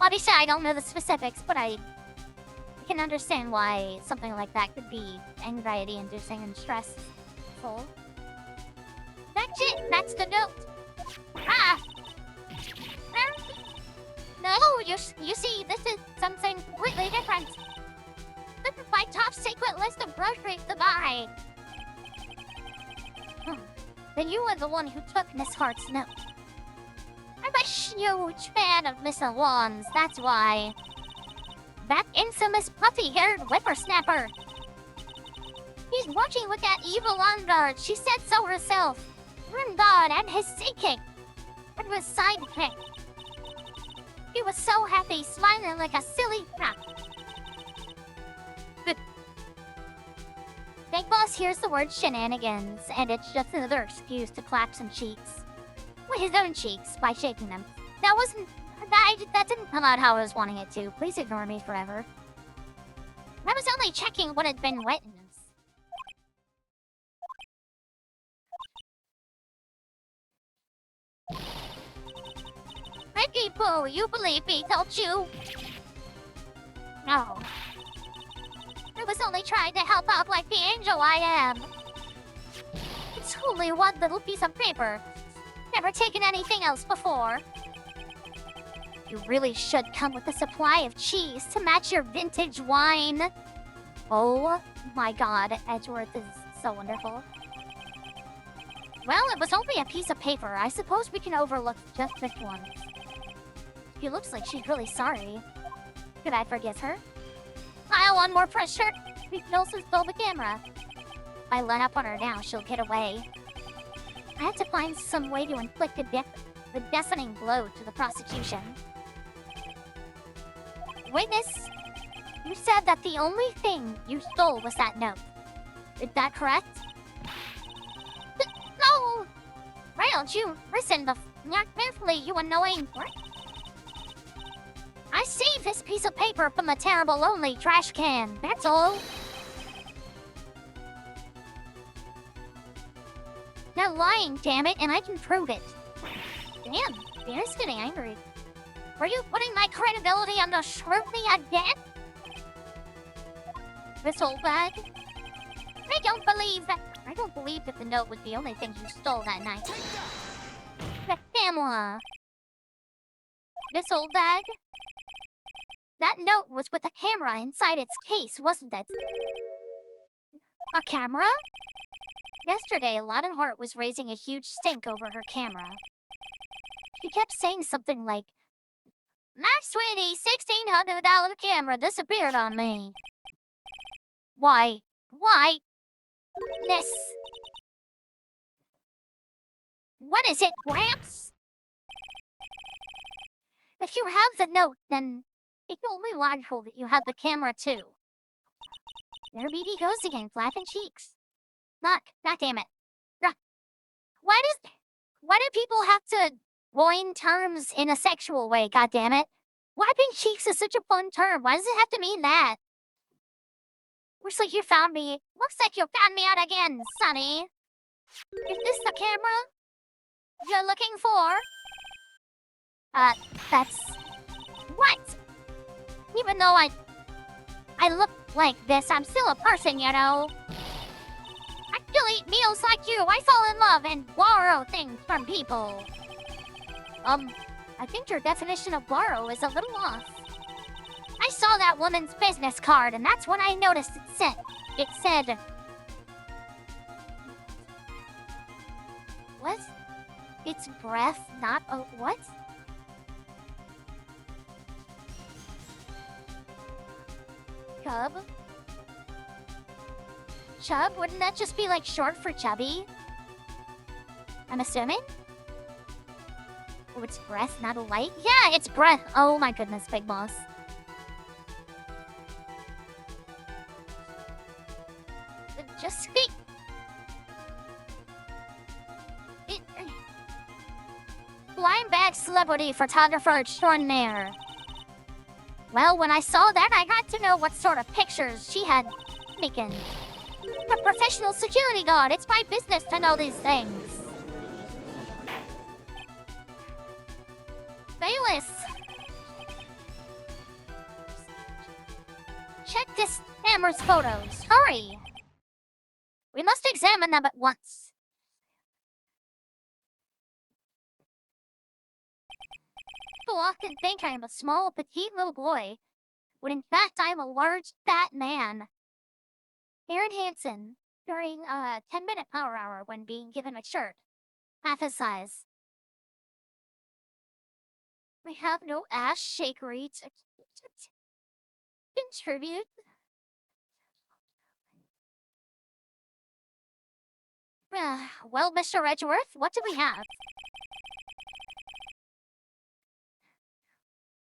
obviously I don't know the specifics, but I can understand why something like that could be anxiety-inducing and stressful. That's it, that's the note. Ah! No, you see, this is something completely different. This is my top secret list of groceries to buy. Then you were the one who took Miss Hart's note. I'm a huge fan of Miss Wan's, that's why. That infamous puffy-haired whippersnapper. He's working with that evil Longard, she said so herself. Grimgard and his seeking. And his sidekick. He was so happy, smiling like a silly crap. Good. Big Boss hears the word shenanigans, and it's just another excuse to clap some cheeks. With his own cheeks, by shaking them. That wasn't... That didn't come out how I was wanting it to. Please ignore me forever. I was only checking what had been witnessed. Ricky Pooh, you believe me, don't you? No. I was only trying to help out like the angel I am. It's only one little piece of paper. Never taken anything else before. You really should come with a supply of cheese to match your vintage wine. Oh my god, Edgeworth is so wonderful. Well, it was only a piece of paper. I suppose we can overlook just this one. She looks like she's really sorry. Could I forgive her? I want more pressure. We can also stole the camera. If I let up on her now, she'll get away. I had to find some way to inflict a deafening blow to the prosecution. Witness, you said that the only thing you stole was that note. Is that correct? No! Why don't you listen not carefully, you annoying prick? I saved this piece of paper from a terrible lonely trash can, that's all. Now lying, damn it, and I can prove it. Damn, Bear's getting angry. Were you putting my credibility under scrutiny again? This old bag? I don't believe that the note was the only thing you stole that night. The camera. This old bag? That note was with a camera inside its case, wasn't it? A camera? Yesterday, Loudonheart was raising a huge stink over her camera. She kept saying something like, "My sweetie, $1,600 camera disappeared on me." Why? This. What is it, Gramps? If you have the note, then it's only logical that you have the camera too. There BB goes again, flapping cheeks. God damn it. Why do people have to coin terms in a sexual way, god damn it? Wiping cheeks is such a fun term. Why does it have to mean that? Looks like you found me. Looks like you found me out again, Sonny. Is this the camera you're looking for? That's... What? Even though I look like this, I'm still a person, you know? I still eat meals like you. I fall in love and borrow things from people. I think your definition of borrow is a little off. I saw that woman's business card, and that's when I noticed it said... What? It's breath, not a... what? Chub? Chub? Wouldn't that just be like short for chubby? I'm assuming? Oh, it's breath, not a light? Yeah, it's breath! Oh my goodness, Big Boss. Just speak! Blind bag celebrity photographer extraordinaire. Well, when I saw that, I had to know what sort of pictures she had taken. I'm a professional security guard. It's my business to know these things. Bayless! Check this hammer's photos. Hurry! We must examine them at once. People often think I am a small, petite little boy, when in fact I am a large, fat man. Aaron Hansen, during a 10-minute power hour when being given a shirt, half his size. We have no ass shakery to contribute. Well, Mr. Edgeworth, what do we have?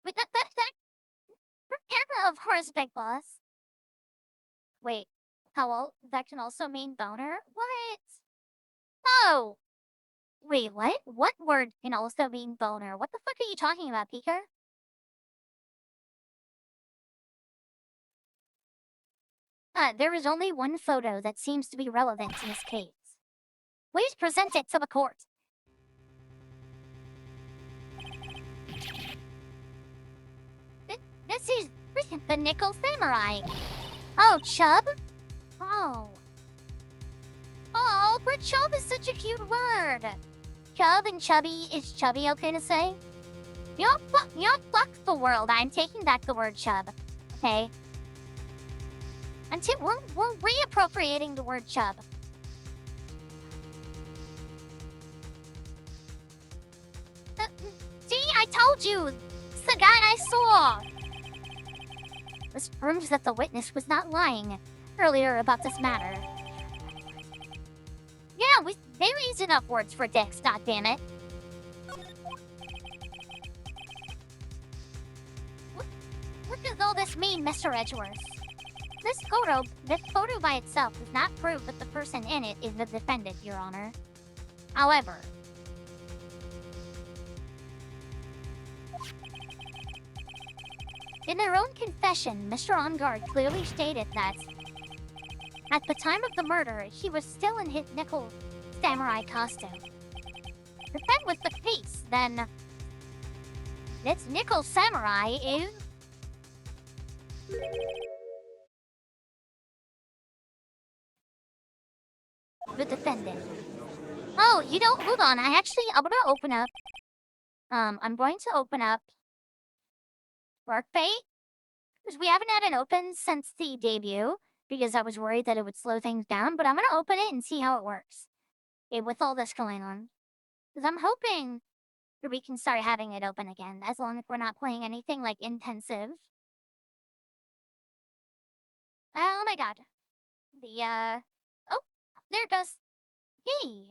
Wait, that camera, of course, Big Boss. Wait, Howell, that can also mean boner? What? Oh! Wait, what? What word can also mean boner? What the fuck are you talking about, Peeker? There is only one photo that seems to be relevant in this case. Please present it to the court. This is the Nickel Samurai. Oh, Chub? Oh. Oh, but chub is such a cute word. Chub and chubby, is chubby okay to say? You're fuck the world. I'm taking back the word chub. Okay? Until we're reappropriating the word chub. See, I told you! It's the guy I saw! This proves that the witness was not lying earlier about this matter. Yeah, there is enough words for dicks, goddammit. What does all this mean, Mr. Edgeworth? This photo by itself does not prove that the person in it is the defendant, Your Honor. However, in their own confession, Mr. OnGuard clearly stated that at the time of the murder, he was still in his Nickel Samurai costume. If that was the case, then this Nickel Samurai is the defendant. Oh, hold on. I'm gonna open up. I'm going to open up Workbait, because we haven't had it open since the debut, because I was worried that it would slow things down, but I'm gonna open it and see how it works. With all this going on. Because I'm hoping that we can start having it open again, as long as we're not playing anything, like, intensive. Oh my god. Oh, there it goes. Hey!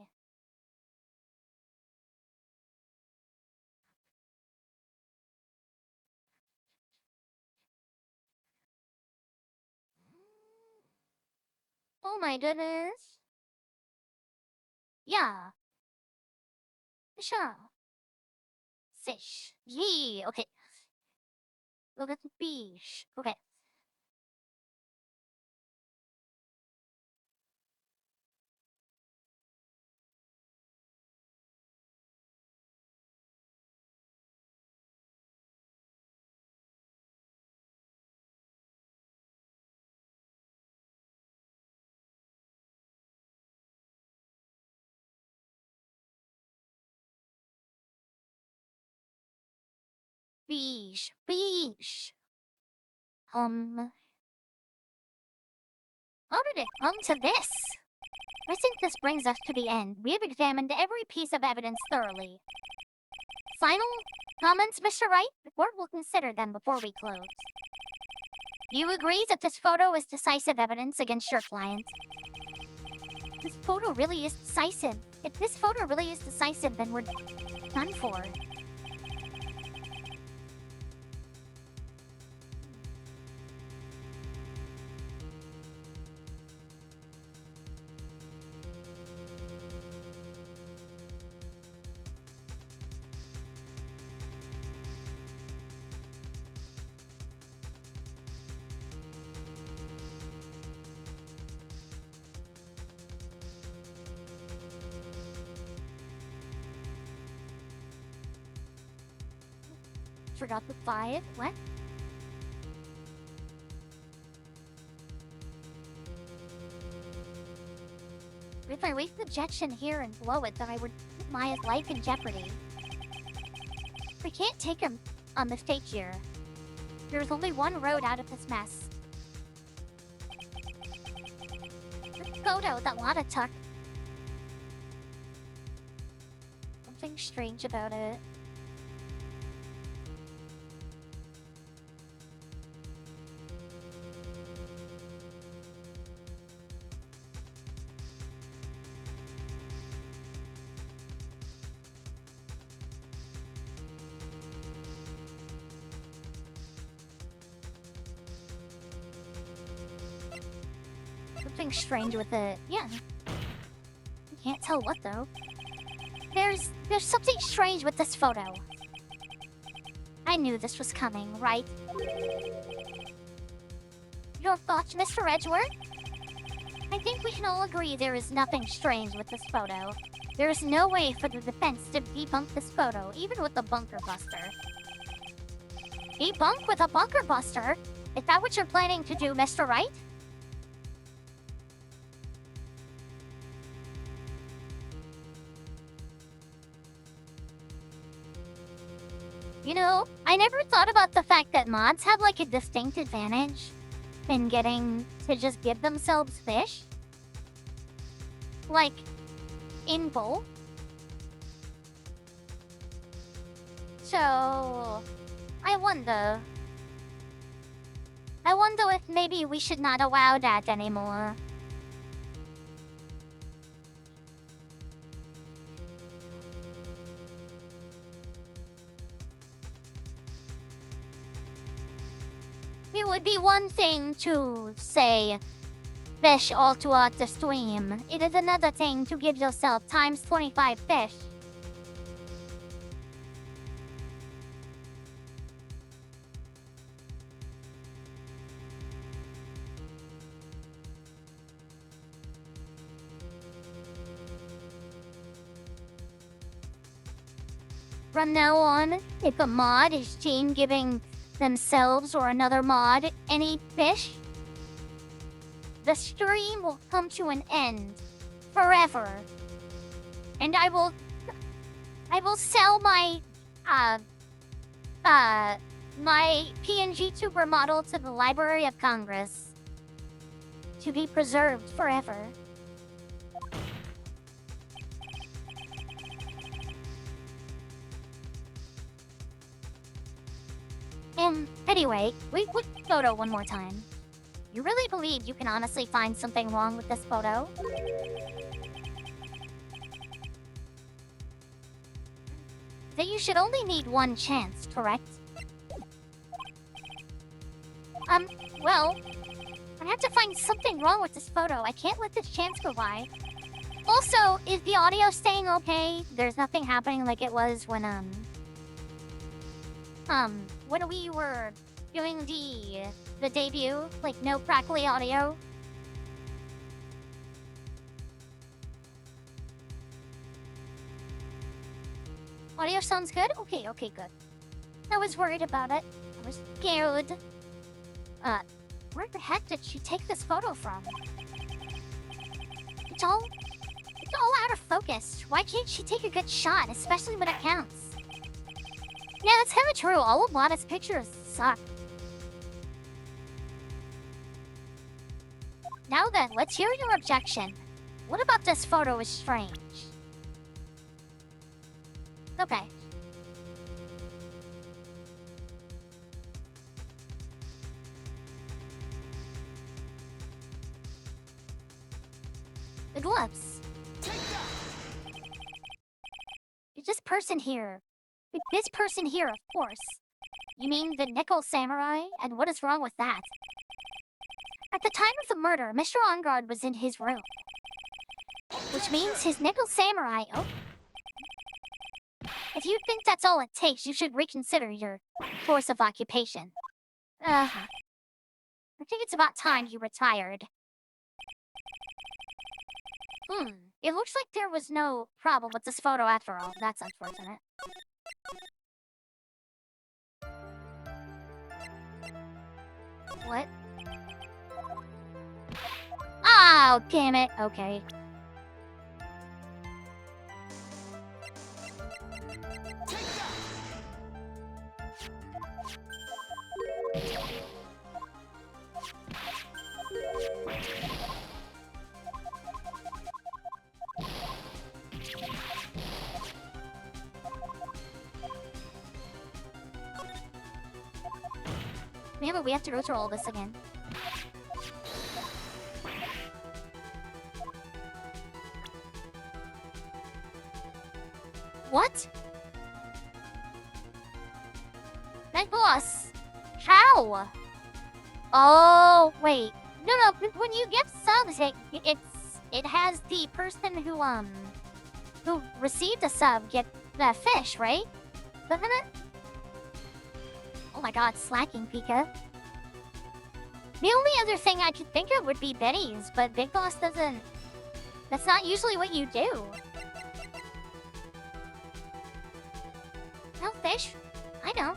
Oh my goodness. Yeah. Sure. Fish. Yee. Okay. Look at the fish. Okay. Fish. Fish. How did it come to this? I think this brings us to the end. We have examined every piece of evidence thoroughly. Final comments, Mr. Wright? The court will consider them before we close. You agree that this photo is decisive evidence against your client? This photo really is decisive. If this photo really is decisive, then we're done for. forgot the 5. What? If I waste the ejection here and blow it, then I would put Maya's life in jeopardy. We can't take a mistake here. There's only one road out of this mess. This photo that Lana took. Something strange about it. Something strange with it. Yeah. Can't tell what though. There's something strange with this photo. I knew this was coming, right? Your thoughts, Mr. Edgeworth? I think we can all agree there is nothing strange with this photo. There is no way for the defense to debunk this photo, even with a bunker buster. Debunk with a bunker buster? Is that what you're planning to do, Mr. Wright? You know, I never thought about the fact that mods have like a distinct advantage in getting to just give themselves fish. Like, in bulk. So, I wonder if maybe we should not allow that anymore. It would be one thing to say, fish all throughout the stream. It is another thing to give yourself times 25 fish. From now on, if a mod is seen giving themselves or another mod any fish, the stream will come to an end forever. And I will sell my my PNG tuber model to the Library of Congress to be preserved forever. Anyway, we look at the photo one more time. You really believe you can honestly find something wrong with this photo? That you should only need one chance, correct? Well, I have to find something wrong with this photo. I can't let this chance go by. Also, is the audio staying okay? There's nothing happening like it was when we were doing the debut, like no crackly audio. Audio sounds good? Okay, good. I was worried about it. I was scared. Where the heck did she take this photo from? It's all out of focus. Why can't she take a good shot, especially when it counts? Yeah, that's kind of true. All of Lana's pictures suck. Now then, let's hear your objection. What about this photo is strange? Okay. The gloves. Is this person here? This person here, of course. You mean the Nickel Samurai? And what is wrong with that? At the time of the murder, Mr. Ongard was in his room. Which means his Nickel Samurai... Oh. If you think that's all it takes, you should reconsider your course of occupation. I think it's about time you retired. It looks like there was no problem with this photo after all. That's unfortunate. Oh, damn it. Okay. Remember, we have to go through all this again. What? Night boss! How? Oh, wait. No, when you get subs, it has the person who received a sub get that fish, right? Doesn't it? Oh my god, slacking, Pika. The only other thing I could think of would be Betty's, but Big Boss doesn't... That's not usually what you do. No fish. I know.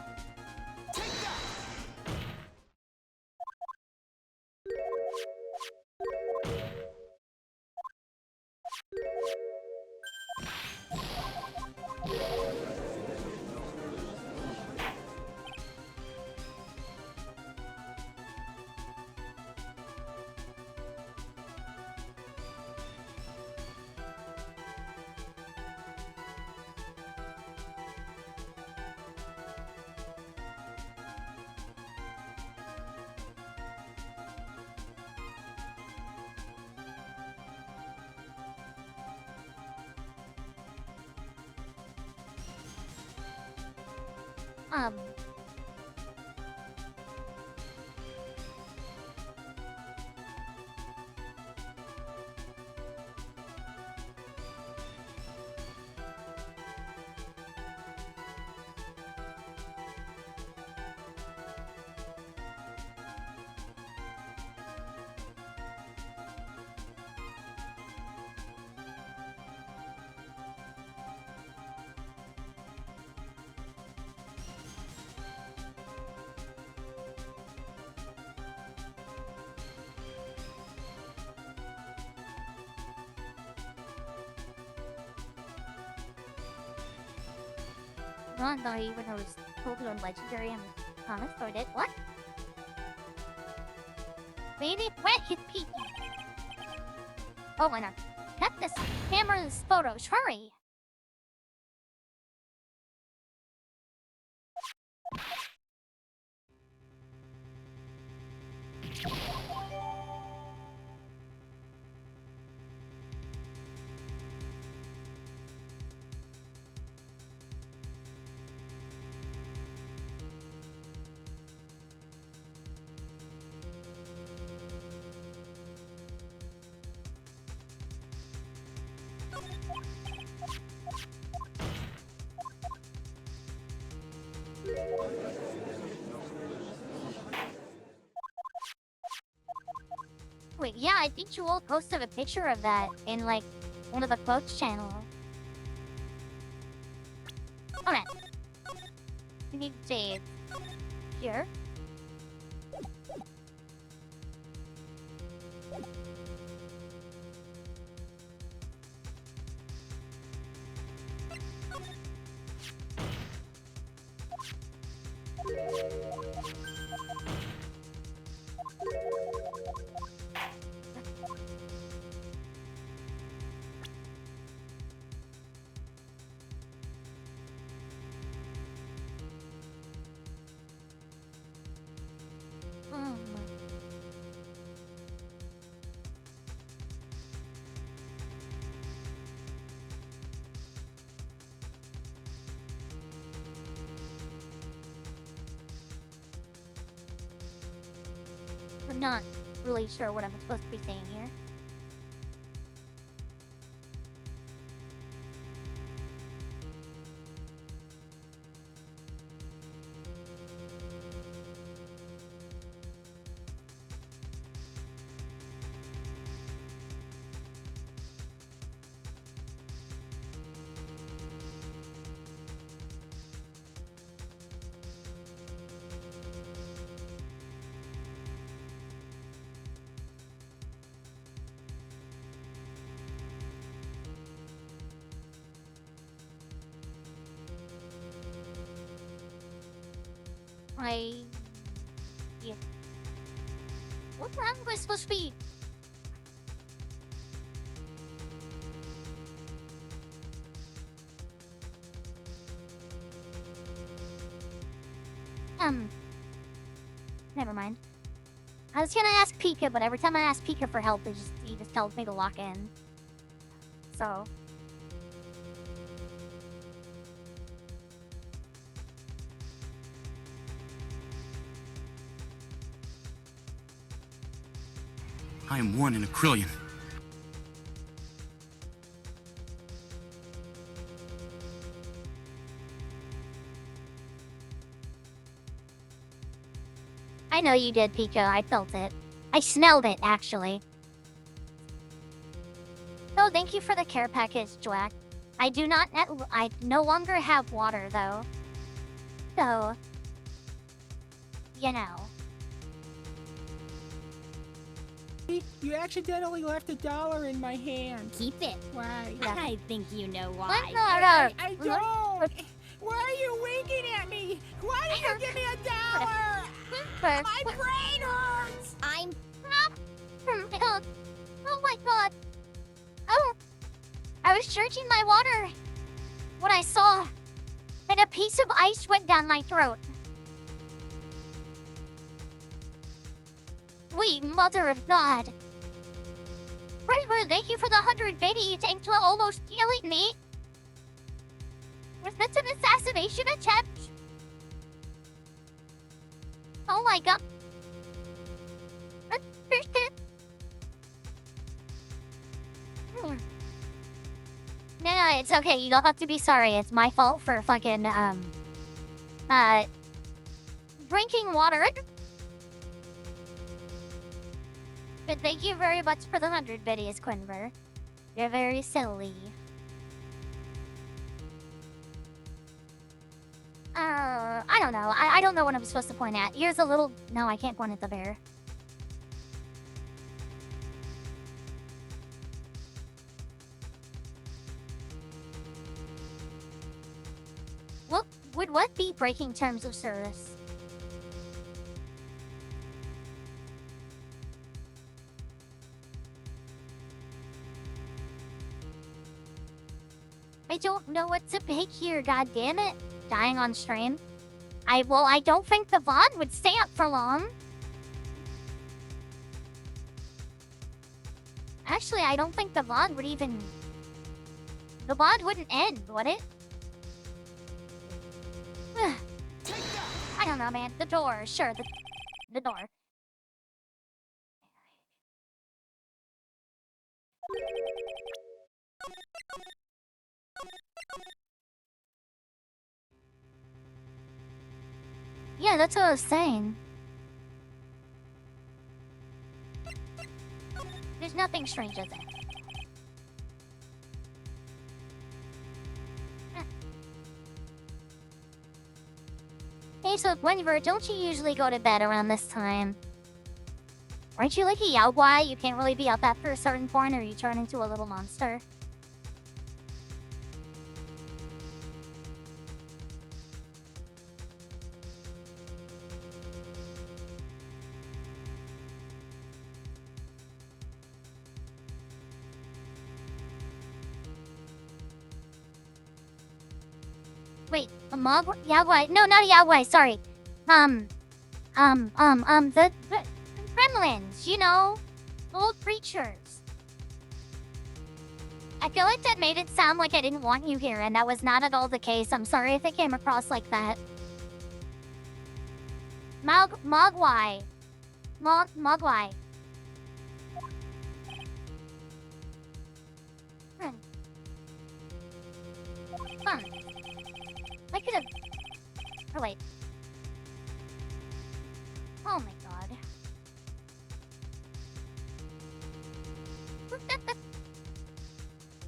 Not even when I was Pokemon Legendary and comics for it. What? Made it wet his peak. Oh, why not? Cut this camera's photos. Hurry! Wait, yeah, I think you all posted a picture of that in, like, one of the quotes channel. Alright. We need to save. Here. I'm not really sure what I'm supposed to be saying here. Yeah. What round was supposed to be? Never mind. I was gonna ask Pika, but every time I ask Pika for help, he just tells me to lock in. So. I am one in a trillion. I know you did, Pika. I felt it. I smelled it, actually. So thank you for the care package, Jack. I no longer have water, though. So, you know. You accidentally left $1 in my hand. Keep it. Why? I think you know why. What? No. I don't. Why are you winking at me? Why did you give me $1? My brain hurts. I'm Oh my god. Oh. I was searching my water when I saw and a piece of ice went down my throat. Sweet mother of God. River, thank you for the 100 biddies. Thanks for almost killing me. Was this an assassination attempt? Oh my god. No, it's okay. You don't have to be sorry. It's my fault for fucking, drinking water. But thank you very much for the 100 biddies, Quinver. You're very silly. I don't know. I don't know what I'm supposed to point at. Here's a little... No, I can't point at the bear. Would what be breaking terms of service? I don't know what to pick here, god damn it. Dying on stream. I don't think the VOD would stay up for long. Actually, I don't think the VOD would even... The VOD wouldn't end, would it? I don't know, man. The door, sure, the door. Yeah, that's what I was saying. There's nothing strange, is there? Hey, so Gwenver, don't you usually go to bed around this time? Aren't you like a Yaogwai? You can't really be up after a certain point or you turn into a little monster. Wait, a mob? Yaogwai? No, not a Yaogwai, sorry. The gremlins, you know? Old creatures. I feel like that made it sound like I didn't want you here, and that was not at all the case. I'm sorry if it came across like that. Mogwai. Mogwai. I could have... Oh, wait. Oh my god.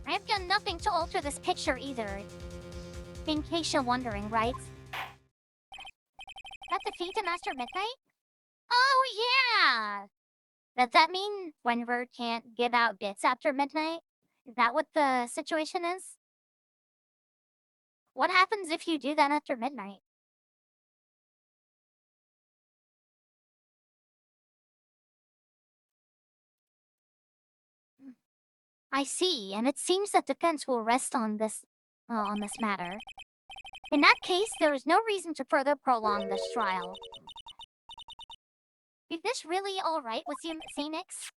I have done nothing to alter this picture either. In case you're wondering, right? That defeat to Master Midnight? Oh yeah! Does that mean Wenver can't give out bits after midnight? Is that what the situation is? What happens if you do that after midnight? I see, and it seems that defense will rest on this matter. In that case, there is no reason to further prolong this trial. Is this really all right with you, Phoenix?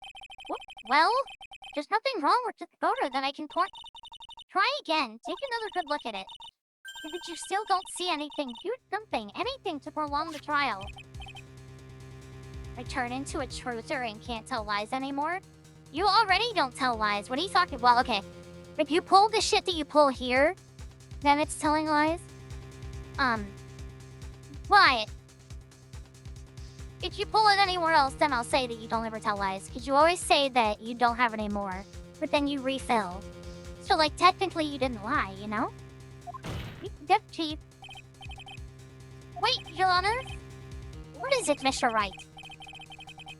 Well, there's nothing wrong with the photo that I can point. Try again. Take another good look at it. If you still don't see anything, do something, anything to prolong the trial. I turn into a truther and can't tell lies anymore? You already don't tell lies. What are you talking? Well, okay. If you pull the shit that you pull here, then it's telling lies. Why? If you pull it anywhere else, then I'll say that you don't ever tell lies. Because you always say that you don't have any more, but then you refill. So, like, technically you didn't lie, you know? Good chief. Wait, Your Honor? What is it, Mr. Wright?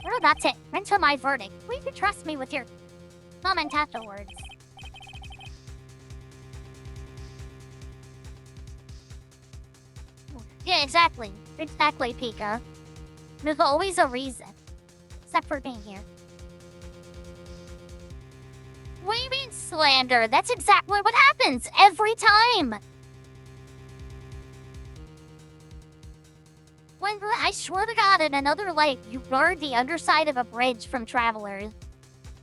Well, that's it. Enter my verdict. Please trust me with your comment afterwards. Yeah, exactly. Exactly, Pika. There's always a reason. Except for being here. What do you mean slander? That's exactly what happens every time. When I swear to God, in another life, you guard the underside of a bridge from travelers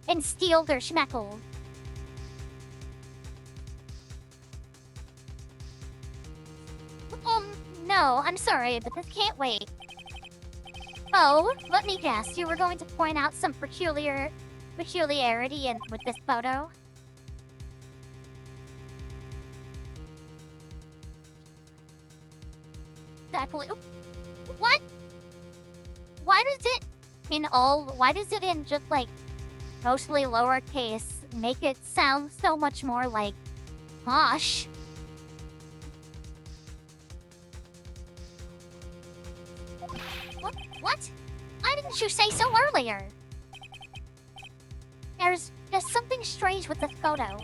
and steal their schmeckles. No, I'm sorry, but this can't wait. Oh, let me guess, you were going to point out some peculiarity with this photo? Exactly. What? Why does it in just like mostly lowercase make it sound so much more like posh? What? Why didn't you say so earlier? There's something strange with this photo.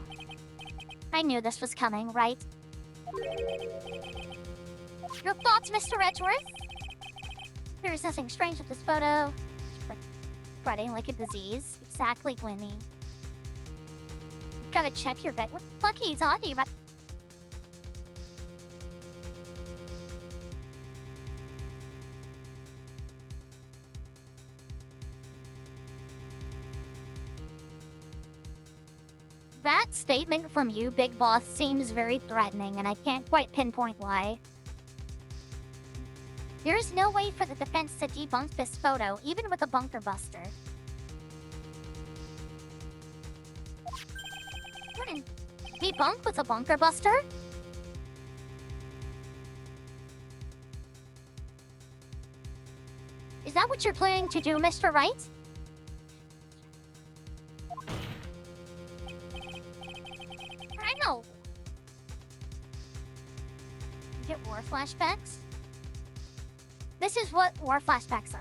I knew this was coming, right? Your thoughts, Mr. Edgeworth? There is nothing strange with this photo. Spreading like a disease. Exactly, Winnie. Gotta check your bed. What the fuck are you talking about? That statement from you, Big Boss, seems very threatening, and I can't quite pinpoint why. There's no way for the defense to debunk this photo, even with a bunker buster. Debunk with a bunker buster? Is that what you're planning to do, Mr. Wright? I know. Get war flashbacks? This is what war flashbacks are.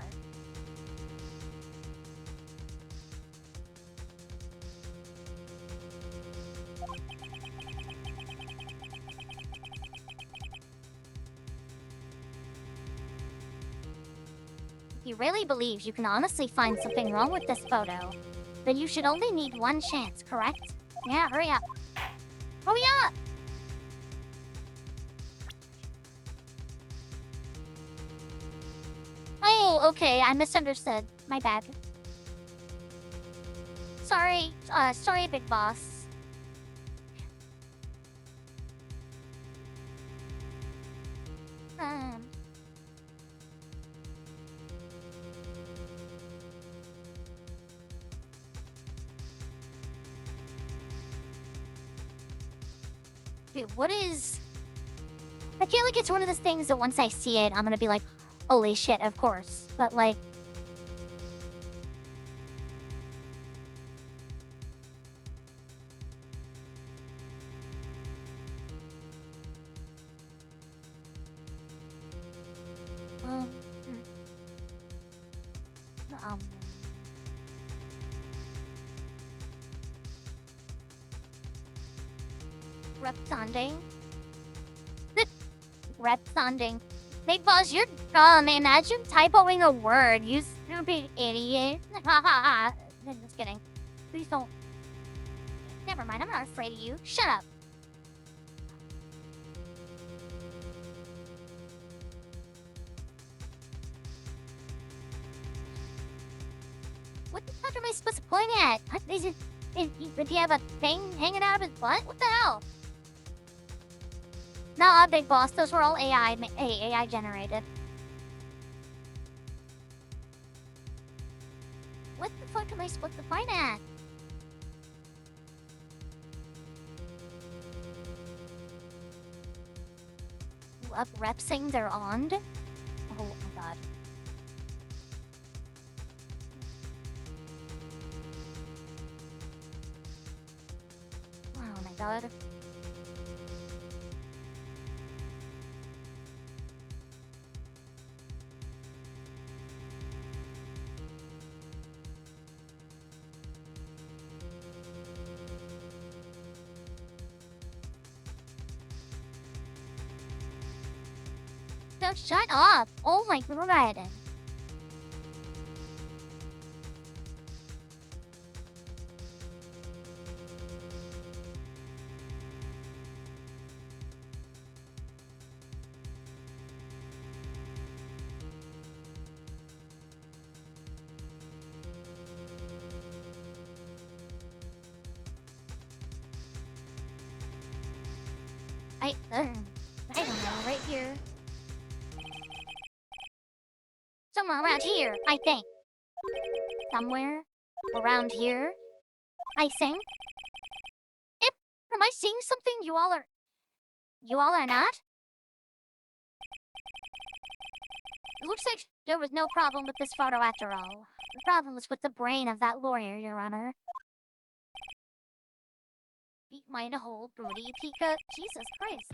If you really believe you can honestly find something wrong with this photo, then you should only need one chance, correct? Yeah, hurry up. Hurry up! Oh, okay, I misunderstood. My bad. Sorry, sorry, Big Boss. Dude, what is... I feel like it's one of those things that once I see it, I'm gonna be like, holy shit, of course. But like... Repsonding. Repsonding. Big Boss, you're dumb. Imagine typoing a word, you stupid idiot. Ha ha ha. Just kidding. Please don't. Never mind, I'm not afraid of you. Shut up. What the fuck am I supposed to point at? Is he have a thing hanging out of his butt? What the hell? Nah, big boss. Those were all AI generated. What the fuck am I supposed to point at? Repping their ond? Oh my god. Oh my god. No, shut up! Oh my god! I don't know, right here. Somewhere around here, I think. Somewhere around here, I think. Am I seeing something you all are not? It looks like there was no problem with this photo after all. The problem was with the brain of that lawyer, Your Honor. Beat mine a hole, Broody, Pika. Jesus Christ.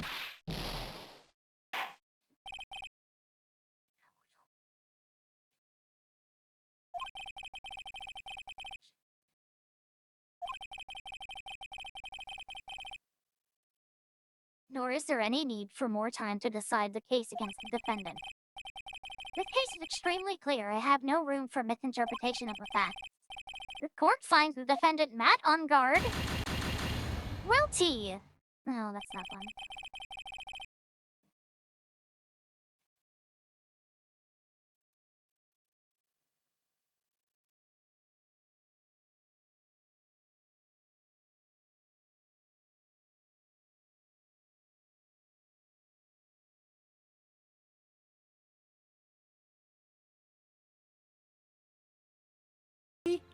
Nor is there any need for more time to decide the case against the defendant. This case is extremely clear. I have no room for misinterpretation of the facts. The court finds the defendant Matt on guard. Guilty. Oh, that's not fun.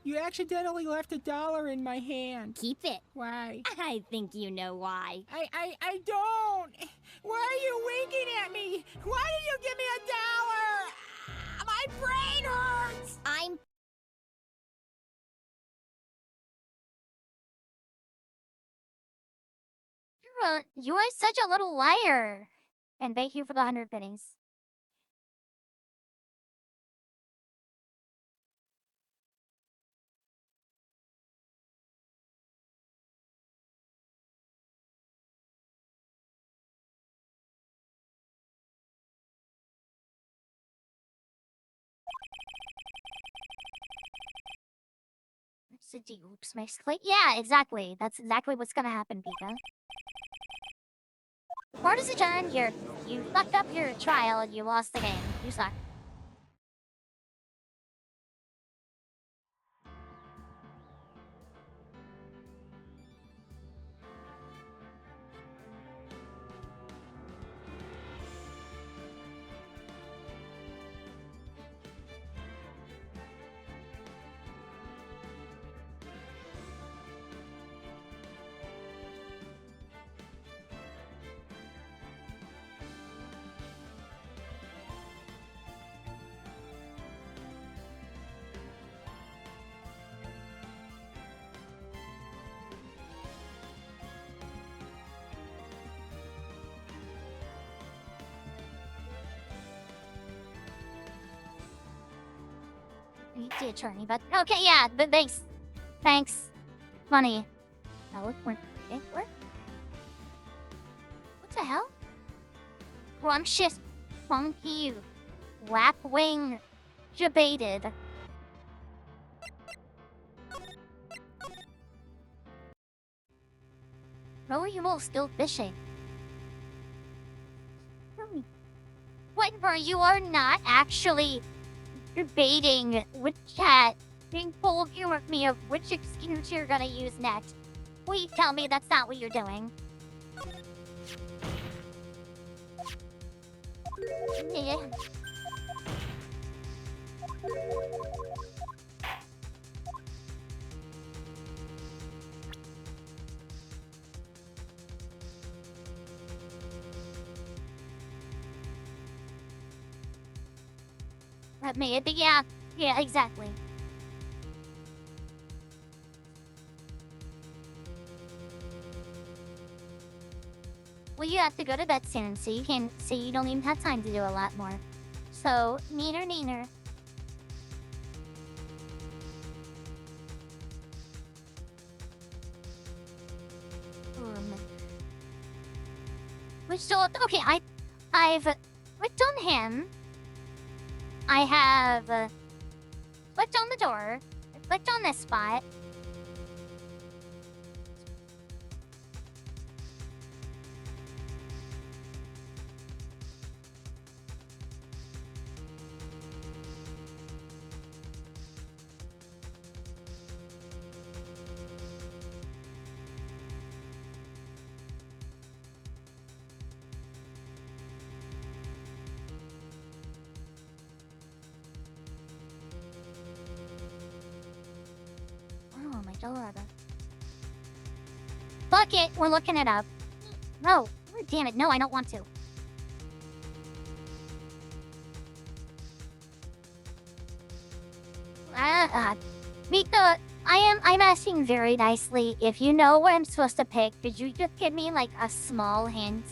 You accidentally left $1 in my hand. Keep it. Why? I think you know why. I don't. Why are you winking at me? Why did you give me $1? My brain hurts. You are such a little liar. And thank you for the 100 pennies. Oops, my slate. Yeah, exactly. That's exactly what's gonna happen, Pika. Part is adjourned. You fucked up your trial and you lost the game. You suck. The attorney, but okay, yeah, but thanks, funny. Now look, where? What the hell? Scrumptious, funky, lapwing, debated. How are you all still fishing? Whatever, you are not actually debating with chat, being full of humor with me of which excuse you're gonna use next. Please tell me that's not what you're doing. Yeah. Maybe, yeah. Yeah, exactly. Well, you have to go to bed soon, so you don't even have time to do a lot more. So, neener neener. Which still okay, I've clicked on him. I have clicked on the door. I clicked on this spot. Oh my god. Fuck it, we're looking it up. No, damn it, no, I don't want to. Mika, I'm asking very nicely. If you know what I'm supposed to pick, could you just give me like a small hint,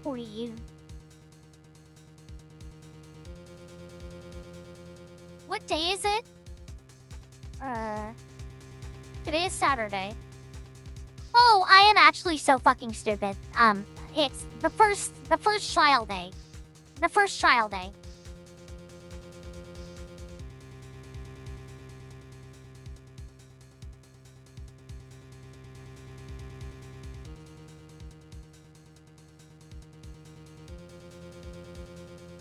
please? What day is it? Today is Saturday. Oh, I am actually so fucking stupid. It's the first trial day. The first trial day.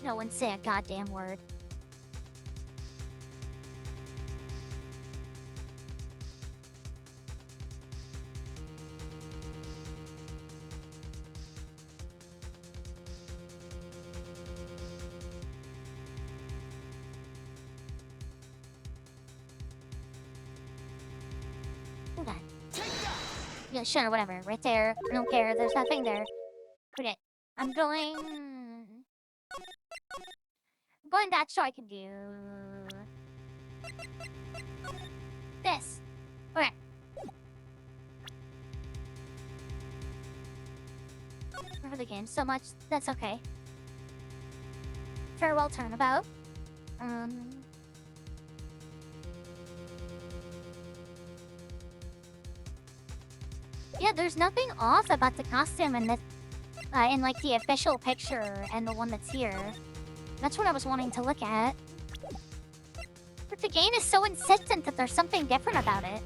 No one say a goddamn word. Okay. Yeah, sure, whatever. Right there. I don't care. There's nothing there. Okay. I'm going that so I can do this. Okay. For the game so much. That's okay. Farewell turnabout. Yeah, there's nothing off about the costume in this, in like the official picture and the one that's here. That's what I was wanting to look at. But the game is so insistent that there's something different about it.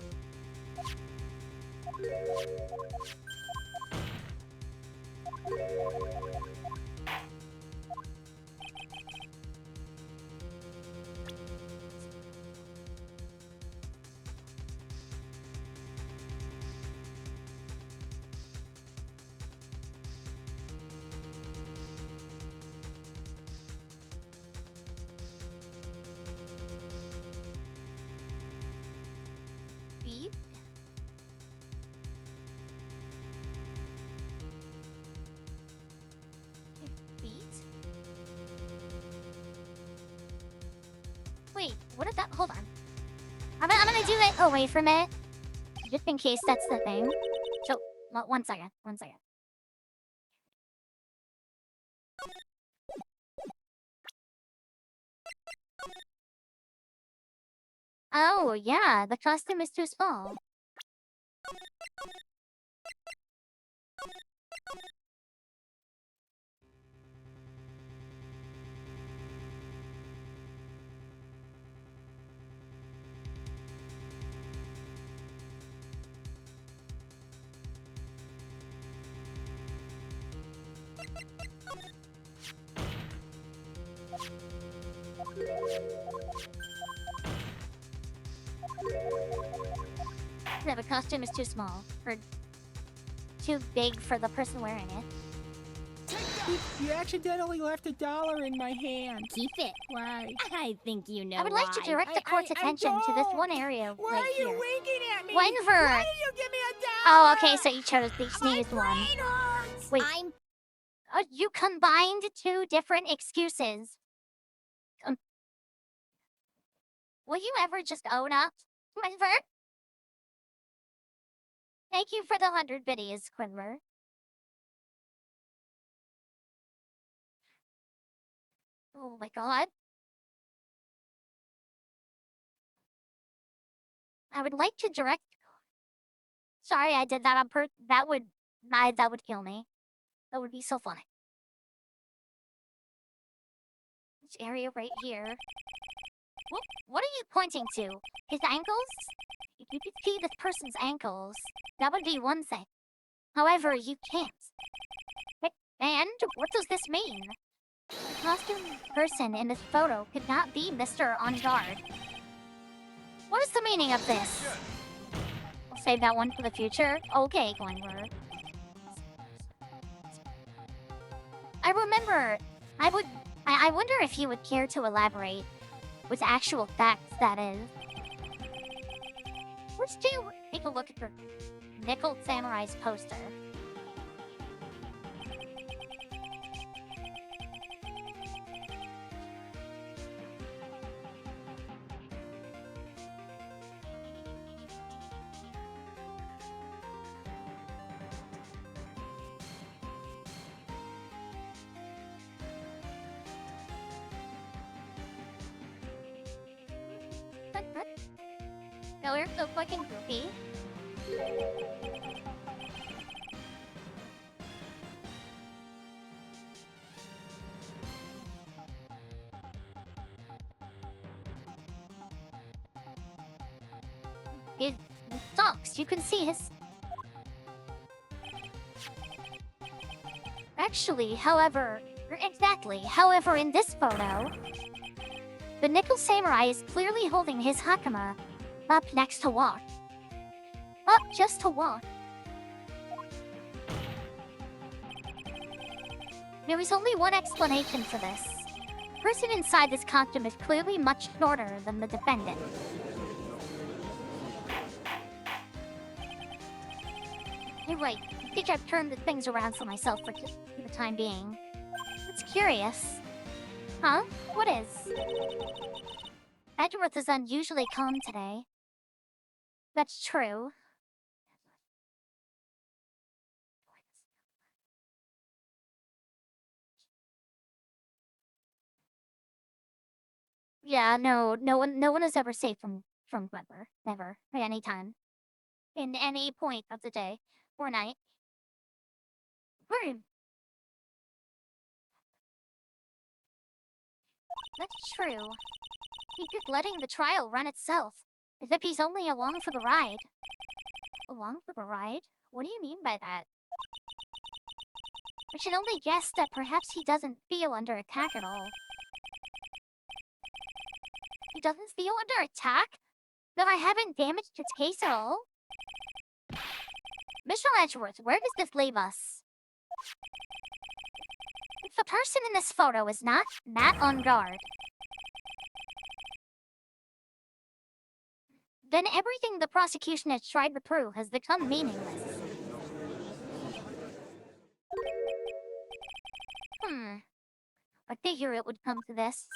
Beep. Beat. Wait, what is that? Hold on. I'm gonna do it away from it. Just in case that's the thing. So, one second. One second. Oh, yeah, the costume is too small. The costume is too small, or too big for the person wearing it. You accidentally left $1 in my hand. Keep it. Why? I think you know I would like to why. direct the court's attention to this one area Why right are you here. winking at me? Wenver! Why did you give me $1? Oh, okay, so you chose the sneeze one. brain hurts. Wait, I'm you combined two different excuses. Will you ever just own up, Wenver? Thank you for the 100 biddies, Quinver. Oh my god. I would like to direct. Sorry, I did that on that would kill me. That would be so funny. This area right here. What are you pointing to? His ankles? If you could see this person's ankles, that would be one thing. However, you can't. And what does this mean? The costume person in this photo could not be Mr. On Guard. What is the meaning of this? I'll save that one for the future. Okay, Glenward. I remember. I wonder if you would care to elaborate with actual facts, that is. Let's take a look at the Nickel Samurai's poster. No, we're so fucking goofy. It sucks. You can see his. Actually, however, in this photo, the Nickel Samurai is clearly holding his Hakama up next to Walk. Up just to Walk. There is only one explanation for this. The person inside this costume is clearly much shorter than the defendant. You're right. I think I've turned the things around for myself for the time being. It's curious. Huh? What is? Edgeworth is unusually calm today. That's true. Yeah, no one is ever safe from Weber. Never. At any time. In any point of the day or night. That's true. He's just letting the trial run itself. As if he's only along for the ride. Along for the ride? What do you mean by that? I should only guess that perhaps he doesn't feel under attack at all. He doesn't feel under attack? That I haven't damaged his case at all? Mr. Edgeworth, where does this leave us? If the person in this photo is not on guard, then everything the prosecution has tried to prove has become meaningless. I figure it would come to this.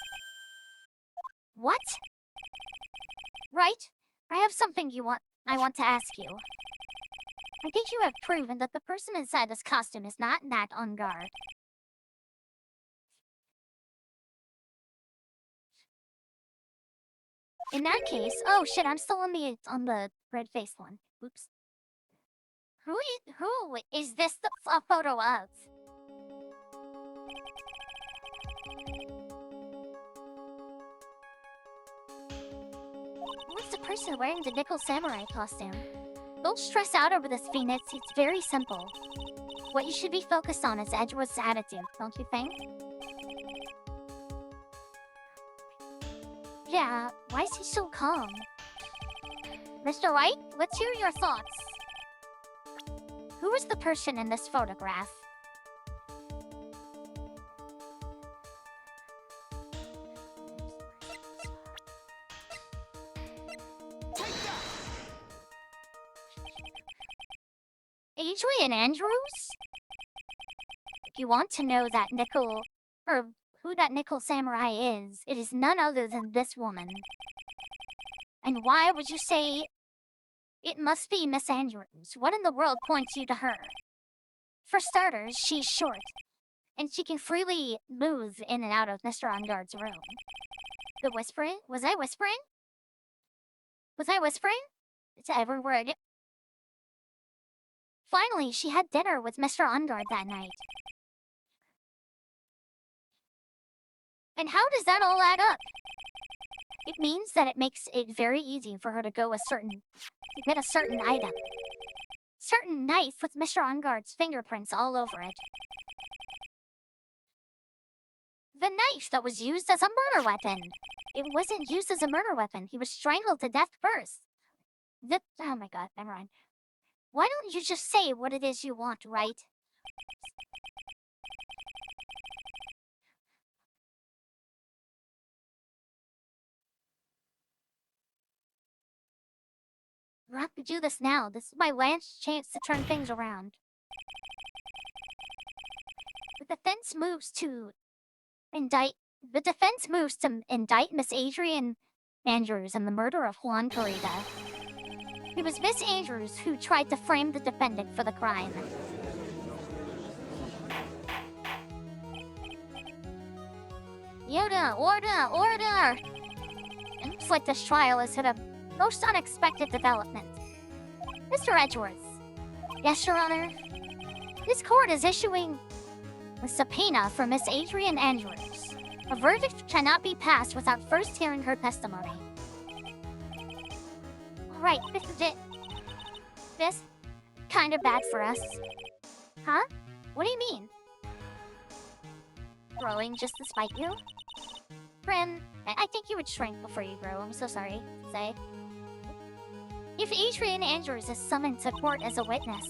What? Right? I have something I want to ask you. I think you have proven that the person inside this costume is not on guard. In that case, oh shit, I'm still on the red-faced one. Oops. Who is this a photo of? Who's the person wearing the Nickel Samurai costume? Don't stress out over this, Phoenix. It's very simple. What you should be focused on is Edgeworth's attitude, don't you think? Yeah, why is he so calm? Mr. Wright, let's hear your thoughts. Who is the person in this photograph? Adrian Andrews? If you want to know that nickel, or who that nickel samurai is, it is none other than this woman. And why would you say it must be Miss Andrews? What in the world points you to her? For starters, she's short, and she can freely move in and out of Mr. Ungard's room. The whispering? Was I whispering? Was I whispering? It's every word. Finally, she had dinner with Mr. Ungard that night. And how does that all add up? It means that it makes it very easy for her to get a certain item. Certain knife with Mr. Ungard's fingerprints all over it. The knife that was used as a murder weapon. It wasn't used as a murder weapon. He was strangled to death first. Oh my god, never mind. Why don't you just say what it is you want, right? We'll have to do this now. This is my last chance to turn things around. The defense moves to indict Miss Adrian Andrews in the murder of Juan Carita. It was Miss Andrews who tried to frame the defendant for the crime. Order! It looks like this trial has hit a most unexpected development. Mr. Edgeworth. Yes, Your Honor. This court is issuing a subpoena for Miss Adrian Andrews. A verdict cannot be passed without first hearing her testimony. Right, this is it. This kind of bad for us. Huh? What do you mean? Growing just to spite you? Grim, I think you would shrink before you grow. I'm so sorry to say. If Adrian Andrews is summoned to court as a witness,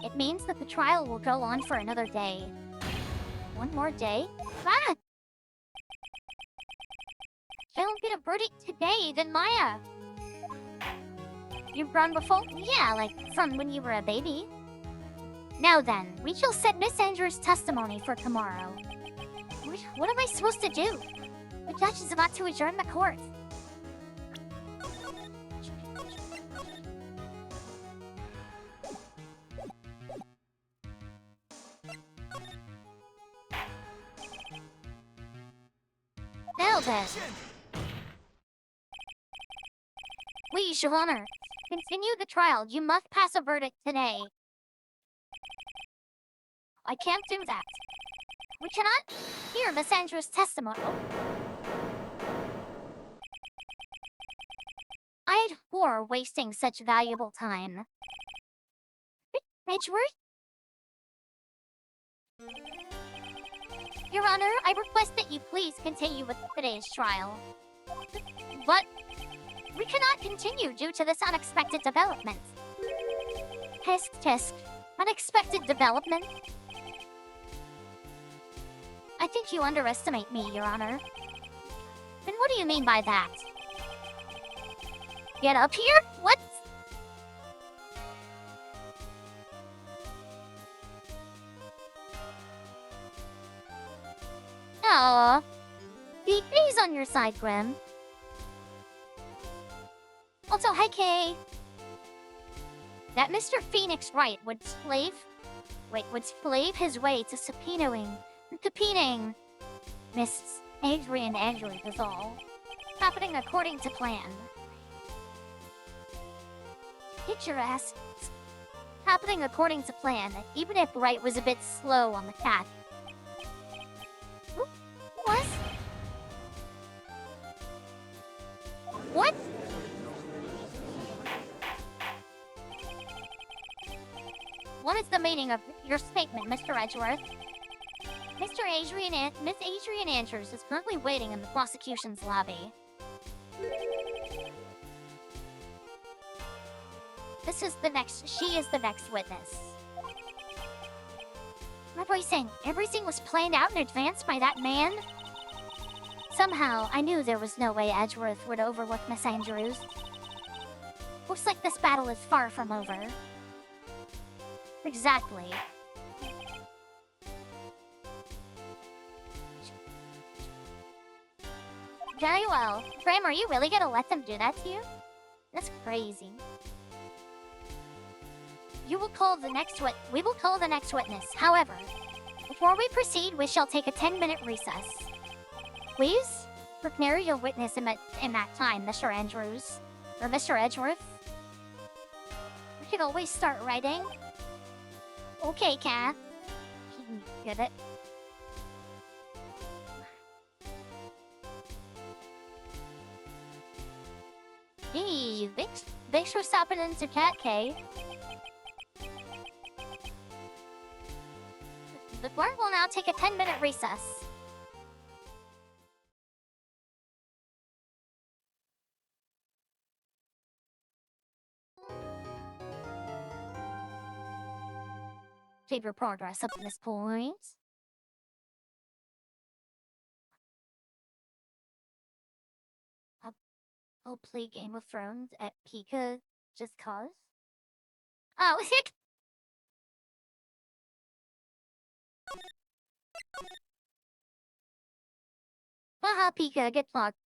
it means that the trial will go on for another day. One more day? Ah! If I don't get a verdict today, then Maya. You've grown before? Yeah, like from when you were a baby. Now then, we shall set Miss Andrews' testimony for tomorrow. What am I supposed to do? The judge is about to adjourn the court. Now then. Please, Your Honor, continue the trial. You must pass a verdict today. I can't do that. We cannot hear Miss Andrews' testimony. I'd abhor wasting such valuable time. Edgeworth? Your Honor, I request that you please continue with today's trial. But we cannot continue due to this unexpected development. Tisk. Unexpected development? I think you underestimate me, Your Honor. Then what do you mean by that? Get up here? What? Aww. He's on your side, Grim. Also, hi, Kay. That Mr. Phoenix Wright would slave his way to subpoenaing Miss Adrian Andrews is all. Happening according to plan. Get your ass. Happening according to plan, even if Wright was a bit slow on the cat. What? What? What is the meaning of your statement, Mr. Edgeworth? Miss Adrian Andrews is currently waiting in the prosecution's lobby. She is the next witness. What were you saying? Everything was planned out in advance by that man? Somehow, I knew there was no way Edgeworth would overlook Miss Andrews. Looks like this battle is far from over. Exactly. Very well. Graham, are you really gonna let them do that to you? That's crazy. We will call the next witness. However, before we proceed, we shall take a 10-minute recess. Please prepare your witness in that time, Mr. Andrews. Or Mr. Edgeworth. We can always start writing. Okay, Cat. Get it? Hey, thanks for stopping into Cat K. The board will now take a 10-minute recess. Save your progress up to this point. I'll play Game of Thrones at Pika just cause. Oh, haha, Pika, get fucked.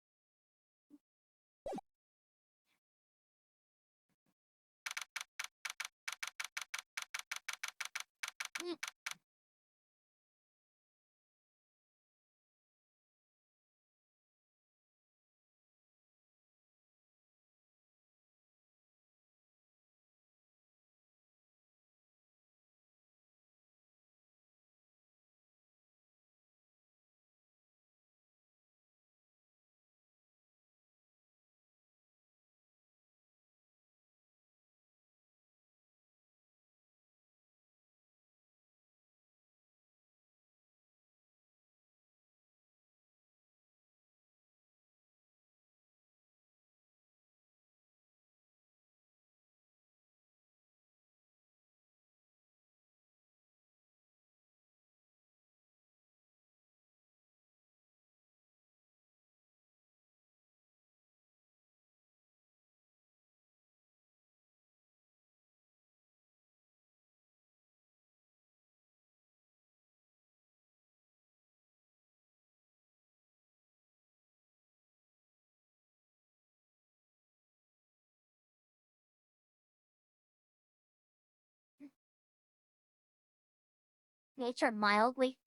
Nature mildly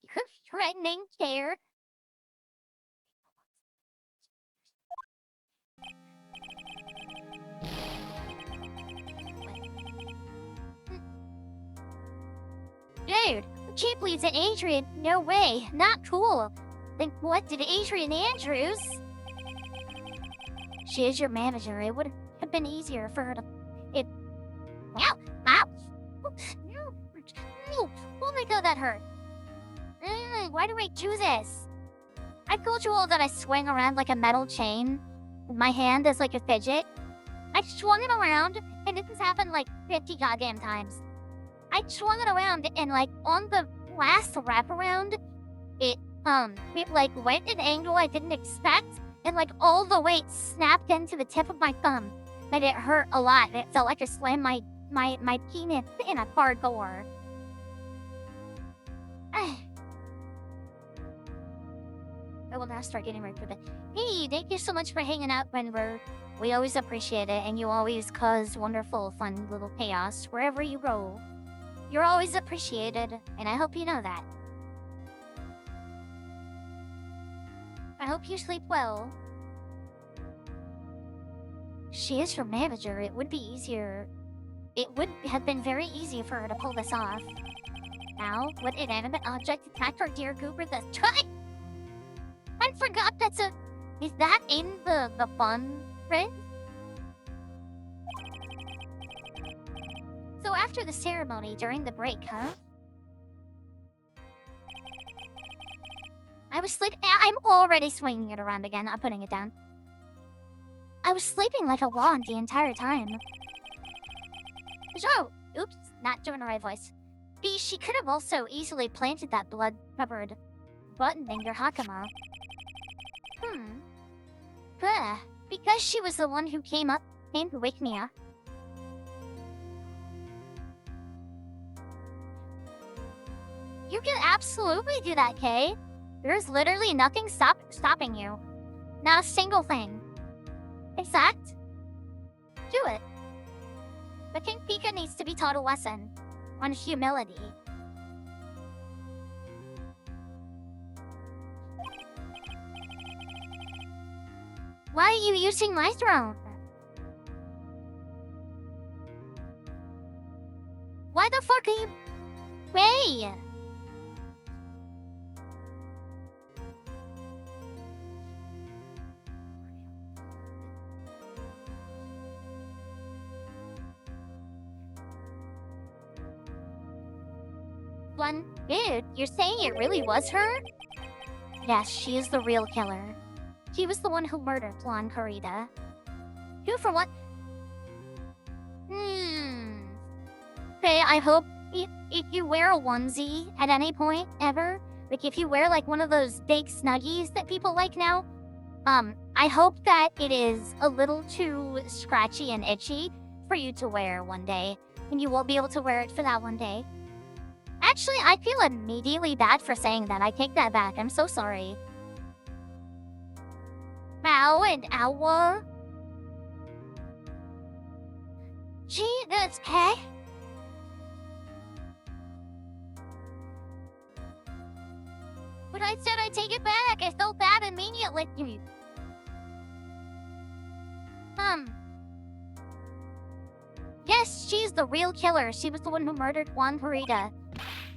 threatening chair. Dude, Chief leads at Adrian. No way. Not cool. Then what did Adrian Andrews? She is your manager. It would have been easier for her to... Ow! Ow! No! Oh my god, that hurt. Why do I do this? I told you all that I swing around like a metal chain. My hand is like a fidget. I swung it around, and this has happened like 50 goddamn times. I swung it around, and like on the last wraparound, it like went an angle I didn't expect, and like all the weight snapped into the tip of my thumb, and it hurt a lot. It felt like I slammed my penis in a car door. I will now start getting ready for bed. Hey, thank you so much for hanging out, Wenver. We always appreciate it, and you always cause wonderful, fun little chaos wherever you go. You're always appreciated, and I hope you know that. I hope you sleep well. She is your manager. It would be easier. It would have been very easy for her to pull this off. Now, what inanimate object attacked our dear Goober this time? I forgot that's a... Is that in the fun print? So after the ceremony, during the break, huh? I'm already swinging it around again. I'm putting it down. I was sleeping like a log the entire time. Oh, oops, not doing the right voice. B, she could have also easily planted that blood-covered button in your Hakama. Because she was the one who came to wake me up. You can absolutely do that, Kay. There's literally nothing stopping you. Not a single thing. Exact. Do it. But King Pika needs to be taught a lesson on humility. Why are you using my throne? Why the fuck are you... Wait! Dude, you're saying it really was her? Yes, she is the real killer. She was the one who murdered Blonde Corrida. Who for what? Okay, I hope if you wear a onesie at any point ever, like if you wear like one of those big snuggies that people like now, I hope that it is a little too scratchy and itchy for you to wear one day, and you won't be able to wear it for that one day. Actually, I feel immediately bad for saying that. I take that back. I'm so sorry. Bow and hour. Gee, that's okay. But I said I take it back. I felt bad immediately. Yes, she's the real killer. She was the one who murdered Juan Parida.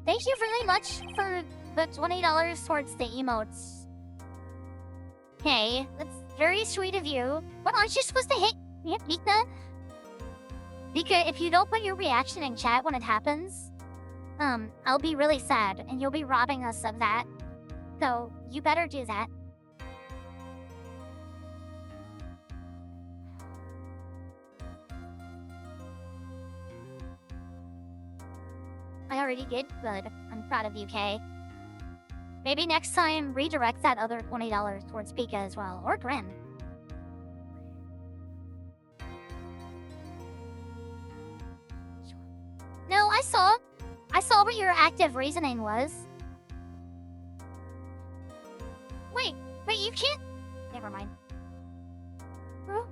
Thank you very much for the $20 towards the emotes. Hey, that's very sweet of you. But aren't you supposed to hit Pika? Pika, if you don't put your reaction in chat when it happens, I'll be really sad, and you'll be robbing us of that. So, you better do that. I already did good. I'm proud of you, Kay. Maybe next time redirect that other $20 towards Pika as well, or Grim. No, I saw what your active reasoning was. Wait, you can't... Never mind. Oh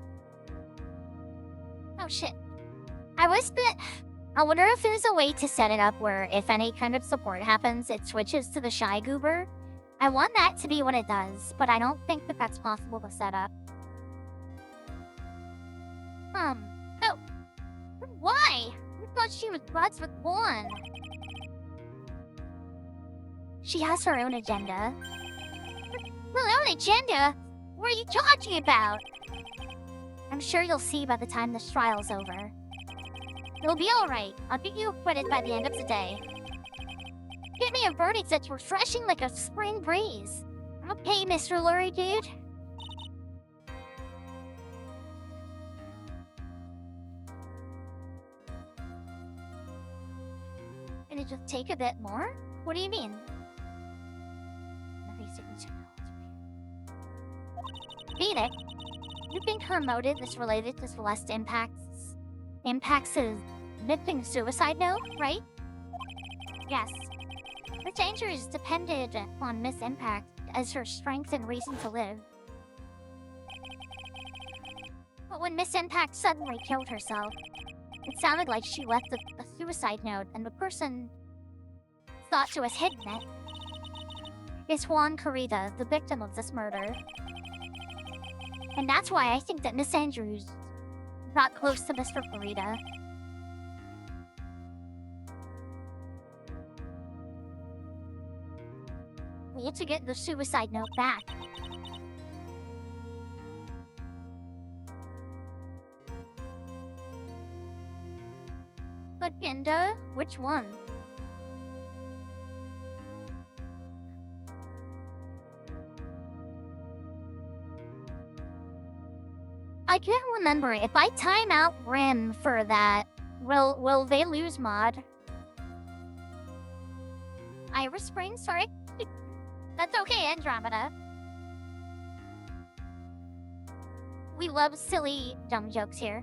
shit. I wonder if there's a way to set it up where if any kind of support happens, it switches to the Shy Goober. I want that to be what it does, but I don't think that that's possible to set up. Oh. Why? I thought she was buds with one. She has her own agenda. Her own agenda? What are you talking about? I'm sure you'll see by the time this trial's over. You'll be alright. I'll get you acquitted by the end of the day. Get me a verdict that's refreshing like a spring breeze. Okay, Mr. Lurie Dude. Can it just take a bit more? What do you mean? Phoenix, you think her motive is related to Celeste Impact's nipping suicide note, right? Yes. Her danger is dependent on Miss Impact as her strength and reason to live. But when Miss Impact suddenly killed herself, it sounded like she left a suicide note, and the person thought to have hidden it is Juan Corrida, the victim of this murder. And that's why I think that Miss Andrews got close to Mr. Corrida. We need to get the suicide note back. But Ginda, which one? I can't remember. If I time out Rim for that, will they lose mod? Iris Spring, sorry. That's okay, Andromeda. We love silly, dumb jokes here.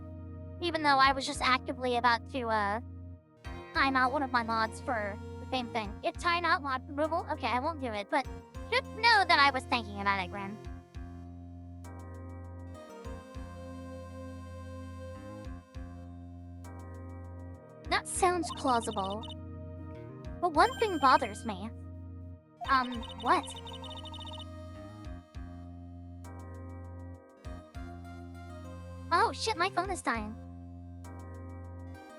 Even though I was just actively about to, time out one of my mods for the same thing. If time out mod removal, okay, I won't do it, but just know that I was thinking about it, Rim. That sounds plausible. But one thing bothers me. What? Oh shit, my phone is dying.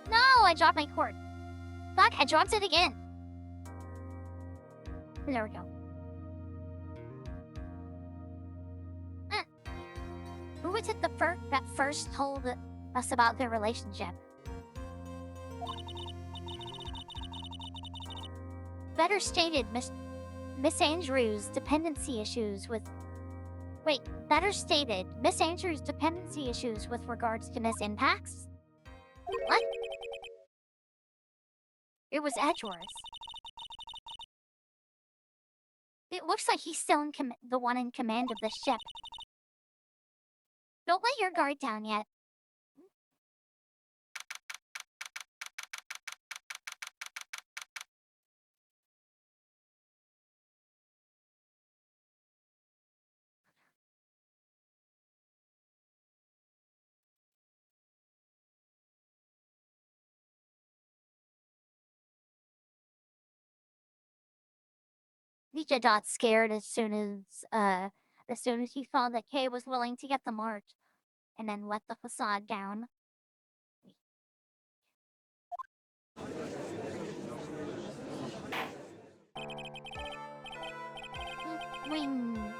No, I dropped my cord. Fuck, I dropped it again. There we go. Who was it that first told us about their relationship? Better stated, Miss Andrews' dependency issues with... Wait, better stated, Miss Andrews' dependency issues with regards to Miss Impacts? What? It was Edgeworth. It looks like he's still the one in command of the ship. Don't let your guard down yet. Nietzsche got scared as soon as he saw that Kay was willing to get the march, and then let the facade down. Wing.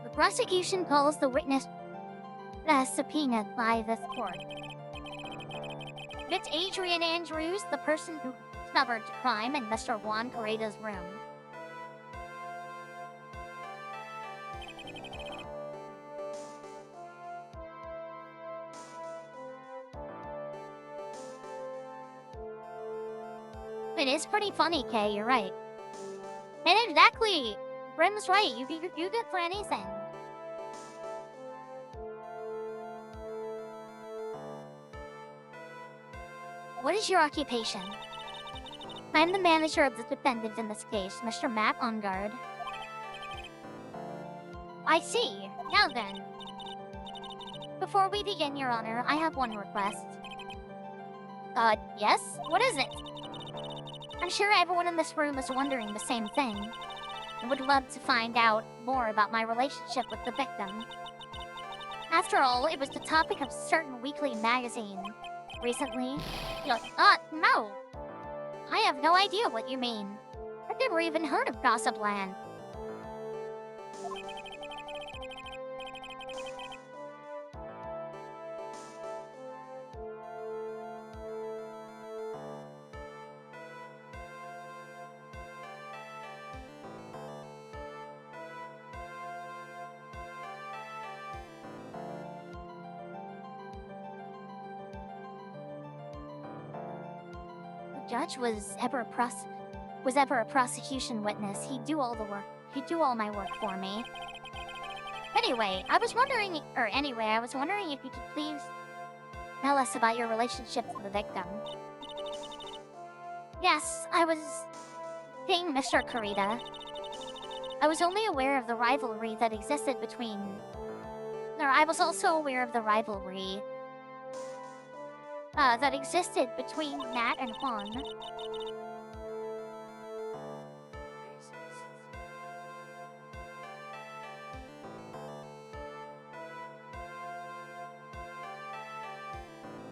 The prosecution calls the witness as subpoenaed by this court. It's Adrian Andrews, the person who discovered the crime in Mr. Juan Correda's room. It is pretty funny, Kay, you're right. And exactly! Brim's right, you good for anything. What is your occupation? I'm the manager of the defendant in this case, Mr. Matt Ongard. I see. Now then. Before we begin, Your Honor, I have one request. Yes? What is it? I'm sure everyone in this room is wondering the same thing. I would love to find out more about my relationship with the victim. After all, it was the topic of certain weekly magazine. Recently? No. I have no idea what you mean. I've never even heard of Gossipland. Judge was ever a prosecution witness. He'd do all the work. He'd do all my work for me. Anyway, I was wondering if you could please tell us about your relationship to the victim. Yes, I was seeing Mr. Correda. I was only aware of the rivalry that existed between... I was also aware of the rivalry that existed between Nat and Juan.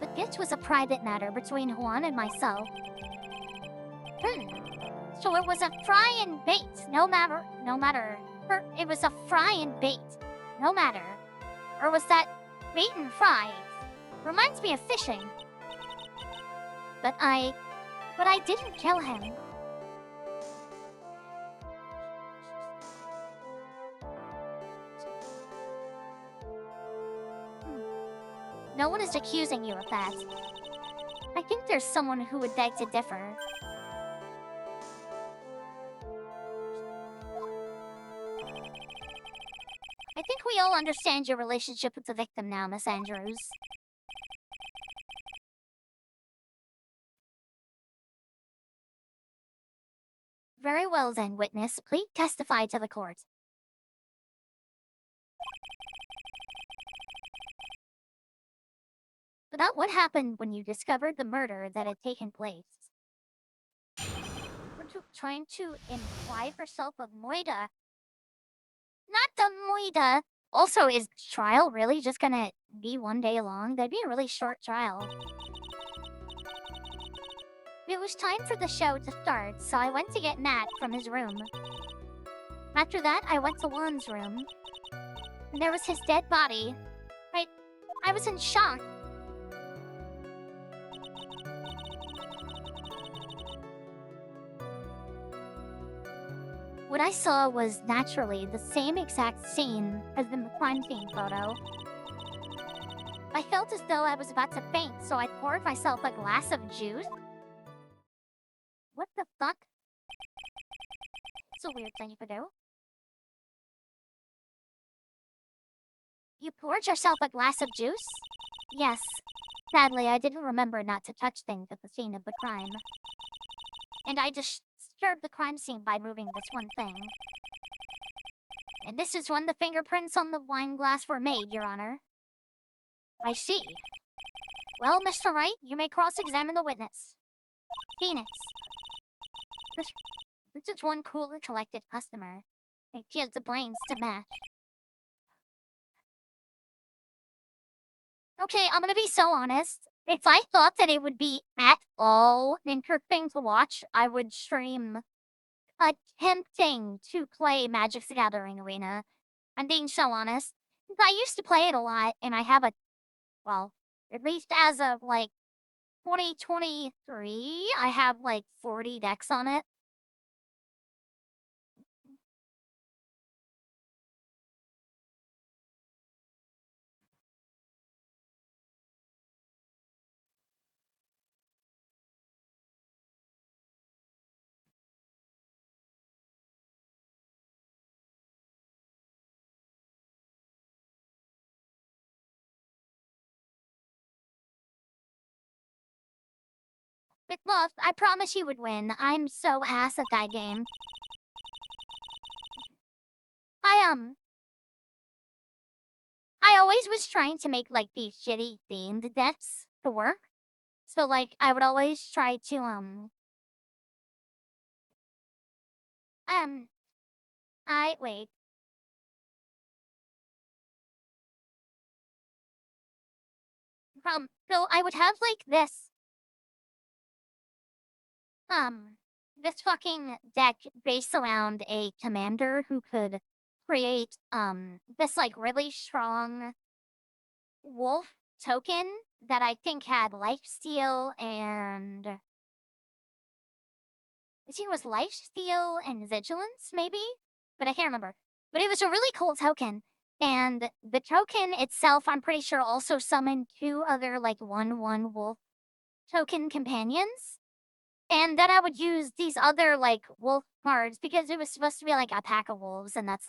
But this was a private matter between Juan and myself. So it was a fry and bait, no matter. It was a fry and bait, no matter. Or was that bait and fries? Reminds me of fishing. But But I didn't kill him. No one is accusing you of that. I think there's someone who would beg to differ. I think we all understand your relationship with the victim now, Miss Andrews. Very well then, witness. Please testify to the court. About what happened when you discovered the murder that had taken place. Were you trying to imply yourself of Moida? Not the Moida! Also, is trial really just gonna be 1 day long? That'd be a really short trial. It was time for the show to start, so I went to get Matt from his room. After that, I went to Juan's room. And there was his dead body. I was in shock. What I saw was naturally the same exact scene as in the crime scene photo. I felt as though I was about to faint, so I poured myself a glass of juice. What the fuck? It's a weird thing you could do. You poured yourself a glass of juice? Yes. Sadly, I didn't remember not to touch things at the scene of the crime. And I disturbed the crime scene by moving this one thing. And this is when the fingerprints on the wine glass were made, Your Honor. I see. Well, Mr. Wright, you may cross-examine the witness. Phoenix. This is one cool and collected customer. And she has the brains to match. Okay, I'm gonna be so honest. If I thought that it would be at all interesting to watch, I would stream attempting to play Magic the Gathering Arena. I'm being so honest. I used to play it a lot, and I have well, at least as of, 2023, I have, 40 decks on it. But look, I promise you would win. I'm so ass at that game. I always was trying to make, these shitty themed decks to work. So, I would always try to, wait. So I would have, this fucking deck based around a commander who could create, this, really strong wolf token that I think had lifesteal and... I think it was lifesteal and vigilance, maybe? But I can't remember. But it was a really cool token. And the token itself, I'm pretty sure, also summoned 2 other, 1/1 wolf token companions. And then I would use these other, wolf cards because it was supposed to be, a pack of wolves, and that's,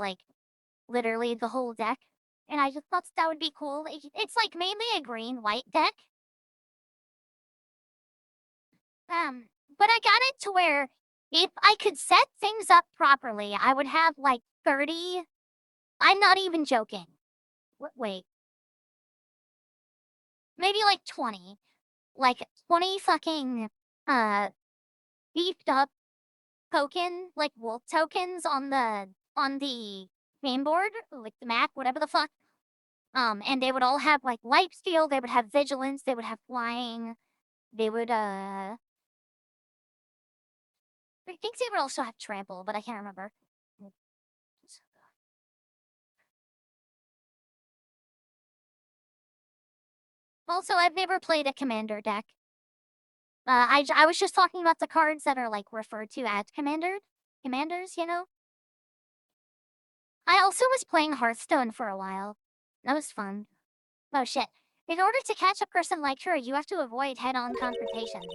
literally the whole deck. And I just thought that would be cool. It's, mainly a green-white deck. But I got it to where if I could set things up properly, I would have, 30... I'm not even joking. Wait. Maybe, 20. 20 fucking, beefed up token, wolf tokens on the game board, the map, whatever the fuck. And they would all have, lifesteal, they would have vigilance, they would have flying, they would, I think they would also have trample, but I can't remember. Also, I've never played a commander deck. I was just talking about the cards that are, like, referred to as commanders, you know? I also was playing Hearthstone for a while. That was fun. Oh, shit. In order to catch a person like her, you have to avoid head-on confrontations.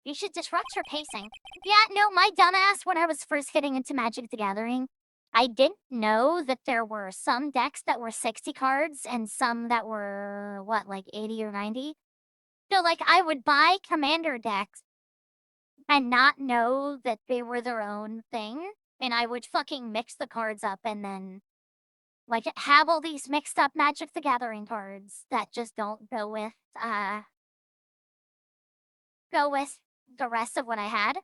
You should disrupt her pacing. Yeah, no, my dumbass, when I was first getting into Magic the Gathering, I didn't know that there were some decks that were 60 cards and some that were, what, like 80 or 90? So, like, I would buy commander decks and not know that they were their own thing, and I would fucking mix the cards up and then, like, have all these mixed up Magic the Gathering cards that just don't go with the rest of what I had.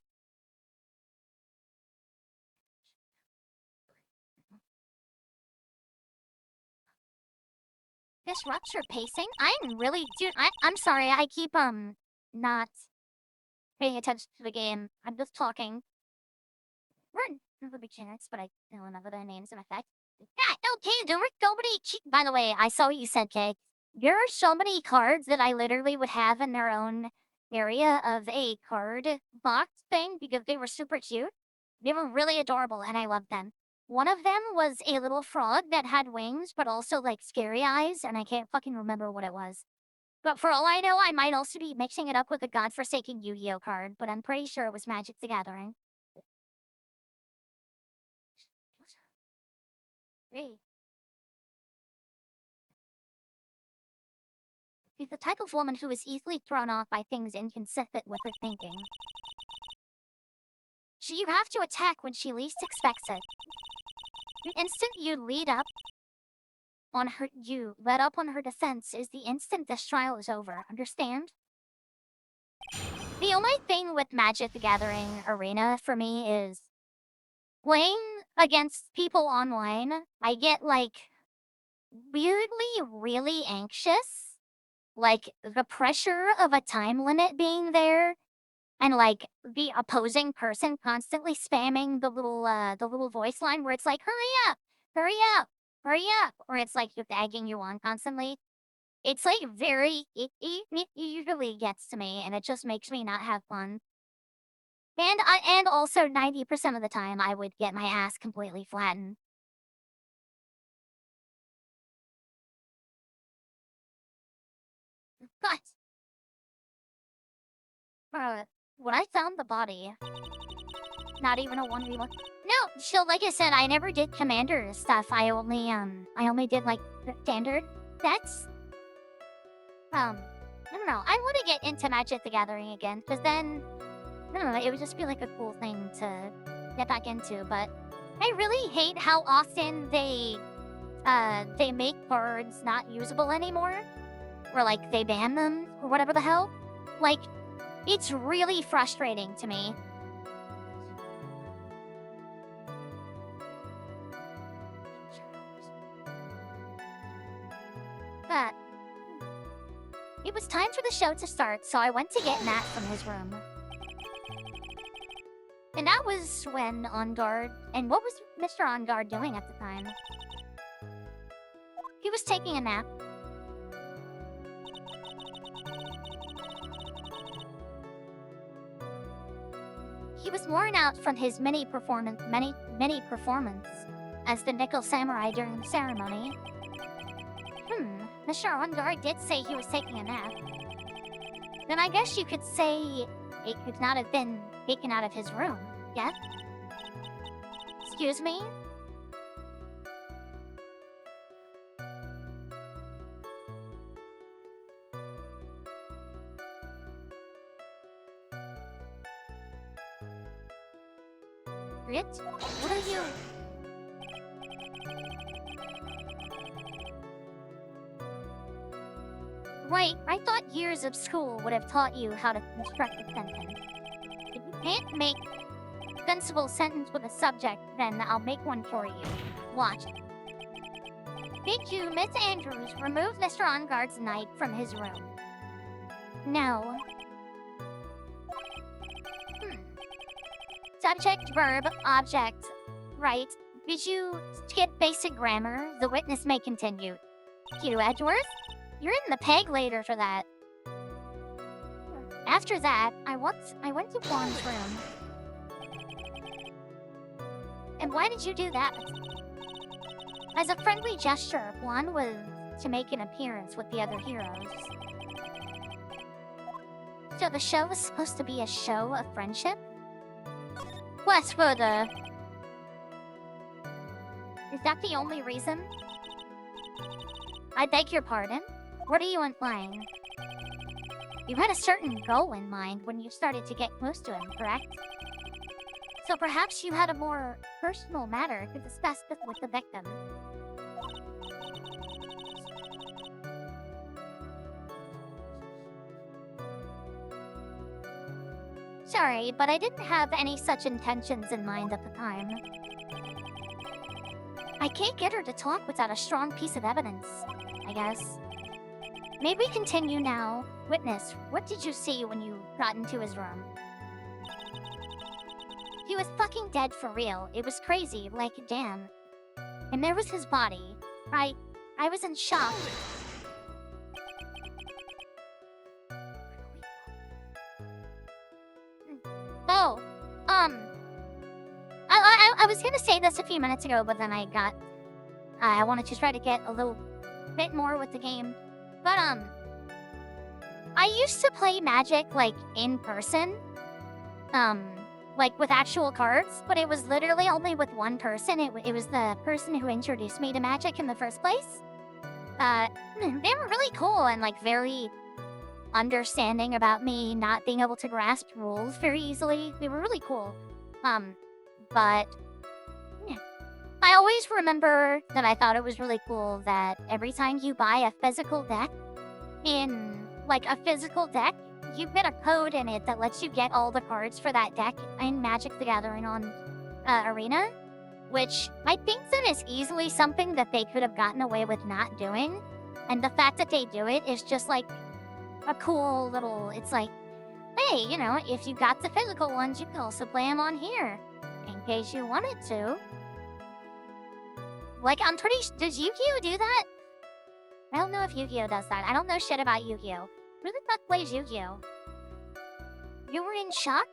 Disrupts your pacing? I'm really, dude, I'm sorry, I keep, not paying attention to the game. I'm just talking. We're the beginners, but I don't know their names in effect. Yeah, okay, there were so many by the way, I saw what you said, Kay. There are so many cards that I literally would have in their own area of a card box thing because they were super cute. They were really adorable and I loved them. One of them was a little frog that had wings, but also like scary eyes, and I can't fucking remember what it was. But for all I know, I might also be mixing it up with a godforsaken Yu-Gi-Oh card, but I'm pretty sure it was Magic the Gathering. Hey. She's the type of woman who is easily thrown off by things inconsistent with her thinking. You have to attack when she least expects it. The instant you let up on her defense is the instant this trial is over. Understand? The only thing with Magic the Gathering Arena for me is playing against people online. I get like weirdly really anxious. Like the pressure of a time limit being there and like the opposing person constantly spamming the little voice line where it's like, hurry up, hurry up, hurry up, or it's like just egging you on constantly. It's like it usually gets to me and it just makes me not have fun. And also 90% of the time I would get my ass completely flattened. But when I found the body, not even a 1v1. No, so like I said, I never did commander stuff. I only did like the standard sets. I don't know. I want to get into Magic the Gathering again, because then, I don't know, it would just be like a cool thing to get back into, but I really hate how often they make cards not usable anymore, or like they ban them, or whatever the hell. Like, it's really frustrating to me. But it was time for the show to start, so I went to get Matt from his room. And that was when On Guard, and what was Mr. On Guard doing at the time? He was taking a nap. He was worn out from his many performance as the Nickel Samurai during the ceremony. Mr. On Guard did say he was taking a nap. Then I guess you could say it could not have been taken out of his room, yeah? Excuse me? Grit? What are you... Right, I thought years of school would have taught you how to construct a sentence. If you can't make a sensible sentence with a subject, then I'll make one for you. Watch. Thank you, Miss Andrews. Remove Mr. On Guard's knife from his room. No. Subject, verb, object. Right. Did you skip basic grammar? The witness may continue. Q, Edgeworth? You're in the peg later for that. after that, I went to Juan's room. And why did you do that? As a friendly gesture, Juan was to make an appearance with the other heroes. So the show was supposed to be a show of friendship? What's further? Is that the only reason? I beg your pardon? What are you implying? You had a certain goal in mind when you started to get close to him, correct? So perhaps you had a more personal matter to discuss with the victim. Sorry, but I didn't have any such intentions in mind at the time. I can't get her to talk without a strong piece of evidence, I guess. May we continue now? Witness, what did you see when you got into his room? He was fucking dead for real. It was crazy, like damn. And there was his body. I was in shock. Oh, I was gonna say this a few minutes ago, but then I wanted to try to get a little bit more with the game. But, I used to play Magic, like, in person. Like, with actual cards, but it was literally only with one person. It was the person who introduced me to Magic in the first place. They were really cool and, like, very understanding about me not being able to grasp rules very easily. They were really cool. But yeah. I always remember that I thought it was really cool that every time you buy a physical deck you get a code in it that lets you get all the cards for that deck in Magic the Gathering on Arena, which I think that is easily something that they could have gotten away with not doing. And the fact that they do it is just like a cool little, it's like, hey, you know, if you got the physical ones, you can also play them on here, in case you wanted to. Like, I'm pretty does Yu-Gi-Oh do that? I don't know if Yu-Gi-Oh does that. I don't know shit about Yu-Gi-Oh. Who the fuck plays Yu-Gi-Oh? You were in shock?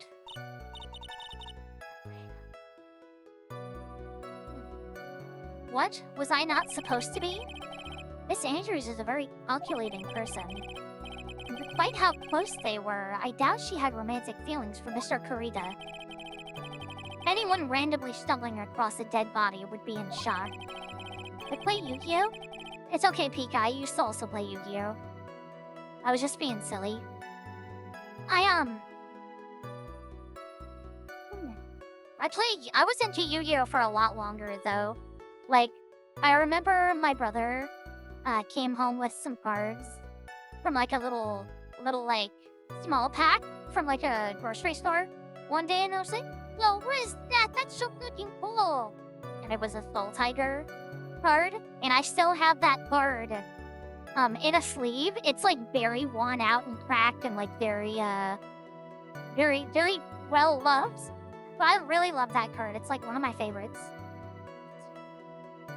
What? Was I not supposed to be? Miss Andrews is a very calculating person. And despite how close they were, I doubt she had romantic feelings for Mr. Kurita. Anyone randomly stumbling across a dead body would be in shock. They play Yu-Gi-Oh? It's okay, Pika, I used to also play Yu-Gi-Oh. I was just being silly. I was into Yu-Gi-Oh for a lot longer, though. Like, I remember my brother came home with some cards from like a little like small pack from like a grocery store one day, and I was like, "Yo, what is that? That's so fucking cool!" And it was a Soul Tiger card, and I still have that card in a sleeve. It's like very worn out and cracked and like very very well loved. But I really love that card. It's like one of my favorites.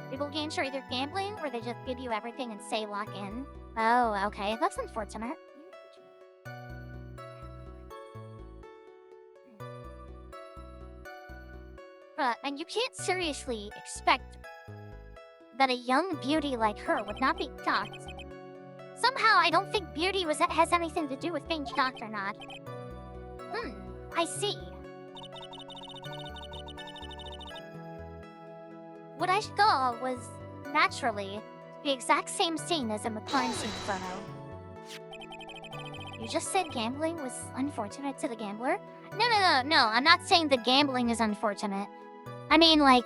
People games are either gambling or they just give you everything and say lock in. Oh, okay. That's unfortunate. And you can't seriously expect that a young beauty like her would not be shocked. Somehow, I don't think beauty has anything to do with being shocked or not. I see. What I saw was, naturally, the exact same scene as in the crime scene photo. You just said gambling was unfortunate to the gambler? No, I'm not saying the gambling is unfortunate. I mean, like,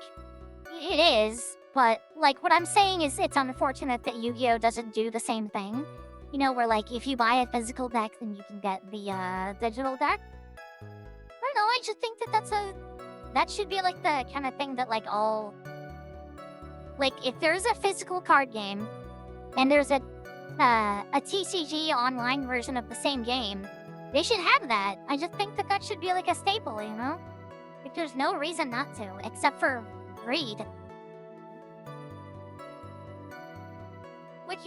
it is, but, like, what I'm saying is it's unfortunate that Yu-Gi-Oh doesn't do the same thing. You know, where, like, if you buy a physical deck, then you can get the, digital deck. I don't know, I just think that that should be, like, the kind of thing that, like, all... Like, if there's a physical card game, and there's a TCG online version of the same game, they should have that. I just think that should be, like, a staple, you know? Like, there's no reason not to, except for greed. Like,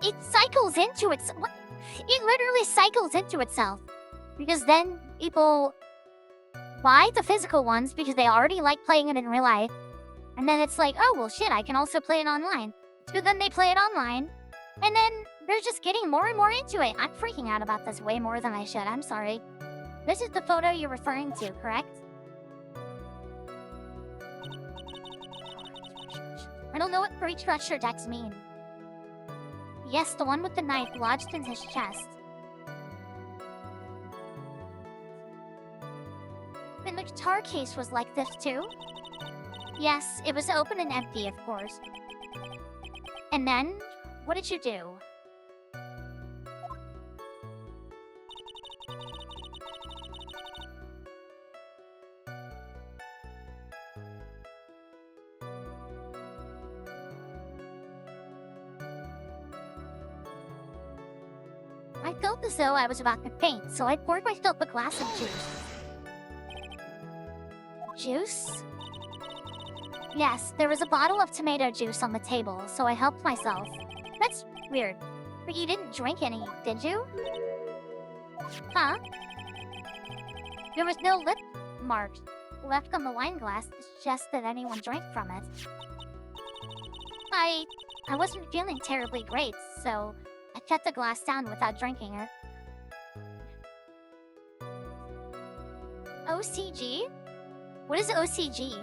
it cycles into itself. It literally cycles into itself. Because then people buy the physical ones because they already like playing it in real life. And then it's like, oh, well, shit, I can also play it online. So then they play it online. And then they're just getting more and more into it. I'm freaking out about this way more than I should. I'm sorry. This is the photo you're referring to, correct? I don't know what three treasure decks mean. Yes, the one with the knife lodged in his chest. And the guitar case was like this too? Yes, it was open and empty, of course. And then, what did you do? I felt as though I was about to faint, so I poured myself a glass of juice. Juice? Yes, there was a bottle of tomato juice on the table, so I helped myself. That's weird. But you didn't drink any, did you? Huh? There was no lip mark left on the wine glass to suggest that anyone drank from it. I wasn't feeling terribly great, so I set the glass down without drinking it. OCG? What is OCG?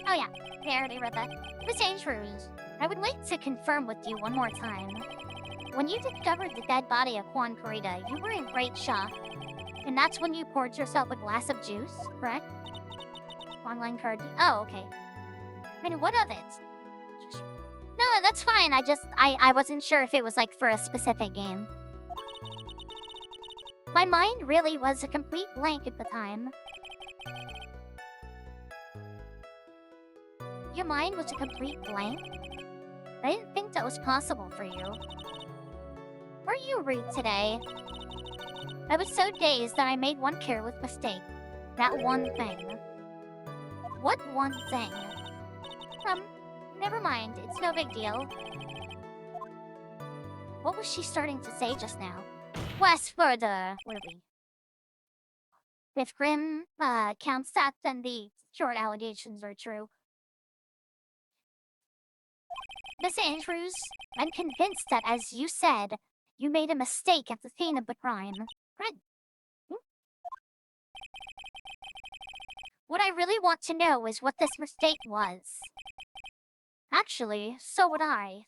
Oh yeah, I already read that. Miss Andrews, I would like to confirm with you one more time. When you discovered the dead body of Juan Carita, you were in great shock. And that's when you poured yourself a glass of juice, correct? Online card. Oh, okay. And what of it? No, that's fine. I wasn't sure if it was like for a specific game. My mind really was a complete blank at the time. Your mind was a complete blank? I didn't think that was possible for you. Were you rude today? I was so dazed that I made one careless mistake. That one thing. What one thing? Never mind. It's no big deal. What was she starting to say just now? West further, where are we? If Grim counts that, then the short allegations are true. Miss Andrews, I'm convinced that, as you said, you made a mistake at the scene of the crime. Right? What I really want to know is what this mistake was. Actually, so would I.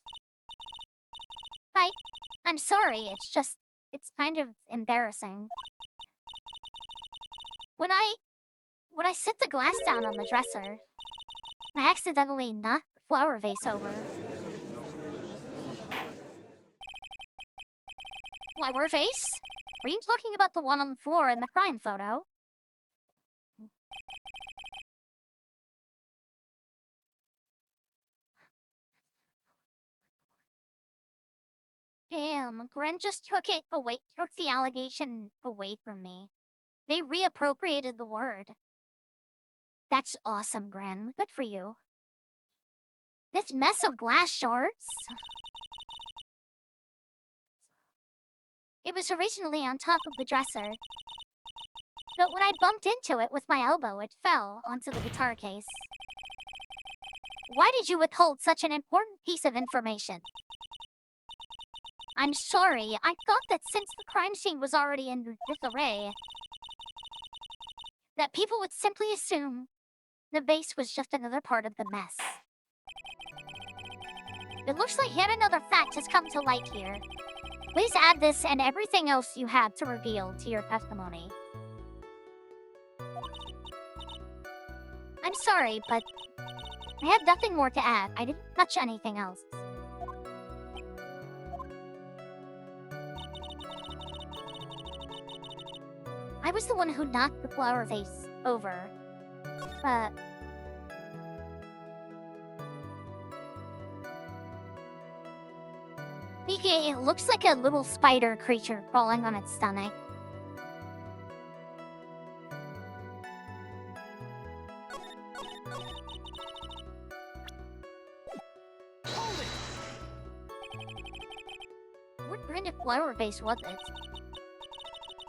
I'm sorry, it's kind of embarrassing. When I set the glass down on the dresser, I accidentally knocked the flower vase over. Flower vase? Were you talking about the one on the floor in the crime photo? Damn, Gren just took the allegation away from me. They reappropriated the word. That's awesome, Gren. Good for you. This mess of glass shards? It was originally on top of the dresser. But when I bumped into it with my elbow, it fell onto the guitar case. Why did you withhold such an important piece of information? I'm sorry, I thought that since the crime scene was already in disarray, that people would simply assume the vase was just another part of the mess. It looks like yet another fact has come to light here. Please add this and everything else you have to reveal to your testimony. I'm sorry, but I have nothing more to add. I didn't touch anything else. I was the one who knocked the flower vase over. It looks like a little spider creature crawling on its stomach. kind of flower vase was it?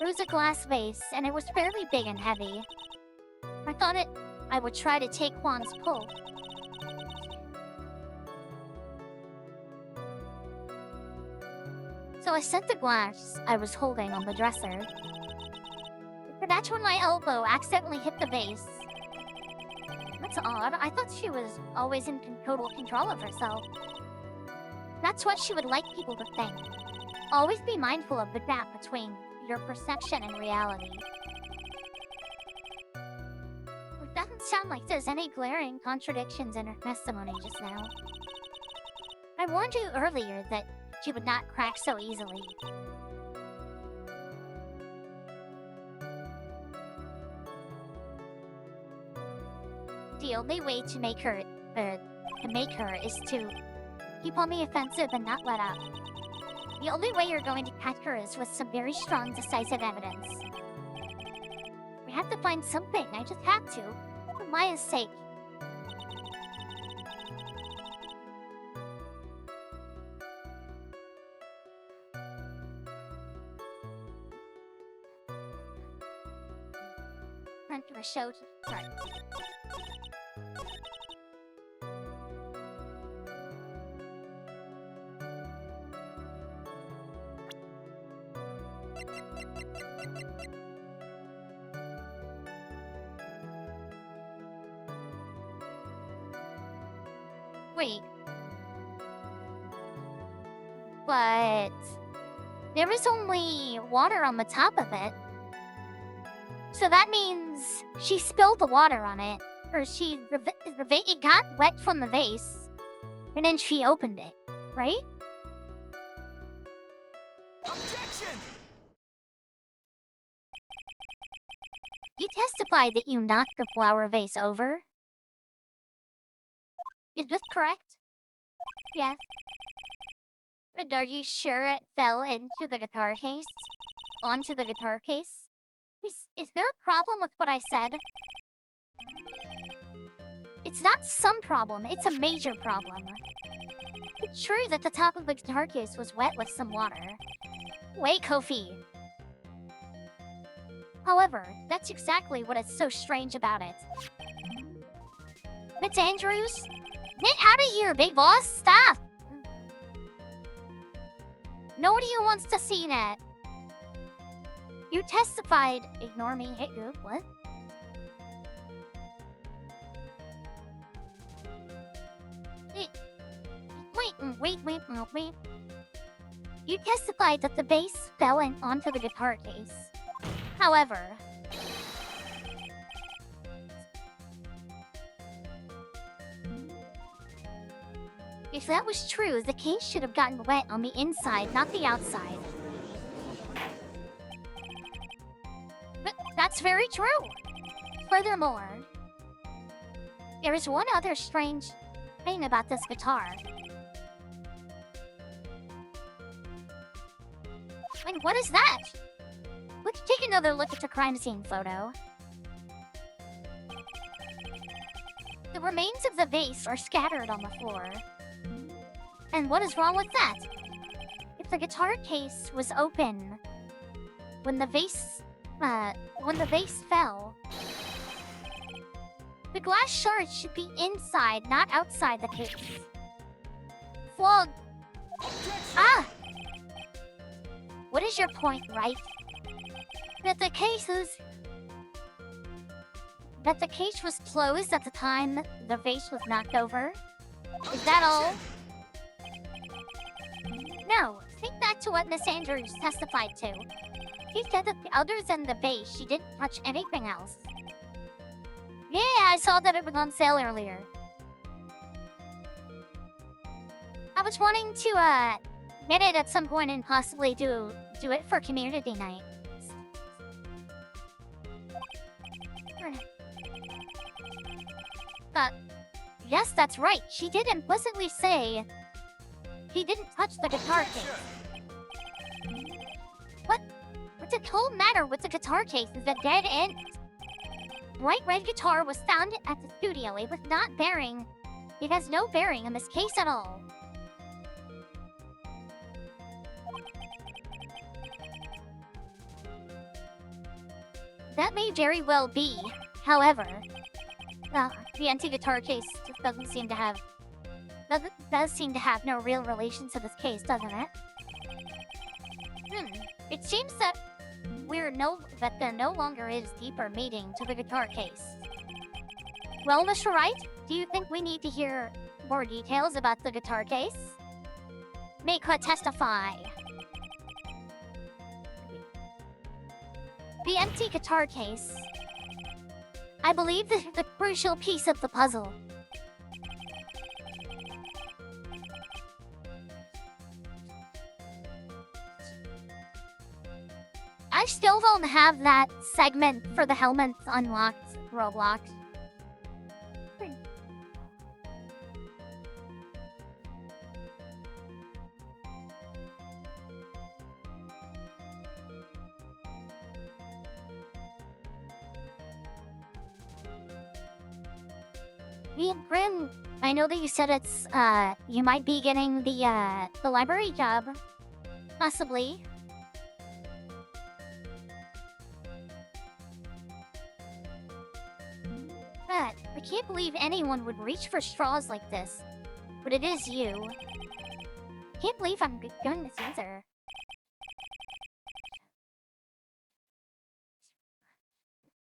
It was a glass vase, and it was fairly big and heavy. I thought I would try to take Juan's pull. So I set the glass I was holding on the dresser. But that's when my elbow accidentally hit the vase. That's odd. I thought she was always in total control of herself. That's what she would like people to think. Always be mindful of the gap between your perception and reality. It doesn't sound like there's any glaring contradictions in her testimony just now. I warned you earlier that she would not crack so easily. The only way to make her is to keep on the offensive and not let up. The only way you're going to catch her is with some very strong, decisive evidence. We have to find something. I just have to. For Maya's sake. Time for a show to start. Wait. But there was only water on the top of it. So that means she spilled the water on it. Or it got wet from the vase. And then she opened it, right? Objection! You testified that you knocked the flower vase over. Is this correct? Yes. And are you sure it fell into the guitar case? Onto the guitar case? Is there a problem with what I said? It's not some problem, it's a major problem. It's true that the top of the guitar case was wet with some water. Wait, Kofi. However, that's exactly what is so strange about it. Miss Andrews? Get out of here, big boss! Stop! Nobody wants to see that. You testified. Ignore me, hit you. What? Wait. You testified that the bass fell onto the guitar case. However, if that was true, the case should have gotten wet on the inside, not the outside. But that's very true. Furthermore, there is one other strange thing about this guitar. And what is that? Let's take another look at the crime scene photo. The remains of the vase are scattered on the floor. And what is wrong with that? If the guitar case was open when the vase fell, the glass shards should be inside, not outside the case. Flog. Ah! What is your point, Wright? That the case was closed at the time the vase was knocked over? Is that all? No, think back to what Miss Andrews testified to. She said that other than the vase, she didn't touch anything else. Yeah, I saw that it was on sale earlier. I was wanting to, get it at some point and possibly do it for community night. Yes, that's right. She did implicitly say he didn't touch the guitar case. What? What's the whole matter with the guitar case is a dead end. Bright red guitar was found at the studio. It was not bearing. It has no bearing on this case at all. That may very well be. However, the empty guitar case just does seem to have no real relation to this case, doesn't it? It seems that there no longer is deeper meaning to the guitar case. Well, Mr. Wright, do you think we need to hear more details about the guitar case? Make her testify. The empty guitar case. I believe this is the crucial piece of the puzzle. I still don't have that segment for the helmets unlocked, Roblox. Grin, I know that you said it's, you might be getting the library job. Possibly. But I can't believe anyone would reach for straws like this. But it is you. Can't believe I'm going this answer.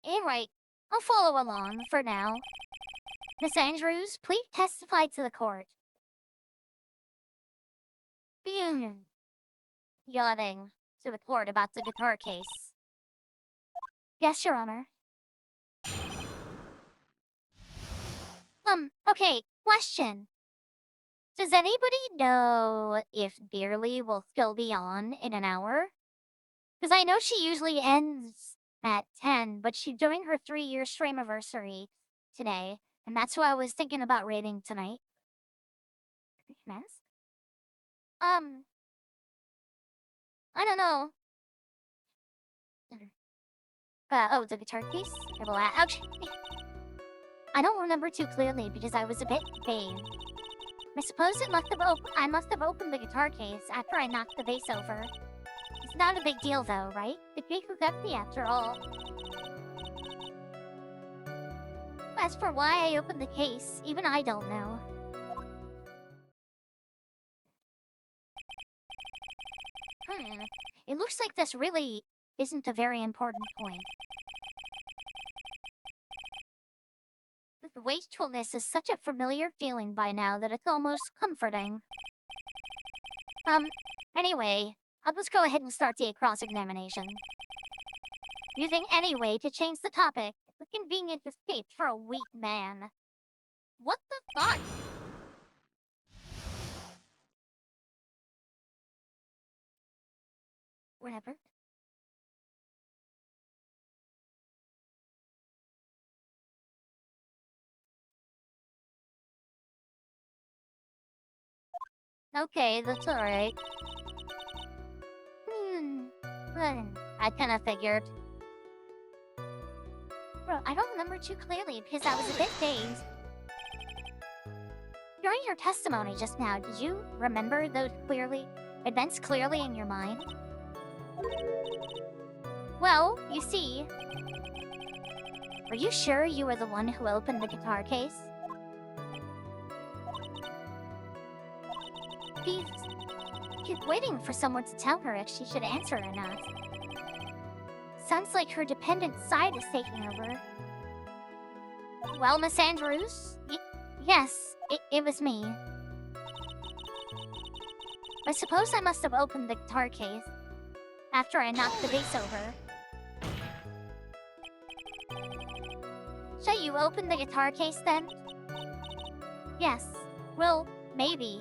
Alright, I'll follow along for now. Miss Andrews, please testify to the court. Yawning to the court about the guitar case. Yes, Your Honor. Okay, question. Does anybody know if Dearly will still be on in an hour? Because I know she usually ends at 10, but she's doing her 3-year streamiversary today. And that's why I was thinking about raiding tonight. Mask? I don't know. Oh, the guitar case? Ouch. I don't remember too clearly because I was a bit vain. I suppose I must have opened the guitar case after I knocked the vase over. It's not a big deal though, right? The cake was empty after all. As for why I opened the case, even I don't know. It looks like this really isn't a very important point. The wastefulness is such a familiar feeling by now that it's almost comforting. Anyway, I'll just go ahead and start the cross-examination. Using any way to change the topic, it's a convenient escape for a weak man. What the fuck? Whatever. Okay, that's alright. I kinda figured. Bro, I don't remember too clearly because I was a bit dazed. During your testimony just now, did you remember those events clearly in your mind? Well, you see... Are you sure you were the one who opened the guitar case? She's waiting for someone to tell her if she should answer or not. Sounds like her dependent side is taking over. Well, Miss Andrews? Yes, it was me. I suppose I must have opened the guitar case after I knocked the vase over. Shall you open the guitar case then? Yes. Well, maybe.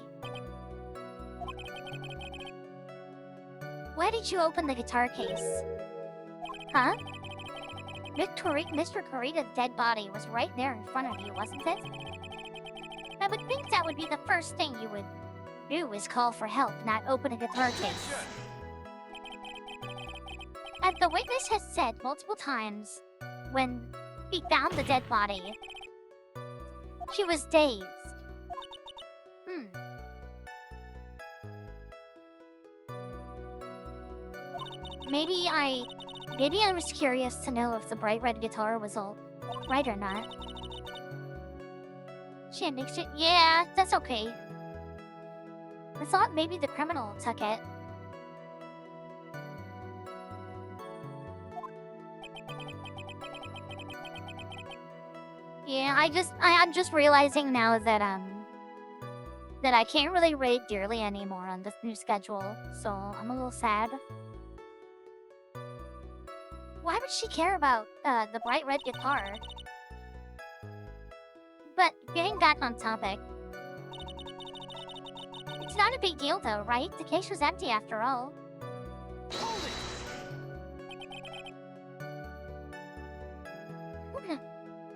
Why did you open the guitar case? Huh? Mr. Corita's dead body was right there in front of you, wasn't it? I would think that would be the first thing you would do is call for help, not open a guitar case. As the witness has said multiple times, when he found the dead body, she was dazed. Maybe I was curious to know if the bright red guitar was all right or not. Yeah, that's okay. I thought maybe the criminal took it. Yeah, I'm just realizing now that that I can't really raid dearly anymore on this new schedule, so I'm a little sad. Why would she care about the bright red guitar? But getting back on topic, it's not a big deal though, right? The case was empty after all.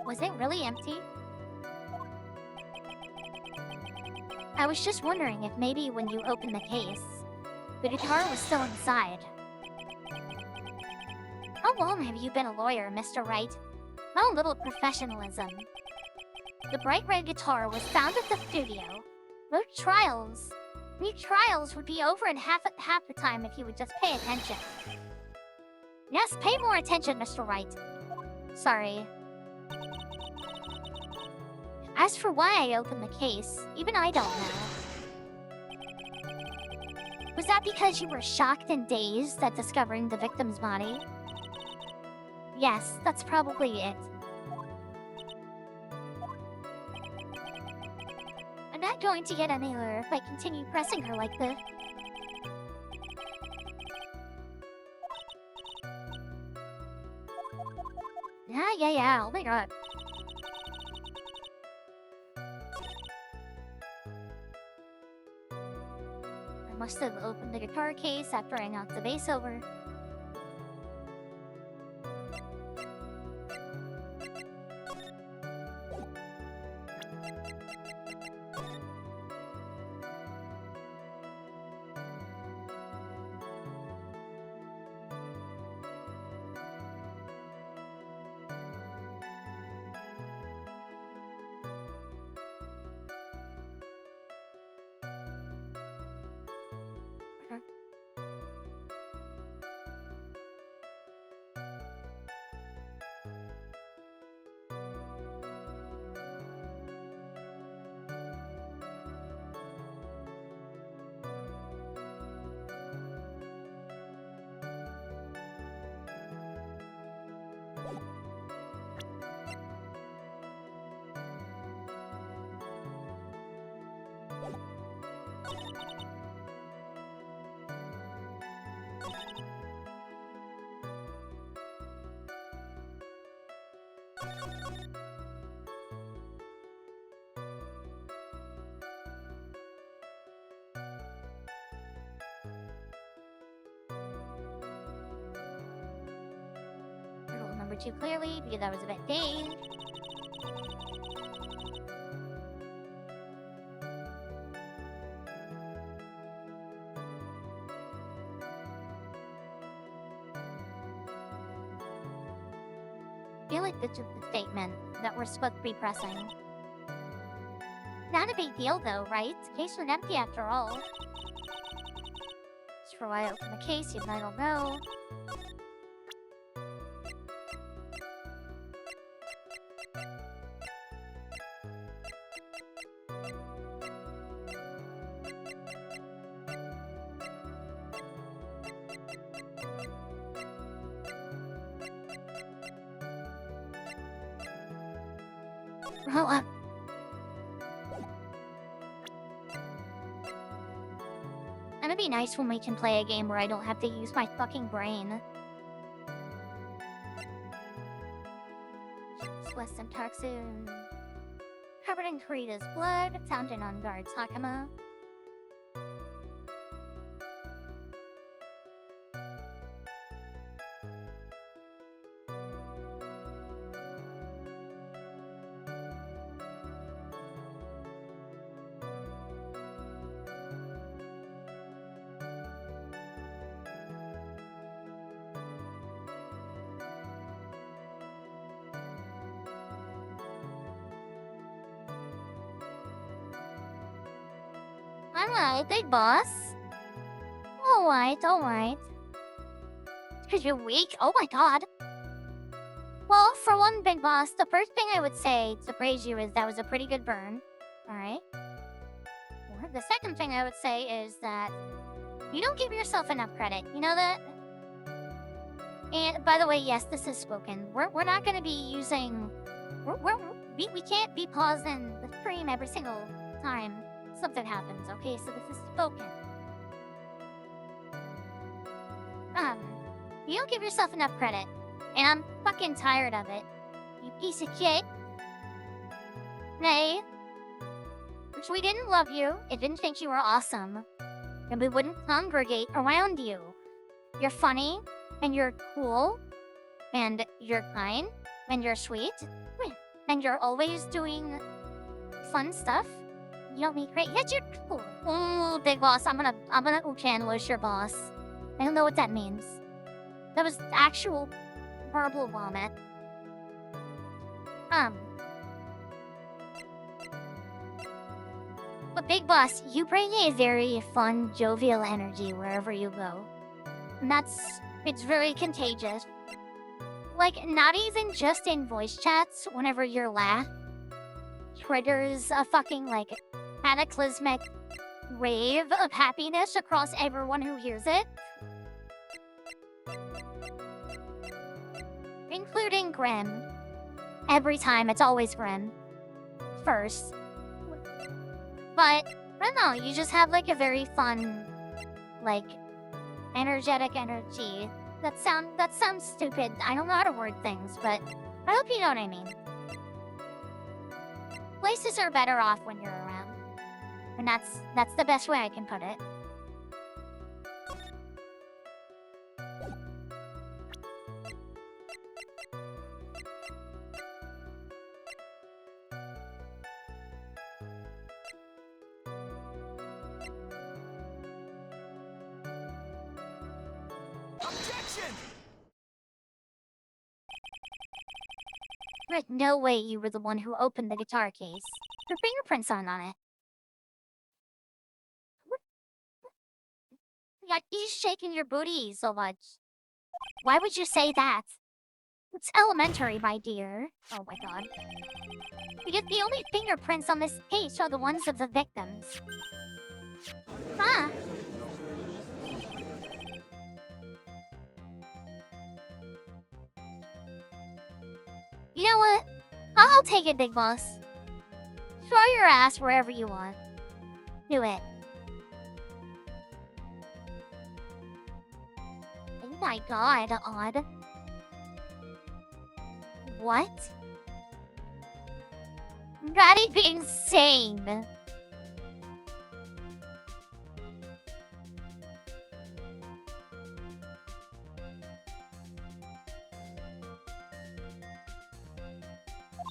Was it really empty? I was just wondering if maybe when you opened the case, the guitar was still inside. How long have you been a lawyer, Mr. Wright? How little professionalism. The bright red guitar was found at the studio. These trials would be over in half the time if you would just pay attention. Yes, pay more attention, Mr. Wright. Sorry. As for why I opened the case, even I don't know. Was that because you were shocked and dazed at discovering the victim's body? Yes, that's probably it. I'm not going to get anywhere if I continue pressing her like this. Yeah, oh my god. I must have opened the guitar case after I knocked the bass over. I don't remember too clearly because I was a bit dazed. I feel like this is the statement that we're supposed to be pressing. Not a big deal though, right? The case was empty after all. As for why I opened the case, even I don't know. Well, it'd be nice when we can play a game where I don't have to use my fucking brain. West and Tarksoon. Covered in Kurita's blood, found in on guard Sakuma. Alright, big boss. Alright. Because you're weak? Oh my god. Well, for one, Big Boss, the first thing I would say to praise you is that was a pretty good burn. Alright? The second thing I would say is that you don't give yourself enough credit. You know that? And by the way, yes, this is spoken. We're not going to be using... We can't be pausing the stream every single time something happens, okay? So this is spoken. You don't give yourself enough credit. And I'm fucking tired of it. You piece of shit. Nay. Which we didn't love you. It didn't think you were awesome. And we wouldn't congregate around you. You're funny. And you're cool. And you're kind. And you're sweet. And you're always doing fun stuff. You don't need great. Yes, you're cool. Oh, Big Boss, I'm gonna channelish your boss. I don't know what that means. That was actual verbal vomit. But Big Boss, you bring a very fun, jovial energy wherever you go. And it's very contagious. Like, not even just in voice chats, whenever your laugh triggers a fucking, like, cataclysmic wave of happiness across everyone who hears it. Including Grim. Every time, it's always Grim. First. But, I don't know, you just have, like, a very fun, like, energetic energy. That sounds stupid. I don't know how to word things, but I hope you know what I mean. Places are better off when you're around. And that's the best way I can put it. There's no way you were the one who opened the guitar case. Your fingerprints aren't on it. Yeah, you're shaking your booty so much. Why would you say that? It's elementary, my dear. Oh my god. Because the only fingerprints on this case are the ones of the victims. Huh? You know what? I'll take it, Big Boss. Throw your ass wherever you want. Do it. Oh my god, Odd. What? That is insane.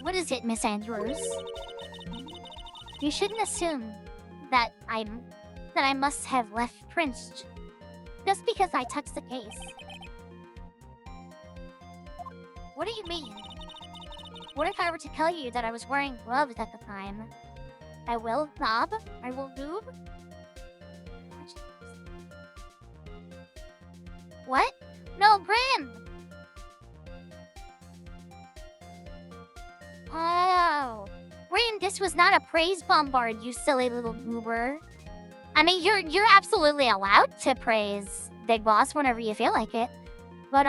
What is it, Miss Andrews? You shouldn't assume that I must have left prints just because I touched the case. What do you mean? What if I were to tell you that I was wearing gloves at the time? I will knob? I will goob? What? No, Grim! Oh. Grim, this was not a praise bombard, you silly little goober. I mean, you're absolutely allowed to praise Big Boss whenever you feel like it. But,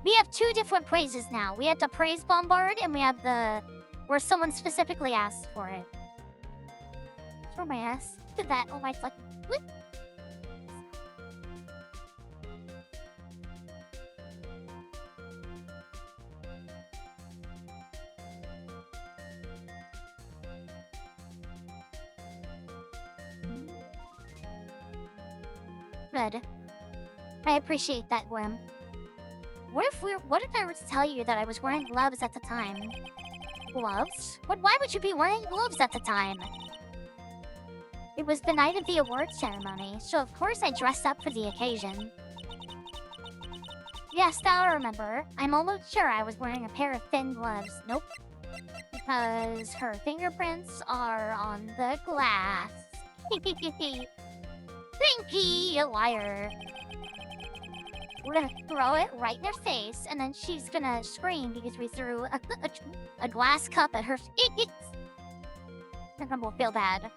we have two different praises now. We have the praise bombard, and we have the... where someone specifically asked for it. Throw my ass. Did that. Oh my fucking... What? Good. I appreciate that, Worm. What if I were to tell you that I was wearing gloves at the time? Gloves? Why would you be wearing gloves at the time? It was the night of the awards ceremony, so of course I dressed up for the occasion. Yes, now I remember. I'm almost sure I was wearing a pair of thin gloves. Nope. Because her fingerprints are on the glass. Thinky, you liar. We're gonna throw it right in her face, and then she's gonna scream because we threw a glass cup at her. And then we'll feel bad.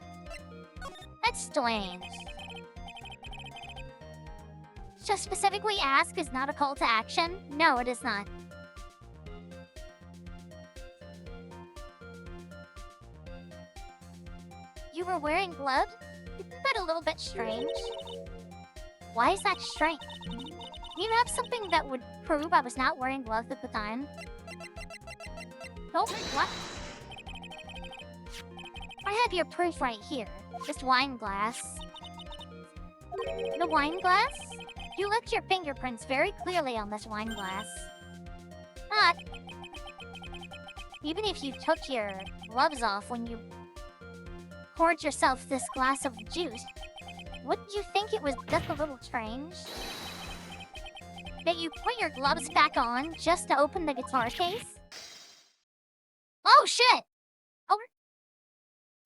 That's strange. So specifically ask is not a call to action? No, it is not. You were wearing gloves? Isn't that a little bit strange? Why is that strange? You have something that would prove I was not wearing gloves at the time? Oh, what? I have your proof right here. This wine glass. The wine glass? You left your fingerprints very clearly on this wine glass. But even if you took your gloves off when you poured yourself this glass of juice, wouldn't you think it was just a little strange that you put your gloves back on just to open the guitar case? Oh shit! Oh,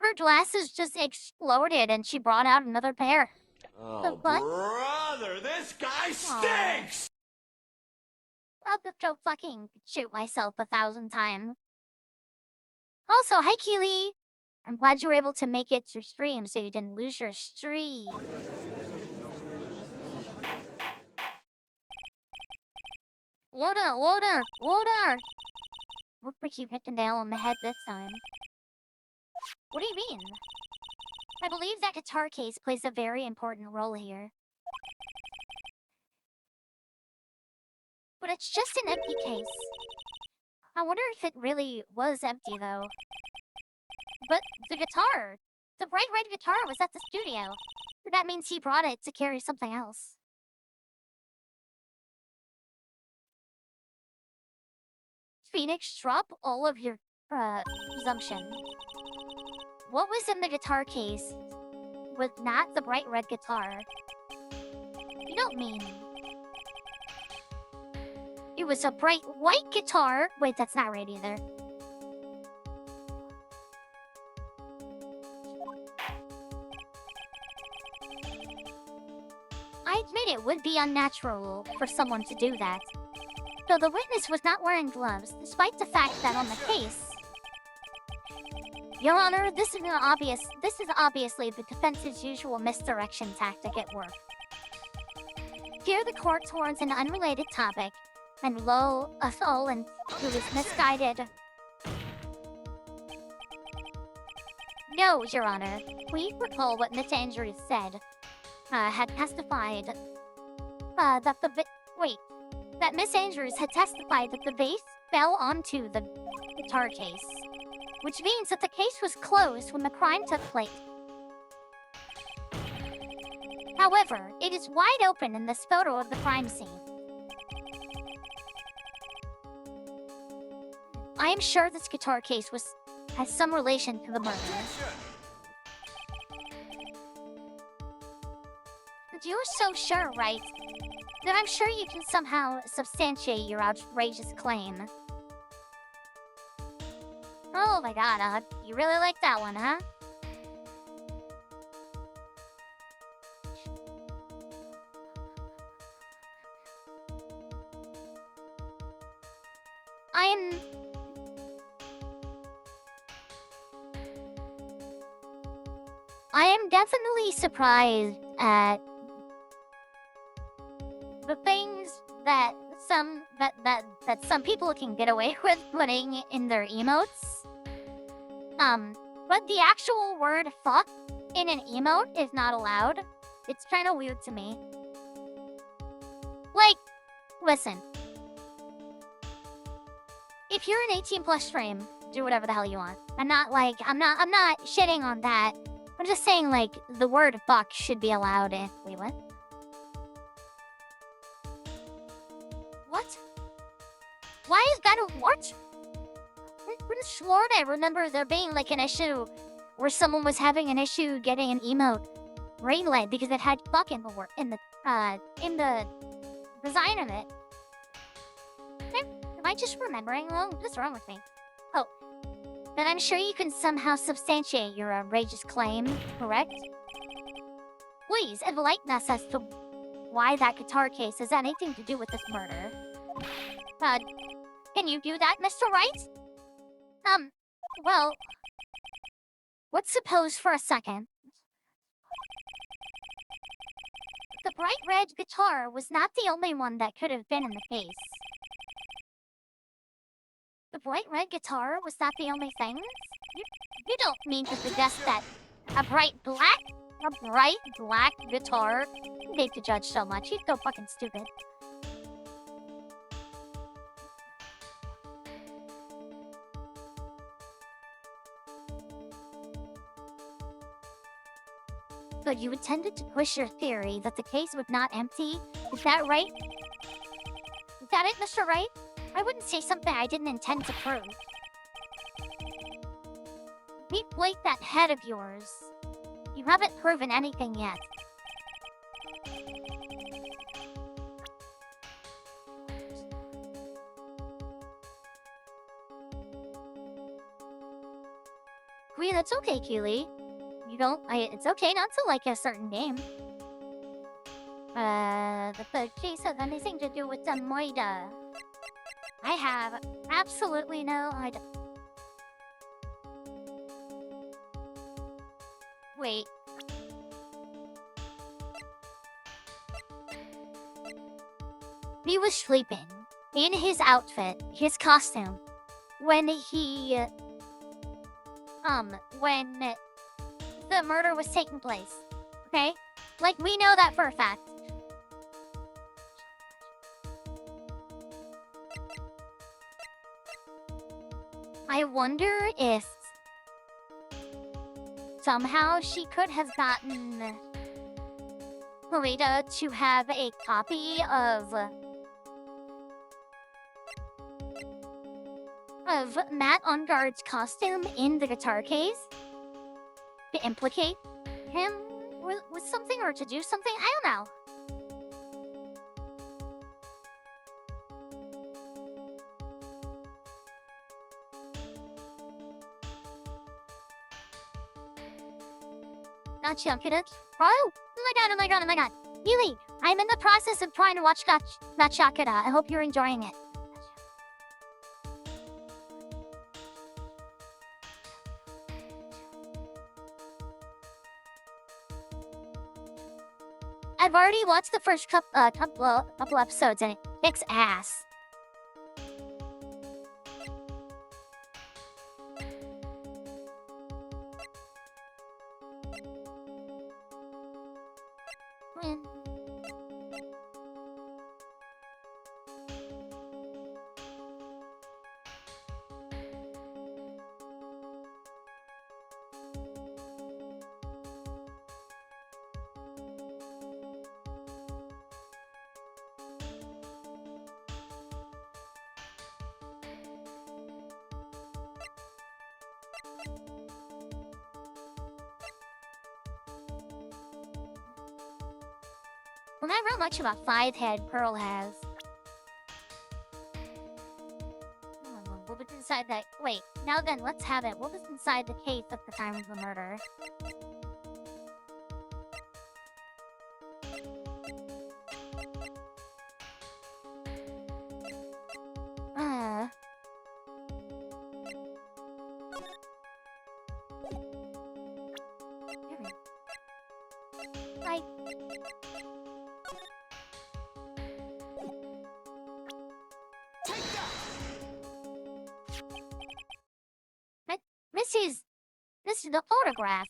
her glasses just exploded and she brought out another pair. Oh, brother, this guy stinks! I'll just go fucking shoot myself 1,000 times. Also, hi Keely! I'm glad you were able to make it through stream so you didn't lose your streak. Water, water, water! Looks like you hit the nail on the head this time. What do you mean? I believe that guitar case plays a very important role here. But it's just an empty case. I wonder if it really was empty though. But the guitar, the bright red guitar was at the studio. That means he brought it to carry something else. Phoenix, drop all of your presumption. What was in the guitar case was not the bright red guitar. You don't mean... It was a bright white guitar. Wait, that's not right either. I admit it would be unnatural for someone to do that. Though the witness was not wearing gloves, despite the fact that on the case... Your Honor, this is obviously the defense's usual misdirection tactic at work. Steer the court towards an unrelated topic, and lull us all into his misguided... No, Your Honor. Please recall what Miss Andrews said. Had testified... that Miss Andrews had testified that the vase fell onto the guitar case. Which means that the case was closed when the crime took place. However, it is wide open in this photo of the crime scene. I am sure this guitar case has some relation to the murder. You're so sure, right? That I'm sure you can somehow substantiate your outrageous claim. Oh my god, you really like that one, huh? I am definitely surprised at the things that some people can get away with putting in their emotes. But the actual word fuck in an emote is not allowed. It's kind of weird to me. Like, listen. If you're an 18+ stream, do whatever the hell you want. I'm not shitting on that. I'm just saying, like, the word fuck should be allowed in... Wait, what? What? Why is that a what? I swore I remember there being, like, an issue where someone was having an issue getting an emote greenlit because it had fuck in the design of it. Am I just remembering wrong? What's wrong with me? Oh. Then I'm sure you can somehow substantiate your outrageous claim, correct? Please enlighten us as to why that guitar case has anything to do with this murder. Can you do that, Mr. Wright? Well, let's suppose for a second. The bright red guitar was not the only one that could have been in the case. The bright red guitar was not the only thing? You don't mean to suggest that a bright black guitar? You hate to judge so much. He's so fucking stupid. So you intended to push your theory that the case was not empty? Is that right? Is that it, Mr. Wright? I wouldn't say something I didn't intend to prove. Deflate that head of yours. You haven't proven anything yet. Queen, that's okay, Keely. It's okay not to like a certain game. The third case has anything to do with the murder. I have absolutely no idea. Wait. He was sleeping in his outfit, his costume, when the murder was taking place. Okay? Like, we know that for a fact. I wonder if somehow she could have gotten Marita to have a copy of Matt Unguard's costume in the guitar case to implicate him with something or to do something. I don't know. Not chunking it. Oh my god. Yuli, I'm in the process of trying to watch that Shakira. I hope you're enjoying it. I've already watched the first couple episodes and it kicks ass. Well, not real much about Five-Head Pearl has. What was inside that? Wait, now then, let's have it. What was inside the case at the time of the murder? This is the photograph.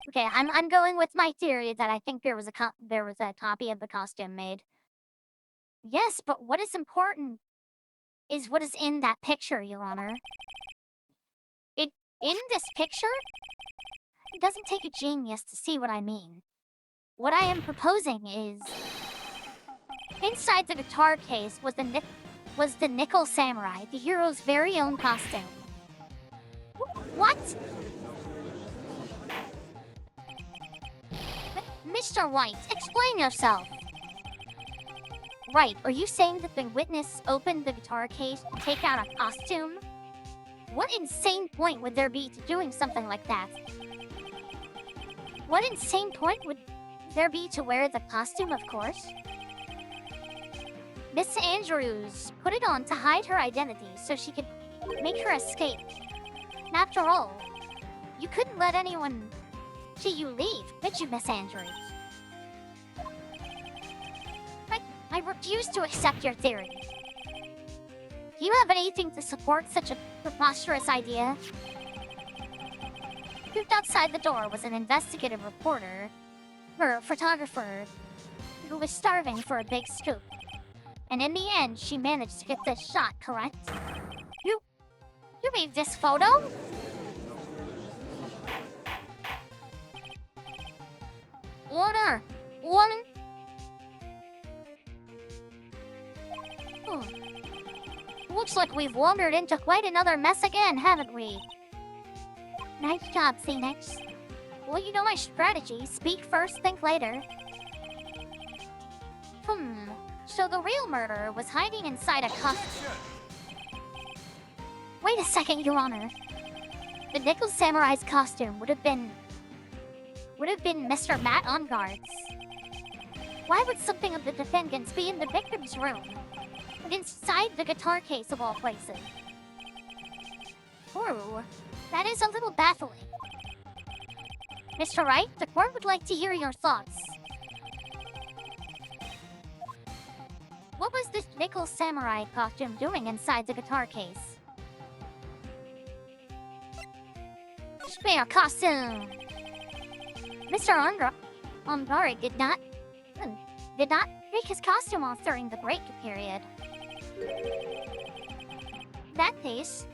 Okay, I'm going with my theory that I think there was a copy of the costume made. Yes, but what is important is what is in that picture, Your Honor. In this picture, it doesn't take a genius to see what I mean. What I am proposing is, inside the guitar case was the Nickel Samurai, the hero's very own costume. What? Mr. Wright, explain yourself. Right, are you saying that the witness opened the guitar case to take out a costume? What insane point would there be to doing something like that? What insane point would there be to wear the costume, of course? Miss Andrews put it on to hide her identity so she could make her escape. And after all, you couldn't let anyone see you leave, could you, Miss Andrews? I refuse to accept your theory. Do you have anything to support such a preposterous idea? Grouped outside the door was an investigative reporter, or a photographer, who was starving for a big scoop. And in the end, she managed to get this shot, correct? You made this photo? Order! Woman! Looks like we've wandered into quite another mess again, haven't we? Nice job, Phoenix. Well, you know my strategy. Speak first, think later. So the real murderer was hiding inside a costume. Wait a second, Your Honor. The Nickel Samurai's costume would have been Mr. Matt on guards. Why would something of the defendant's be in the victim's room? And inside the guitar case of all places? Ooh, that is a little baffling. Mr. Wright, the court would like to hear your thoughts. What was this Nickel Samurai costume doing inside the guitar case? Spare costume! Mr. Angari did not take his costume off during the break period. In that case,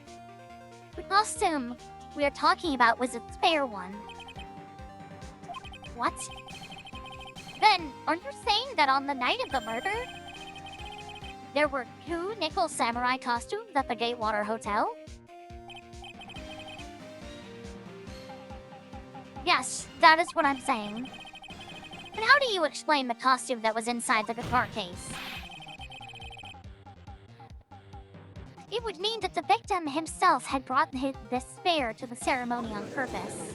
the costume we are talking about was a spare one. What? Then, are you saying that on the night of the murder, there were 2 Nickel Samurai costumes at the Gatewater Hotel? Yes, that is what I'm saying. And how do you explain the costume that was inside the guitar case? It would mean that the victim himself had brought this spare to the ceremony on purpose.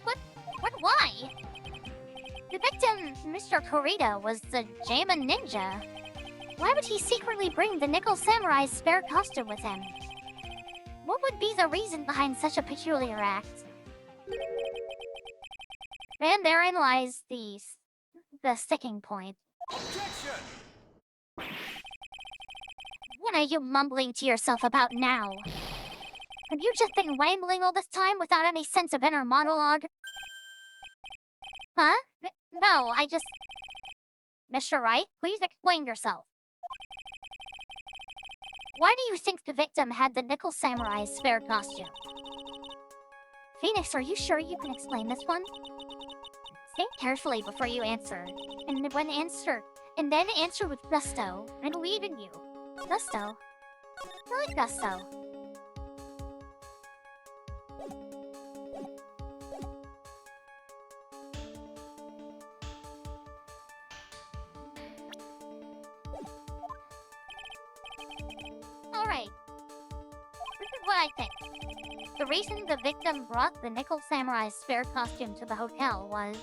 But why? The victim, Mr. Kurita, was the Jammin Ninja. Why would he secretly bring the Nickel Samurai's spare costume with him? What would be the reason behind such a peculiar act? And therein lies the sticking point. Objection! What are you mumbling to yourself about now? Have you just been rambling all this time without any sense of inner monologue? Huh? No, I just... Mr. Wright, please explain yourself. Why do you think the victim had the Nickel Samurai's spare costume? Phoenix, are you sure you can explain this one? Think carefully before you answer. And then answer with gusto. I believe in you. Gusto? I like gusto. Alright. This is what I think. The reason the victim brought the Nickel Samurai's spare costume to the hotel was...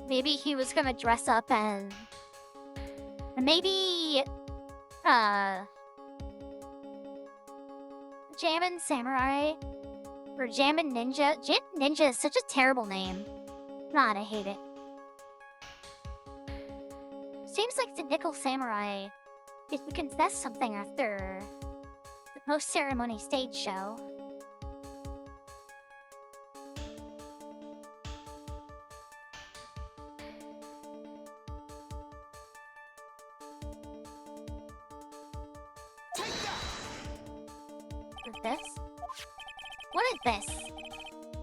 maybe he was gonna dress up as... maybe... Jammin Samurai? Or Jammin Ninja? Jammin Ninja is such a terrible name. God, I hate it. Seems like the Nickel Samurai is to confess something after the post-ceremony stage show. This? What is this?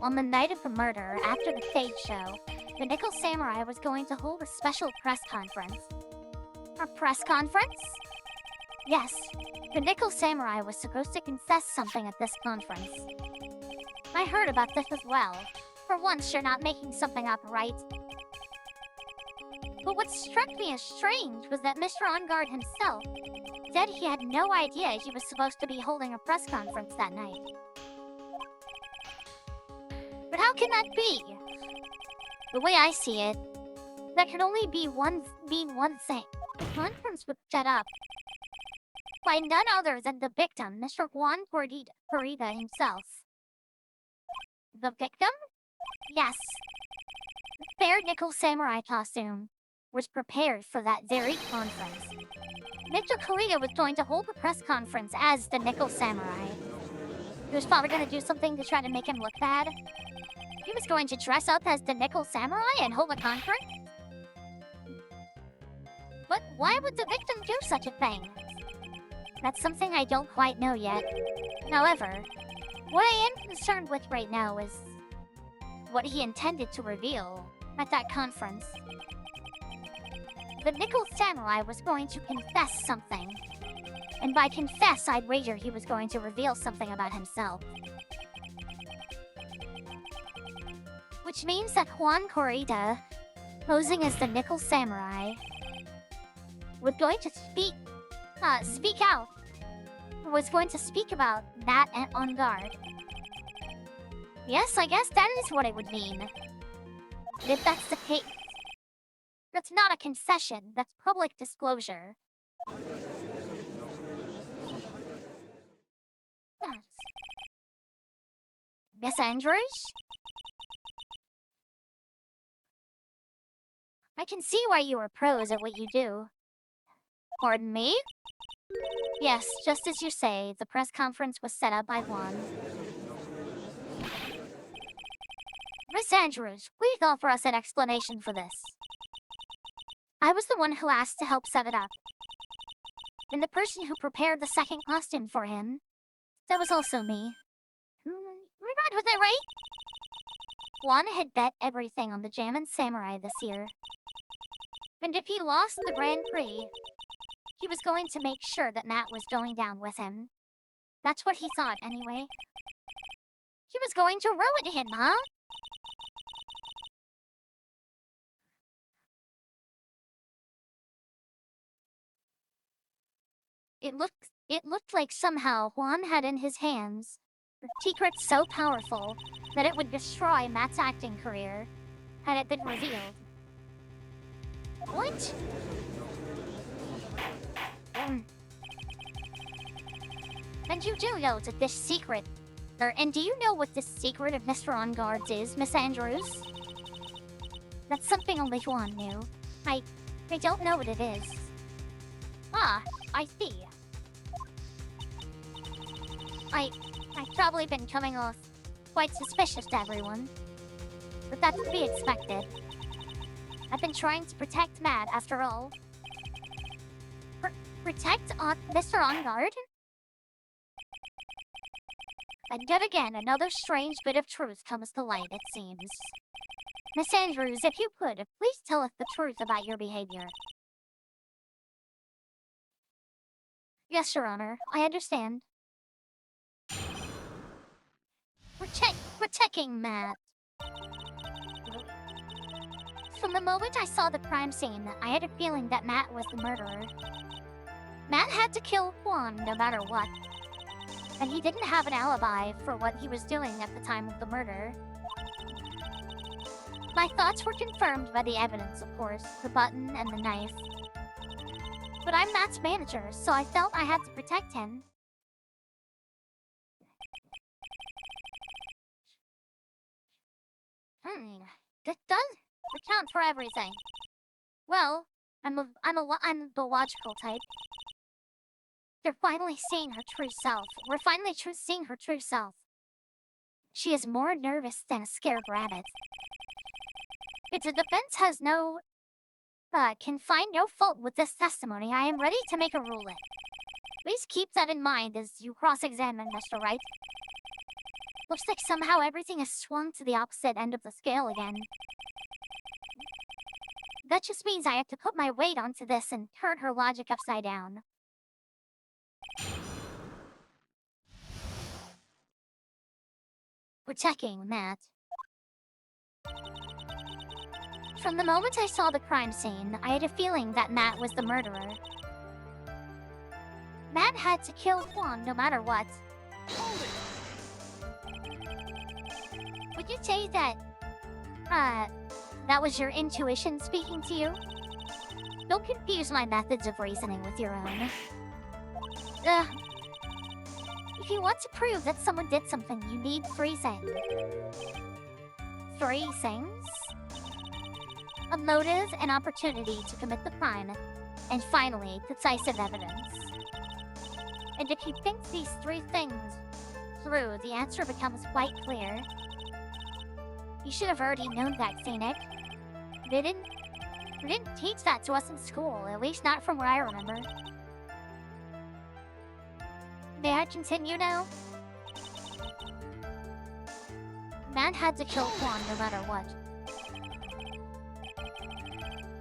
On the night of the murder, after the stage show, the Nickel Samurai was going to hold a special press conference. A press conference? Yes, the Nickel Samurai was supposed to confess something at this conference. I heard about this as well. For once, you're not making something up, right? But what struck me as strange was that Mr. On Guard himself said he had no idea he was supposed to be holding a press conference that night. But how can that be? The way I see it, there can only be one thing. The conference was set up by none other than the victim, Mr. Juan Corrida himself. The victim? Yes. The fair nickel samurai costume was prepared for that very conference. Mr. Corrida was going to hold a press conference as the nickel samurai. He was probably going to do something to try to make him look bad. He was going to dress up as the nickel samurai and hold a conference? But why would the victim do such a thing? That's something I don't quite know yet. However, what I am concerned with right now is what he intended to reveal at that conference. The nickel samurai was going to confess something. And by confess, I'd wager he was going to reveal something about himself. Which means that Juan Corrida, posing as the nickel samurai, was going to speak out. Was going to speak about that On Guard. Yes, I guess that is what it would mean. But if that's the case, that's not a concession, that's public disclosure. Miss Andrews? I can see why you are pros at what you do. Pardon me? Yes, just as you say, the press conference was set up by Juan. Miss Andrews, please offer us an explanation for this. I was the one who asked to help set it up. And the person who prepared the second costume for him, that was also me. Right, was I right? Juan had bet everything on the Jammin' Samurai this year. And if he lost the Grand Prix, he was going to make sure that Matt was going down with him. That's what he thought, anyway. He was going to ruin him, huh? It looked like somehow Juan had in his hands a secret so powerful that it would destroy Matt's acting career had it been revealed. What? And you do know that this secret... and do you know what this secret of Mr. On Guard's is, Miss Andrews? That's something only Juan knew. I don't know what it is. Ah, I see. I've probably been coming off quite suspicious to everyone. But that's to be expected. I've been trying to protect Matt, after all. Protect Mr. On Guard? And yet again, another strange bit of truth comes to light, it seems. Miss Andrews, if you could, please tell us the truth about your behavior. Yes, Your Honor, I understand. Protecting Matt. From the moment I saw the crime scene, I had a feeling that Matt was the murderer. Matt had to kill Juan no matter what. And he didn't have an alibi for what he was doing at the time of the murder. My thoughts were confirmed by the evidence, of course, the button and the knife. But I'm Matt's manager, so I felt I had to protect him. That does account for everything. Well, I'm the logical type. They're finally seeing her true self. We're finally seeing her true self. She is more nervous than a scared rabbit. If the defense has can find no fault with this testimony, I am ready to make a ruling. Please keep that in mind as you cross-examine Mr. Wright. Looks like somehow everything has swung to the opposite end of the scale again. That just means I have to put my weight onto this and turn her logic upside down. We're checking, Matt. From the moment I saw the crime scene, I had a feeling that Matt was the murderer. Matt had to kill Juan no matter what. Would you say that, that was your intuition speaking to you? Don't confuse my methods of reasoning with your own. If you want to prove that someone did something, you need 3 things. 3 things? A motive and opportunity to commit the crime, and finally, decisive evidence. And if you think these 3 things through, the answer becomes quite clear. You should have already known that, Scenic. They didn't teach that to us in school, at least not from what I remember. May I continue now? Matt had to kill Juan no matter what.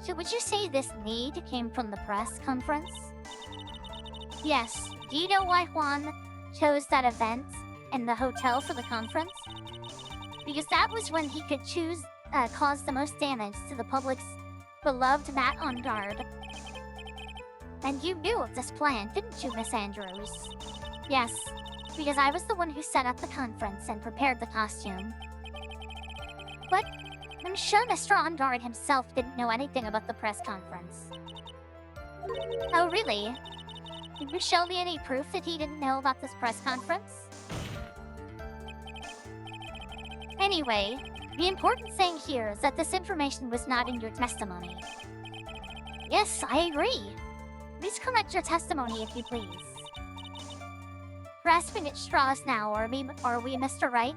So would you say this need came from the press conference? Yes. Do you know why Juan chose that event and the hotel for the conference? Because that was when he could cause the most damage to the public's beloved Matt on guard. And you knew of this plan, didn't you, Miss Andrews? Yes, because I was the one who set up the conference and prepared the costume. But I'm sure Mr. On Guard himself didn't know anything about the press conference. Oh, really? Can you show me any proof that he didn't know about this press conference? Anyway, the important thing here is that this information was not in your testimony. Yes, I agree. Please correct your testimony if you please. Grasping at straws now, are we Mr. Wright?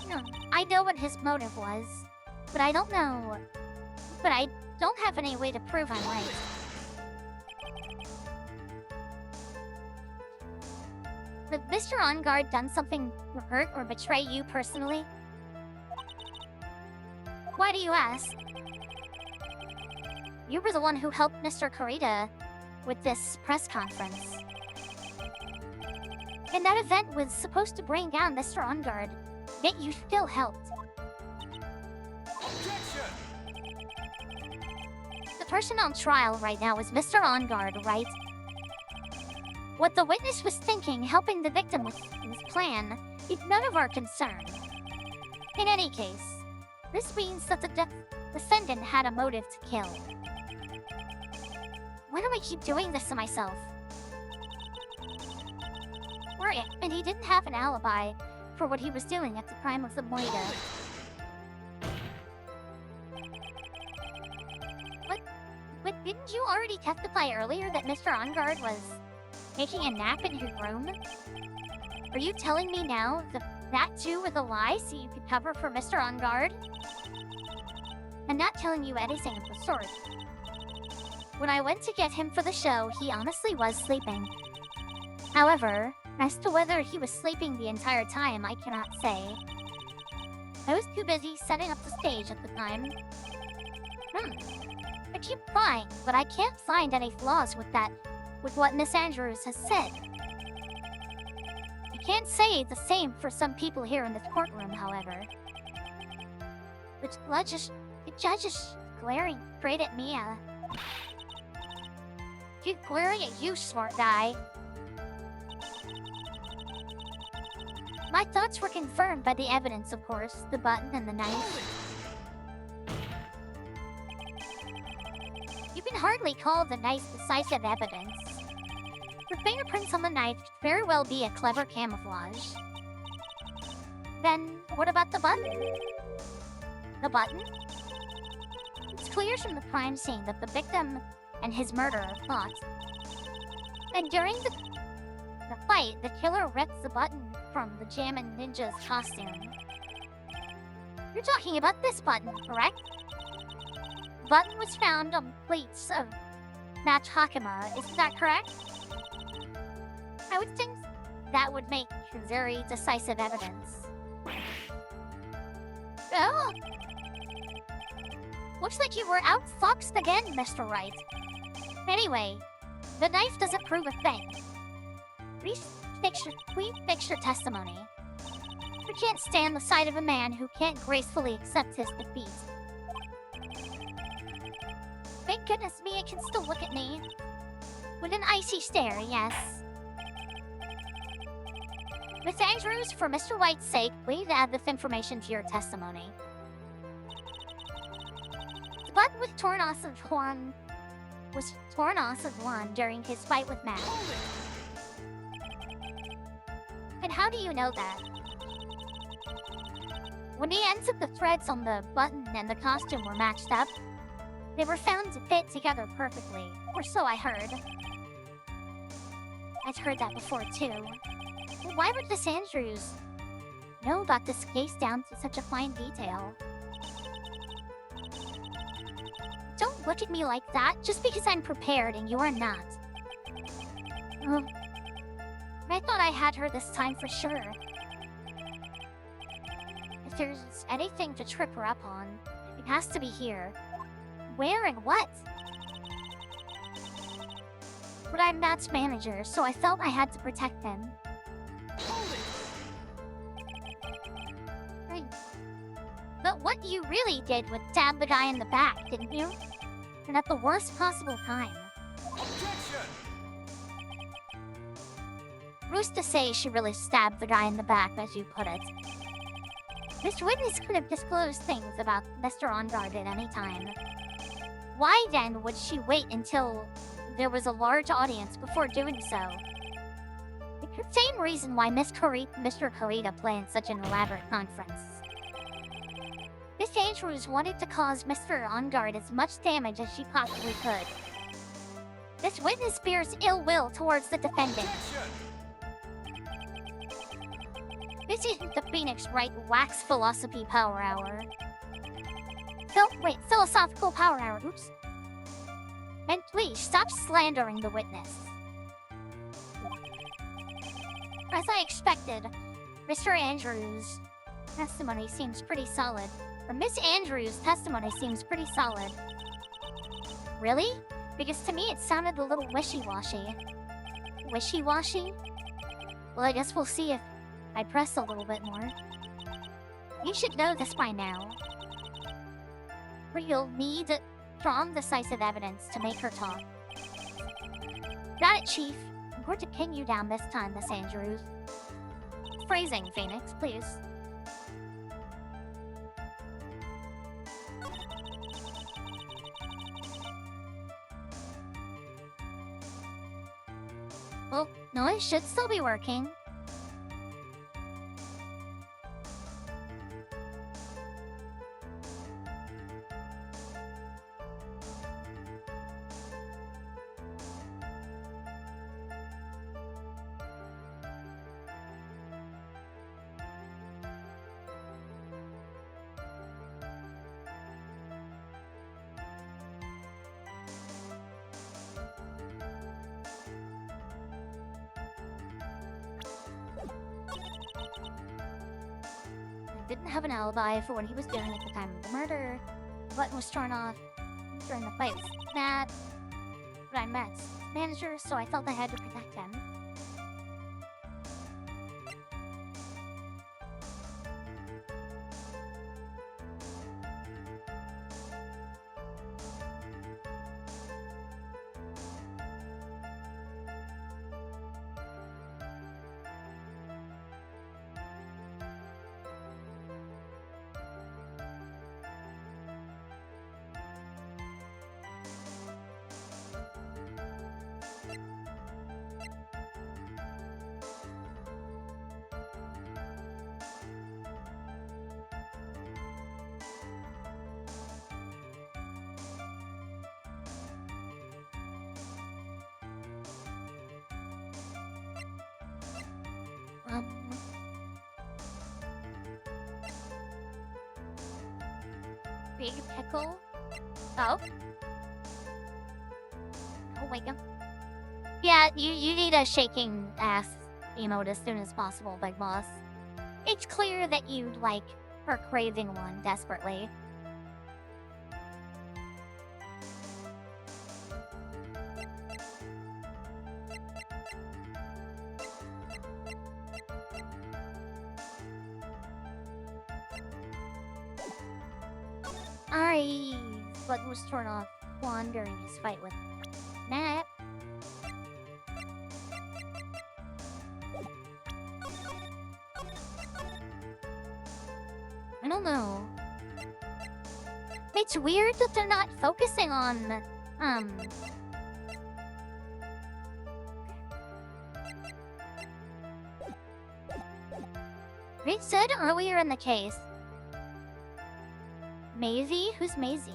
No, I know what his motive was, but I don't know. But I don't have any way to prove I'm right. But Mr. On Guard done something to hurt or betray you personally? Why do you ask? You were the one who helped Mr. Kurita with this press conference. And that event was supposed to bring down Mr. On Guard, yet you still helped. Objection! The person on trial right now is Mr. On Guard, right? What the witness was thinking, helping the victim with his plan, is none of our concern. In any case, this means that the defendant had a motive to kill. Why do I keep doing this to myself? Right, and he didn't have an alibi for what he was doing at the time of the murder. But didn't you already testify earlier that Mr. On Guard was taking a nap in his room? Are you telling me now that too was a lie so you could cover for Mr. On Guard? I'm not telling you anything of the sort. When I went to get him for the show, he honestly was sleeping. However, as to whether he was sleeping the entire time, I cannot say. I was too busy setting up the stage at the time. I keep trying, but I can't find any flaws with what Miss Andrews has said. I can't say the same for some people here in this courtroom, however. The judge is glaring straight at me. She's glaring at you, smart guy. My thoughts were confirmed by the evidence, of course, the button and the knife. You can hardly call the knife decisive evidence. The fingerprints on the knife could very well be a clever camouflage. Then, what about the button? The button? It's clear from the crime scene that the victim and his murderer fought. And during the fight, the killer ripped the button from the Jammin' Ninja's costume. You're talking about this button, correct? The button was found on plates of Match Hakama, isn't that correct? I would think that would make very decisive evidence. Oh! Looks like you were outfoxed again, Mr. Wright. Anyway, the knife doesn't prove a thing. Please fix your testimony. I can't stand the sight of a man who can't gracefully accept his defeat. Thank goodness Mia can still look at me. With an icy stare, yes. Miss Andrews, for Mr. White's sake, please add this information to your testimony. The button was torn off of Juan during his fight with Matt. And how do you know that? When the ends of the threads on the button and the costume were matched up, they were found to fit together perfectly, or so I heard. I'd heard that before too. But why would Miss Andrews know about this case down to such a fine detail? Don't look at me like that just because I'm prepared and you are not. Oh, I thought I had her this time for sure. If there's anything to trip her up on, it has to be here. Where and what? But I'm Matt's manager, so I felt I had to protect him. Right. But what you really did was stab the guy in the back, didn't you? And at the worst possible time. Who's to say she really stabbed the guy in the back, as you put it? This witness could have disclosed things about Mr. Onguard at any time. Why then would she wait until there was a large audience before doing so? It's the same reason why Mr. Karita planned such an elaborate conference. Miss Andrews wanted to cause Mr. Onguard as much damage as she possibly could. This witness bears ill will towards the defendant. This isn't the Phoenix Wright Wax Philosophy Power Hour. Philosophical Power Hour, oops. And please, stop slandering the witness. As I expected, Mr. Andrews' testimony seems pretty solid. Or Miss Andrews' testimony seems pretty solid. Really? Because to me it sounded a little wishy-washy. Wishy-washy? Well, I guess we'll see if I press a little bit more. You should know this by now. For you'll need strong, decisive evidence to make her talk. Got it, Chief. I'm going to pin you down this time, Miss Andrews. Phrasing, Phoenix, please. Well, no, it should still be working. Didn't have an alibi for what he was doing at the time of the murder. The button was torn off during the fight with Matt. But I'm Matt's manager, so I felt I had to protect him. Big pickle? Oh? Oh, wake up. Yeah, you need a shaking ass emote as soon as possible, Big Boss. It's clear that you like her craving one desperately. Ari's button was torn off Quan during his fight with Nat. I don't know. It's weird that they're not focusing on, Wright said earlier in the case. Maisie? Who's Maisie?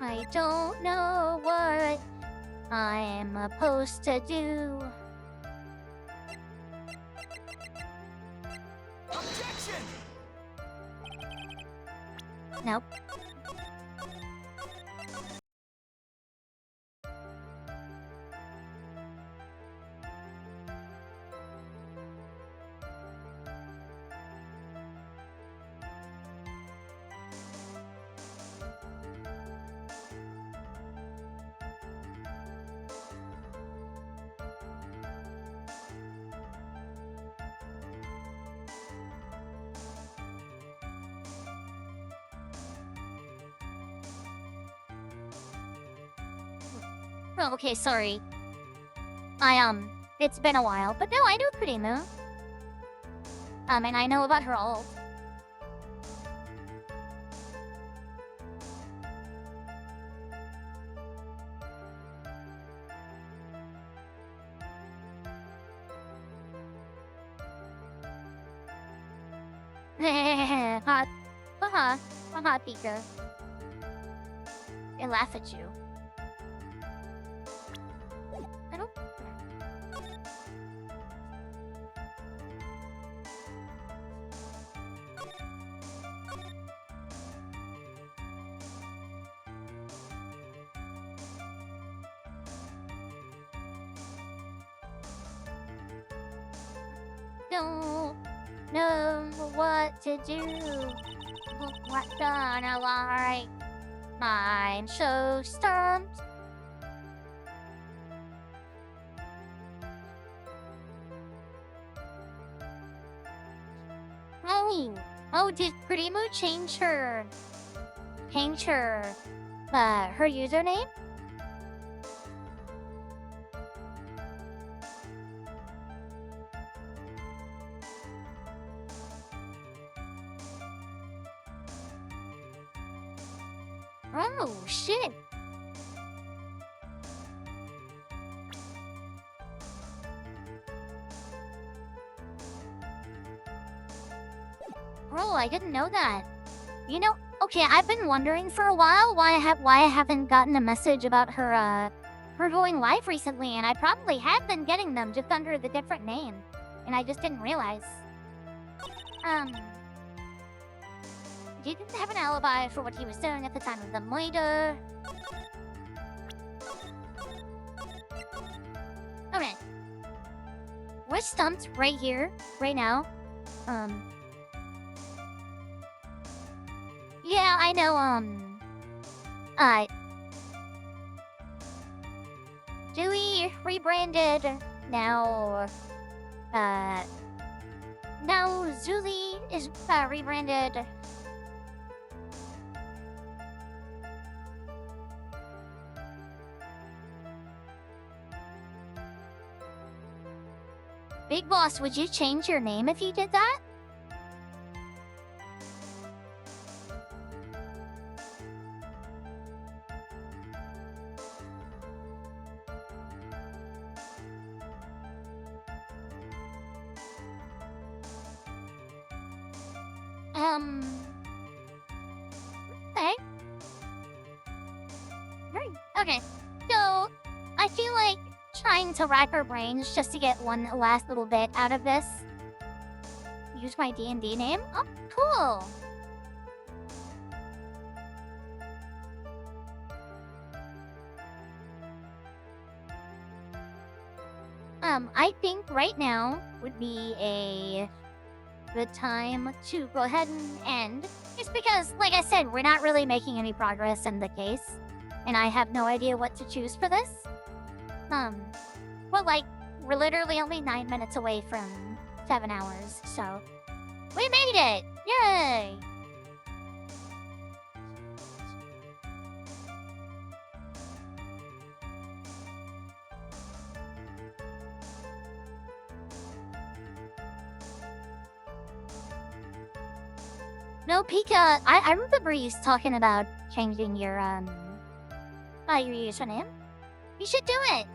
I don't know what I'm supposed to do. Objection! Nope. Oh, okay, sorry. It's been a while, but no, I know Kurimu. And I know about her ult. Hot. Haha, Pika. I laugh at you. I don't... Don't know what to do. What gonna like? I'm so stumped. Oh, did Kurimu change her username? Oh, shit. Bro, I didn't know that. You know, okay, I've been wondering for a while why I haven't gotten a message about her going live recently, and I probably have been getting them just under the different name, and I just didn't realize. He didn't have an alibi for what he was doing at the time of the murder. Okay. We're stumped right here, right now. Yeah, I know, Dewey rebranded, now Zuli is, rebranded. Big Boss, would you change your name if you did that? Okay. Right. Okay. So, I feel like trying to rack our brains just to get one last little bit out of this. Use my D&D name? Oh, cool. I think right now would be a good time to go ahead and end. Just because, like I said, we're not really making any progress in the case. And I have no idea what to choose for this. Well, like, we're literally only 9 minutes away from 7 hours, so... We made it! Yay! No, Pika, I remember you talking about changing your username. You should do it!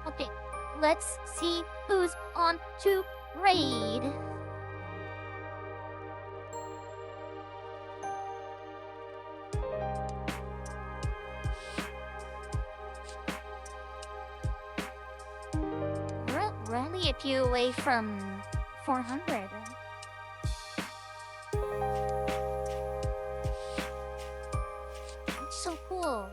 Okay, let's see who's on to raid. We're only a few away from 400. It's so cool.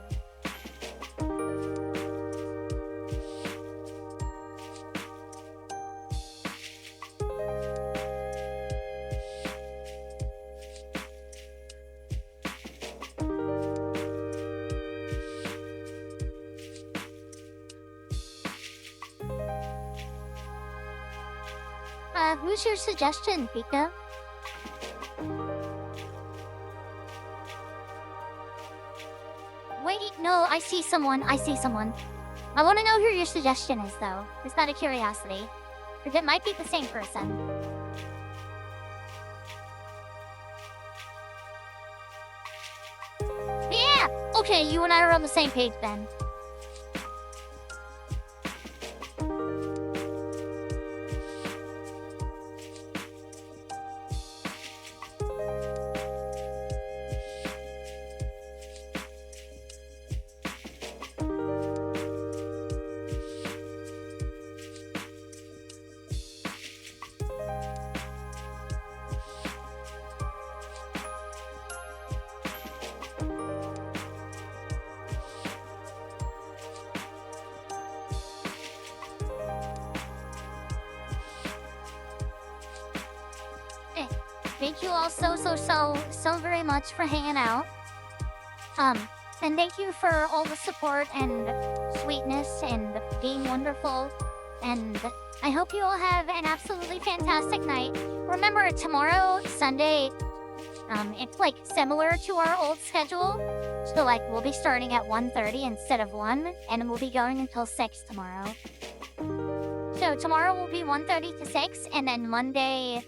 Who's your suggestion, Pika? Wait, no, I see someone. I want to know who your suggestion is, though. Just out of curiosity. Because it might be the same person. Yeah! Okay, you and I are on the same page, then. Thank you all so very much for hanging out. And thank you for all the support and sweetness and being wonderful. And I hope you all have an absolutely fantastic night. Remember, tomorrow, Sunday, it's like similar to our old schedule. So like we'll be starting at 1:30 instead of 1, and we'll be going until 6 tomorrow. So tomorrow will be 1:30 to 6, and then Monday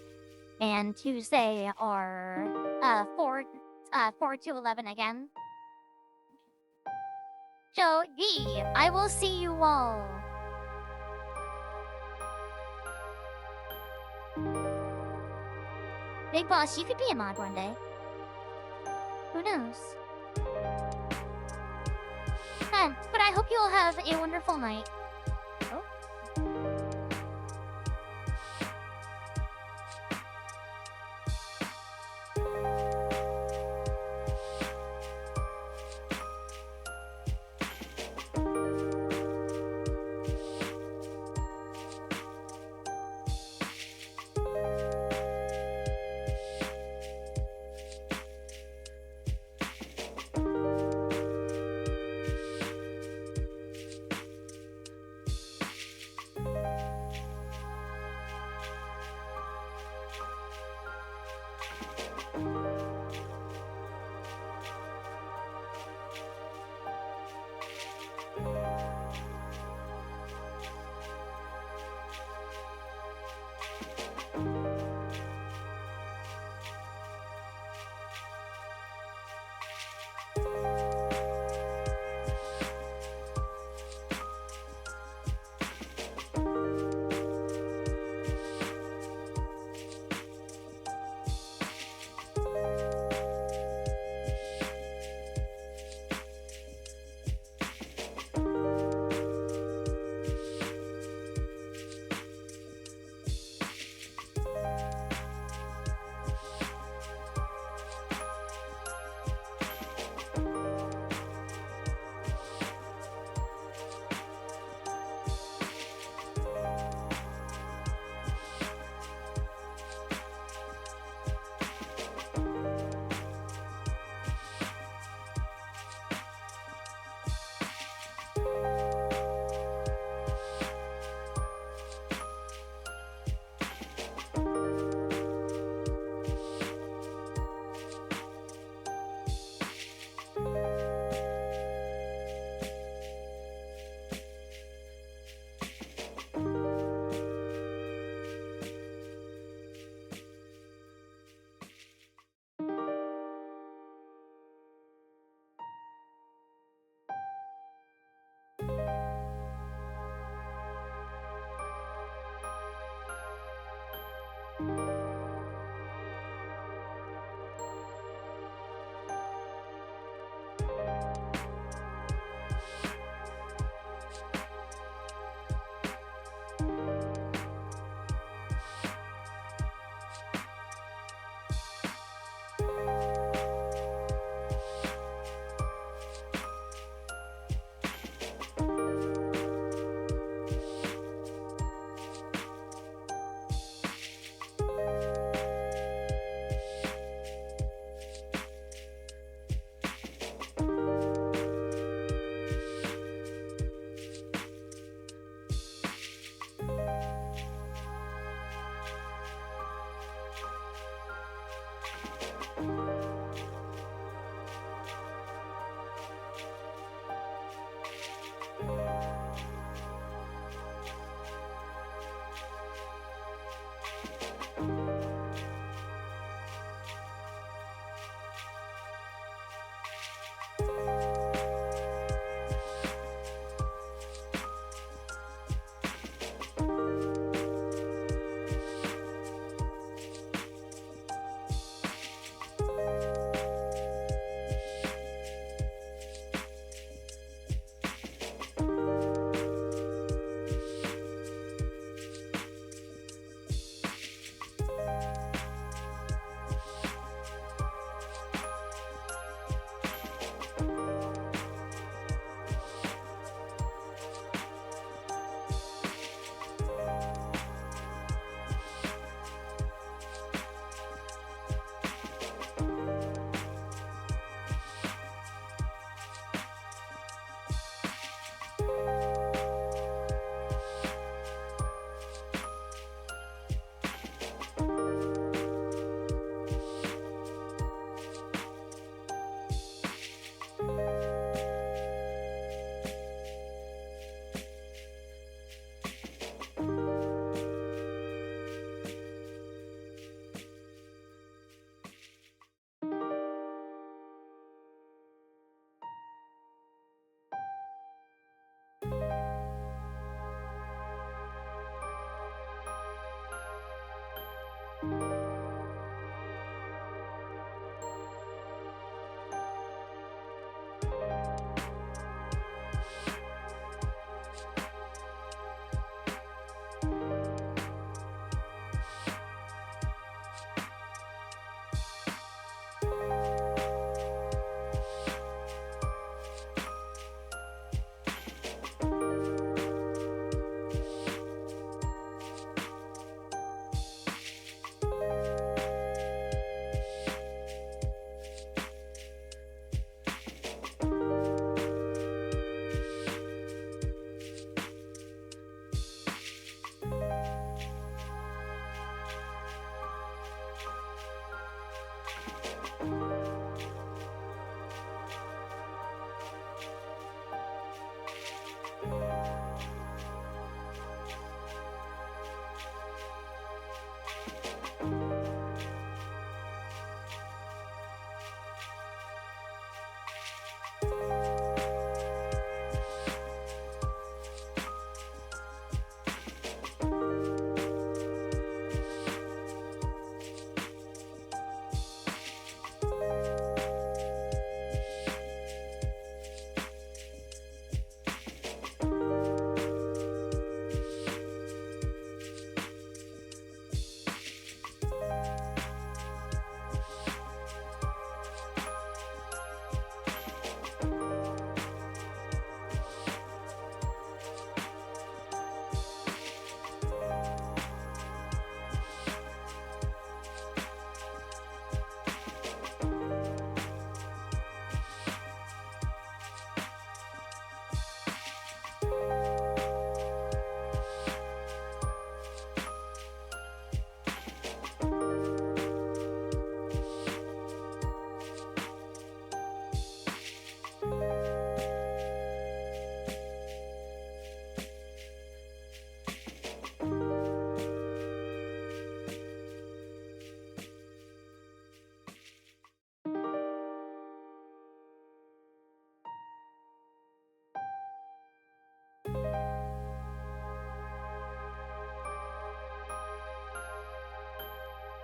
and Tuesday are 4 to 11 again. So, I will see you all. Big Boss, you could be a mod one day. Who knows? But I hope you all have a wonderful night. Oh.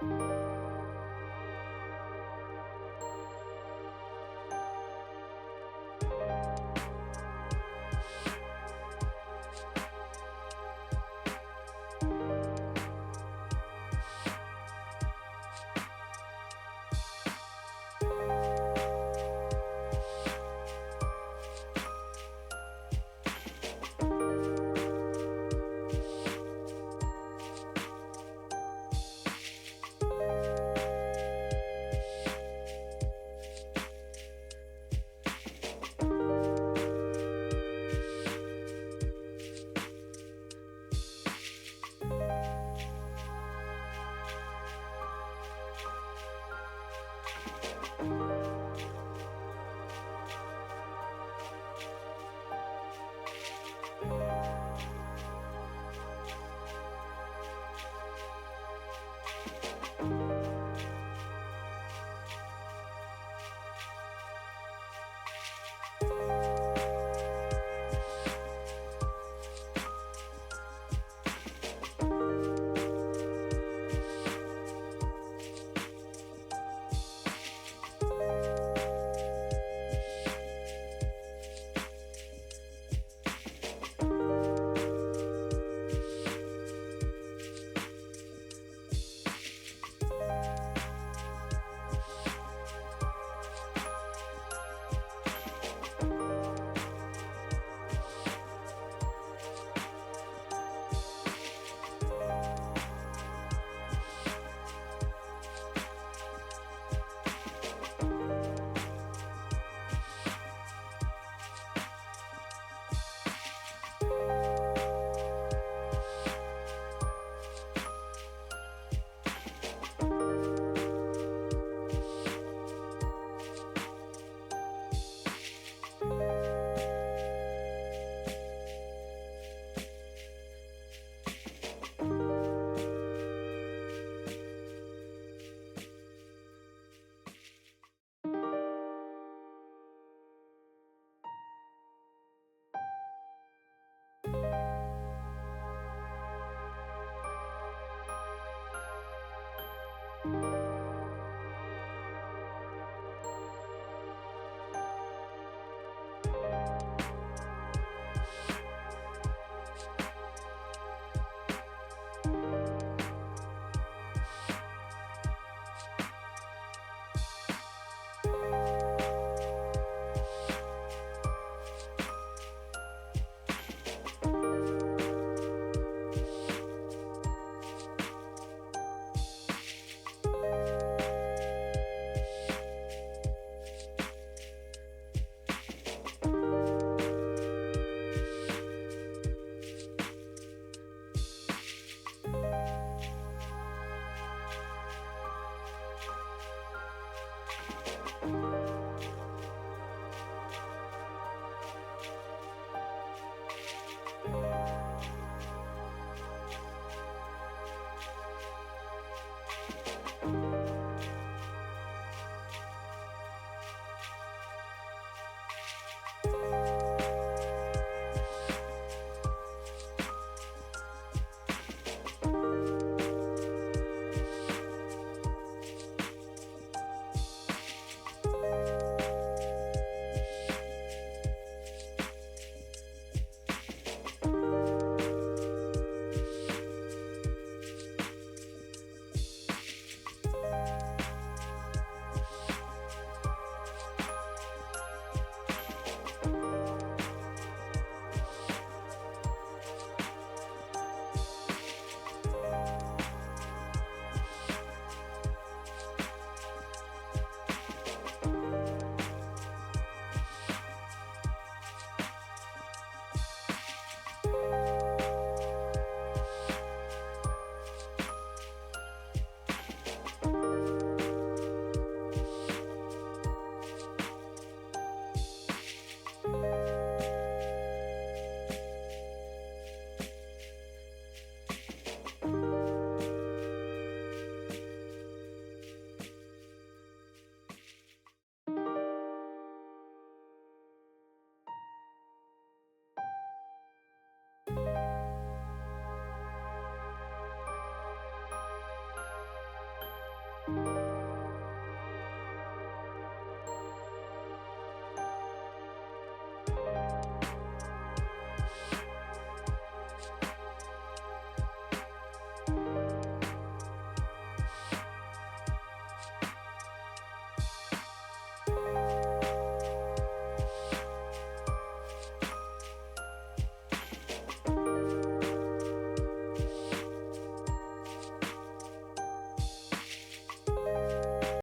Bye.